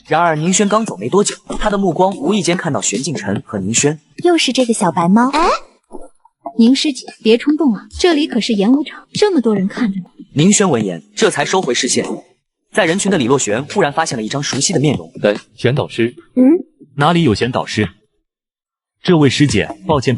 然而宁轩刚走没多久，他的目光无意间看到玄镜晨和宁轩。又是这个小白猫。宁师姐，别冲动啊，这里可是演武场，这么多人看着呢。宁轩闻言，这才收回视线。在人群的李洛璇忽然发现了一张熟悉的面容。玄导师？哪里有玄导师？这位师姐，抱歉，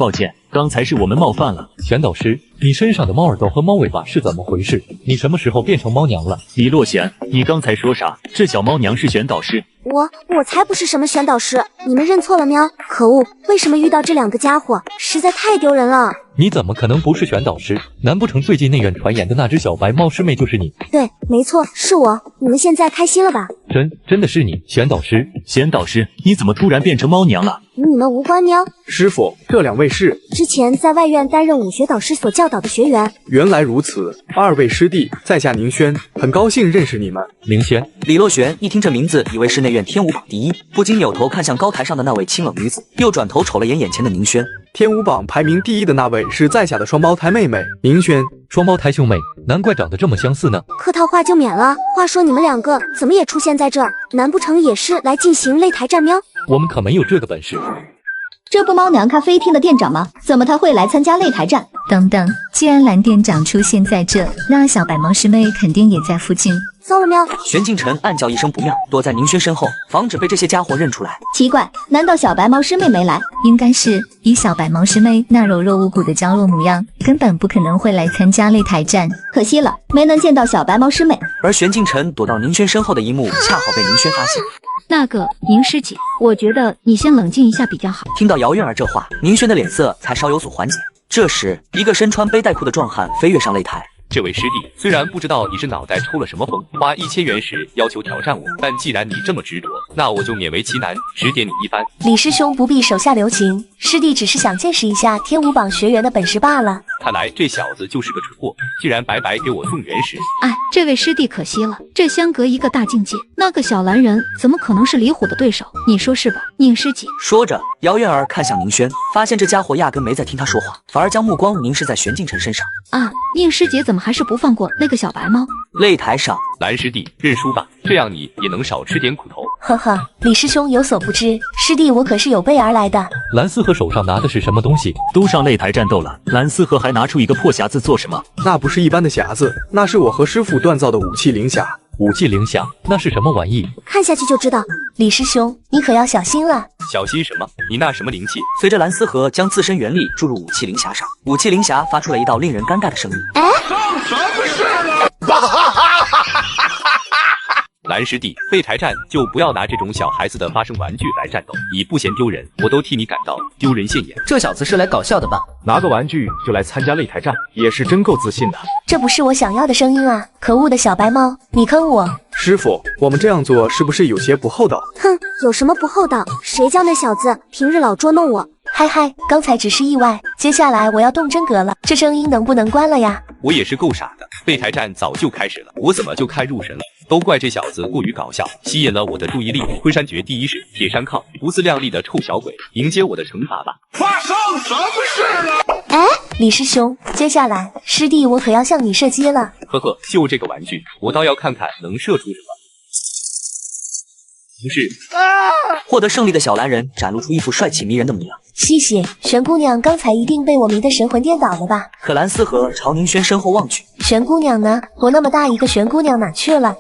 刚才是我们冒犯了。玄导师，你身上的猫耳朵和猫尾巴是怎么回事？你什么时候变成猫娘了？李洛璇，你刚才说啥？这小猫娘是玄导师？我才不是什么玄导师，你们认错了喵！可恶，为什么遇到这2个家伙，实在太丢人了。你怎么可能不是玄导师？难不成最近内院传言的那只小白猫师妹就是你？对，没错，是我。你们现在开心了吧？真的是你，玄导师？玄导师，你怎么突然变成猫娘了？与你们无关喵。师傅，这2位是之前在外院担任武学导师所教导的学员。原来如此，2位师弟，在下宁轩，很高兴认识你们。宁轩。李洛璇一听这名字，以为是内院天武榜第1，不禁扭头看向高台上的那位清冷女子，又转头瞅了眼前的宁轩。天武榜排名第1的那位是在下的双胞胎妹妹宁轩。双胞胎兄妹，难怪长得这么相似呢。客套话就免了。话说你们2个怎么也出现在这儿？难不成也是来进行擂台战喵？我们可没有这个本事。这不猫娘咖啡厅的店长吗？怎么他会来参加擂台战？等等，既然蓝店长出现在这，那小白猫师妹肯定也在附近。糟了喵！玄镜晨暗叫一声不妙，躲在宁轩身后，防止被这些家伙认出来。奇怪，难道小白猫师妹没来？应该是，以小白猫师妹那柔弱无骨的娇弱模样，根本不可能会来参加擂台战。可惜了，没能见到小白猫师妹。而玄镜晨躲到宁轩身后的一幕，恰好被宁轩发现。那个宁师姐，我觉得你先冷静一下比较好。听到姚月儿这话，宁轩的脸色才稍有所缓解。这时，一个身穿背带裤的壮汉飞跃上擂台。这位师弟，虽然不知道你是脑袋抽了什么风，花1000元时要求挑战我，但既然你这么执着，那我就勉为其难，指点你一番。李师兄不必手下留情，师弟只是想见识一下天武榜学员的本事罢了。看来这小子就是个蠢货，居然白白给我送原石。哎，这位师弟可惜了，这相隔一个大境界，那个小蓝人怎么可能是李虎的对手？你说是吧，宁师姐？说着，姚月儿看向宁轩，发现这家伙压根没在听他说话，反而将目光凝视在玄镜晨身上。啊，宁师姐怎么还是不放过那个小白猫？擂台上，蓝师弟认输吧，这样你也能少吃点苦头。呵呵，李师兄有所不知，师弟我可是有备而来的。蓝思和手上拿的是什么东西？都上擂台战斗了，蓝思和还拿出一个破匣子做什么？那不是一般的匣子，那是我和师傅锻造的武器灵匣。武器灵响，那是什么玩意？看下去就知道。李师兄，你可要小心了。小心什么？你那什么灵气？随着蓝思和将自身元力注入武器灵匣上，武器灵匣发出了一道令人尴尬的声音。哎，什么事了？蓝师弟，擂台战就不要拿这种小孩子的发声玩具来战斗，你不嫌丢人，我都替你感到丢人现眼。这小子是来搞笑的吧？拿个玩具就来参加擂台战，也是真够自信的。这不是我想要的声音啊！可恶的小白猫，你坑我！师傅，我们这样做是不是有些不厚道？哼，有什么不厚道？谁叫那小子平日老捉弄我？嗨嗨，刚才只是意外，接下来我要动真格了。这声音能不能关了呀？我也是够傻的，擂台战早就开始了，我怎么就看入神了？都怪这小子过于搞笑，吸引了我的注意力。昆山诀第一式铁山靠，不自量力的臭小鬼，迎接我的惩罚吧！发生什么事了？哎，李师兄，接下来师弟我可要向你射击了。呵呵，就这个玩具，我倒要看看能射出什么。不是，获得胜利的小蓝人展露出一副帅气迷人的模样。谢谢，玄姑娘刚才一定被我迷得神魂颠倒了吧？可蓝思和朝宁轩身后望去，玄姑娘呢？我那么大一个玄姑娘哪去了？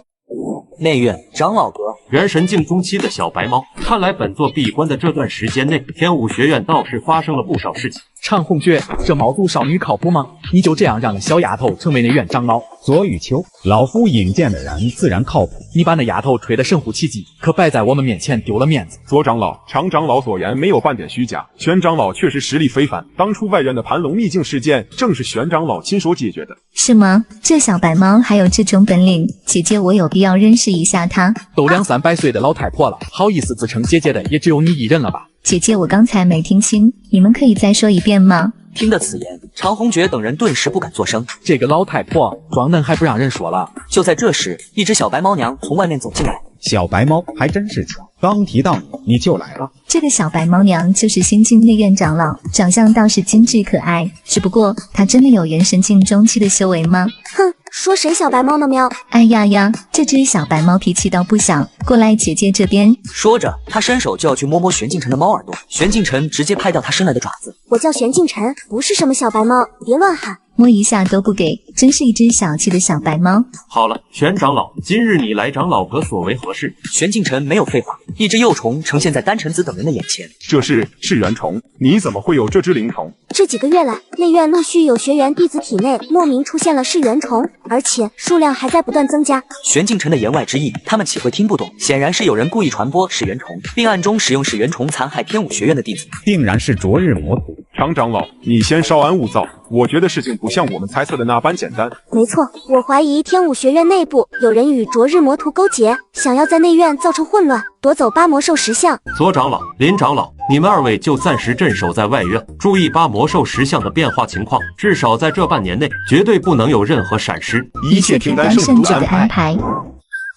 内院长老阁，元神境中期的小白猫，看来本座闭关的这段时间内，天武学院倒是发生了不少事情。唱红雀，这毛肚少女靠谱吗？你就这样让那小丫头成为内院长老？左雨秋，老夫引荐的人自然靠谱。你把那丫头吹得神乎其技，可摆在我们面前丢了面子。左长老、常长老所言没有半点虚假，玄长老确实实力非凡。当初外院的盘龙秘境事件，正是玄长老亲手解决的。是吗？这小白猫还有这种本领，姐姐我有必要认识一下她。都200-300岁的老太婆了，好意思自称姐姐的也只有你一人了吧？姐姐，我刚才没听清，你们可以再说一遍吗？听得此言，常红觉等人顿时不敢作声。这个老太婆装嫩还不让人说了。就在这时，一只小白猫娘从外面走进来。小白猫还真是巧，刚提到你就来了。这个小白猫娘就是新晋内院长老，长相倒是精致可爱，只不过她真的有元神境中期的修为吗？哼，说谁小白猫呢喵？哎呀呀，这只小白猫脾气倒不小，过来姐姐这边。说着，他伸手就要去摸摸玄镜晨的猫耳朵，玄镜晨直接拍掉他伸来的爪子。我叫玄镜晨，不是什么小白猫，别乱喊。摸一下都不给，真是一只小气的小白猫。好了，玄长老，今日你来长老阁所为何事？玄镜晨没有废话，一只幼虫呈现在丹晨子等人的眼前。这是元虫，你怎么会有这只灵虫？这几个月来，内院陆续有学员弟子体内莫名出现了噬元虫，而且数量还在不断增加。玄镜晨的言外之意，他们岂会听不懂？显然是有人故意传播噬元虫，并暗中使用噬元虫残害天武学院的弟子，定然是昨日魔徒。常长老，你先稍安勿躁，我觉得事情不像我们猜测的那般简单。没错，我怀疑天武学院内部有人与昨日魔徒勾结，想要在内院造成混乱，夺走8魔兽石像。左长老、林长老，你们2位就暂时镇守在外院，注意8魔兽石像的变化情况，至少在这半年内，绝对不能有任何闪失。一切听丹圣主的安排。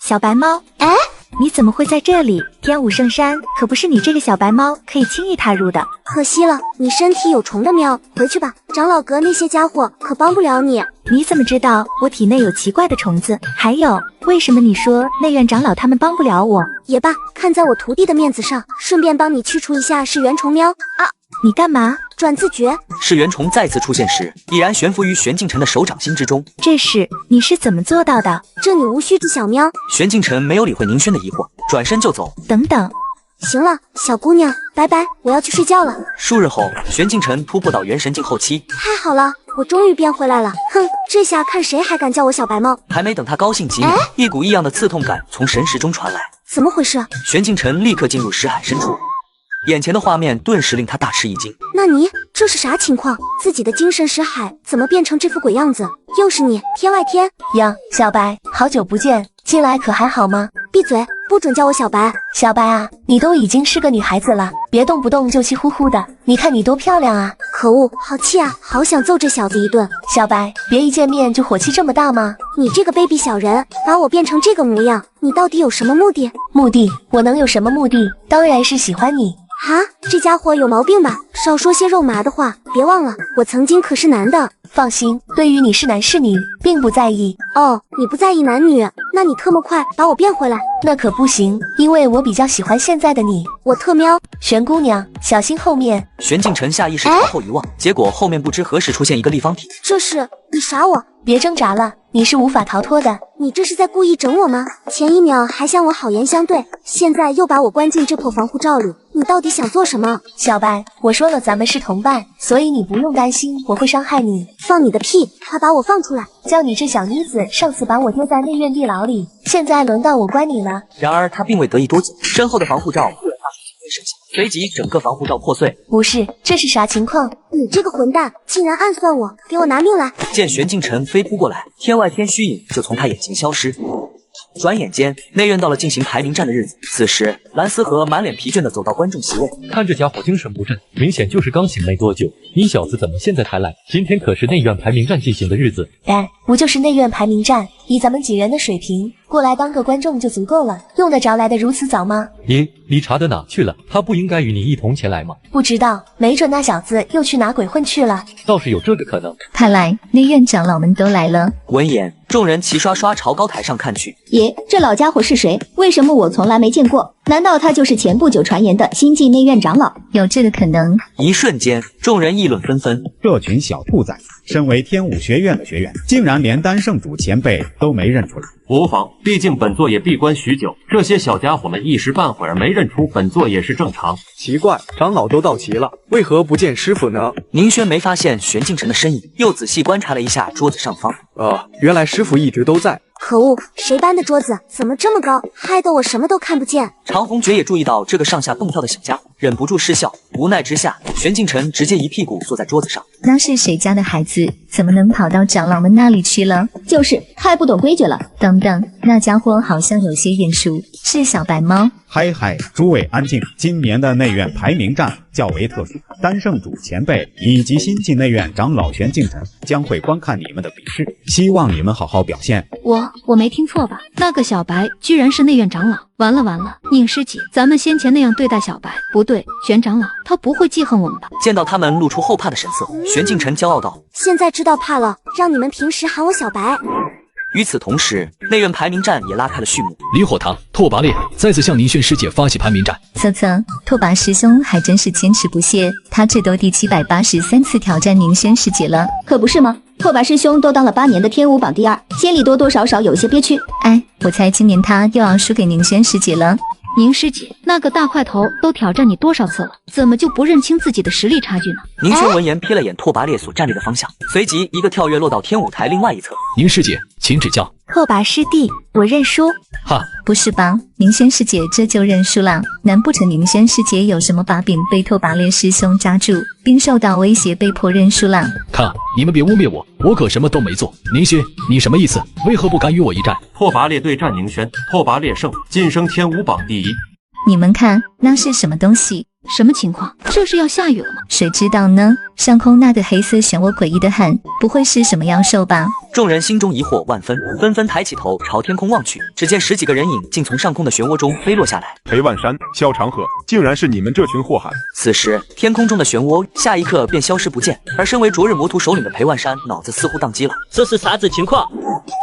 小白猫，哎，你怎么会在这里？天武圣山可不是你这个小白猫可以轻易踏入的。可惜了，你身体有虫的喵，回去吧，长老阁那些家伙可帮不了你。你怎么知道我体内有奇怪的虫子？还有，为什么你说内院长老他们帮不了我？也罢，看在我徒弟的面子上，顺便帮你去除一下噬元虫喵。啊，你干嘛？转自觉。噬元虫再次出现时，已然悬浮于玄镜晨的手掌心之中。这事你是怎么做到的？这你无需知晓喵。玄镜晨没有理会宁轩的疑惑，转身就走。等等。行了，小姑娘，拜拜，我要去睡觉了。数日后，玄镜晨突破到元神境后期。太好了，我终于变回来了。哼，这下看谁还敢叫我小白猫。还没等他高兴几秒，一股异样的刺痛感从神识中传来。怎么回事？玄镜晨立刻进入识海深处，眼前的画面顿时令他大吃一惊。那你这是啥情况？自己的精神识海怎么变成这副鬼样子？又是你，天外天呀，小白，好久不见，近来可还好吗？闭嘴，不准叫我小白。小白啊，你都已经是个女孩子了，别动不动就气呼呼的。你看你多漂亮啊！可恶，好气啊，好想揍这小子一顿。小白，别一见面就火气这么大吗？你这个卑鄙小人，把我变成这个模样，你到底有什么目的？目的？我能有什么目的？当然是喜欢你。哈，这家伙有毛病吧？少说些肉麻的话，别忘了我曾经可是男的。放心，对于你是男是女，并不在意。哦，你不在意男女，那你特么快把我变回来？那可不行，因为我比较喜欢现在的你。我特喵。玄姑娘，小心后面。玄镜晨下意识朝后一望，结果后面不知何时出现一个立方体。这是你傻我？别挣扎了，你是无法逃脱的。你这是在故意整我吗？前一秒还向我好言相对，现在又把我关进这破防护罩里，你到底想做什么？小白，我说了咱们是同伴，所以你不用担心我会伤害你。放你的屁！快把我放出来！叫你这小妮子，上次把我丢在内院地牢里，现在轮到我关你了。然而他并未得意多久，身后的防护罩忽然发出清脆声响，随即整个防护罩破碎。不是，这是啥情况？你这个混蛋，竟然暗算我，给我拿命来！见玄镜晨飞扑过来，天外天虚影就从他眼前消失。转眼间，内院到了进行排名战的日子。此时，蓝思和满脸疲倦地走到观众席位，看这家伙精神不振，明显就是刚醒没多久。你小子怎么现在才来？今天可是内院排名战进行的日子。不就是内院排名战？以咱们几人的水平，过来当个观众就足够了，用得着来得如此早吗？理查德哪去了？他不应该与你一同前来吗？不知道，没准那小子又去哪鬼混去了。倒是有这个可能。看来内院长老们都来了。闻言，众人齐刷刷朝高台上看去。爷，这老家伙是谁？为什么我从来没见过？难道他就是前不久传言的新晋内院长老？有这个可能。一瞬间，众人议论纷纷。这群小兔崽子，身为天武学院的学员，竟然连丹圣主前辈都没认出来。无妨，毕竟本座也闭关许久，这些小家伙们一时半会儿没认出本座也是正常。奇怪，长老都到齐了，为何不见师傅呢？宁轩没发现玄镜晨的身影，又仔细观察了一下桌子上方。原来师傅一直都在。可恶，谁搬的桌子？怎么这么高？害得我什么都看不见。长虹觉也注意到这个上下蹦跳的小家伙，忍不住失笑。无奈之下，玄镜晨直接一屁股坐在桌子上。那是谁家的孩子？怎么能跑到长老们那里去了？就是太不懂规矩了。等等，那家伙好像有些眼熟，是小白猫。嗨，诸位安静！今年的内院排名战较为特殊，丹圣主前辈以及新晋内院长老玄镜晨将会观看你们的比试，希望你们好好表现。我没听错吧？那个小白居然是内院长老！完了，宁师姐，咱们先前那样对待小白不对，玄长老他不会记恨我们吧？见到他们露出后怕的神色，玄镜晨骄傲道：“现在知道怕了，让你们平时喊我小白。”与此同时，内院排名战也拉开了序幕。离火堂、拓跋烈再次向宁轩师姐发起排名战。拓跋师兄还真是坚持不懈，他这都第783次挑战宁轩师姐了，可不是吗？拓跋师兄都当了8年的天武榜第2，心里多多少少有些憋屈。我猜今年他又要输给宁轩师姐了。宁师姐，那个大块头都挑战你多少次了，怎么就不认清自己的实力差距呢？宁轩闻言瞥了眼拓跋烈所站立的方向，随即一个跳跃落到天舞台另外一侧。宁师姐，请指教。拓跋师弟，我认输。哈，不是吧？宁轩师姐这就认输了？难不成宁轩师姐有什么把柄被拓跋烈师兄抓住，并受到威胁被迫认输了？看，你们别污蔑我可什么都没做。宁轩，你什么意思？为何不敢与我一战？拓跋烈对战宁轩，拓跋烈胜，晋升天武榜第1。你们看，那是什么东西？什么情况？这是要下雨了吗？谁知道呢？上空那个黑色漩涡诡异的很，不会是什么妖兽吧？众人心中疑惑万分，纷纷抬起头朝天空望去，只见10几个人影竟从上空的漩涡中飞落下来。裴万山、萧长河，竟然是你们这群祸害！此时，天空中的漩涡下一刻便消失不见，而身为昨日魔徒首领的裴万山脑子似乎宕机了。这是啥子情况？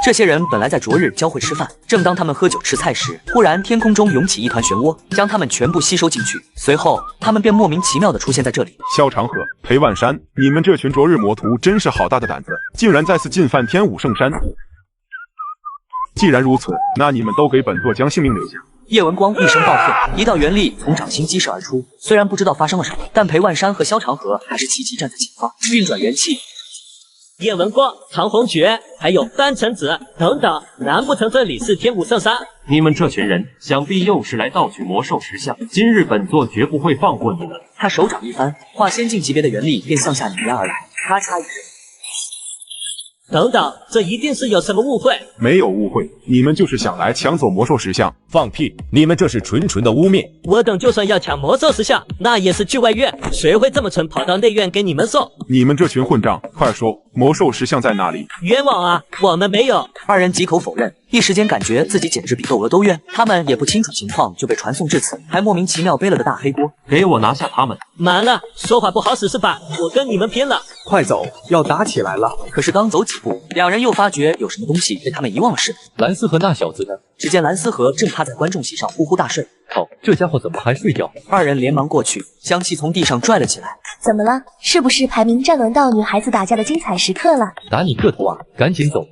这些人本来在昨日教会吃饭，正当他们喝酒吃菜时，忽然天空中涌起一团漩涡，将他们全部吸收进去。随后，他们便莫名其妙地出现在这里。萧长河、裴万山，你们这群昨日魔徒真是好大的胆子，竟然再次进犯天武圣山！既然如此，那你们都给本座将性命留下。叶文光一声暴喝，一道元力从掌心激射而出。虽然不知道发生了什么，但裴万山和萧长河还是齐齐站在前方，运转元气。叶文光、长虹诀，还有丹臣子等等，难不成这里是天武圣山？你们这群人，想必又是来盗取魔兽石像。今日本座绝不会放过你们。他手掌一翻，化仙境级别的元力便向下碾压而来，咔嚓一声。等等，这一定是有什么误会。没有误会，你们就是想来抢走魔兽石像。放屁！你们这是纯纯的污蔑。我等就算要抢魔兽石像，那也是去外院，谁会这么蠢跑到内院给你们送？你们这群混账，快说，魔兽石像在哪里？冤枉啊，我们没有。二人几口否认，一时间感觉自己简直比窦娥都冤。他们也不清楚情况就被传送至此，还莫名其妙背了个大黑锅。给我拿下他们！满了，说话不好使是吧？我跟你们拼了！快走，要打起来了！可是刚走几步，两人又发觉有什么东西被他们遗忘了似的。蓝思和那小子呢？只见蓝思和正趴在观众席上呼呼大睡。靠，这家伙怎么还睡觉？二人连忙过去，将其从地上拽了起来。怎么了？是不是排名战轮到女孩子打架的精彩时刻了？打你个头啊！赶紧走！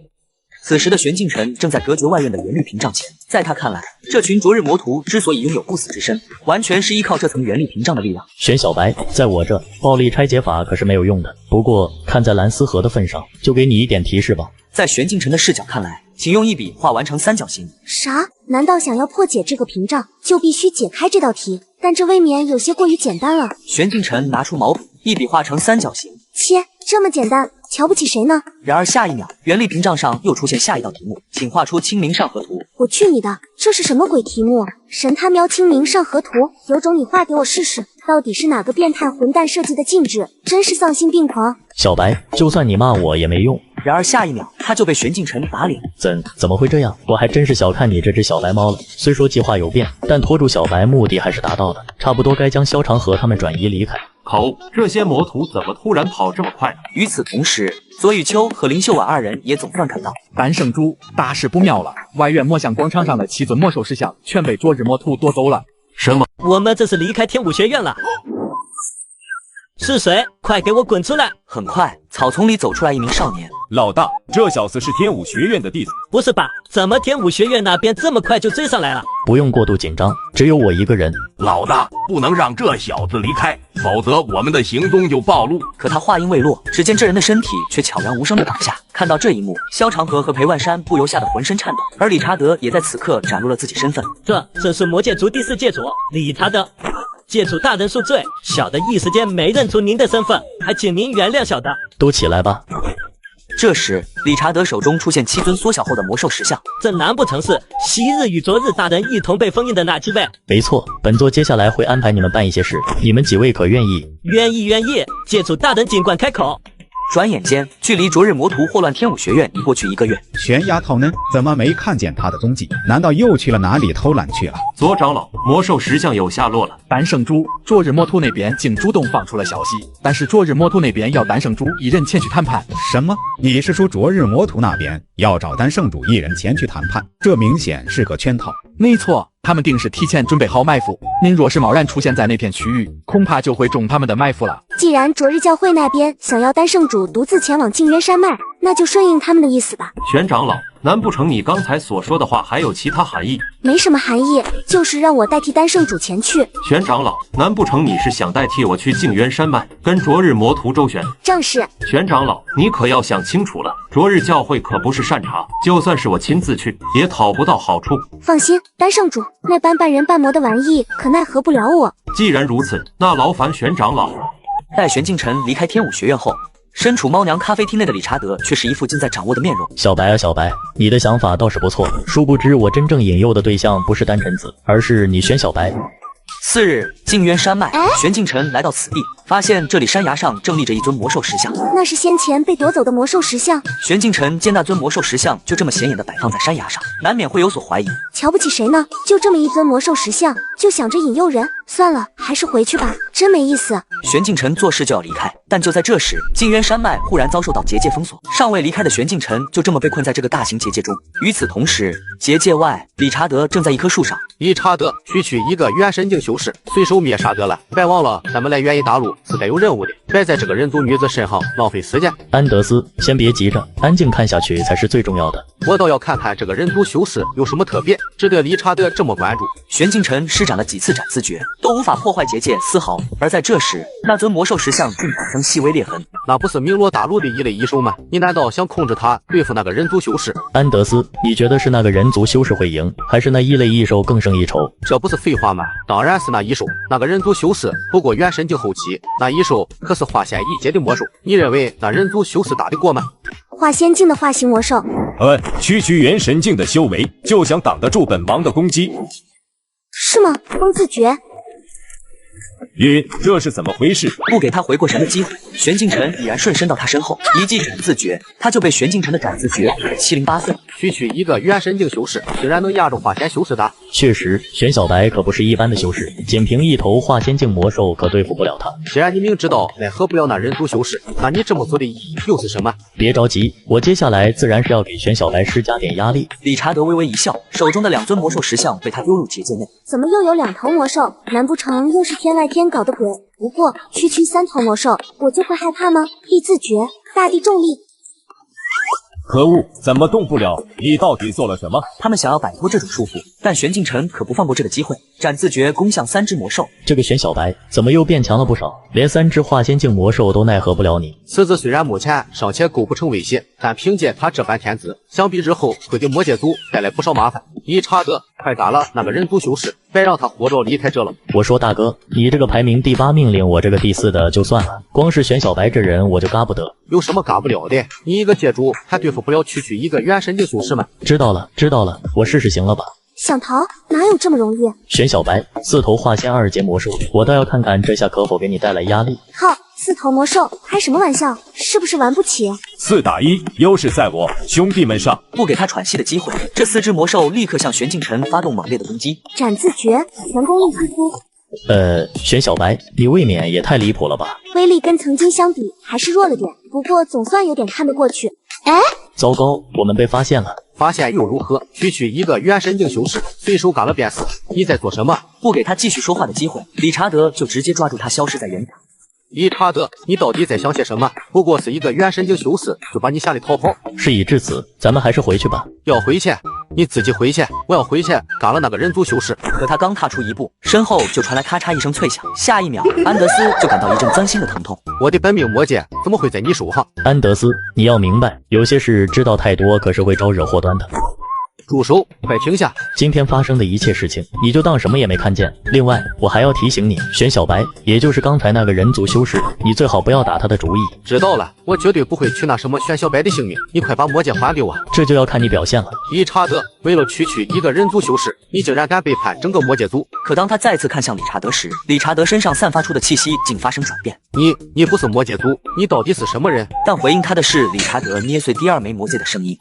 此时的玄镜晨正在隔绝外院的原力屏障前，在他看来，这群灼日魔徒之所以拥有不死之身，完全是依靠这层原力屏障的力量。玄小白，在我这暴力拆解法可是没有用的。不过看在蓝思和的份上，就给你一点提示吧。在玄镜晨的视角看来，请用一笔画完成三角形。啥？难道想要破解这个屏障，就必须解开这道题？但这未免有些过于简单了。玄镜晨拿出毛笔，一笔画成三角形。切，这么简单，瞧不起谁呢？然而下一秒，原力屏障上又出现下一道题目，请画出清明上河图。我去你的，这是什么鬼题目？神他喵清明上河图，有种你画给我试试，到底是哪个变态混蛋设计的禁止？真是丧心病狂！小白，就算你骂我也没用。然而下一秒，他就被玄镜晨打脸。怎么会这样？我还真是小看你这只小白猫了。虽说计划有变，但拖住小白目的还是达到了，差不多该将萧长河他们转移离开。可恶，这些魔徒怎么突然跑这么快呢？与此同时，左雨秋和林秀婉二人也总算赶到。丹圣珠，大事不妙了！外院墨像广场上的7尊魔兽石像全被灼日魔徒夺走了。什么？我们这是离开天武学院了。是谁？快给我滚出来！很快，草丛里走出来一名少年。老大，这小子是天武学院的弟子。不是吧？怎么天武学院那边这么快就追上来了？不用过度紧张，只有我一个人。老大，不能让这小子离开，否则我们的行踪就暴露。可他话音未落，只见这人的身体却悄然无声地倒下。看到这一幕，萧长河和裴万山不由吓得浑身颤抖，而理查德也在此刻展露了自己身份。这是魔界族第4界主理查德。界主大人恕罪，小的一时间没认出您的身份，还请您原谅小的。都起来吧。这时，理查德手中出现7尊缩小后的魔兽石像。这难不成是昔日与昨日大人一同被封印的那几位？没错，本座接下来会安排你们办一些事，你们几位可愿意？愿意，界主大人尽管开口。转眼间，距离灼日魔徒祸乱天武学院已过去1个月。悬崖头呢？怎么没看见他的踪迹？难道又去了哪里偷懒去了？左长老，魔兽石像有下落了。丹圣珠，灼日魔徒那边竟主动放出了消息，但是灼日魔徒那边要丹圣珠一人前去谈判。什么？你是说灼日魔徒那边要找丹圣主一人前去谈判？这明显是个圈套。没错，他们定是提前准备好埋伏。您若是贸然出现在那片区域，恐怕就会中他们的埋伏了。既然灼日教会那边想要丹圣主独自前往静渊山脉，那就顺应他们的意思吧。玄长老，难不成你刚才所说的话还有其他含义？没什么含义，就是让我代替丹圣主前去。玄长老，难不成你是想代替我去静渊山脉跟灼日魔徒周旋？正是。玄长老，你可要想清楚了，灼日教会可不是善茬，就算是我亲自去，也讨不到好处。放心，丹圣主那般半人半魔的玩意，可奈何不了我。既然如此，那劳烦玄长老。待玄镜晨离开天武学院后，身处猫娘咖啡厅内的理查德却是一副尽在掌握的面容。小白啊，小白，你的想法倒是不错，殊不知我真正引诱的对象不是丹晨子，而是你玄小白。次日，静渊山脉，玄镜晨来到此地，发现这里山崖上正立着一尊魔兽石像。那是先前被夺走的魔兽石像。玄镜晨见那尊魔兽石像就这么显眼的摆放在山崖上，难免会有所怀疑。瞧不起谁呢？就这么一尊魔兽石像，就想着引诱人？算了，还是回去吧，真没意思。玄镜晨做事就要离开，但就在这时，静渊山脉忽然遭受到结界封锁，尚未离开的玄镜晨就这么被困在这个大型结界中。与此同时，结界外，理查德正在一棵树上。理查德区区一个元神境修士，随手灭杀得了，别忘了咱们来元一大陆是得有任务的，别在这个人族女子身上浪费时间。安德斯，先别急着，安静看下去才是最重要的。我倒要看看这个人族修士有什么特别，值得理查德这么关注。玄镜晨施展了几次斩字诀，都无法破坏结界丝毫。而在这时，那尊魔兽石像竟产生细微裂痕。那不是明罗大陆的一类异兽吗？你难道想控制他，对付那个人族修士？安德斯，你觉得是那个人族修士会赢，还是那一类异兽更胜一筹？这不是废话吗？当然是那异兽。那个人族修士不过元神境后期，那异兽可是化仙一阶的魔兽。你认为那人族修士打得过吗？化仙境的化形魔兽，区区元神境的修为，就想挡得住本王的攻击？是吗？风自绝。晕，这是怎么回事？不给他回过神的机会，玄镜晨已然顺身到他身后，一记斩字诀，他就被玄镜晨的斩字诀给七零八碎。区区一个元神境修士，竟然能压中化仙修士的。确实，玄小白可不是一般的修士，仅凭一头化仙境魔兽可对付不了他。既然你明知道奈何不了那人族修士，那你这么做的意义又是什么？别着急，我接下来自然是要给玄小白施加点压力。理查德微微一笑，手中的2尊魔兽石像被他丢入结界内。怎么又有2头魔兽？难不成又是天外天搞的鬼？不过区3头魔兽，我就会害怕吗？力自觉，大地重力。可恶，怎么动不了？你到底做了什么？他们想要摆脱这种束缚，但玄镜晨可不放过这个机会，斩自觉攻向3只魔兽。这个玄小白怎么又变强了不少？连3只化仙境魔兽都奈何不了你。此子虽然目前尚且构不成威胁，但凭借他这般天资，想必日后会给魔界族带来不少麻烦。理查德，快打了那个人族修士，别让他活着离开这了。我说大哥，你这个排名第8命令我这个第4的就算了，光是玄小白这人我就嘎不得。有什么嘎不了的？你一个界主还对付不了区区一个元神境修士吗？知道了，我试试行了吧？想逃哪有这么容易？玄小白4头化仙2阶魔兽，我倒要看看这下可否给你带来压力。靠，4头魔兽，开什么玩笑？是不是玩不起？4打1，优势在我，兄弟们上！不给他喘息的机会，这4只魔兽立刻向玄镜晨发动猛烈的攻击。斩自觉，全攻力突出。玄小白，你未免也太离谱了吧？威力跟曾经相比还是弱了点，不过总算有点看得过去。哎，糟糕，我们被发现了。发现又如何？区区一个元神境修士，随手干了便死。你在做什么？不给他继续说话的机会，理查德就直接抓住他消失在原地。理查德，你到底在想些什么？不过是一个元神境修士，就把你吓得逃跑。事已至此，咱们还是回去吧。要回去？你自己回去，我要回去干了那个人族修士。可他刚踏出一步，身后就传来咔嚓一声脆响，下一秒，安德斯就感到一阵钻心的疼痛。我的本命魔戒怎么会在你手上？安德斯，你要明白，有些事知道太多可是会招惹祸端的。住手！快停下！今天发生的一切事情，你就当什么也没看见。另外，我还要提醒你，玄小白，也就是刚才那个人族修士，你最好不要打他的主意。知道了，我绝对不会取那什么玄小白的性命。你快把魔戒还给我！这就要看你表现了。理查德，为了区区一个人族修士，你竟然敢背叛整个魔戒族！可当他再次看向理查德时，理查德身上散发出的气息竟发生转变。你不是魔戒族，你到底是什么人？但回应他的是理查德捏碎第2枚魔戒的声音。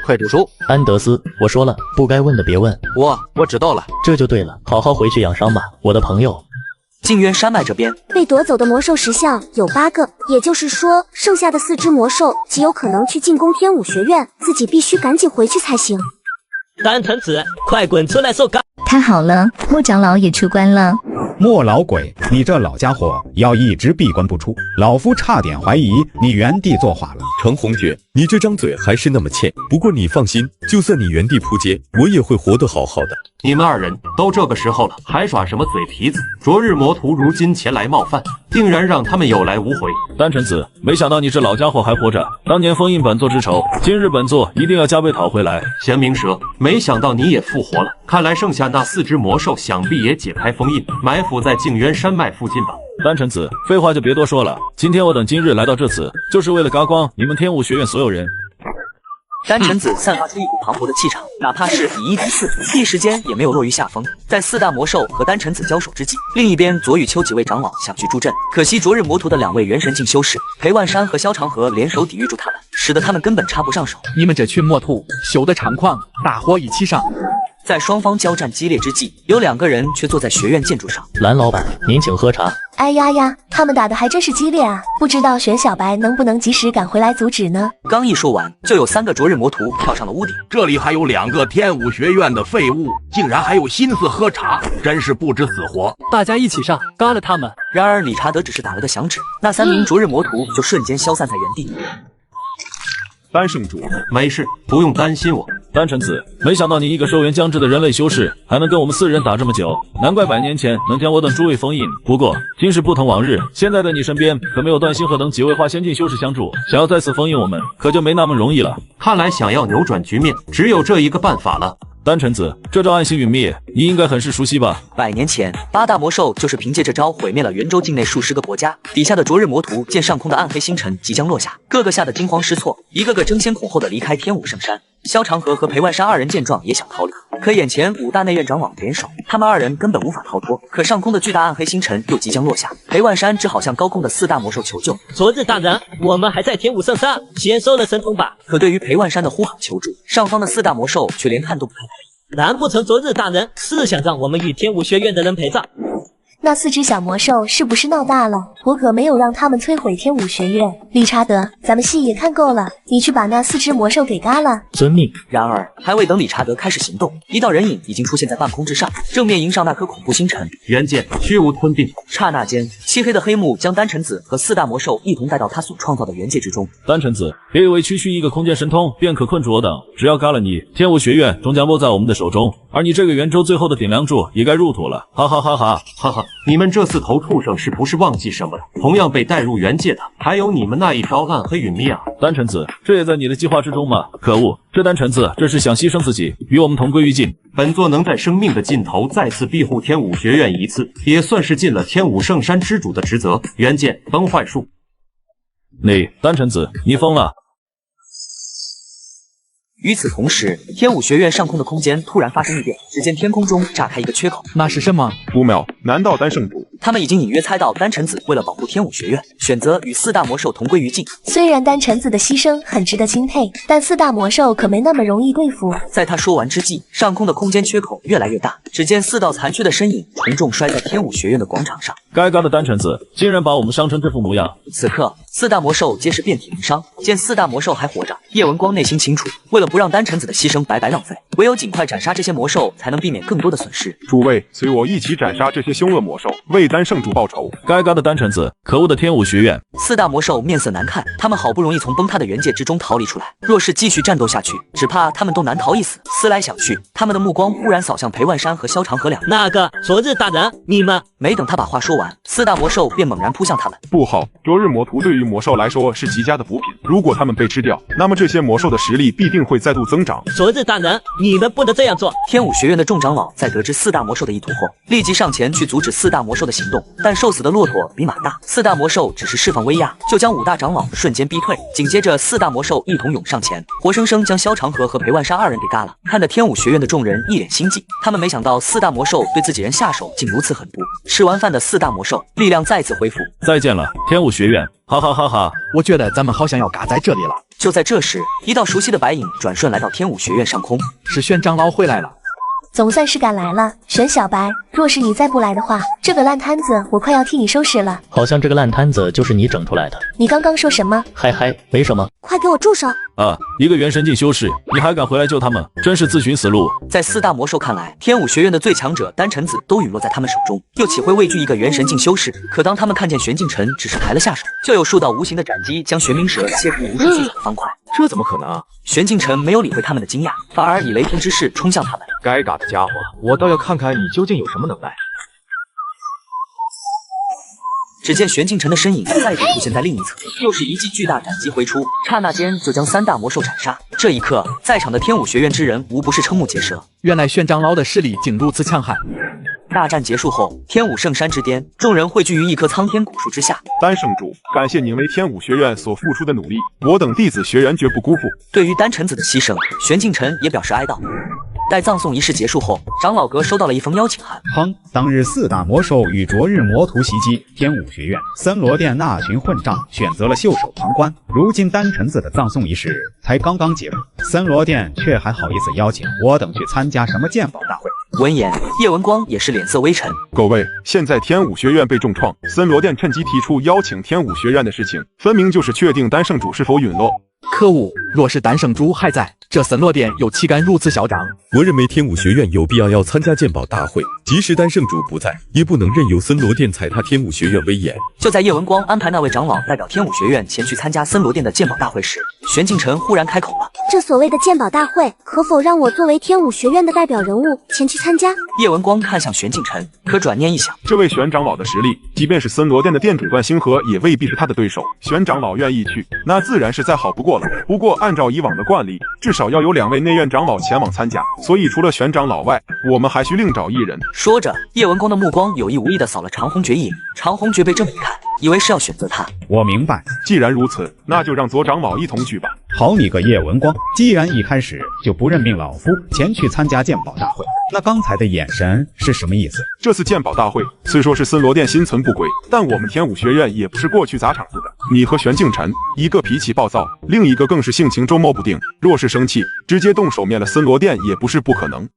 快住手！安德斯，我说了，不该问的别问。我知道了，这就对了，好好回去养伤吧，我的朋友。静渊山脉这边被夺走的魔兽石像有8个，也就是说，剩下的4只魔兽极有可能去进攻天武学院，自己必须赶紧回去才行。单藤子，快滚出来受干！太好了，莫长老也出关了。莫老鬼，你这老家伙要一直闭关不出，老夫差点怀疑你原地作画了。程红觉，你这张嘴还是那么欠。不过你放心，就算你原地扑街，我也会活得好好的。你们2人都这个时候了，还耍什么嘴皮子？昨日魔徒如今前来冒犯，定然让他们有来无回。单臣子，没想到你这老家伙还活着。当年封印本座之仇，今日本座一定要加倍讨回来。玄冥蛇，没想到你也复活了。看来剩下那4只魔兽，想必也解开封印，埋伏在静渊山脉附近吧。单臣子，废话就别多说了。今天我等今日来到这次，就是为了嘎光你们天武学院所有人。单臣子散发出一股磅礴的气场，哪怕是以1敌4，一时间也没有落于下风。在4大魔兽和单臣子交手之际，另一边左与秋几位长老想去助阵，可惜昨日魔徒的2位元神境修士裴万山和萧长河联手抵御住他们，使得他们根本插不上手。你们这群魔徒，修得猖狂，大伙一起上！在双方交战激烈之际，有2个人却坐在学院建筑上。蓝老板，您请喝茶。哎呀呀，他们打的还真是激烈啊！不知道玄小白能不能及时赶回来阻止呢？刚一说完，就有3个昨日魔徒跳上了屋顶。这里还有2个天武学院的废物，竟然还有心思喝茶，真是不知死活！大家一起上，嘎了他们！然而理查德只是打了个响指，那3名昨日魔徒就瞬间消散在原地。单圣主，没事，不用担心我。单臣子，没想到你一个寿元将至的人类修士，还能跟我们4人打这么久，难怪100年前能将我等诸位封印。不过今时不同往日，现在的你身边可没有段星河等几位化仙境修士相助，想要再次封印我们，可就没那么容易了。看来想要扭转局面，只有这一个办法了。单臣子，这招暗星陨灭，你应该很是熟悉吧？100年前，8大魔兽就是凭借这招毁灭了元州境内数10个国家。底下的昨日魔徒见上空的暗黑星辰即将落下，个个吓得惊慌失措，一个个争先恐后的离开天武圣山。萧长河和裴万山二人见状也想逃离，可眼前5大内院长老联手，他们2人根本无法逃脱。可上空的巨大暗黑星辰又即将落下，裴万山只好向高空的4大魔兽求救。昨日大人，我们还在天武圣上，先收了神通吧。可对于裴万山的呼喊求助，上方的4大魔兽却连看都不看他。难不成昨日大人是想让我们与天武学院的人陪葬？那4只小魔兽是不是闹大了？我可没有让他们摧毁天武学院。理查德，咱们戏也看够了，你去把那4只魔兽给嘎了。遵命。然而还未等理查德开始行动，一道人影已经出现在半空之上，正面迎上那颗恐怖星辰。元剑虚无吞并。刹那间，漆黑的黑幕将丹晨子和4大魔兽一同带到他所创造的元界之中。丹晨子，别以为区区一个空间神通便可困住我等，只要嘎了你，天武学院终将落在我们的手中，而你这个元州最后的顶梁柱也该入土了。哈哈哈哈哈哈！你们这4头畜生是不是忘记什么了？同样被带入元界的，还有你们那一条暗黑陨灭啊！丹晨子，这也在你的计划之中吗？可恶，这丹晨子这是想牺牲自己，与我们同归于尽。本座能在生命的尽头再次庇护天武学院一次，也算是尽了天武圣山之主的职责。元剑崩坏术。你丹晨子，你疯了！与此同时，天武学院上空的空间突然发生异变，只见天空中炸开一个缺口。那是什么？5秒，难道丹圣主？他们已经隐约猜到丹晨子为了保护天武学院，选择与4大魔兽同归于尽。虽然丹晨子的牺牲很值得钦佩，但4大魔兽可没那么容易对付。在他说完之际，上空的空间缺口越来越大，只见4道残缺的身影重重摔在天武学院的广场上。该嘎的丹晨子竟然把我们伤成这副模样！此刻4大魔兽皆是遍体鳞伤，见4大魔兽还活着，叶文光内心清楚，为了不让丹晨子的牺牲白白浪费，唯有尽快斩杀这些魔兽，才能避免更多的损失。诸位，随我一起斩杀这些凶恶魔兽，为丹圣主报仇！该嘎的丹晨子，可恶的天武学院！4大魔兽面色难看，他们好不容易从崩塌的元界之中逃离出来，若是继续战斗下去，只怕他们都难逃一死。思来想去，他们的目光忽然扫向裴万山和萧长河两人。那个昨日大人，你们……没等他把话说完，4大魔兽便猛然扑向他们。不好，昨日魔图对于魔兽来说是极佳的补品，如果他们被吃掉，那么这些魔兽的实力必定会再度增长。昨日大人，你们不得这样做！天武学院的众长老在得知4大魔兽的意图后，立即上前去阻止4大魔兽的行动，但瘦死的骆驼比马大，4大魔兽只是释放威压，就将5大长老瞬间逼退。紧接着4大魔兽一同涌上前，活生生将萧长河和裴万山2人给嘎了。看得天武学院的众人一脸心悸，他们没想到4大魔兽对自己人下手竟如此狠毒。吃完饭的4大魔兽力量再次恢复。再见了，天武学院！哈哈哈哈！我觉得咱们好像要嘎在这里了。就在这时，一道熟悉的白影转瞬来到天武学院上空，是玄长老回来了。总算是赶来了，玄小白，若是你再不来的话，这个烂摊子我快要替你收拾了。好像这个烂摊子就是你整出来的。你刚刚说什么？嗨嗨，没什么。快给我住手！啊，一个元神境修士，你还敢回来救他们，真是自寻死路。在4大魔兽看来，天武学院的最强者丹晨子都陨落在他们手中，又岂会畏惧一个元神境修士？可当他们看见玄镜辰只是抬了下手，就有数道无形的斩击将玄冥蛇切成无数细小的方块。这怎么可能啊？玄镜辰没有理会他们的惊讶，反而以雷霆之势冲向他们。该嘎的家伙，我倒要看看你究竟有什么能耐。只见玄镜辰的身影再度出现在另一侧，又是一记巨大斩击挥出，刹那间就将3大魔兽斩杀。这一刻，在场的天武学院之人无不是瞠目结舌。原来玄长老的实力竟如此强悍。大战结束后，天武圣山之巅，众人汇聚于一棵苍天古树之下。丹圣主，感谢您为天武学院所付出的努力，我等弟子学员绝不辜负。对于丹晨子的牺牲，玄镜辰也表示哀悼。待葬送仪式结束后，长老阁收到了一封邀请函。当日4大魔兽与昨日魔图袭击天武学院，森罗殿那群混账选择了袖手旁观。如今丹晨子的葬送仪式才刚刚结束，森罗殿却还好意思邀请我等去参加什么鉴宝大会？闻言，叶文光也是脸色微沉。各位，现在天武学院被重创，森罗殿趁机提出邀请天武学院的事情，分明就是确定丹圣主是否陨落。可恶！若是丹圣主还在，这森罗殿又岂敢如此嚣张？我认为天武学院有必要参加鉴宝大会，即使丹圣主不在，也不能任由森罗殿踩踏天武学院威严。就在叶文光安排那位长老代表天武学院前去参加森罗殿的鉴宝大会时，玄镜辰忽然开口了：这所谓的鉴宝大会，可否让我作为天武学院的代表人物前去参加？叶文光看向玄镜辰，可转念一想，这位玄长老的实力，即便是森罗殿的殿主段星河，也未必是他的对手。玄长老愿意去，那自然是再好不过了。不过按照以往的惯例，至少要有2位内院长老前往参加，所以除了玄长老外，我们还需另找一人。说着，叶文光的目光有意无意地扫了长虹绝一眼，长虹绝被正眼看，以为是要选择他。我明白，既然如此，那就让左长老一同去吧。好你个叶文光，既然一开始就不任命老夫前去参加鉴宝大会，那刚才的眼神是什么意思？这次鉴宝大会虽说是森罗殿心存不轨，但我们天武学院也不是过去砸场子的。你和玄敬晨，一个脾气暴躁，另一个更是性情周末不定，若是生气，直接动手灭了森罗殿也不是不可能。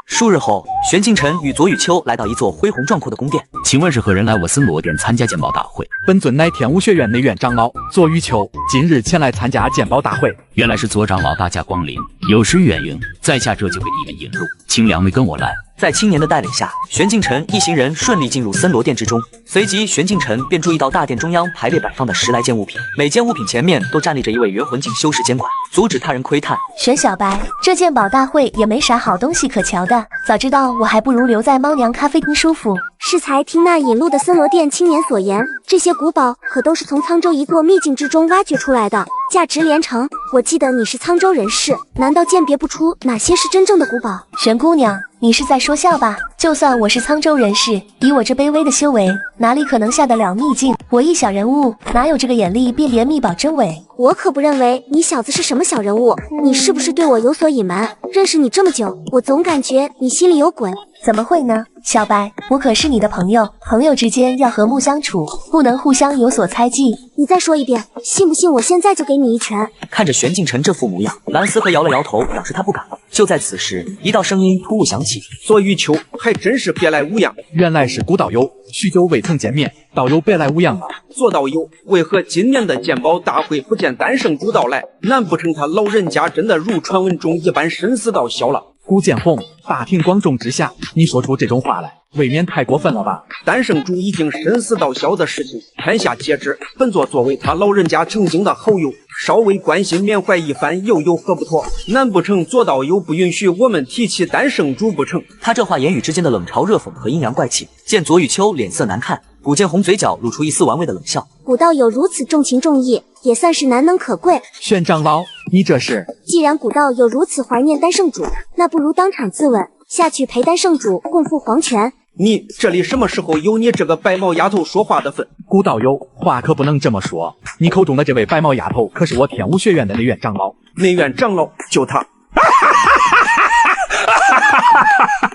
数日后，玄敬晨与左雨秋来到一座恢宏壮阔的宫殿。请问是何人来我森罗殿参加鉴宝大会？本尊乃天武学院内院长老左雨秋，今日前来参加鉴宝大会。原来是左长老大驾光临，有失远迎，在下这就给你们引路，请两位跟我来。在青年的带领下，玄敬晨一行人顺利进入森罗殿之中。随即，玄敬晨便注意到大殿中央排列摆放的10来件物品，每件物品前面都站立着一位元魂境修士监管，阻止他人窥探。玄小白，这鉴宝大会也没啥好东西可瞧的，早知道我还不如留在猫娘咖啡厅舒服。适才听那引路的森罗殿青年所言，这些古堡可都是从沧州一座秘境之中挖掘出来的，价值连城。我记得你是沧州人士，难道鉴别不出哪些是真正的古堡？玄姑娘，你是在说笑吧？就算我是沧州人士，以我这卑微的修为，哪里可能下得了秘境？我一小人物，哪有这个眼力辨别秘宝真伪？我可不认为你小子是什么小人物，你是不是对我有所隐瞒？认识你这么久，我总感觉你心里有鬼。怎么会呢？小白，我可是你的朋友，朋友之间要和睦相处，不能互相有所猜忌。你再说一遍，信不信我现在就给你一拳？看着玄敬晨这副模样，蓝思和摇了摇头，表示他不敢。就在此时，一道声音突兀响起：左雨秋还真是别来无恙。原来是古道友，许久未曾见面，道友别来无恙啊。左道友，为何今年的鉴宝大会不见丹圣主到来？难不成他老人家真的如传闻中一般身死道消了？顾建宏，大庭广众之下，你说出这种话来，未免太过分了吧？丹圣主已经身死道消的事情，天下皆知。本座作为他老人家曾经的好友，稍微关心缅怀一番，又有何不妥？难不成左道友不允许我们提起丹圣主不成？他这话言语之间的冷嘲热讽和阴阳怪气，见左雨秋脸色难看，古建宏嘴角露出一丝玩味的冷笑。古道友如此重情重义，也算是难能可贵。玄长老，你这是……既然古道友如此怀念丹圣主，那不如当场自刎，下去陪丹圣主共赴黄泉。你这里什么时候有你这个白毛丫头说话的份？古道友，话可不能这么说。你口中的这位白毛丫头，可是我天武学院的内院长老。内院长老就他。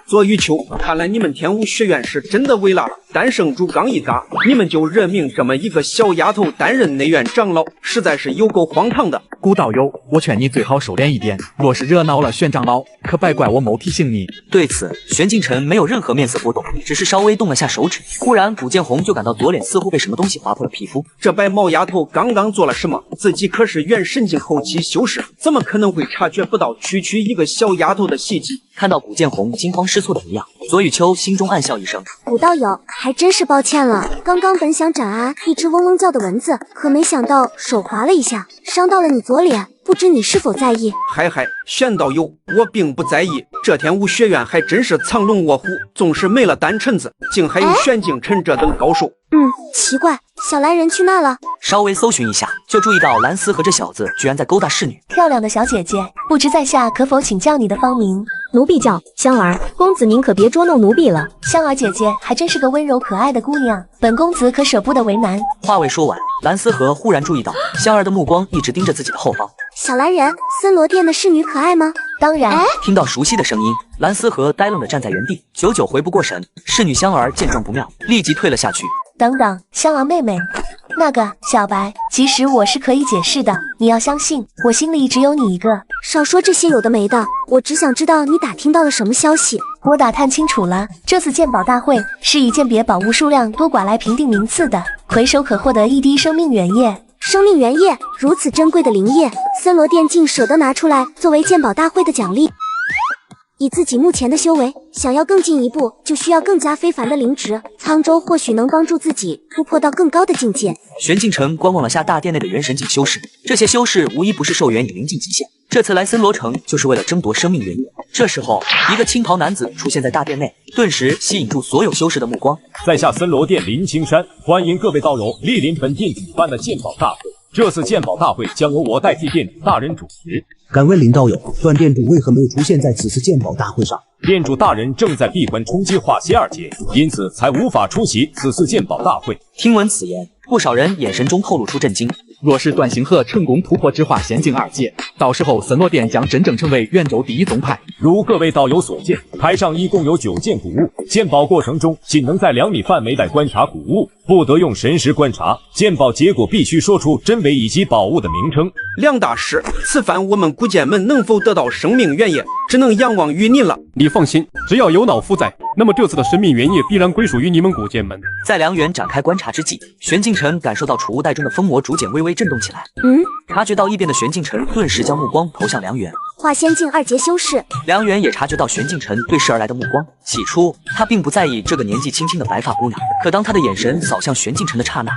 左雨秋，看来你们天武学院是真的为辣了。丹圣主刚一打，你们就任命这么一个小丫头担任内院长老，实在是有够荒唐的。古道友，我劝你最好收敛一点，若是惹恼了玄长老，可别怪我某提醒你。对此，玄敬晨没有任何面色波动，只是稍微动了下手指。忽然，古建宏就感到左脸似乎被什么东西划破了皮肤。这白毛丫头刚刚做了什么？自己可是元神境后期修士，怎么可能会察觉不到区区一个小丫头的袭击？看到古建宏惊慌失措的模样，左雨秋心中暗笑一声：古道友，还真是抱歉了。刚刚本想斩安一只嗡嗡叫的蚊子，可没想到手滑了一下，伤到了你左脸，不知你是否在意？嗨，玄道友，我并不在意。这天武学院还真是藏龙卧虎，纵使没了丹臣子，竟还有玄敬晨这等高手。奇怪，小蓝人去那了。稍微搜寻一下，就注意到蓝思和这小子居然在勾搭侍女。漂亮的小姐姐，不知在下可否请教你的芳名？奴婢叫香儿，公子您可别捉弄奴婢了。香儿姐姐还真是个温柔可爱的姑娘，本公子可舍不得为难。话未说完，蓝思和忽然注意到香儿的目光一直盯着自己的后方。小蓝人，森罗殿的侍女可爱吗？当然。听到熟悉的声音，蓝思和呆愣地站在原地，久久回不过神。侍女香儿见状不妙，立即退了下去。等等，香儿妹妹，那个小白，其实我是可以解释的，你要相信，我心里只有你一个。少说这些有的没的，我只想知道你打听到了什么消息。我打探清楚了，这次鉴宝大会是以鉴别宝物数量多寡来评定名次的，魁首可获得一滴生命原液。生命原液，如此珍贵的灵液，森罗殿竟舍得拿出来作为鉴宝大会的奖励。以自己目前的修为，想要更进一步，就需要更加非凡的灵值。沧州或许能帮助自己突破到更高的境界。玄敬晨观望了下大殿内的元神境修士，这些修士无一不是寿元以灵境极限。这次来森罗城就是为了争夺生命原液。这时候，一个青袍男子出现在大殿内，顿时吸引住所有修士的目光。在下森罗殿林青山，欢迎各位道友莅临本殿举办的鉴宝大会。这次鉴宝大会将由我代替殿主大人主持。敢问林道友，段殿主为何没有出现在此次鉴宝大会上？殿主大人正在闭关冲击化邪2阶，因此才无法出席此次鉴宝大会。听闻此言，不少人眼神中透露出震惊。若是段星河成功突破之化仙境2阶，到时候森罗殿将真正成为元州第一宗派。如各位道友所见，台上一共有9件古物，鉴宝过程中仅能在2米范围内观察古物，不得用神识观察。鉴宝结果必须说出真伪以及宝物的名称。梁大师，此番我们古剑门能否得到生命原液，只能仰望于您了。你放心，只要有老夫在，那么这次的生命原液必然归属于你们古剑门。在梁元展开观察之际，玄镜晨感受到储物袋中的封魔逐渐微微震动起来。察觉到异变的玄镜晨顿时将目光投向梁元。化仙境2阶修士，梁元也察觉到玄镜晨对视而来的目光。起初他并不在意这个年纪轻轻的白发姑娘，可当他的眼神扫向玄镜晨的刹那，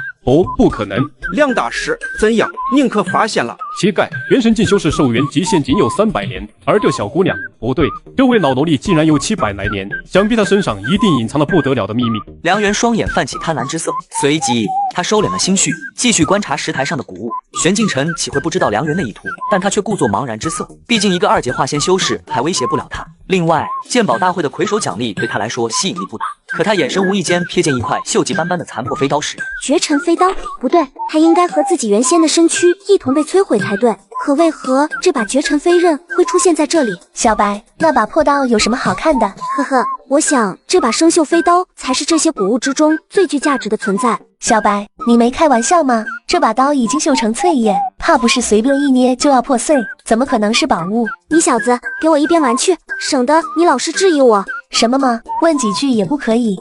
不可能！梁大师，怎样？您可发现了？乞丐，元神境修士寿元极限仅有300年，而这小姑娘，不对，这位老萝莉竟然有700来年，想必她身上一定隐藏了不得了的秘密。梁元双眼泛起贪婪之色，随即他收敛了心绪，继续观察石台上的古物。玄镜晨岂会不知道梁元的意图，但他却故作茫然之色，毕竟一个2阶化仙修士还威胁不了他。另外，鉴宝大会的魁首奖励对他来说吸引力不大，可他眼神无意间瞥见一块锈迹斑斑的残破飞刀时，绝尘飞刀，不对，它应该和自己原先的身躯一同被摧毁才对。可为何这把绝尘飞刃会出现在这里？小白，那把破刀有什么好看的？呵呵，我想这把生锈飞刀才是这些古物之中最具价值的存在。小白，你没开玩笑吗？这把刀已经锈成脆叶，怕不是随便一捏就要破碎，怎么可能是宝物？你小子，给我一边玩去，省得你老是质疑我。什么吗？问几句也不可以？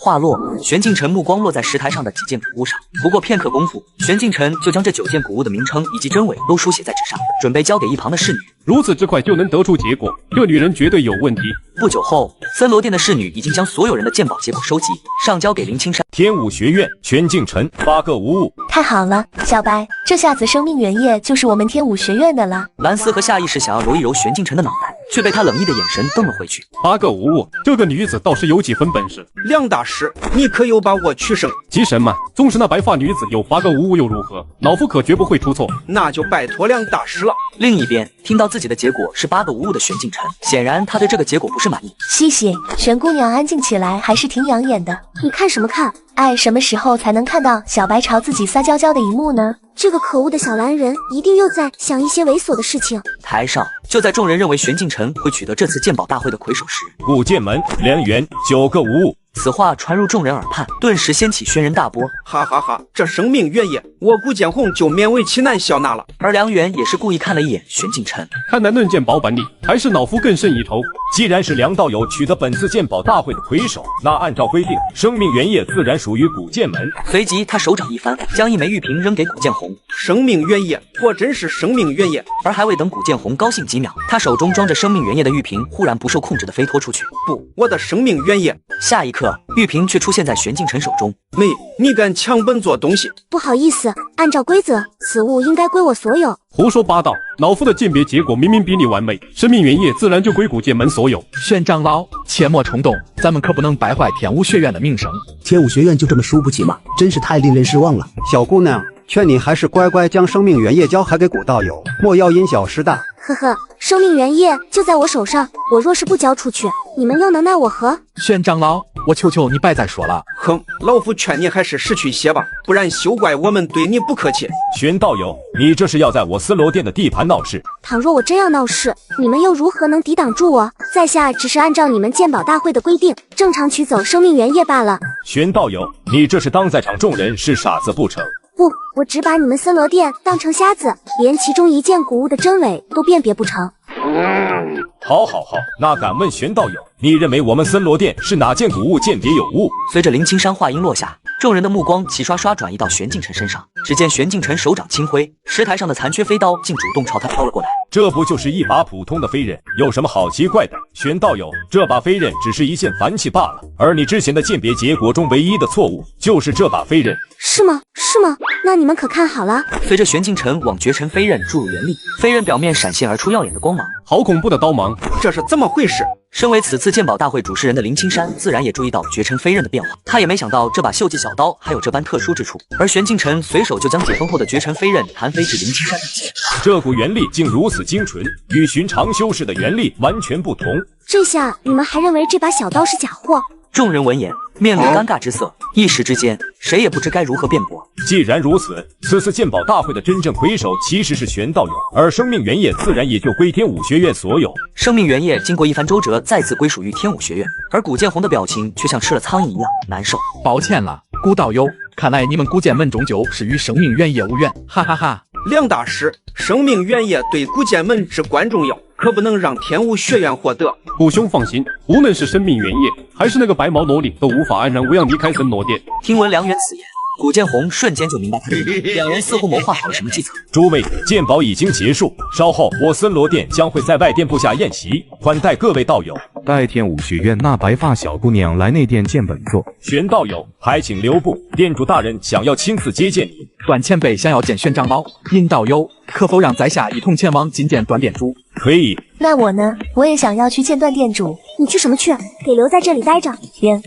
话落，玄镜晨目光落在石台上的几件古物上。不过片刻功夫，玄镜晨就将这9件古物的名称以及真伪都书写在纸上，准备交给一旁的侍女。如此之快就能得出结果，这女人绝对有问题。不久后，森罗殿的侍女已经将所有人的鉴宝结果收集，上交给林青山。天武学院，玄镜晨，8个无误。太好了，小白，这下子生命原液就是我们天武学院的了。蓝丝和下意识想要揉一揉玄镜晨的脑袋，却被他冷意的眼神瞪了回去。8个无误，这个女子倒是有几分本事。梁大师，你可有把我取胜？急什么？纵使那白发女子有8个无误又如何？老夫可绝不会出错。那就拜托梁大师了。另一边，听到自己的结果是8个无误的玄镜晨，显然他对这个结果不是满意。嘻嘻，玄姑娘安静起来还是挺养眼的。你看什么看？哎，什么时候才能看到小白朝自己撒娇娇的一幕呢？这个可恶的小蓝人一定又在想一些猥琐的事情。台上，就在众人认为玄镜晨会取得这次鉴宝大会的魁首时，古剑门，梁元9个无误。此话传入众人耳畔，顿时掀起轩然大波。哈哈哈，这生命原液，我古剑红就勉为其难笑纳了。而梁元也是故意看了一眼玄镜晨，看来论鉴宝本领，还是老夫更胜一筹。既然是梁道友取得本次鉴宝大会的魁首，那按照规定，生命原液自然属于古剑门。随即他手掌一翻，将一枚玉瓶扔给古剑红。生命原液，果真是生命原液。而还未等古剑红高兴几秒，他手中装着生命原液的玉瓶忽然不受控制的飞脱出去。不，我的生命原液！下一刻，玉瓶却出现在玄镜晨手中。你敢抢本做东西？不好意思，按照规则，此物应该归我所有。胡说八道！老夫的鉴别结果明明比你完美，生命原液自然就归古剑门所有。玄长老，切莫冲动，咱们可不能败坏天武学院的名声。天武学院就这么输不起吗？真是太令人失望了。小姑娘，劝你还是乖乖将生命原液交还给古道友，莫要因小失大。呵呵，生命原液就在我手上，我若是不交出去，你们又能奈我何？玄长老，我求求你别再说了。哼，老夫劝你还是识趣些吧，不然休怪我们对你不客气。玄道友，你这是要在我森罗殿的地盘闹事？倘若我真要闹事，你们又如何能抵挡住我？在下只是按照你们鉴宝大会的规定，正常取走生命原液罢了。玄道友，你这是当在场众人是傻子不成？不，我只把你们森罗殿当成瞎子，连其中一件古物的真伪都辨别不成。好，那敢问玄道友，你认为我们森罗殿是哪件古物鉴别有误？随着林青山话音落下，众人的目光齐刷刷转移到玄镜晨身上。只见玄镜晨手掌轻挥，石台上的残缺飞刀竟主动朝他飘了过来。这不就是一把普通的飞刃，有什么好奇怪的？玄道友，这把飞刃只是一件凡器罢了，而你之前的鉴别结果中唯一的错误就是这把飞刃。是吗？那你们可看好了。随着玄镜晨往绝尘飞刃注入原力，飞刃表面闪现而出耀眼的光芒。好恐怖的刀芒，这是怎么回事？身为此次鉴宝大会主持人的林青山自然也注意到绝尘飞刃的变化，他也没想到这把锈迹小刀还有这般特殊之处。而玄镜晨随手就将解封后的绝尘飞刃弹飞至林青山面前，这股原力竟如此精纯，与寻常修士的原力完全不同。这下你们还认为这把小刀是假货？众人闻言面露尴尬之色，一时之间谁也不知该如何辩驳。既然如此，此次鉴宝大会的真正魁首其实是玄道友，而生命原业自然也就归天武学院所有。生命原业经过一番周折，再次归属于天武学院，而古剑红的表情却像吃了苍蝇一样难受。抱歉了，古道友，看来你们古剑门终究是与生命原业无缘，哈哈哈。梁大师，生命原业对古剑门至关重要，可不能让天武学院获得。古兄放心，无论是生命原业，还是那个白毛萝莉，都无法安然无恙离开森罗殿。听闻梁元此言，古剑红瞬间就明白他的意图，两人似乎谋划好了什么计策。诸位，鉴宝已经结束，稍后我森罗殿将会在外殿布下宴席，款待各位道友。待天武学院那白发小姑娘来内殿见本座。玄道友，还请留步，店主大人想要亲自接见你。段前辈想要见玄长老，尹道友可否让在下一同前往觐见段店主？可以。那我呢？我也想要去见段店主。你去什么去？给留在这里待着。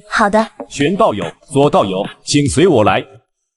好的。玄道友、左道友，请随我来。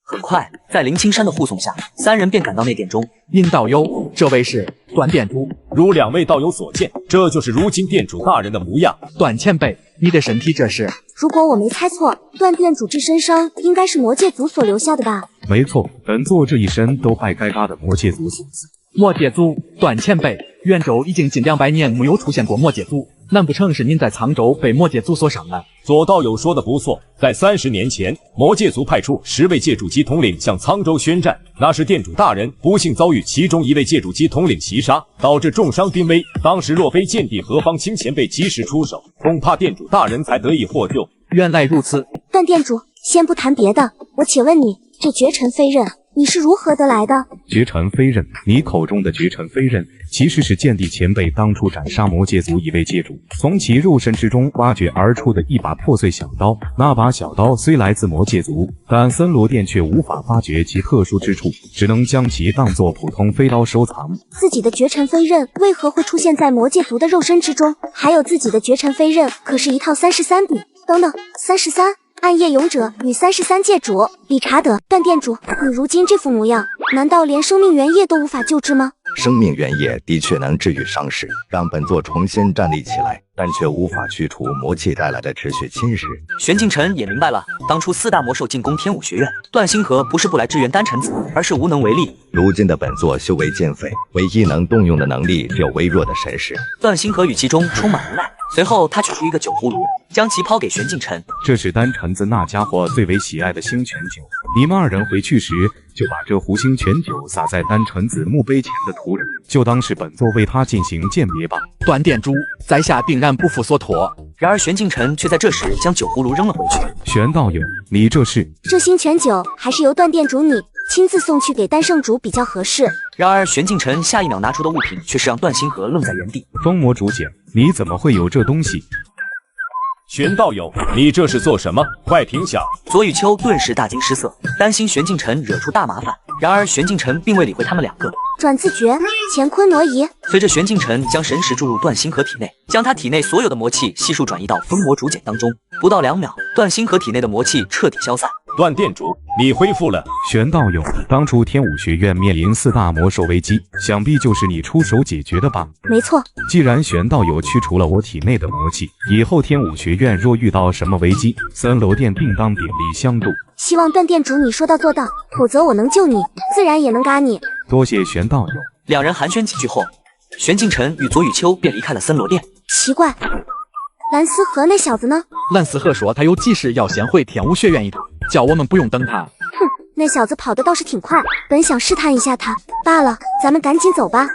很快，在林青山的护送下，三人便赶到内殿中。尹道友，这位是段店主。如两位道友所见，这就是如今店主大人的模样。段前辈，你的身体这是？如果我没猜错，段店主这身伤应该是魔界族所留下的吧？没错，本座这一身都拜该嘎的魔界族所赐。魔界族，段前辈，元州已经近200年没有出现过魔界族，难不成是您在沧州被魔界族所伤了？左道友说的不错，在30年前，魔界族派出10位界主级统领向沧州宣战，那时店主大人不幸遭遇其中1位界主级统领袭杀，导致重伤濒危。当时若非剑帝何方清前辈及时出手，恐怕店主大人才得以获救。原来如此。段店主，先不谈别的，我且问你，这绝尘飞刃你是如何得来的？绝尘飞刃，你口中的绝尘飞刃，其实是剑帝前辈当初斩杀魔界族1位界主，从其肉身之中挖掘而出的一把破碎小刀。那把小刀虽来自魔界族，但森罗殿却无法发掘其特殊之处，只能将其当作普通飞刀收藏。自己的绝尘飞刃为何会出现在魔界族的肉身之中？还有自己的绝尘飞刃可是一套33柄。等等，33。暗夜勇者与33界主理查德。段店主，你如今这副模样，难道连生命原液都无法救治吗？生命原液的确能治愈伤势，让本座重新站立起来，但却无法去除魔气带来的持续侵蚀。玄镜晨也明白了，当初4大魔兽进攻天武学院，段星河不是不来支援丹尘子，而是无能为力。如今的本座修为渐废，唯一能动用的能力只有微弱的神识。段星河语气中充满无奈，随后他取出一个酒葫芦，将其抛给玄镜晨。这是丹尘子那家伙最为喜爱的星泉酒，你们2人回去时就把这壶星泉酒洒在丹尘子墓碑前的土壤，就当是本座为他进行鉴别吧。段店主，在下定然不负所托。然而玄镜晨却在这时将酒葫芦扔了回去。玄道友，你这是？这星泉酒还是由段店主你亲自送去给丹圣主比较合适。然而玄镜晨下一秒拿出的物品却是让段星河愣在原地。封魔主简，你怎么会有这东西？玄道友，你这是做什么？快停下！左雨秋顿时大惊失色，担心玄镜晨惹出大麻烦。然而玄镜晨并未理会他们2个。转自觉，乾坤挪移。随着玄镜晨将神识注入段星河体内，将他体内所有的魔气悉数转移到封魔竹简当中。不到2秒，段星河体内的魔气彻底消散。段店主，你恢复了。玄道友，当初天武学院面临4大魔兽危机，想必就是你出手解决的吧？没错。既然玄道友驱除了我体内的魔气，以后天武学院若遇到什么危机，森罗殿定当鼎力相助。希望段店主你说到做到，否则我能救你，自然也能嘎你。多谢玄道友。2人寒暄几句后，玄镜晨与左雨秋便离开了森罗殿。奇怪，蓝思和那小子呢？蓝思和说他有急事要先回天武学院一趟，叫我们不用等他。哼，那小子跑得倒是挺快，本想试探一下他罢了，咱们赶紧走吧。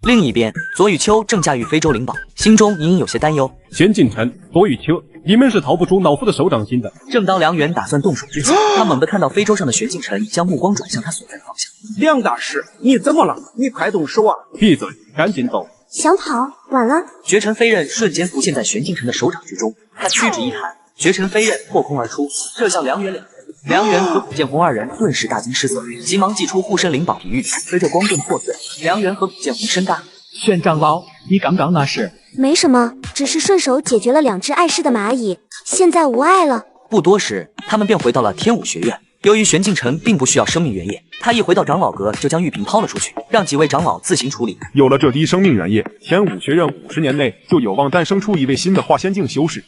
另一边，左雨秋正驾驭非洲灵宝，心中隐隐有些担忧。玄镜晨、左雨秋，你们是逃不出老夫的手掌心的。正当梁元打算动手之际，他猛地看到非洲上的玄镜晨将目光转向他所在的方向。梁大师，你怎么了？你快动手啊！闭嘴，赶紧走。想跑，晚了。绝尘飞刃瞬间浮现在玄镜晨的手掌之中，他屈指一弹，绝尘飞刃破空而出，射向梁元2人。梁元和古剑红2人顿时大惊失色，急忙祭出护身灵宝抵御。随着光盾破碎，梁元和古剑红身大。玄长老，你刚刚那是？没什么，只是顺手解决了2只碍事的蚂蚁，现在无碍了。不多时，他们便回到了天武学院。由于玄镜晨并不需要生命原液，他一回到长老阁就将玉瓶抛了出去，让几位长老自行处理。有了这滴生命原液，天武学院50年内就有望诞生出一位新的化仙境修士。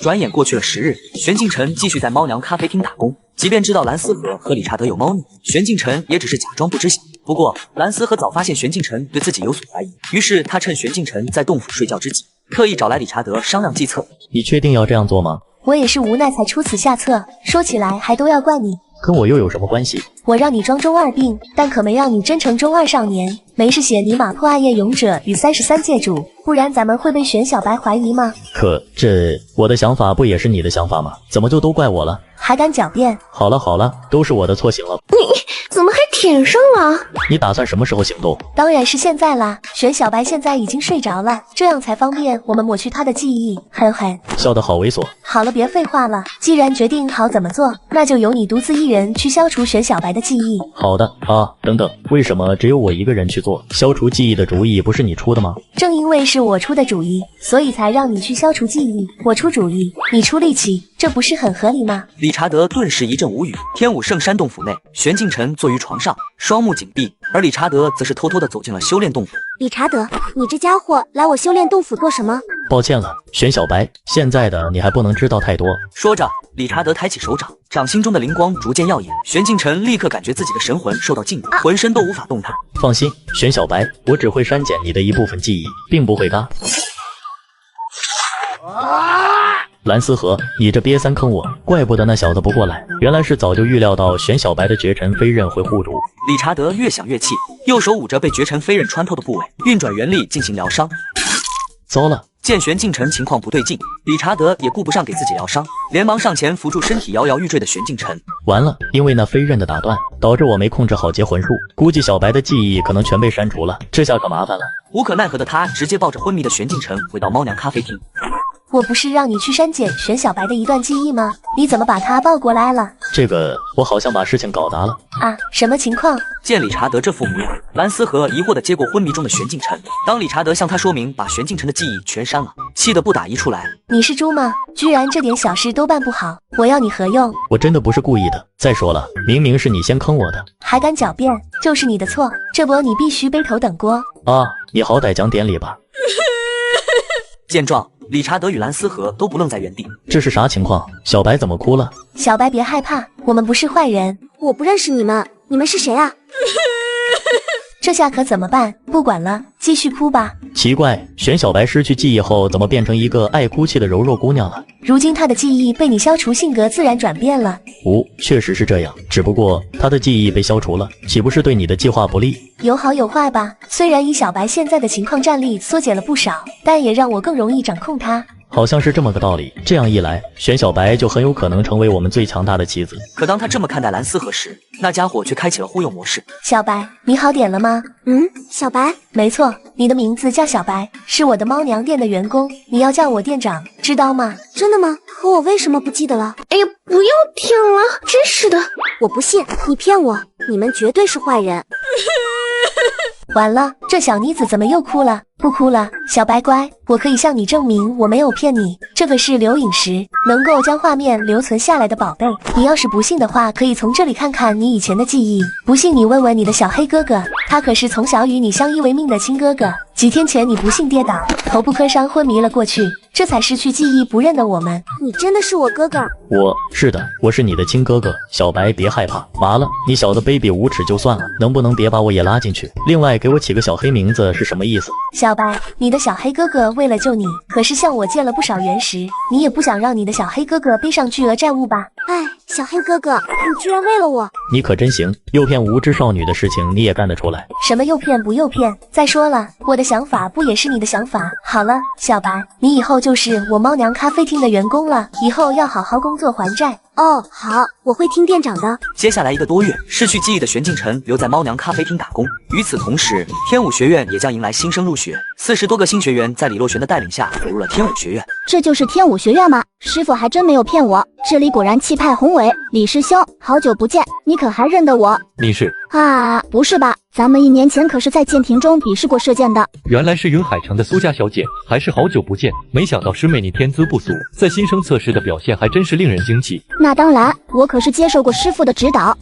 转眼过去了10日，玄镜晨继续在猫娘咖啡厅打工。即便知道蓝思和和理查德有猫腻，玄镜晨也只是假装不知晓。不过蓝思和早发现玄镜晨对自己有所怀疑，于是他趁玄镜晨在洞府睡觉之际，特意找来理查德商量计策。你确定要这样做吗？我也是无奈才出此下策，说起来还都要怪你。跟我又有什么关系？我让你装中二病，但可没让你真成中二少年。没事写尼玛破暗夜勇者与33界主，不然咱们会被玄小白怀疑吗？可这我的想法不也是你的想法吗？怎么就都怪我了？还敢狡辩？好了好了，都是我的错，行了。你怎么还舔上了？你打算什么时候行动？当然是现在啦！玄小白现在已经睡着了，这样才方便我们抹去他的记忆。狠狠，笑得好猥琐。好了，别废话了，既然决定好怎么做，那就由你独自一人去消除玄小白的记忆。好的啊，等等，为什么只有我一个人去做？消除记忆的主意不是你出的吗？正因为是我出的主意，所以才让你去消除记忆。我出主意，你出力气，这不是很合理吗？理查德顿时一阵无语。天武圣山洞府内，玄镜晨坐于床上，双目紧闭，而理查德则是偷偷地走进了修炼洞府。理查德，你这家伙来我修炼洞府做什么？抱歉了，玄小白，现在的你还不能知道太多。说着，理查德抬起手掌，掌心中的灵光逐渐耀眼。玄镜晨立刻感觉自己的神魂受到禁锢，浑身都无法动弹。放心，玄小白，我只会删减你的一部分记忆，并不会嘎。蓝思和，你这瘪三坑我，怪不得那小子不过来，原来是早就预料到玄小白的绝尘飞刃会护主。理查德越想越气，右手捂着被绝尘飞刃穿透的部位，运转元力进行疗伤。糟了！见玄镜晨情况不对劲，理查德也顾不上给自己疗伤，连忙上前扶住身体摇摇欲坠的玄镜晨。完了，因为那飞刃的打断，导致我没控制好结魂术，估计小白的记忆可能全被删除了，这下可麻烦了。无可奈何的他直接抱着昏迷的玄镜晨回到猫娘咖啡厅。我不是让你去删减玄小白的一段记忆吗？你怎么把他抱过来了？这个我好像把事情搞砸了啊！什么情况？见理查德这副模样，蓝思和疑惑地接过昏迷中的玄镜晨。当理查德向他说明把玄镜晨的记忆全删了，气得不打一处来。你是猪吗？居然这点小事都办不好，我要你何用？我真的不是故意的。再说了，明明是你先坑我的，还敢狡辩，就是你的错，这波你必须背头等锅啊！你好歹讲点理吧。见状，理查德与蓝思和都不愣在原地。这是啥情况？小白怎么哭了？小白别害怕，我们不是坏人。我不认识你们，你们是谁啊？这下可怎么办？不管了，继续哭吧。奇怪，玄小白失去记忆后怎么变成一个爱哭泣的柔弱姑娘了？如今她的记忆被你消除，性格自然转变了。确实是这样，只不过她的记忆被消除了，岂不是对你的计划不利？有好有坏吧。虽然以小白现在的情况战力缩减了不少，但也让我更容易掌控他。好像是这么个道理。这样一来，玄小白就很有可能成为我们最强大的棋子。可当他这么看待蓝思和时，那家伙却开启了忽悠模式。小白，你好点了吗？小白，没错，你的名字叫小白，是我的猫娘店的员工，你要叫我店长，知道吗？真的吗？可我为什么不记得了？哎呀，不要舔了，真是的！我不信，你骗我，你们绝对是坏人。完了，这小妮子怎么又哭了？不哭了，小白乖，我可以向你证明我没有骗你。这个是留影石，能够将画面留存下来的宝贝。你要是不信的话，可以从这里看看你以前的记忆。不信你问问你的小黑哥哥，他可是从小与你相依为命的亲哥哥。几天前你不幸跌倒，头部磕伤昏迷了过去，这才失去记忆不认得我们。你真的是我哥哥？是的，我是你的亲哥哥。小白别害怕，麻了，你小子卑鄙无耻就算了，能不能别把我也拉进去？另外给我起个小黑名字是什么意思？小白，你的小黑哥哥为了救你，可是向我借了不少原石，你也不想让你的小黑哥哥背上巨额债务吧？哎，小黑哥哥，你居然为了我！你可真行，诱骗无知少女的事情你也干得出来？什么诱骗不诱骗？再说了，我的想法不也是你的想法？好了，小白，你以后就是我猫娘咖啡厅的员工了，以后要好好工作还债。哦，好，我会听店长的。接下来1个多月，失去记忆的玄镜晨留在猫娘咖啡厅打工。与此同时，天武学院也将迎来新生入学，40多个新学员在李洛璇的带领下走入了天武学院。这就是天武学院吗？师傅还真没有骗我，这里果然气派宏伟。李师兄，好久不见，你可还认得我？你是？啊，不是吧？咱们1年前可是在剑庭中比试过射箭的。原来是云海城的苏家小姐，还是好久不见。没想到师妹你天资不俗，在新生测试的表现还真是令人惊奇。那当然，我可是接受过师傅的指导。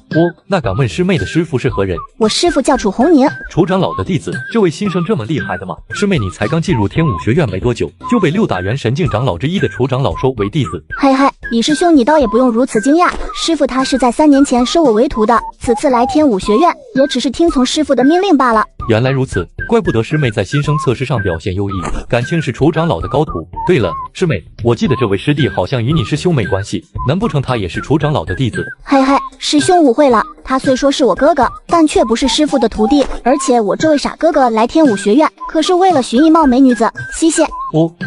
那敢问师妹的师傅是何人？我师傅叫楚红宁，楚长老的弟子。这位新生这么厉害的吗？师妹你才刚进入天武学院没多久，就被6大元神境长老之一的楚长老收为弟子。嘿嘿，李师兄你倒也不用如此惊讶，师傅他是在3年前收我为徒的，此次来天武学院也只是听从师傅的命令罢了。原来如此，怪不得师妹在新生测试上表现优异，感情是楚长老的高徒。对了，师妹，我记得这位师弟好像与你是兄妹关系，难不成他也是楚长老的弟子？嘿嘿，师兄误会了，他虽说是我哥哥，但却不是师傅的徒弟。而且我这位傻哥哥来天武学院，可是为了寻一貌美女子，谢谢。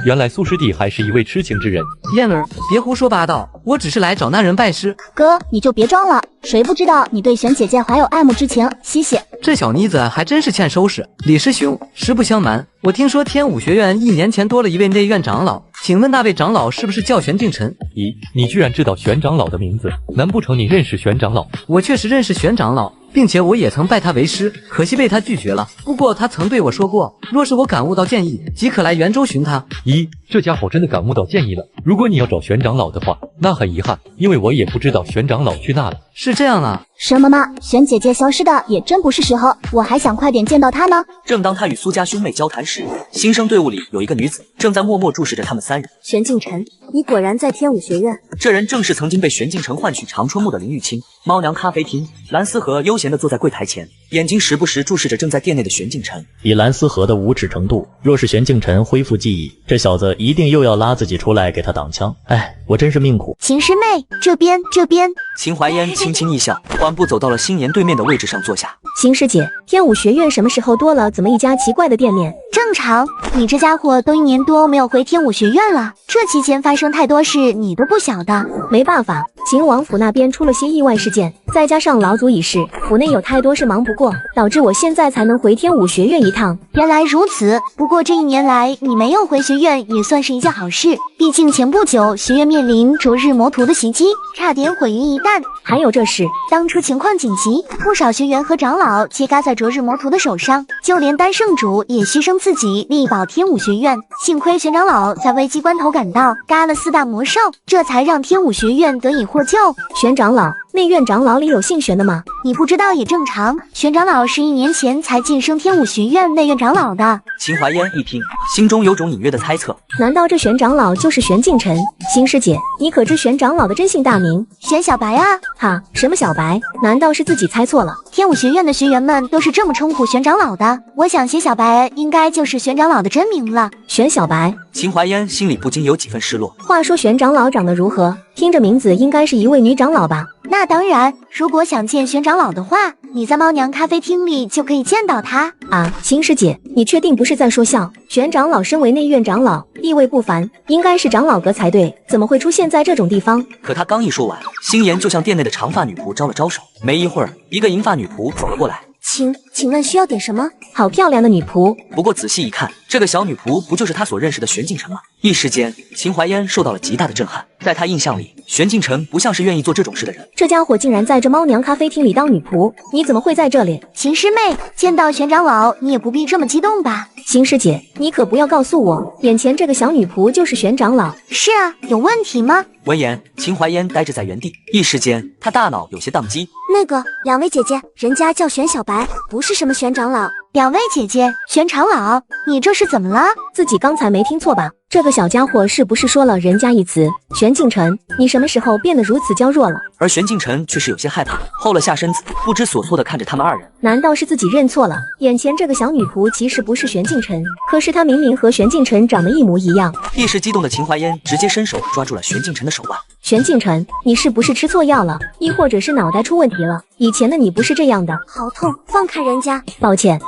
原来苏师弟还是一位痴情之人。燕儿，别胡说八道，我只是来找那人拜师。哥，你就别装了，谁不知道你对玄姐姐怀有爱慕之情？谢谢。这小妮子还真是欠收拾。李师兄，实不相瞒，我听说天武学院1年前多了一位内院长老，请问那位长老是不是叫玄敬晨？咦，你居然知道玄长老的名字？难不成你认识玄长老？我确实认识玄长老，并且我也曾拜他为师，可惜被他拒绝了。不过他曾对我说过，若是我感悟到剑意，即可来元州寻他。咦，这家伙真的感悟到剑意了。如果你要找玄长老的话，那很遗憾，因为我也不知道玄长老去哪了。是这样啊？什么嘛，玄姐姐消失的也真不是时候，我还想快点见到她呢。正当他与苏家兄妹交谈时，新生队伍里有一个女子正在默默注视着他们3人。玄敬晨，你果然在天武学院。这人正是曾经被玄敬晨换取长春木的林玉清。猫娘咖啡厅，蓝思和悠闲地坐在柜台前，眼睛时不时注视着正在店内的玄敬晨。以蓝思和的无耻程度，若是玄敬晨恢复记忆，这小子一定又要拉自己出来给他挡枪。哎，我真是命苦。秦师妹，这边。秦怀嫣轻轻一笑，缓步走到了新年对面的位置上坐下。秦师姐，天武学院什么时候多了怎么一家奇怪的店面？正常，你这家伙都1年多没有回天武学院了，这期间发生太多事，你都不晓得。没办法，秦王府那边出了些意外事件，再加上老祖已逝，府内有太多事忙不过，导致我现在才能回天武学院一趟。原来如此，不过这1年来你没有回学院也算是一件好事，毕竟前不久学院面临灼日魔徒的袭击，差点毁于一旦。还有这事，当初情况紧急，不少学员和长老皆嘎在灼日魔徒的手上，就连丹圣主也牺牲自己力保天武学院。幸亏玄长老在危机关头赶到，嘎了4大魔兽，这才让天武学院得以获救。玄长老，内院长老里有姓玄的吗？你不知道也正常，玄长老是1年前才晋升天武学院内院长老的。秦怀嫣一听，心中有种隐约的猜测，难道这玄长老就是玄敬晨？邢师姐，你可知玄长老的真姓大名？玄小白啊！哈，什么小白？难道是自己猜错了？天武学院的学员们都是这么称呼玄长老的，我想玄小白应该就是玄长老的真名了。玄小白，秦怀嫣心里不禁有几分失落。话说玄长老长得如何？听着名字应该是一位女长老吧？那当然，如果想见玄长老的话，你在猫娘咖啡厅里就可以见到他啊。秦师姐，你确定不是在说笑？玄长老身为内院长老，地位不凡，应该是长老阁才对，怎么会出现在这种地方？可他刚一说完，星妍就向店内的长发女仆招了招手，没一会儿，一个银发女仆走了过来。请问需要点什么？好漂亮的女仆。不过仔细一看，这个小女仆不就是他所认识的玄敬晨吗？一时间，秦怀嫣受到了极大的震撼。在他印象里，玄敬晨不像是愿意做这种事的人。这家伙竟然在这猫娘咖啡厅里当女仆，你怎么会在这里？秦师妹，见到玄长老，你也不必这么激动吧？邢师姐，你可不要告诉我，眼前这个小女仆就是玄长老。是啊，有问题吗？闻言，秦怀嫣呆滞在原地，一时间，她大脑有些宕机。那个，2位姐姐，人家叫玄小白，不是什么玄长老。2位姐姐，玄长老，你这是怎么了？自己刚才没听错吧？这个小家伙是不是说了人家一词？玄敬晨，你什么时候变得如此娇弱了？而玄敬晨却是有些害怕，后了下身子，不知所措地看着他们2人。难道是自己认错了？眼前这个小女仆其实不是玄敬晨，可是她明明和玄敬晨长得一模一样。一时激动的秦怀嫣直接伸手抓住了玄敬晨的手腕。玄敬晨，你是不是吃错药了？亦或者是脑袋出问题了？以前的你不是这样的。好痛，放开人家！抱歉，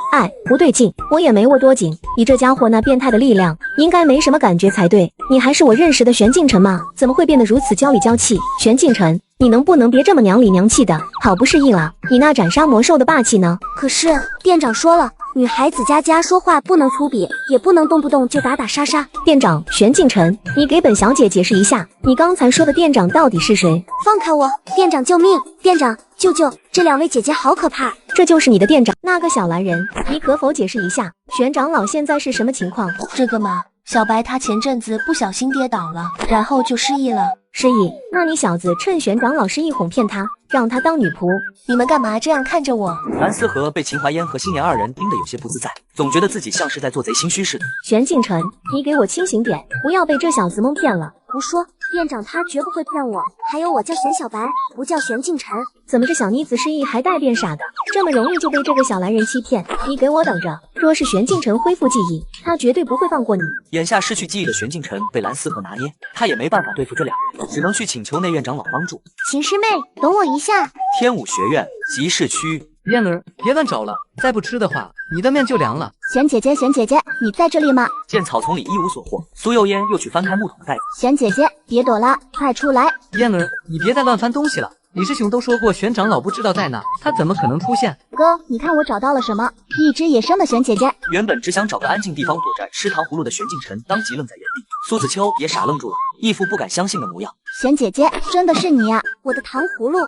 不对劲，我也没握多紧。你这家伙那变态的力量，应该没什么感觉才对。你还是我认识的玄敬晨吗？怎么会变得如此娇里娇气？玄敬晨，你能不能别这么娘里娘气的？好不适应了，你那斩杀魔兽的霸气呢？可是店长说了，女孩子家说话不能粗鄙，也不能动不动就打打杀杀。店长玄敬晨，你给本小姐解释一下，你刚才说的店长到底是谁？放开我！店长救命！店长救救！这2位姐姐好可怕！这就是你的店长。那个小蓝人，你可否解释一下，玄长老现在是什么情况？这个嘛，小白他前阵子不小心跌倒了，然后就失忆了。失忆？那你小子趁玄长老失忆哄骗他，让他当女仆。你们干嘛这样看着我？蓝思和被秦淮烟和新年二人盯得有些不自在，总觉得自己像是在做贼心虚似的。玄敬晨，你给我清醒点，不要被这小子蒙骗了。胡说，店长他绝不会骗我。还有我叫玄小白，不叫玄敬晨。怎么这小妮子失忆还带变傻的，这么容易就被这个小蓝人欺骗？你给我等着，若是玄敬晨恢复记忆，他绝对不会放过你。眼下失去记忆的玄敬晨被蓝思和拿捏，他也没办法对付这两人，只能去请求内院长老帮助。秦师妹，等我一下。天武学院集市区，燕儿，别乱找了，再不吃的话，你的面就凉了。玄姐姐，玄姐姐，你在这里吗？见草丛里一无所获，苏幼烟又去翻开木桶的袋子。玄姐姐，别躲了，快出来！燕儿，你别再乱翻东西了。李师兄都说过玄长老不知道在哪，他怎么可能出现？哥，你看我找到了什么？一只野生的玄姐姐。原本只想找个安静地方躲着吃糖葫芦的玄敬晨当即愣在原地，苏子秋也傻愣住了，一副不敢相信的模样。玄姐姐，真的是你呀！我的糖葫芦。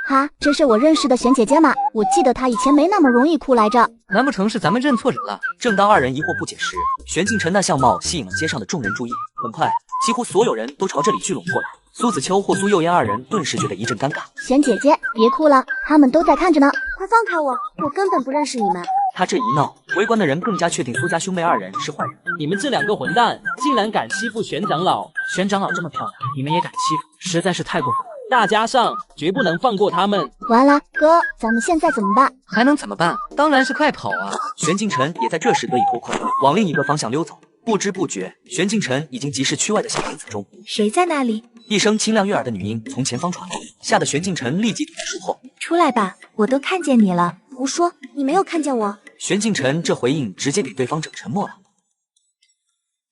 哈，这是我认识的玄姐姐吗？我记得她以前没那么容易哭来着。难不成是咱们认错人了？正当二人疑惑不解时，玄敬晨那相貌吸引了街上的众人注意，很快，几乎所有人都朝这里聚拢过来。苏子秋或苏幼烟二人顿时觉得一阵尴尬。玄姐姐，别哭了，他们都在看着呢。快放开我，我根本不认识你们。他这一闹，围观的人更加确定苏家兄妹二人是坏人。你们这两个混蛋，竟然敢欺负玄长老！玄长老这么漂亮，你们也敢欺负，实在是太过分了。大家上，绝不能放过他们！完了，哥，咱们现在怎么办？还能怎么办？当然是快跑啊！玄敬晨也在这时得以脱困，往另一个方向溜走。不知不觉，玄敬晨已经集市区外的小林子中。谁在那里？一声清亮悦耳的女音从前方传来，吓得玄敬晨立即躲在树后。出来吧，我都看见你了。胡说，你没有看见我。玄敬晨这回应直接给对方整沉默了。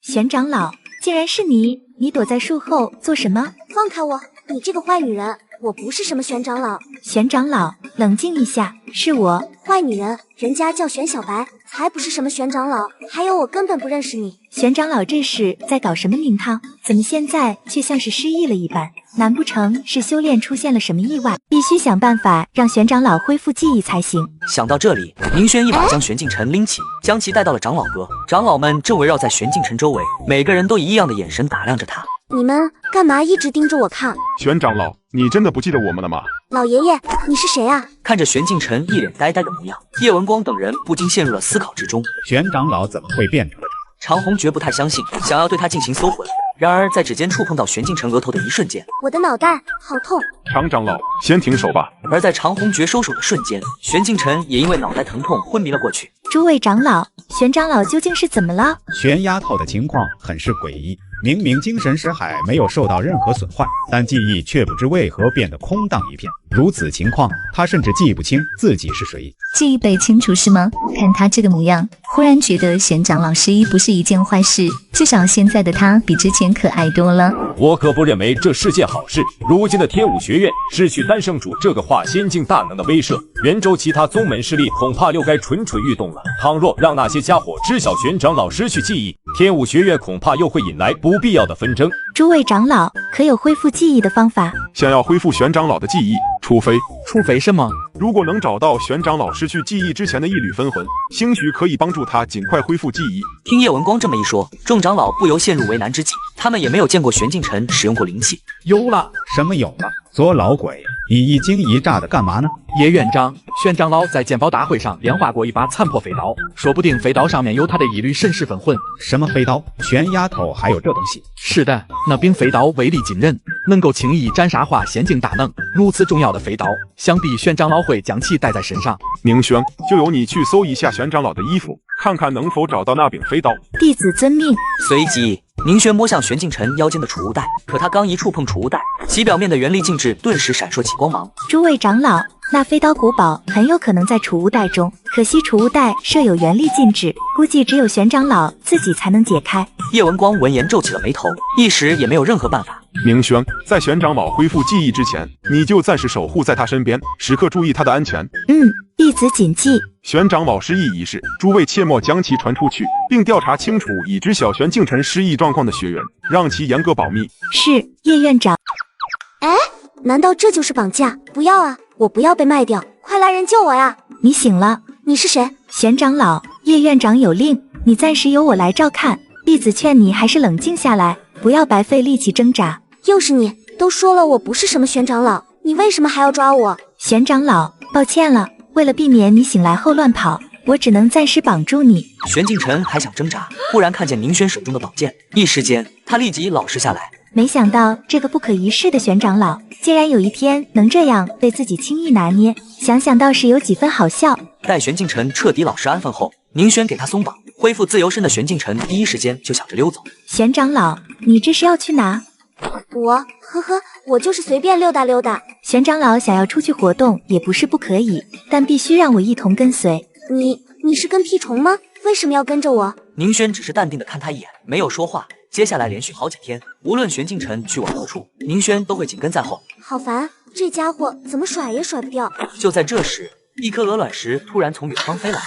玄长老，竟然是你！你躲在树后做什么？放开我！你这个坏女人！我不是什么玄长老。玄长老，冷静一下，是我。坏女人，人家叫玄小白，才不是什么玄长老。还有，我根本不认识你。玄长老这是在搞什么名堂？怎么现在却像是失忆了一般？难不成是修炼出现了什么意外？必须想办法让玄长老恢复记忆才行。想到这里，宁轩一把将玄敬晨拎起，将其带到了长老阁。长老们正围绕在玄敬晨周围，每个人都以异样的眼神打量着他。你们干嘛一直盯着我看？玄长老，你真的不记得我们了吗？老爷爷，你是谁啊？看着玄敬晨一脸呆呆的模样，叶文光等人不禁陷入了思考之中。玄长老怎么会变成这样？长虹绝不太相信，想要对他进行搜魂。然而在指尖触碰到玄敬晨额头的一瞬间，我的脑袋好痛。长长老，先停手吧。而在长虹绝收手的瞬间，玄敬晨也因为脑袋疼痛昏迷了过去。诸位长老，玄长老究竟是怎么了？玄丫头的情况很是诡异，明明精神识海没有受到任何损坏，但记忆却不知为何变得空荡一片。如此情况，她甚至记不清自己是谁。记忆被清除是吗？看他这个模样，忽然觉得玄长老失忆不是一件坏事，至少现在的他比之前可爱多了。我可不认为这是件好事。如今的天武学院失去丹圣主这个化仙境大能的威慑，元州其他宗门势力恐怕又该蠢蠢欲动了。倘若让那些家伙知晓玄长老失去记忆，天武学院恐怕又会引来不必要的纷争。诸位长老，可有恢复记忆的方法？想要恢复玄长老的记忆，除非什么？如果能找到玄长老失去记忆之前的一缕分魂，兴许可以帮助他尽快恢复记忆。听叶文光这么一说，众长老不由陷入为难之际。他们也没有见过玄敬晨使用过灵气。有了？什么有了？作老鬼，你一惊一乍的干嘛呢？叶院长，玄长老在鉴宝大会上炼化过一把残破飞刀，说不定飞刀上面有他的一缕神识分魂。什么飞刀？玄丫头还有这东西？是的，那柄飞刀威力惊人，能够轻易斩杀化仙境大能。如此重要的飞刀，想必玄长老会将其带在身上。宁轩，就由你去搜一下玄长老的衣服，看看能否找到那柄飞刀。弟子遵命。随即宁轩摸向玄敬晨腰间的储物袋，可他刚一触碰储物袋，其表面的元力禁制顿时闪烁起光芒。诸位长老，那飞刀古堡很有可能在储物袋中，可惜储物袋设有元力禁制，估计只有玄长老自己才能解开。叶文光闻言皱起了眉头，一时也没有任何办法。宁轩，在玄长老恢复记忆之前，你就暂时守护在他身边，时刻注意他的安全。弟子谨记。玄长老失忆一事，诸位切莫将其传出去，并调查清楚已知晓玄敬晨失忆状况的学员，让其严格保密。是，叶院长。哎，难道这就是绑架？不要啊！我不要被卖掉，快来人救我呀！你醒了？你是谁？玄长老，叶院长有令，你暂时由我来照看。弟子劝你还是冷静下来，不要白费力气挣扎。又是你！都说了我不是什么玄长老，你为什么还要抓我？玄长老，抱歉了，为了避免你醒来后乱跑，我只能暂时绑住你。玄静晨还想挣扎，忽然看见宁轩手中的宝剑，一时间他立即老实下来。没想到这个不可一世的玄长老，竟然有一天能这样被自己轻易拿捏，想想倒是有几分好笑。待玄静晨彻底老实安分后，宁轩给他松绑，恢复自由身的玄静晨第一时间就想着溜走。玄长老，你这是要去哪？我就是随便溜达溜达。玄长老想要出去活动也不是不可以，但必须让我一同跟随。你是跟屁虫吗？为什么要跟着我？宁轩只是淡定的看他一眼，没有说话。接下来连续好几天，无论玄静晨去往何处，宁轩都会紧跟在后。好烦，这家伙怎么甩也甩不掉。就在这时，一颗鹅卵石突然从远方飞来。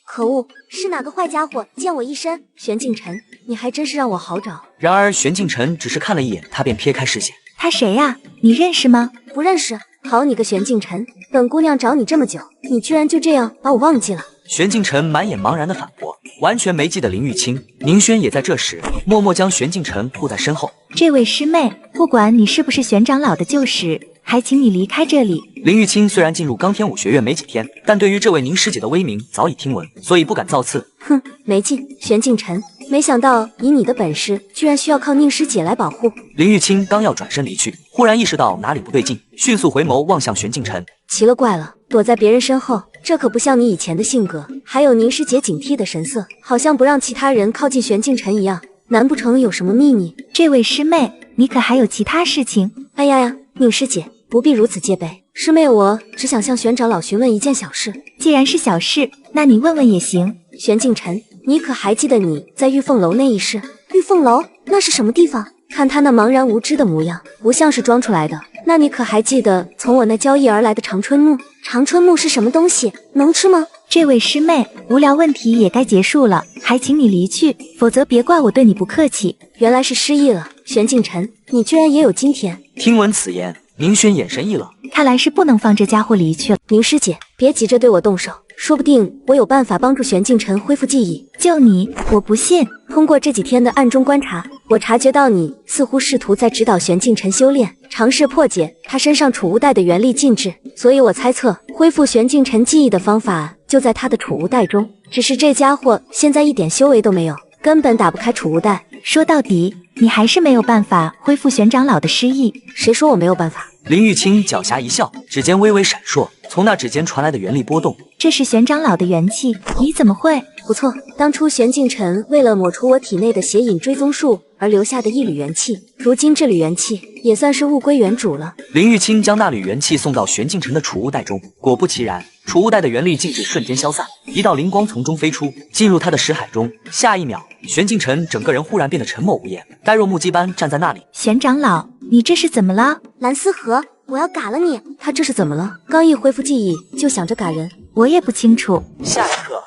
可恶，是哪个坏家伙溅我一身？玄静晨，你还真是让我好找。然而玄静晨只是看了一眼，他便撇开视线。他谁呀？你认识吗？不认识。好你个玄静晨，本姑娘找你这么久，你居然就这样把我忘记了。玄静晨满眼茫然的反驳，完全没记得林玉清。宁轩也在这时默默将玄静晨护在身后。这位师妹，不管你是不是玄长老的旧识，还请你离开这里。林玉清虽然进入罡天武学院没几天，但对于这位宁师姐的威名早已听闻，所以不敢造次。哼，没劲，玄静晨，没想到以你的本事，居然需要靠宁师姐来保护。林玉清刚要转身离去，忽然意识到哪里不对劲，迅速回眸望向玄静晨。奇了怪了，躲在别人身后，这可不像你以前的性格。还有宁师姐警惕的神色，好像不让其他人靠近玄静晨一样。难不成有什么秘密？这位师妹，你可还有其他事情？哎呀，宁师姐不必如此戒备。师妹，我只想向玄长老询问一件小事。既然是小事，那你问问也行。玄静晨，你可还记得你在玉凤楼那一事？玉凤楼那是什么地方？看他那茫然无知的模样，不像是装出来的。那你可还记得从我那交易而来的长春木？长春木是什么东西？能吃吗？这位师妹，无聊问题也该结束了，还请你离去，否则别怪我对你不客气。原来是失忆了，玄静晨，你居然也有今天。听闻此言，宁轩眼神一冷，看来是不能放这家伙离去了。宁师姐，别急着对我动手，说不定我有办法帮助玄静晨恢复记忆。就你，我不信。通过这几天的暗中观察，我察觉到你似乎试图在指导玄静晨修炼，尝试破解他身上储物袋的元力禁制，所以我猜测恢复玄静晨记忆的方法就在他的储物袋中。只是这家伙现在一点修为都没有，根本打不开储物袋。说到底，你还是没有办法恢复玄长老的失忆。谁说我没有办法？林玉清狡黠一笑，指尖微微闪烁，从那指尖传来的元力波动。这是玄长老的元气，你怎么会？不错，当初玄静晨为了抹除我体内的邪隐追踪术而留下的一缕元气，如今这缕元气也算是物归原主了。林玉清将那缕元气送到玄静晨的储物袋中，果不其然，储物袋的元力禁制瞬间消散，一道灵光从中飞出，进入他的识海中。下一秒，玄静晨整个人忽然变得沉默无言，呆若木鸡般站在那里。玄长老，你这是怎么了？蓝思和，我要嘎了你！他这是怎么了？刚一恢复记忆就想着嘎人，我也不清楚。下一刻，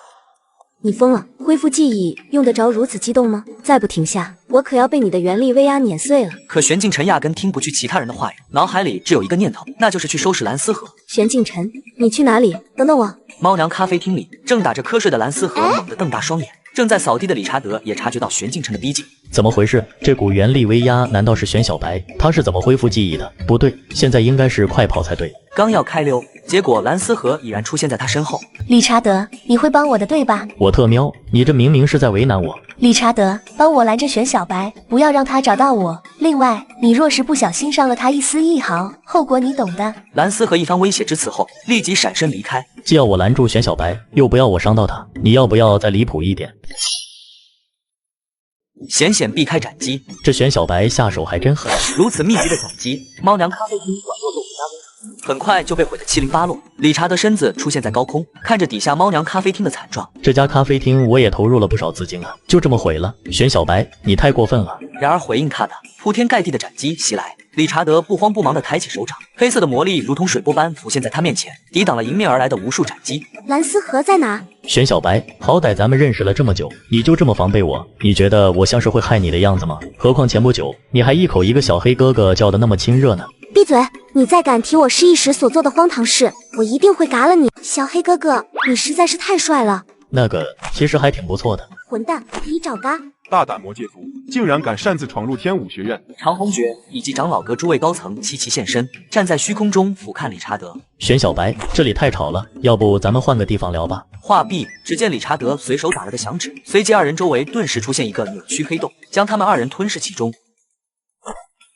你疯了！恢复记忆用得着如此激动吗？再不停下，我可要被你的元力威压碾碎了。可玄静晨压根听不去其他人的话语，脑海里只有一个念头，那就是去收拾蓝思和。玄静晨，你去哪里？等等我！猫娘咖啡厅里，正打着瞌睡的蓝思和猛地瞪大双眼。正在扫地的理查德也察觉到玄静晨的逼近。怎么回事？这股元力威压难道是玄小白？他是怎么恢复记忆的？不对，现在应该是快跑才对。刚要开溜，结果蓝思和已然出现在他身后。理查德，你会帮我的对吧？我特喵，你这明明是在为难我。理查德，帮我拦着玄小白，不要让他找到我。另外，你若是不小心伤了他一丝一毫，后果你懂的。蓝思和一番威胁之词后，立即闪身离开。既要我拦住玄小白，又不要我伤到他，你要不要再离谱一点？险险避开斩击，这玄小白下手还真狠。如此密集的斩击，猫娘咖啡厅软弱豆腐渣公司很快就被毁得七零八落。理查德身子出现在高空，看着底下猫娘咖啡厅的惨状，这家咖啡厅我也投入了不少资金啊，就这么毁了？玄小白，你太过分了！然而回应他的铺天盖地的斩击袭来，理查德不慌不忙地抬起手掌，黑色的魔力如同水波般浮现在他面前，抵挡了迎面而来的无数斩击。蓝思和在哪？玄小白，好歹咱们认识了这么久，你就这么防备我？你觉得我像是会害你的样子吗？何况前不久你还一口一个小黑哥哥叫的那么亲热呢。闭闭嘴！你再敢提我失忆时所做的荒唐事，我一定会嘎了你！小黑哥哥，你实在是太帅了。那个其实还挺不错的。混蛋，你找嘎！大胆魔界族，竟然敢擅自闯入天武学院！长虹诀以及长老阁诸位高层齐齐现身，站在虚空中俯瞰理查德。玄小白，这里太吵了，要不咱们换个地方聊吧。话毕，只见理查德随手打了个响指，随即二人周围顿时出现一个扭曲黑洞，将他们二人吞噬其中。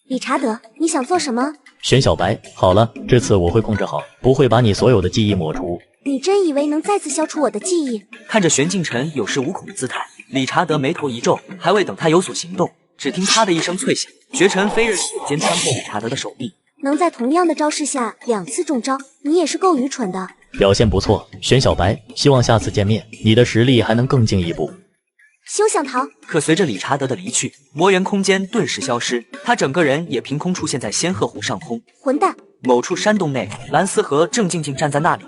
理查德，你想做什么？玄小白，好了，这次我会控制好，不会把你所有的记忆抹除。你真以为能再次消除我的记忆？看着玄镜晨有恃无恐的姿态，理查德眉头一皱，还未等他有所行动，只听啪的一声脆响，绝尘飞刃瞬间穿破理查德的手臂。能在同样的招式下2次中招，你也是够愚蠢的。表现不错，玄小白，希望下次见面，你的实力还能更进一步。休想逃！可随着理查德的离去，魔元空间顿时消失，他整个人也凭空出现在仙鹤湖上空。混蛋！某处山洞内，蓝思和正静静站在那里。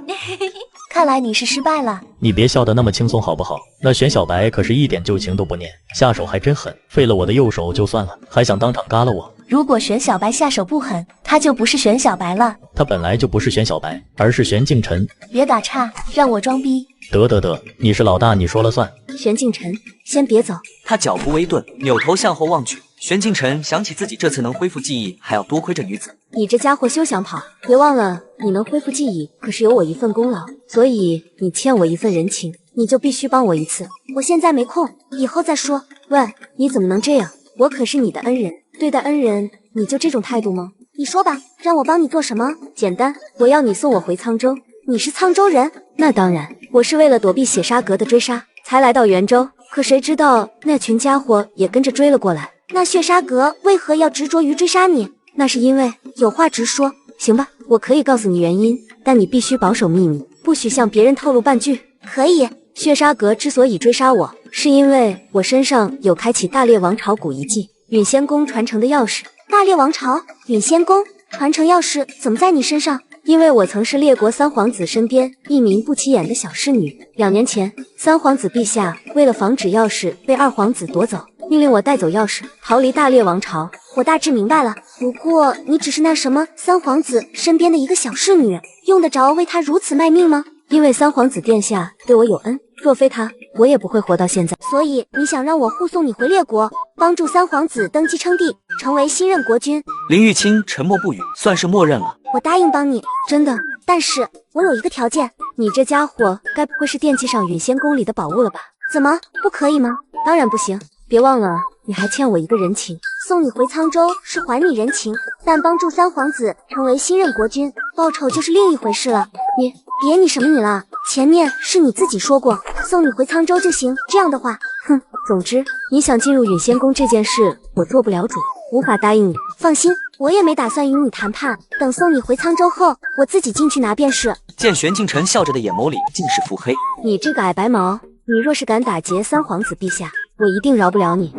看来你是失败了。你别笑得那么轻松好不好？那玄小白可是一点旧情都不念，下手还真狠，废了我的右手就算了，还想当场嘎了我。如果玄小白下手不狠，他就不是玄小白了。他本来就不是玄小白，而是玄镜晨。别打岔，让我装逼。得，你是老大，你说了算。玄镜晨，先别走。他脚步微顿，扭头向后望去。玄镜晨想起自己这次能恢复记忆，还要多亏这女子。你这家伙休想跑！别忘了，你能恢复记忆，可是有我一份功劳，所以你欠我一份人情，你就必须帮我一次。我现在没空，以后再说。喂，你怎么能这样？我可是你的恩人，对待恩人你就这种态度吗？你说吧，让我帮你做什么？简单，我要你送我回沧州。你是沧州人？那当然，我是为了躲避血杀阁的追杀才来到元州，可谁知道那群家伙也跟着追了过来。那血杀阁为何要执着于追杀你？那是因为有话直说。行吧，我可以告诉你原因，但你必须保守秘密，不许向别人透露半句。可以。血杀阁之所以追杀我，是因为我身上有开启大列王朝古遗迹允仙宫传承的钥匙。大列王朝允仙宫传承钥匙怎么在你身上？因为我曾是列国三皇子身边一名不起眼的小侍女。2年前，三皇子陛下为了防止钥匙被二皇子夺走，命令我带走钥匙，逃离大列王朝。我大致明白了，不过你只是那什么三皇子身边的一个小侍女，用得着为他如此卖命吗？因为三皇子殿下对我有恩，若非他，我也不会活到现在。所以你想让我护送你回列国，帮助三皇子登基称帝，成为新任国君？林玉清沉默不语，算是默认了。我答应帮你，真的，但是我有一个条件。你这家伙该不会是惦记上允仙宫里的宝物了吧？怎么，不可以吗？当然不行，别忘了你还欠我一个人情。送你回沧州是还你人情，但帮助三皇子成为新任国君，报酬就是另一回事了。你什么你了？前面是你自己说过送你回沧州就行，这样的话，哼，总之你想进入允仙宫这件事我做不了主，无法答应你。放心，我也没打算与你谈判，等送你回沧州后，我自己进去拿便是。见玄镜晨笑着的眼眸里尽是腹黑。你这个矮白毛，你若是敢打劫三皇子陛下，我一定饶不了你。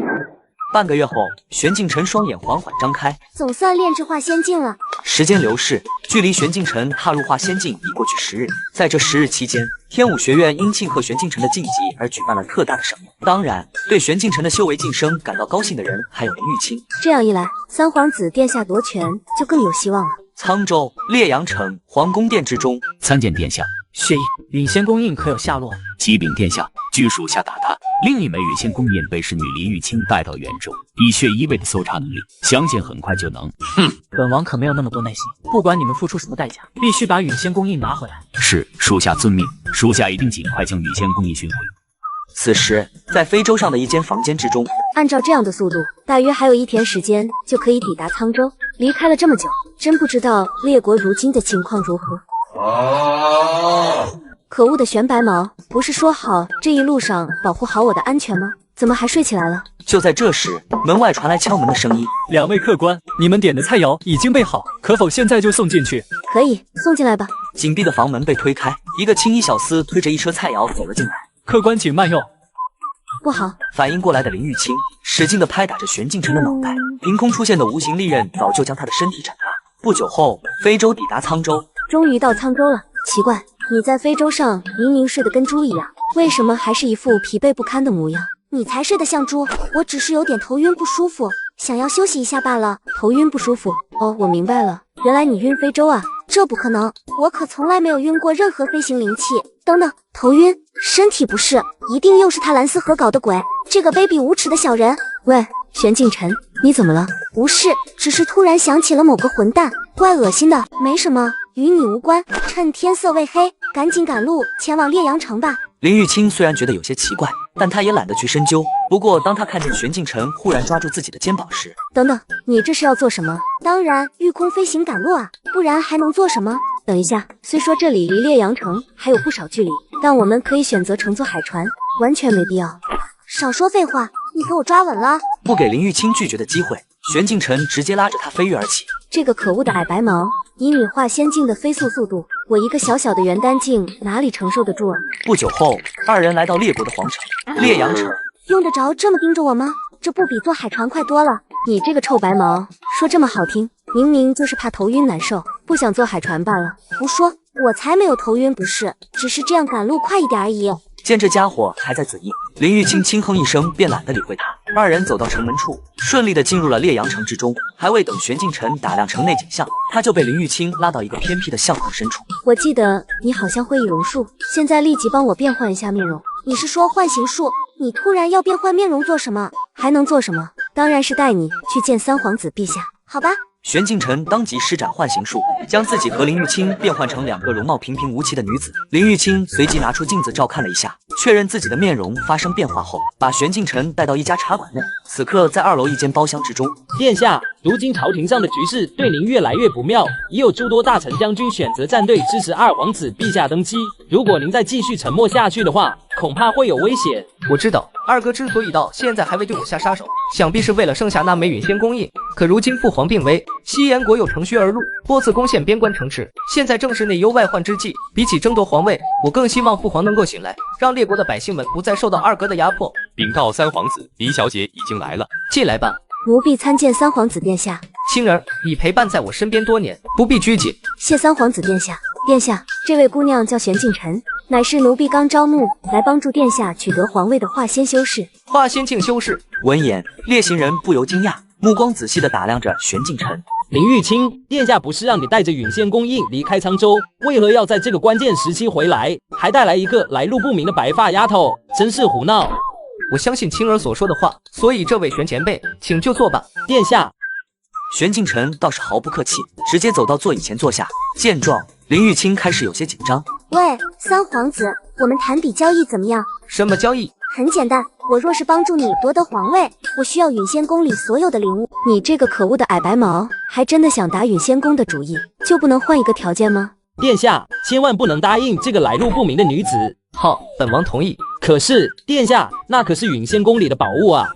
半个月后，玄镜晨双眼缓缓张开，总算炼制化仙境了。时间流逝，距离玄镜晨踏入化仙境已过去10日。在这10日期间，天武学院因庆贺玄镜晨的晋级而举办了特大的盛宴。当然，对玄镜晨的修为晋升感到高兴的人还有林玉清。这样一来，三皇子殿下夺权就更有希望了。沧州烈阳城皇宫殿之中，参见殿下。血印，允仙宫印可有下落？启禀殿下，据属下打探，另一枚允仙宫印被侍女林玉清带到元州，以血一位的搜查能力，相信很快就能。哼，本王可没有那么多耐心，不管你们付出什么代价，必须把允仙宫印拿回来。是，属下遵命，属下一定尽快将允仙宫印寻回。此时，在非洲上的一间房间之中，按照这样的速度，大约还有1天时间就可以抵达沧州。离开了这么久，真不知道列国如今的情况如何。可恶的玄白毛，不是说好这一路上保护好我的安全吗？怎么还睡起来了？就在这时，门外传来敲门的声音。2位客官，你们点的菜肴已经备好，可否现在就送进去？可以，送进来吧。紧闭的房门被推开，一个青衣小厮推着一车菜肴走了进来。客官请慢用。不好！反应过来的林玉清使劲地拍打着玄镜晨的脑袋，凭空出现的无形利刃早就将他的身体斩塌。不久后，非洲抵达沧州。终于到沧州了。奇怪，你在非洲上明明睡得跟猪一样，为什么还是一副疲惫不堪的模样？你才睡得像猪，我只是有点头晕不舒服，想要休息一下罢了。头晕不舒服？哦，我明白了，原来你晕非洲啊？这不可能，我可从来没有晕过任何飞行灵气。等等，头晕，身体不适，一定又是他蓝思和搞的鬼，这个卑鄙无耻的小人。喂，玄镜晨，你怎么了？不是，只是突然想起了某个混蛋，怪恶心的，没什么，与你无关。趁天色未黑，赶紧赶路前往烈阳城吧。林玉清虽然觉得有些奇怪，但他也懒得去深究。不过当他看见玄镜晨忽然抓住自己的肩膀时，等等，你这是要做什么？当然御空飞行赶路啊，不然还能做什么？等一下，虽说这里离烈阳城还有不少距离，但我们可以选择乘坐海船，完全没必要。少说废话，你给我抓稳了！不给林玉清拒绝的机会，玄镜晨直接拉着他飞跃而起。这个可恶的矮白毛，以你化仙境的飞速速度，我一个小小的元丹境哪里承受得住啊？不久后，二人来到列国的皇城烈阳城。用得着这么盯着我吗？这不比坐海船快多了？你这个臭白毛，说这么好听，明明就是怕头晕难受，不想坐海船罢了。胡说，我才没有头晕不适，只是这样赶路快一点而已。见这家伙还在嘴硬，林玉清轻哼一声，便懒得理会他。二人走到城门处，顺利的进入了烈阳城之中。还未等玄镜晨打量城内景象，他就被林玉清拉到一个偏僻的巷口深处。我记得你好像会易容术，现在立即帮我变换一下面容。你是说幻形术？你突然要变换面容做什么？还能做什么？当然是带你去见三皇子陛下，好吧？玄镜晨当即施展幻形术，将自己和林玉清变换成两个容貌平平无奇的女子。林玉清随即拿出镜子照看了一下，确认自己的面容发生变化后，把玄镜晨带到一家茶馆内。此刻在2楼一间包厢之中，殿下，如今朝廷上的局势对您越来越不妙，已有诸多大臣将军选择站队支持二皇子陛下登基。如果您再继续沉默下去的话，恐怕会有危险。我知道二哥之所以到现在还未对我下杀手，想必是为了剩下那枚陨仙弓印。可如今父皇病危，西燕国又乘虚而入，多次攻陷边关城池，现在正是内忧外患之际。比起争夺皇位，我更希望父皇能够醒来，让列国的百姓们不再受到二哥的压迫。禀告三皇子，李小姐已经来了。进来吧。奴婢参见三皇子殿下。青儿，你陪伴在我身边多年，不必拘谨。谢三皇子殿下。殿下，这位姑娘叫玄镜晨，乃是奴婢刚招募来帮助殿下取得皇位的化仙修士。化仙境修士。闻言，烈行人不由惊讶，目光仔细地打量着玄镜晨。林玉清，殿下不是让你带着陨仙弓印离开沧州，为何要在这个关键时期回来，还带来一个来路不明的白发丫头？真是胡闹！我相信青儿所说的话，所以这位玄前辈，请就坐吧。殿下。玄镜晨倒是毫不客气，直接走到座椅前坐下。见状，林玉清开始有些紧张。喂，三皇子，我们谈笔交易怎么样？什么交易？很简单，我若是帮助你夺得皇位，我需要陨仙宫里所有的灵物。你这个可恶的矮白毛，还真的想打陨仙宫的主意，就不能换一个条件吗？殿下，千万不能答应这个来路不明的女子。好，本王同意。可是，殿下，那可是陨仙宫里的宝物啊！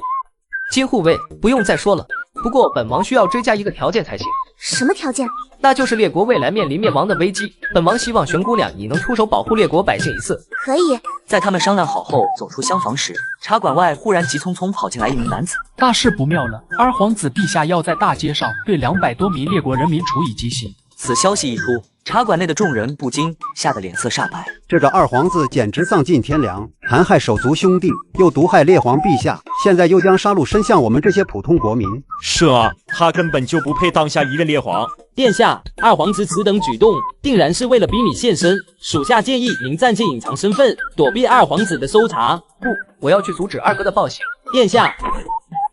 金护卫，不用再说了。不过本王需要追加一个条件才行。什么条件？那就是列国未来面临灭亡的危机，本王希望玄姑娘你能出手保护列国百姓一次。可以。在他们商量好后走出厢房时，茶馆外忽然急匆匆跑进来一名男子。大事不妙了，二皇子陛下要在大街上对200多名列国人民处以极刑。此消息一出，茶馆内的众人不禁吓得脸色煞白。这个二皇子简直丧尽天良，残害手足兄弟，又毒害列皇陛下，现在又将杀戮伸向我们这些普通国民。是啊，他根本就不配当下一任列皇。殿下，二皇子此等举动，定然是为了逼你现身。属下建议您暂且隐藏身份，躲避二皇子的搜查。不，我要去阻止二哥的暴行。殿下。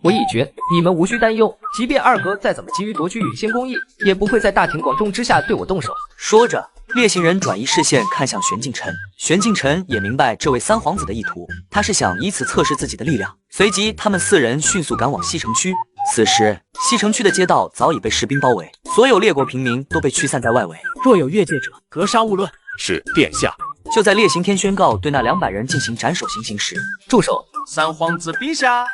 我已决，你们无需担忧，即便二哥再怎么急于夺取陨仙弓印，也不会在大庭广众之下对我动手。说着，烈行人转移视线看向玄镜晨，玄镜晨也明白这位三皇子的意图，他是想以此测试自己的力量。随即，他们4人迅速赶往西城区。此时，西城区的街道早已被士兵包围，所有列国平民都被驱散在外围。若有越界者，格杀勿论。是殿下。就在烈刑天宣告对那200人进行斩首行刑时，住手！三皇子陛下。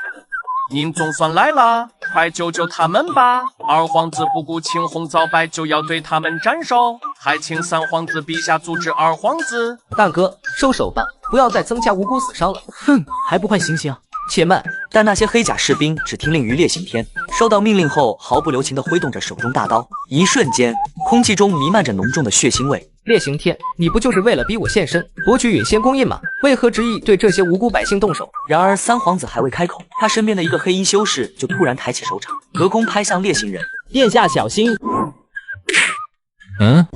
您总算来了，快救救他们吧！二皇子不顾青红皂白就要对他们斩首，还请三皇子陛下阻止二皇子。大哥，收手吧，不要再增加无辜死伤了。哼，还不快醒醒！且慢！但那些黑甲士兵只听令于烈刑天，收到命令后毫不留情地挥动着手中大刀，一瞬间，空气中弥漫着浓重的血腥味。烈刑天，你不就是为了逼我现身，夺取陨仙弓印吗？为何执意对这些无辜百姓动手？然而三皇子还未开口，他身边的一个黑衣修士就突然抬起手掌，隔空拍向烈刑人。殿下小心！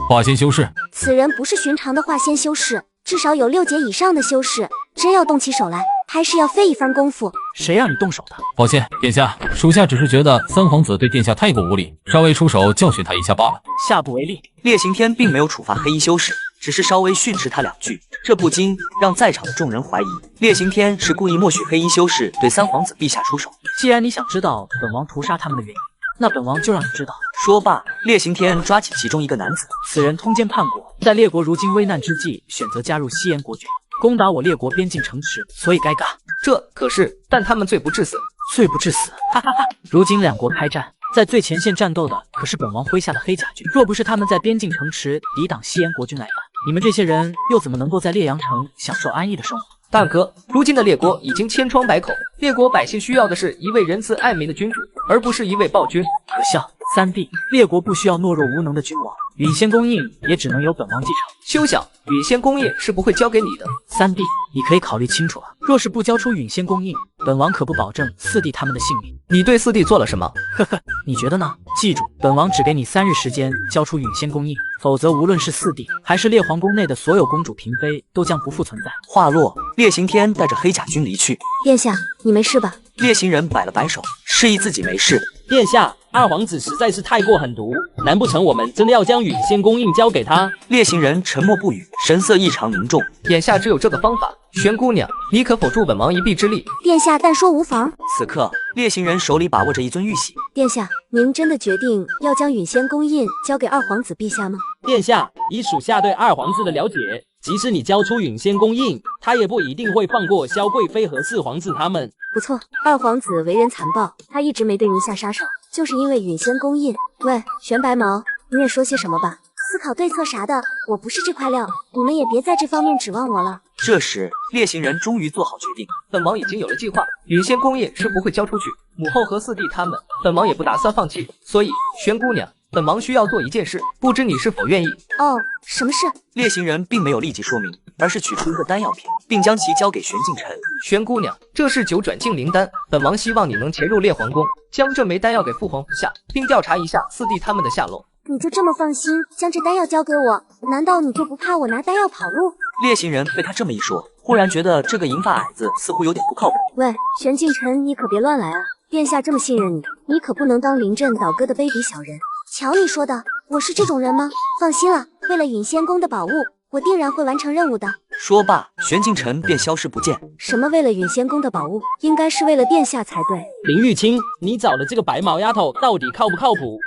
化仙修士。此人不是寻常的化仙修士，至少有6阶以上的修士，真要动起手来，还是要费一番功夫。谁让你动手的？抱歉，殿下，属下只是觉得三皇子对殿下太过无礼，稍微出手教训他一下罢了。下不为例。烈刑天并没有处罚黑衣修士，只是稍微训斥他2句，这不禁让在场的众人怀疑烈刑天是故意默许黑衣修士对三皇子陛下出手。既然你想知道本王屠杀他们的原因，那本王就让你知道。说罢，烈刑天抓起其中一个男子，此人通奸叛国，在列国如今危难之际，选择加入西炎国军，攻打我列国边境城池，所以该嘎。这可是，但他们罪不至死，罪不至死，哈哈哈！如今2国开战，在最前线战斗的可是本王麾下的黑甲军，若不是他们在边境城池抵挡西炎国军来犯，你们这些人又怎么能够在烈阳城享受安逸的生活？大哥，如今的列国已经千疮百孔，列国百姓需要的是一位仁慈爱民的君主，而不是一位暴君。可笑，三弟，列国不需要懦弱无能的君王，允仙宫印也只能由本王继承。休想，允仙宫印是不会交给你的。三弟，你可以考虑清楚了，若是不交出允仙宫印，本王可不保证四弟他们的性命。你对四弟做了什么？呵呵，你觉得呢？记住，本王只给你3日时间交出允仙宫印，否则无论是四弟还是烈皇宫内的所有公主嫔妃，都将不复存在。话落，烈刑天带着黑甲军离去。殿下，你没事吧？烈刑人摆了摆手，示意自己没事。殿下，二皇子实在是太过狠毒，难不成我们真的要将允仙宫印交给他？烈刑人沉默不语，神色异常凝重。眼下只有这个方法，玄姑娘，你可否助本王一臂之力？殿下但说无妨。此刻，烈刑人手里把握着一尊玉玺。殿下，您真的决定要将允仙宫印交给二皇子陛下吗？殿下，以属下对二皇子的了解，即使你交出允仙宫印，他也不一定会放过萧贵妃和四皇子他们。不错，二皇子为人残暴，他一直没对您下杀手，就是因为允仙宫印。喂，玄白毛，你也说些什么吧，思考对策啥的，我不是这块料，你们也别在这方面指望我了。这时，烈刑人终于做好决定，本王已经有了计划，允仙宫印是不会交出去，母后和四弟他们，本王也不打算放弃，所以，玄姑娘，本王需要做一件事，不知你是否愿意？哦，什么事？烈刑人并没有立即说明，而是取出一个丹药瓶，并将其交给玄镜晨。玄姑娘，这是9转净灵丹，本王希望你能潜入烈皇宫，将这枚丹药给父皇服下，并调查一下四弟他们的下落。你就这么放心将这丹药交给我？难道你就不怕我拿丹药跑路？烈刑人被他这么一说，忽然觉得这个银发矮子似乎有点不靠谱。喂，玄镜晨，你可别乱来啊！殿下这么信任你，你可不能当临阵倒戈的卑鄙小人。瞧你说的，我是这种人吗？放心了，为了允仙宫的宝物，我定然会完成任务的。说罢，玄镜晨便消失不见。什么为了允仙宫的宝物？应该是为了殿下才对。林玉清，你找的这个白毛丫头到底靠不靠谱？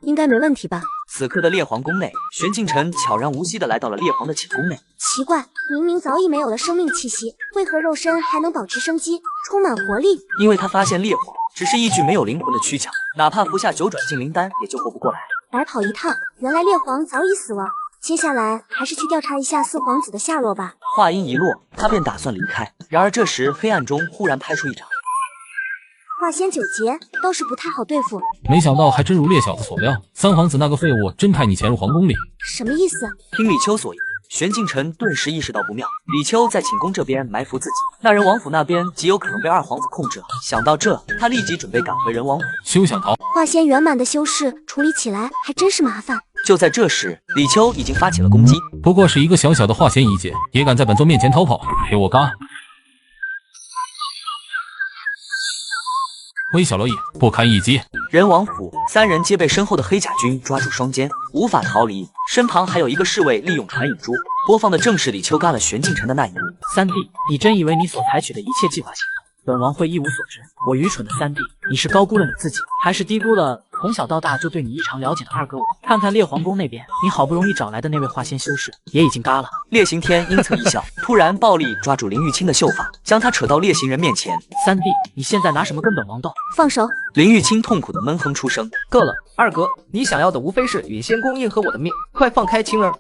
应该没问题吧？此刻的烈皇宫内，玄镜晨悄然无息地来到了烈皇的寝宫内。奇怪，明明早已没有了生命气息，为何肉身还能保持生机，充满活力？因为他发现烈皇只是一具没有灵魂的躯壳，哪怕服下9转净灵丹，也就活不过来。白跑一趟，原来烈皇早已死了。接下来还是去调查一下四皇子的下落吧。话音一落，他便打算离开。然而这时黑暗中忽然拍出一掌。化仙9阶倒是不太好对付，没想到还真如烈小子所料，三皇子那个废物真派你潜入皇宫里。什么意思？听李秋所言，玄镜晨顿时意识到不妙。李秋在寝宫这边埋伏自己，那人王府那边极有可能被二皇子控制了。想到这，他立即准备赶回人王府。休想逃！化仙圆满的修士处理起来还真是麻烦。就在这时，李秋已经发起了攻击。不过是一个小小的化仙一阶，也敢在本座面前逃跑，给我嘎！微小蝼蚁，不堪一击。人王府3人皆被身后的黑甲军抓住双肩，无法逃离。身旁还有一个侍卫利用传引珠。播放的正是李秋嘎了玄镜晨的那一幕。三弟，你真以为你所采取的一切计划行动，本王会一无所知？我愚蠢的三弟，你是高估了你自己，还是低估了从小到大就对你异常了解的二哥我？看看烈皇宫那边，你好不容易找来的那位化仙修士也已经嘎了。烈刑天阴恻一笑，突然暴力抓住林玉清的秀发，将他扯到烈刑人面前。三弟，你现在拿什么跟本王斗？放手！林玉清痛苦的闷哼出声。够了，二哥，你想要的无非是允仙宫印和我的命，快放开青儿！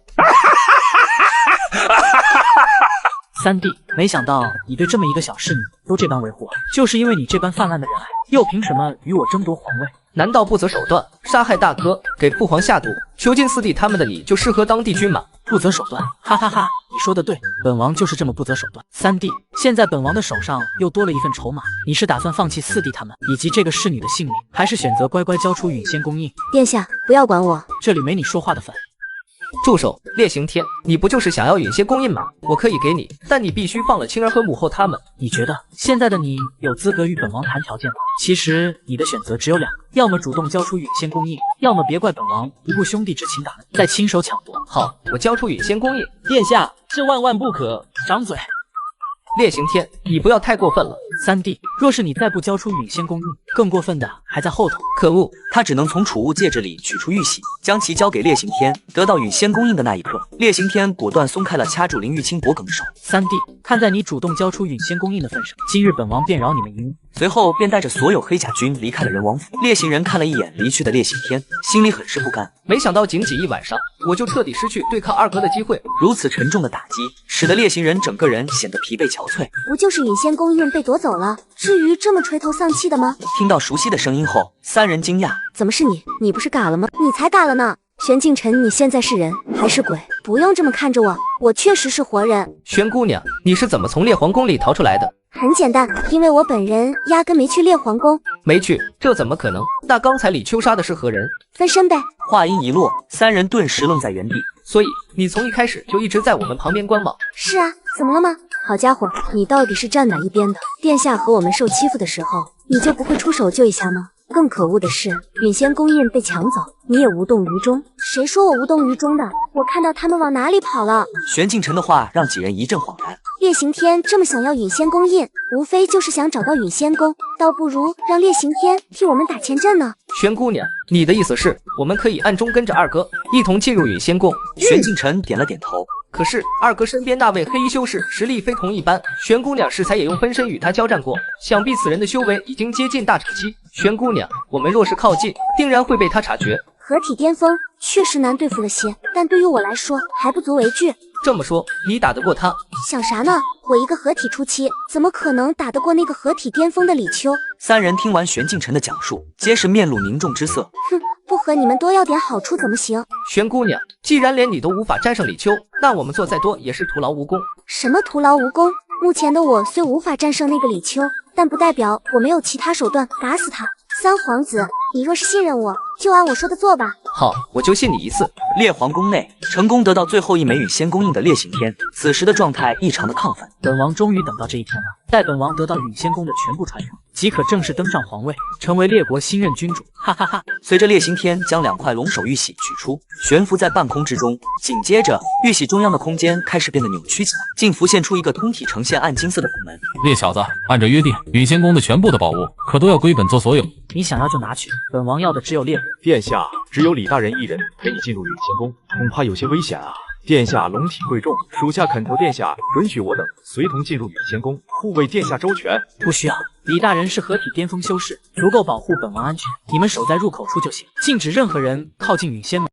三弟，没想到你对这么一个小侍女都这般维护，就是因为你这般泛滥的仁爱，又凭什么与我争夺皇位？难道不择手段杀害大哥，给父皇下毒，囚禁四弟他们的你就适合当帝君吗？不择手段，哈哈哈！你说的对，本王就是这么不择手段。三弟，现在本王的手上又多了一份筹码，你是打算放弃四弟他们以及这个侍女的性命，还是选择乖乖交出允仙宫印？殿下，不要管我，这里没你说话的份。住手！烈刑天，你不就是想要允仙宫印吗？我可以给你，但你必须放了青儿和母后他们。你觉得现在的你有资格与本王谈条件吗？其实你的选择只有两个，要么主动交出允仙宫印，要么别怪本王不顾兄弟之情打人，再亲手抢夺。好，我交出允仙宫印。殿下，这万万不可！掌嘴！烈刑天，你不要太过分了。三弟，若是你再不交出允仙宫印，更过分的还在后头。可恶！他只能从储物戒指里取出玉玺，将其交给烈刑天。得到允仙宫印的那一刻，烈刑天果断松开了掐住林玉清脖颈的手。三弟，看在你主动交出允仙宫印的份上，今日本王便饶你们一命。随后便带着所有黑甲军离开了人王府。烈行人看了一眼离去的烈刑天，心里很是不甘。没想到仅仅一晚上，我就彻底失去对抗二哥的机会。如此沉重的打击，使得烈行人整个人显得疲惫憔悴。不就是允仙宫印被夺走了，至于这么垂头丧气的吗？听到熟悉的声音后，三人惊讶：怎么是你？你不是嘎了吗？你才嘎了呢！玄镜晨，你现在是人还是鬼？不用这么看着我，我确实是活人。玄姑娘，你是怎么从烈皇宫里逃出来的？很简单，因为我本人压根没去烈皇宫。没去？这怎么可能？那刚才李秋杀的是何人？分身呗。话音一落，三人顿时愣在原地。所以你从一开始就一直在我们旁边观望？是啊，怎么了吗？好家伙，你到底是站哪一边的？殿下和我们受欺负的时候，你就不会出手救一下吗？更可恶的是，允仙宫印被抢走，你也无动于衷。谁说我无动于衷的？我看到他们往哪里跑了。玄镜晨的话让几人一阵恍然。烈刑天这么想要允仙宫印，无非就是想找到允仙宫，倒不如让烈刑天替我们打前阵呢。玄姑娘，你的意思是，我们可以暗中跟着二哥，一同进入允仙宫？玄镜晨点了点头。可是二哥身边那位黑衣修士实力非同一般，玄姑娘适才也用分身与他交战过，想必此人的修为已经接近大成期。玄姑娘，我们若是靠近，定然会被他察觉。合体巅峰确实难对付了些，但对于我来说还不足为惧。这么说，你打得过他？想啥呢？我一个合体初期，怎么可能打得过那个合体巅峰的李秋？三人听完玄镜晨的讲述，皆是面露凝重之色。哼，不和你们多要点好处怎么行？玄姑娘，既然连你都无法战胜李秋，那我们做再多也是徒劳无功。什么徒劳无功？目前的我虽无法战胜那个李秋，但不代表我没有其他手段打死他。三皇子，你若是信任我，就按我说的做吧。好，我就信你一次。烈皇宫内，成功得到最后一枚允仙宫印的烈刑天，此时的状态异常的亢奋。本王终于等到这一天了，待本王得到允仙宫的全部传承，即可正式登上皇位，成为烈国新任君主。哈哈哈！随着烈刑天将两块龙首玉玺取出，悬浮在半空之中，紧接着玉玺中央的空间开始变得扭曲起来，竟浮现出一个通体呈现暗金色的拱门。烈小子，按照约定，允仙宫的全部的宝物可都要归本座所有。你想要就拿去，本王要的只有烈。殿下，只有李大人一人陪你进入允仙宫，恐怕有些危险啊。殿下龙体贵重，属下恳求殿下准许我等随同进入允仙宫，护卫殿下周全。不需要，李大人是合体巅峰修士，足够保护本王安全。你们守在入口处就行，禁止任何人靠近允仙门。